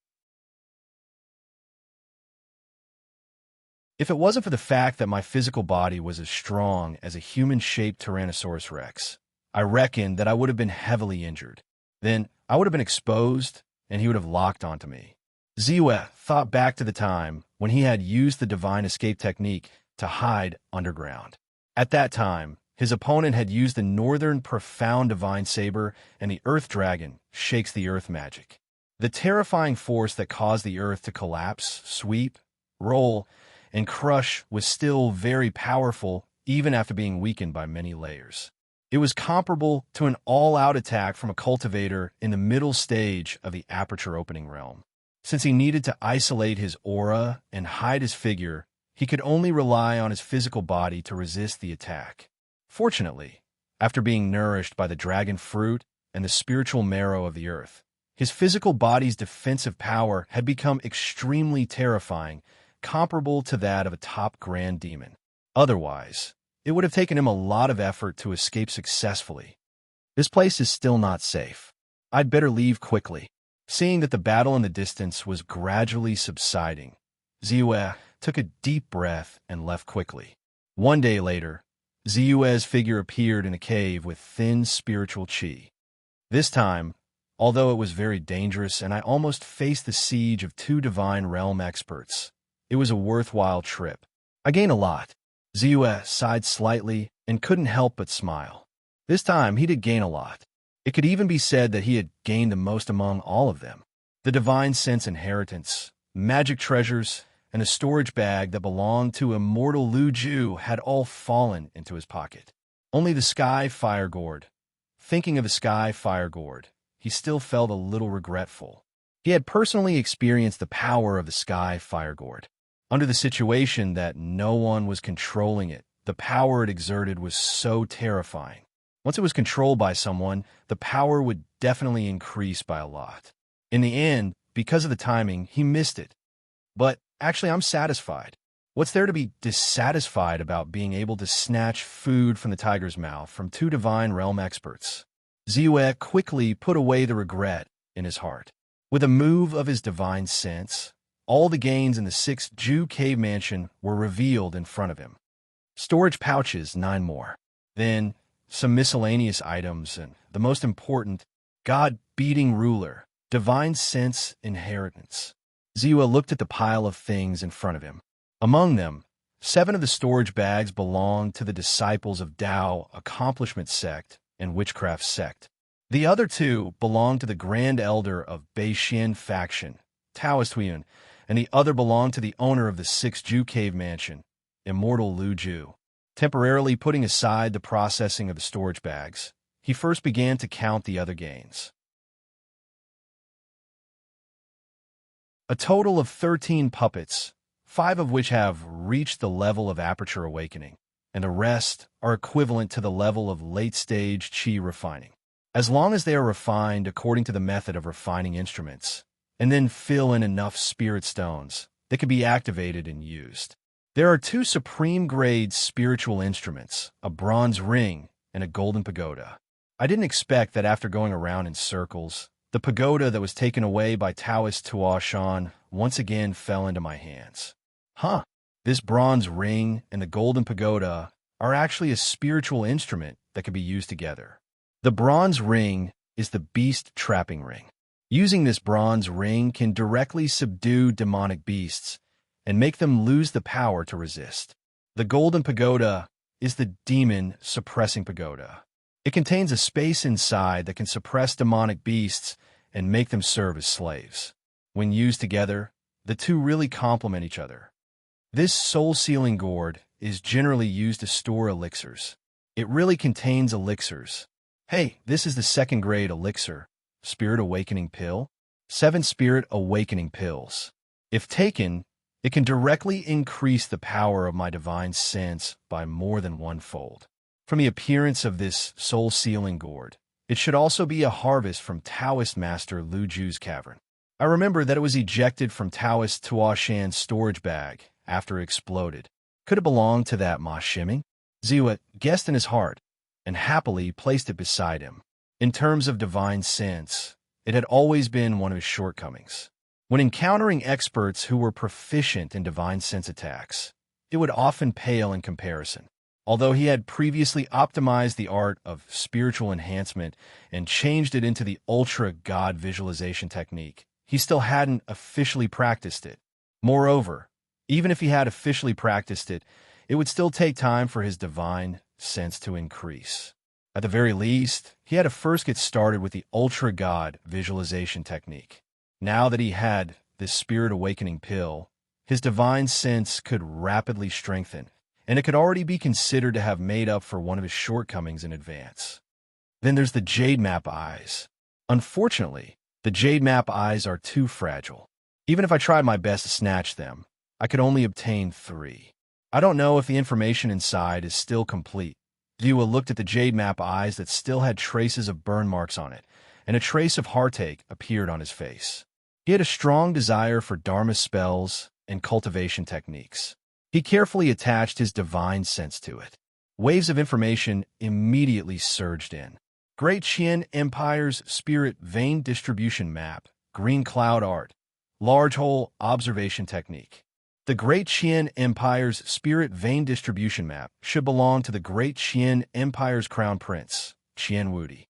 If it wasn't for the fact that my physical body was as strong as a human-shaped Tyrannosaurus Rex, I reckon that I would have been heavily injured. Then I would have been exposed, and he would have locked onto me. Ziyue thought back to the time when he had used the divine escape technique to hide underground. At that time, his opponent had used the northern profound divine saber and the earth dragon shakes the earth magic. The terrifying force that caused the earth to collapse, sweep, roll, and crush was still very powerful even after being weakened by many layers. It was comparable to an all-out attack from a cultivator in the middle stage of the aperture opening realm. Since he needed to isolate his aura and hide his figure, he could only rely on his physical body to resist the attack. Fortunately, after being nourished by the dragon fruit and the spiritual marrow of the earth, his physical body's defensive power had become extremely terrifying, comparable to that of a top grand demon. Otherwise, it would have taken him a lot of effort to escape successfully. This place is still not safe. I'd better leave quickly. Seeing that the battle in the distance was gradually subsiding, Ziyue took a deep breath and left quickly. One day later, Ziyue's figure appeared in a cave with thin spiritual qi. This time, although it was very dangerous and I almost faced the siege of 2 divine realm experts, it was a worthwhile trip. I gained a lot. Ziyue sighed slightly and couldn't help but smile. This time, he did gain a lot. It could even be said that he had gained the most among all of them. The divine sense inheritance, magic treasures, and a storage bag that belonged to immortal Lu Ju had all fallen into his pocket. Only the Sky Fire Gourd. Thinking of the Sky Fire Gourd, he still felt a little regretful. He had personally experienced the power of the Sky Fire Gourd. Under the situation that no one was controlling it, the power it exerted was so terrifying. Once it was controlled by someone, the power would definitely increase by a lot. In the end, because of the timing, he missed it. But actually, I'm satisfied. What's there to be dissatisfied about being able to snatch food from the tiger's mouth from 2 divine realm experts? Ziyue quickly put away the regret in his heart. With a move of his divine sense, all the gains in the 6th Ju cave mansion were revealed in front of him. Storage pouches, 9 more. Then, some miscellaneous items, and the most important, God-beating ruler, divine sense inheritance. Ziyue looked at the pile of things in front of him. Among them, 7 of the storage bags belonged to the disciples of Tao Accomplishment Sect and Witchcraft Sect. The other 2 belonged to the Grand Elder of Beixian faction, Taoist Huiyun, and the other belonged to the owner of the 6th Ju cave mansion, Immortal Lu Ju. Temporarily putting aside the processing of the storage bags, he first began to count the other gains. A total of 13 puppets, 5 of which have reached the level of aperture awakening, and the rest are equivalent to the level of late-stage qi refining. As long as they are refined according to the method of refining instruments, and then fill in enough spirit stones, they can be activated and used. There are 2 supreme-grade spiritual instruments, a bronze ring and a golden pagoda. I didn't expect that after going around in circles, the pagoda that was taken away by Taoist Tuo Shan once again fell into my hands. This bronze ring and the golden pagoda are actually a spiritual instrument that can be used together. The bronze ring is the beast trapping ring. Using this bronze ring can directly subdue demonic beasts and make them lose the power to resist. The golden pagoda is the demon suppressing pagoda. It contains a space inside that can suppress demonic beasts and make them serve as slaves. When used together, the 2 really complement each other. This soul-sealing gourd is generally used to store elixirs. It really contains elixirs. Hey, this is the 2nd grade elixir, Spirit Awakening Pill. 7 Spirit Awakening Pills. If taken, it can directly increase the power of my divine sense by more than 1-fold. From the appearance of this soul-sealing gourd, it should also be a harvest from Taoist Master Lu Ju's cavern. I remember that it was ejected from Taoist Tuo Shan's storage bag after it exploded. Could it belong to that Ma Shiming? Ziyue guessed in his heart and happily placed it beside him. In terms of divine sense, it had always been one of his shortcomings. When encountering experts who were proficient in divine sense attacks, it would often pale in comparison. Although he had previously optimized the art of spiritual enhancement and changed it into the ultra-god visualization technique, he still hadn't officially practiced it. Moreover, even if he had officially practiced it, it would still take time for his divine sense to increase. At the very least, he had to first get started with the ultra-god visualization technique. Now that he had this spirit awakening pill, his divine sense could rapidly strengthen, and it could already be considered to have made up for one of his shortcomings in advance. Then there's the Jade Map Eyes. Unfortunately, the Jade Map Eyes are too fragile. Even if I tried my best to snatch them, I could only obtain 3. I don't know if the information inside is still complete. Ziyue looked at the Jade Map Eyes that still had traces of burn marks on it, and a trace of heartache appeared on his face. He had a strong desire for Dharma spells and cultivation techniques. He carefully attached his divine sense to it. Waves of information immediately surged in. Great Qian Empire's Spirit Vein Distribution Map, Green Cloud Art, Large Hole Observation Technique. The Great Qian Empire's Spirit Vein Distribution Map should belong to the Great Qian Empire's Crown Prince, Qian Wudi.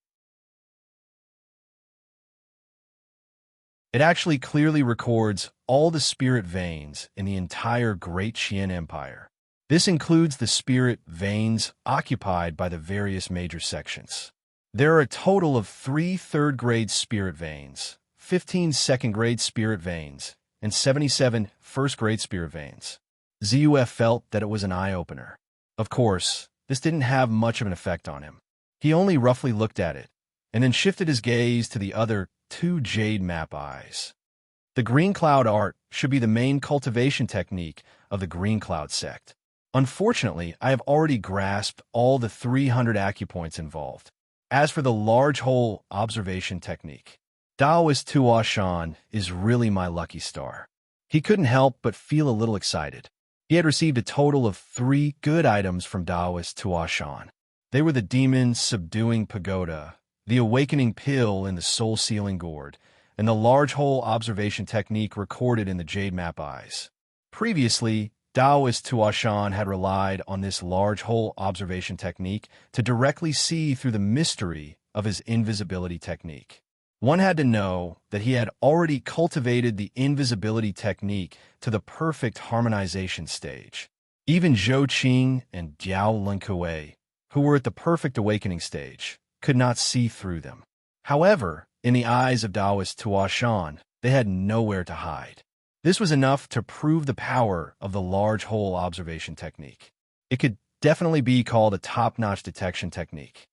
It actually clearly records all the spirit veins in the entire Great Qian Empire. This includes the spirit veins occupied by the various major sections. There are a total of 3 third-grade spirit veins, 15 second-grade spirit veins, and 77 first-grade spirit veins. Zuf felt that it was an eye-opener. Of course, this didn't have much of an effect on him. He only roughly looked at it, and then shifted his gaze to the other 2 jade map eyes. The green cloud art should be the main cultivation technique of the green cloud sect. Unfortunately, I have already grasped all the 300 acupoints involved. As for the large hole observation technique, Taoist Tua Shan is really my lucky star. He couldn't help but feel a little excited. He had received a total of 3 good items from Taoist Tua Shan. They were the Demon Subduing Pagoda, the Awakening Pill in the Soul Sealing Gourd, and the large hole observation technique recorded in the Jade Map Eyes. Previously, Taoist Tua Shan had relied on this large hole observation technique to directly see through the mystery of his invisibility technique. One had to know that he had already cultivated the invisibility technique to the perfect harmonization stage. Even Zhou Qing and Diao Linkue, who were at the perfect awakening stage, could not see through them. However, in the eyes of Taoist Tua Shan, they had nowhere to hide. This was enough to prove the power of the large hole observation technique. It could definitely be called a top-notch detection technique.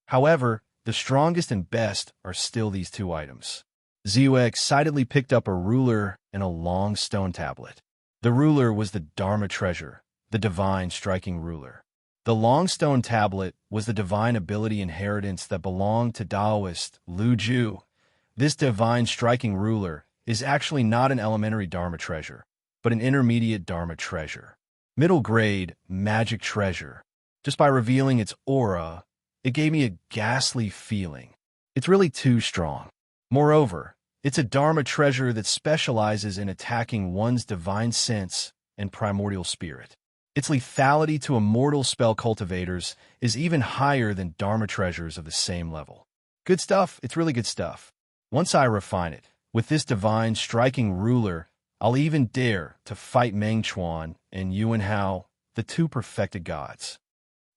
However, the strongest and best are still these 2 items. Ziyue excitedly picked up a ruler and a long stone tablet. The ruler was the Dharma treasure, the divine striking ruler. The long stone tablet was the divine ability inheritance that belonged to Taoist Lu Ju. This divine striking ruler is actually not an elementary Dharma treasure, but an intermediate Dharma treasure. Middle grade magic treasure. Just by revealing its aura, it gave me a ghastly feeling. It's really too strong. Moreover, it's a Dharma treasure that specializes in attacking one's divine sense and primordial spirit. Its lethality to immortal spell cultivators is even higher than Dharma treasures of the same level. Good stuff, it's really good stuff. Once I refine it, with this divine striking ruler, I'll even dare to fight Meng Chuan and Yuan Hao, the 2 perfected gods.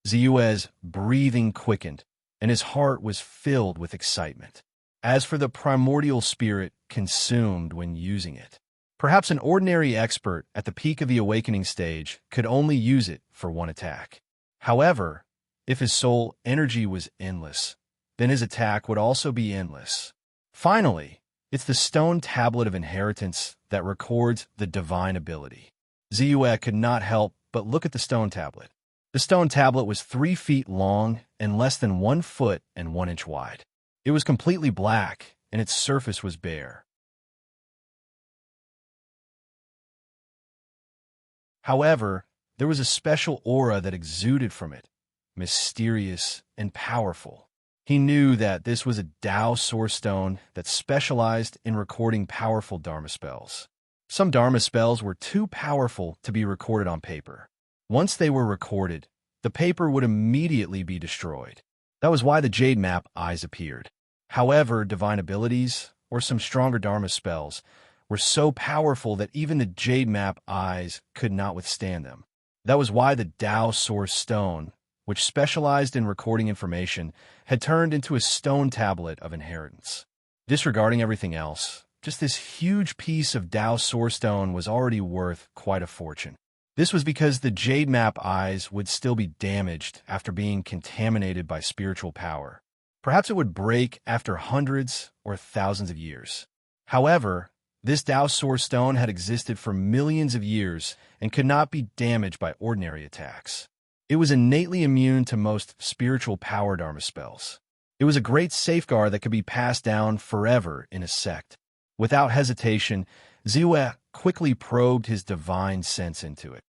Ziyue's breathing quickened, and his heart was filled with excitement. As for the primordial spirit consumed when using it, perhaps an ordinary expert at the peak of the awakening stage could only use it for 1 attack. However, if his soul energy was endless, then his attack would also be endless. Finally, it's the stone tablet of inheritance that records the divine ability. Ziyue could not help but look at the stone tablet. The stone tablet was 3 feet long and less than 1 foot and 1 inch wide. It was completely black, and its surface was bare. However, there was a special aura that exuded from it, mysterious and powerful. He knew that this was a Dao Source Stone that specialized in recording powerful Dharma spells. Some Dharma spells were too powerful to be recorded on paper. Once they were recorded, the paper would immediately be destroyed. That was why the Jade Map Eyes appeared. However, divine abilities, or some stronger Dharma spells, were so powerful that even the Jade Map Eyes could not withstand them. That was why the Dao Source Stone, which specialized in recording information, had turned into a stone tablet of inheritance. Disregarding everything else, just this huge piece of Dao Source Stone was already worth quite a fortune. This was because the Jade Map Eyes would still be damaged after being contaminated by spiritual power. Perhaps it would break after hundreds or thousands of years. However, this Dao Source Stone had existed for millions of years and could not be damaged by ordinary attacks. It was innately immune to most spiritual power Dharma spells. It was a great safeguard that could be passed down forever in a sect. Without hesitation, Ziyue quickly probed his divine sense into it.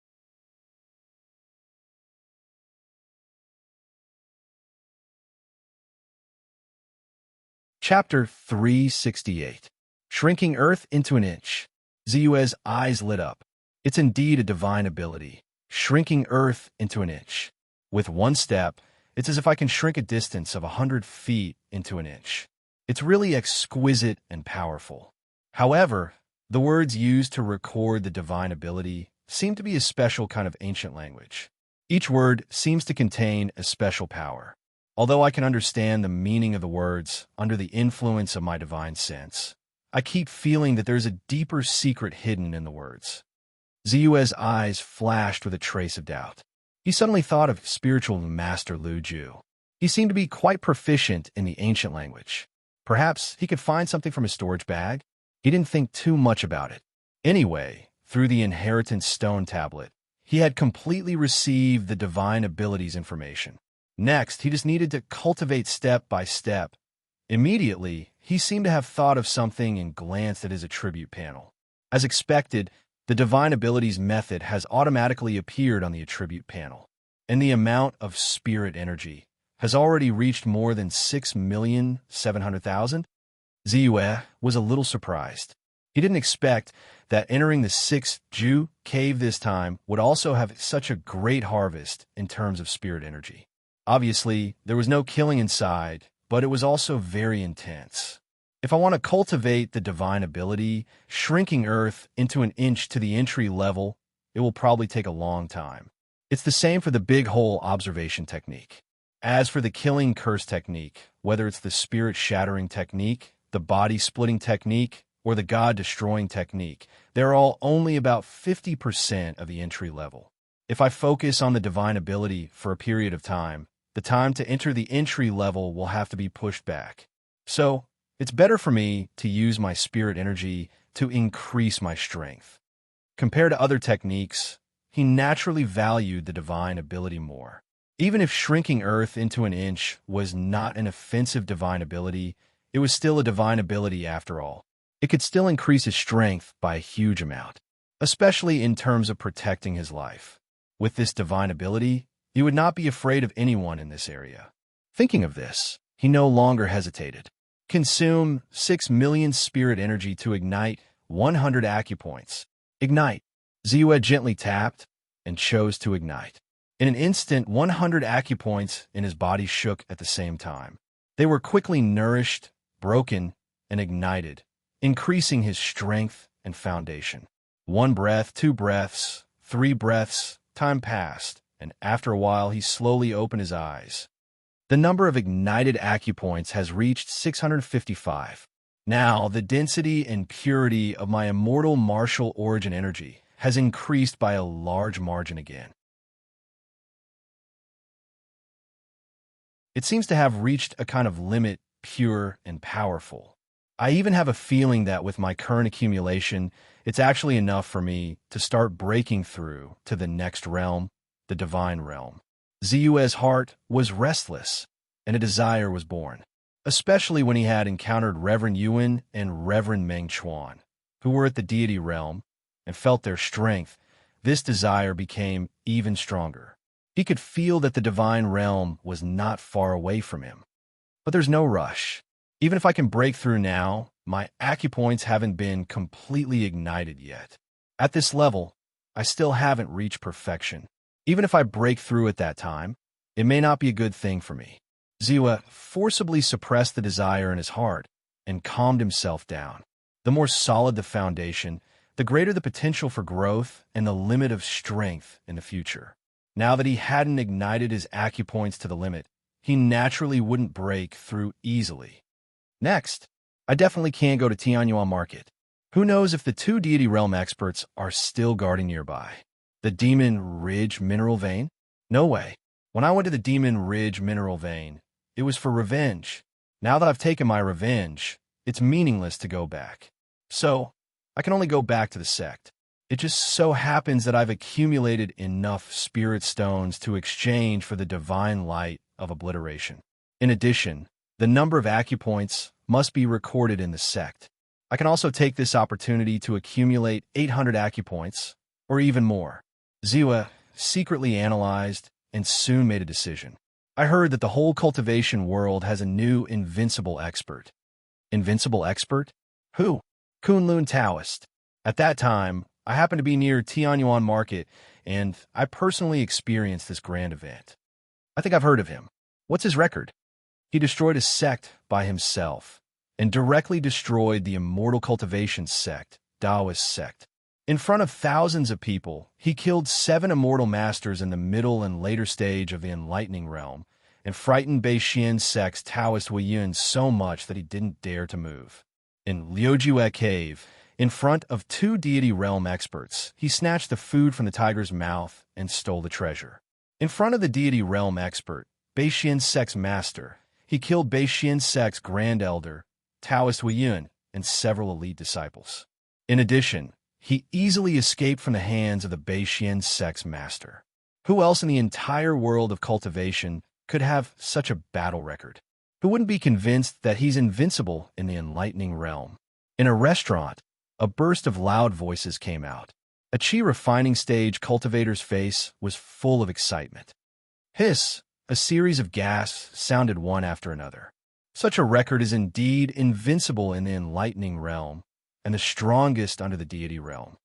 Chapter 368. Shrinking Earth into an Inch. Ziyue's eyes lit up. It's indeed a divine ability. Shrinking Earth into an inch. With one step, it's as if I can shrink a distance of 100 feet into an inch. It's really exquisite and powerful. However, the words used to record the divine ability seem to be a special kind of ancient language. Each word seems to contain a special power. Although I can understand the meaning of the words under the influence of my divine sense, I keep feeling that there's a deeper secret hidden in the words. Ziyue's eyes flashed with a trace of doubt. He suddenly thought of spiritual master Lu Ju. He seemed to be quite proficient in the ancient language. Perhaps he could find something from his storage bag? He didn't think too much about it. Anyway, through the inheritance stone tablet, he had completely received the divine abilities information. Next, he just needed to cultivate step by step. Immediately, he seemed to have thought of something and glanced at his attribute panel. As expected, the divine abilities method has automatically appeared on the attribute panel, and the amount of spirit energy has already reached more than 6,700,000. Ziyue was a little surprised. He didn't expect that entering the 6th Ju cave this time would also have such a great harvest in terms of spirit energy. Obviously, there was no killing inside, but it was also very intense. If I want to cultivate the divine ability, shrinking Earth into an inch to the entry level, it will probably take a long time. It's the same for the big hole observation technique. As for the killing curse technique, whether it's the spirit shattering technique, the body splitting technique, or the god destroying technique, they're all only about 50% of the entry level. If I focus on the divine ability for a period of time, the time to enter the entry level will have to be pushed back. So, it's better for me to use my spirit energy to increase my strength. Compared to other techniques, he naturally valued the divine ability more. Even if shrinking Earth into an inch was not an offensive divine ability, it was still a divine ability after all. It could still increase his strength by a huge amount, especially in terms of protecting his life. With this divine ability, he would not be afraid of anyone in this area. Thinking of this, he no longer hesitated. Consume 6 million spirit energy to ignite 100 acupoints. Ignite. Ziyue gently tapped and chose to ignite. In an instant, 100 acupoints in his body shook at the same time. They were quickly nourished, broken, and ignited, increasing his strength and foundation. 1 breath, 2 breaths, 3 breaths, time passed, and after a while he slowly opened his eyes. The number of ignited acupoints has reached 655. Now, the density and purity of my immortal martial origin energy has increased by a large margin again. It seems to have reached a kind of limit, pure and powerful. I even have a feeling that with my current accumulation, it's actually enough for me to start breaking through to the next realm, the divine realm. Ziyue's heart was restless, and a desire was born, especially when he had encountered Reverend Yuan and Reverend Meng Chuan, who were at the deity realm, and felt their strength. This desire became even stronger. He could feel that the divine realm was not far away from him. But there's no rush. Even if I can break through now, my acupoints haven't been completely ignited yet. At this level, I still haven't reached perfection. Even if I break through at that time, it may not be a good thing for me. Ziyue forcibly suppressed the desire in his heart and calmed himself down. The more solid the foundation, the greater the potential for growth and the limit of strength in the future. Now that he hadn't ignited his acupoints to the limit, he naturally wouldn't break through easily. Next, I definitely can't go to Tianyuan Market. Who knows if the 2 deity realm experts are still guarding nearby? The Demon Ridge mineral vein? No way. When I went to the Demon Ridge mineral vein, it was for revenge. Now that I've taken my revenge, it's meaningless to go back. So, I can only go back to the sect. It just so happens that I've accumulated enough spirit stones to exchange for the divine light of obliteration. In addition, the number of acupoints must be recorded in the sect. I can also take this opportunity to accumulate 800 acupoints, or even more. Ziwa secretly analyzed and soon made a decision. I heard that the whole cultivation world has a new invincible expert. Invincible expert? Who? Kunlun Taoist. At that time, I happened to be near Tianyuan Market, and I personally experienced this grand event. I think I've heard of him. What's his record? He destroyed a sect by himself, and directly destroyed the immortal cultivation sect, Taoist sect. In front of thousands of people, he killed 7 immortal masters in the middle and later stage of the enlightening realm, and frightened Beixian sect's Taoist Weiyun so much that he didn't dare to move. In Liujue Cave, in front of 2 deity realm experts, he snatched the food from the tiger's mouth and stole the treasure. In front of the deity realm expert, Beixian sect's master, he killed Beixian sect's grand elder, Taoist Weiyun, and several elite disciples. In addition, he easily escaped from the hands of the Beixian sect's master. Who else in the entire world of cultivation could have such a battle record? Who wouldn't be convinced that he's invincible in the enlightening realm? In a restaurant, a burst of loud voices came out. A qi refining stage cultivator's face was full of excitement. Hiss! A series of gasps sounded one after another. Such a record is indeed invincible in the enlightening realm, and the strongest under the deity realm.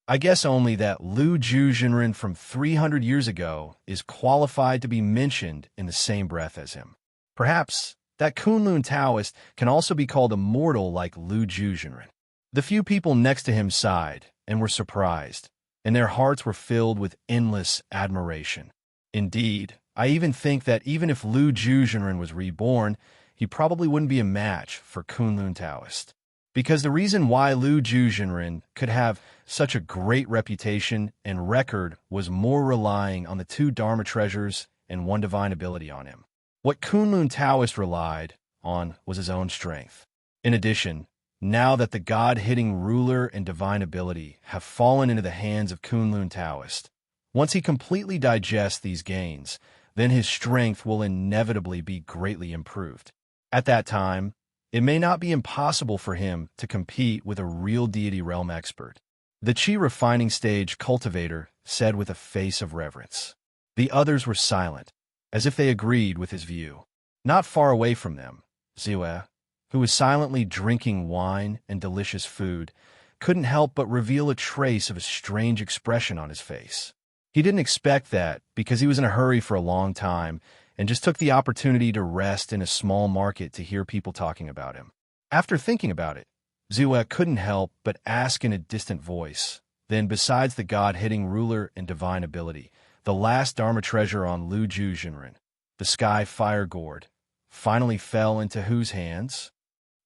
I guess only that Lu Zhuzhenren from 300 years ago is qualified to be mentioned in the same breath as him. Perhaps that Kunlun Taoist can also be called immortal like Lu Zhuzhenren. The few people next to him sighed and were surprised, and their hearts were filled with endless admiration. Indeed, I even think that even if Lu Zhuzhenren was reborn, he probably wouldn't be a match for Kunlun Taoist. Because the reason why Lu Zhuzhenren could have such a great reputation and record was more relying on the 2 Dharma treasures and 1 divine ability on him. What Kunlun Taoist relied on was his own strength. In addition, now that the God-hitting ruler and divine ability have fallen into the hands of Kunlun Taoist, once he completely digests these gains, then his strength will inevitably be greatly improved. At that time, it may not be impossible for him to compete with a real deity realm expert. The qi refining stage cultivator said with a face of reverence. The others were silent, as if they agreed with his view. Not far away from them, Ziwa, who was silently drinking wine and delicious food, couldn't help but reveal a trace of a strange expression on his face. He didn't expect that because he was in a hurry for a long time and just took the opportunity to rest in a small market to hear people talking about him. After thinking about it, Ziwa couldn't help but ask in a distant voice, then besides the God-hitting ruler and divine ability, the last Dharma treasure on Lu Zhuzhenren, the Sky Fire Gourd, finally fell into whose hands?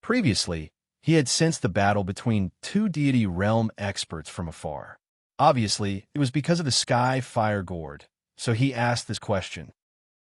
Previously, he had sensed the battle between 2 deity realm experts from afar. Obviously, it was because of the Sky Fire Gourd, so he asked this question.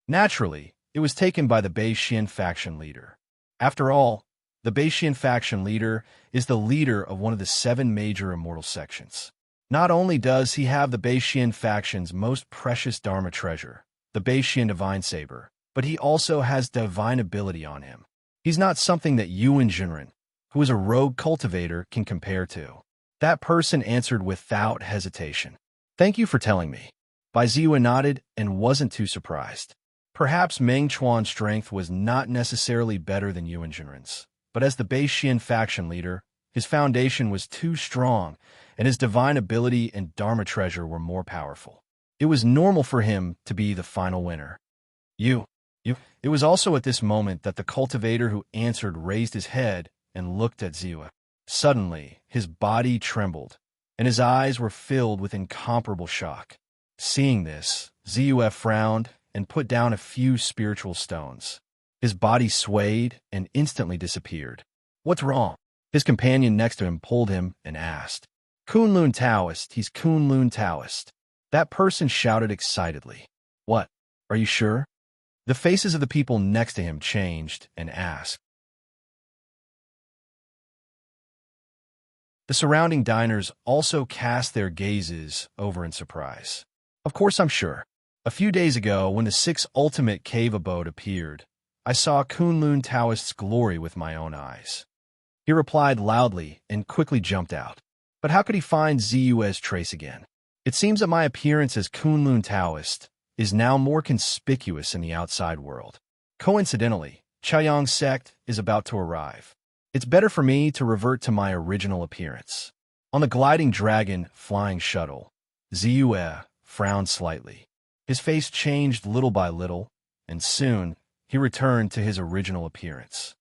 Naturally, it was taken by the Beixian faction leader. After all, the Beixian faction leader is the leader of one of the 7 major immortal sections. Not only does he have the Beixian faction's most precious Dharma treasure, the Beixian Divine Saber, but he also has divine ability on him. He's not something that Yuan Jinren, who is a rogue cultivator, can compare to. That person answered without hesitation. Thank you for telling me. Bai Ziwa nodded and wasn't too surprised. Perhaps Meng Chuan's strength was not necessarily better than Yuan Jinren's, but as the Beixian faction leader, his foundation was too strong, and his divine ability and Dharma treasure were more powerful. It was normal for him to be the final winner. You. It was also at this moment that the cultivator who answered raised his head and looked at Ziwa. Suddenly, his body trembled, and his eyes were filled with incomparable shock. Seeing this, Ziwa frowned and put down a few spiritual stones. His body swayed and instantly disappeared. What's wrong? His companion next to him pulled him and asked. Kunlun Taoist, he's Kunlun Taoist. That person shouted excitedly. What? Are you sure? The faces of the people next to him changed and asked. The surrounding diners also cast their gazes over in surprise. Of course I'm sure. A few days ago, when the 6 ultimate cave abode appeared, I saw Kunlun Taoist's glory with my own eyes. He replied loudly and quickly jumped out. But how could he find Zu's trace again? It seems that my appearance as Kunlun Taoist is now more conspicuous in the outside world. Coincidentally, Chaoyang sect is about to arrive. It's better for me to revert to my original appearance. On the gliding dragon flying shuttle, Zue frowned slightly. His face changed little by little, and soon he returned to his original appearance.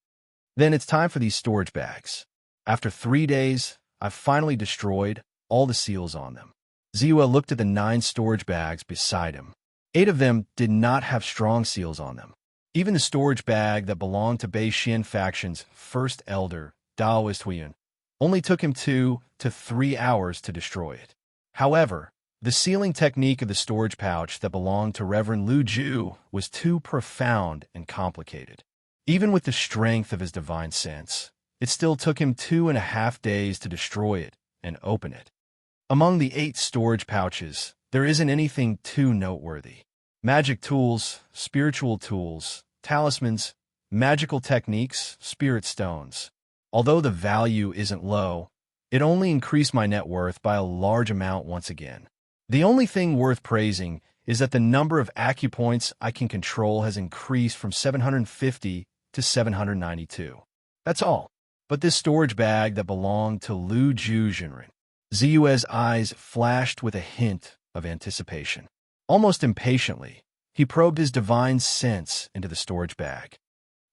Then it's time for these storage bags. After 3 days, I've finally destroyed all the seals on them. Zue looked at the 9 storage bags beside him. 8 of them did not have strong seals on them. Even the storage bag that belonged to Bei Xian faction's first elder, Daoist Huiyun, only took him 2 to 3 hours to destroy it. However, the sealing technique of the storage pouch that belonged to Reverend Lu Ju was too profound and complicated. Even with the strength of his divine sense, it still took him 2.5 days to destroy it and open it. Among the 8 storage pouches, there isn't anything too noteworthy. Magic tools, spiritual tools, talismans, magical techniques, spirit stones. Although the value isn't low, it only increased my net worth by a large amount once again. The only thing worth praising is that the number of acupoints I can control has increased from 750 to 792. That's all. But this storage bag that belonged to Lu Ju Jinren. Zue's eyes flashed with a hint of anticipation. Almost impatiently, he probed his divine sense into the storage bag.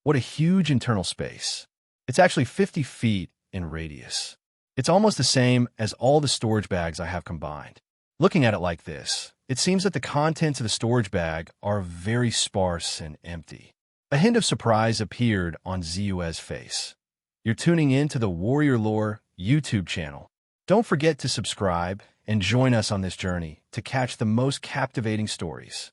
What a huge internal space. It's actually 50 feet in radius. It's almost the same as all the storage bags I have combined. Looking at it like this, it seems that the contents of the storage bag are very sparse and empty. A hint of surprise appeared on Zue's face. You're tuning in to the Warrior Lore YouTube channel. Don't forget to subscribe and join us on this journey to catch the most captivating stories.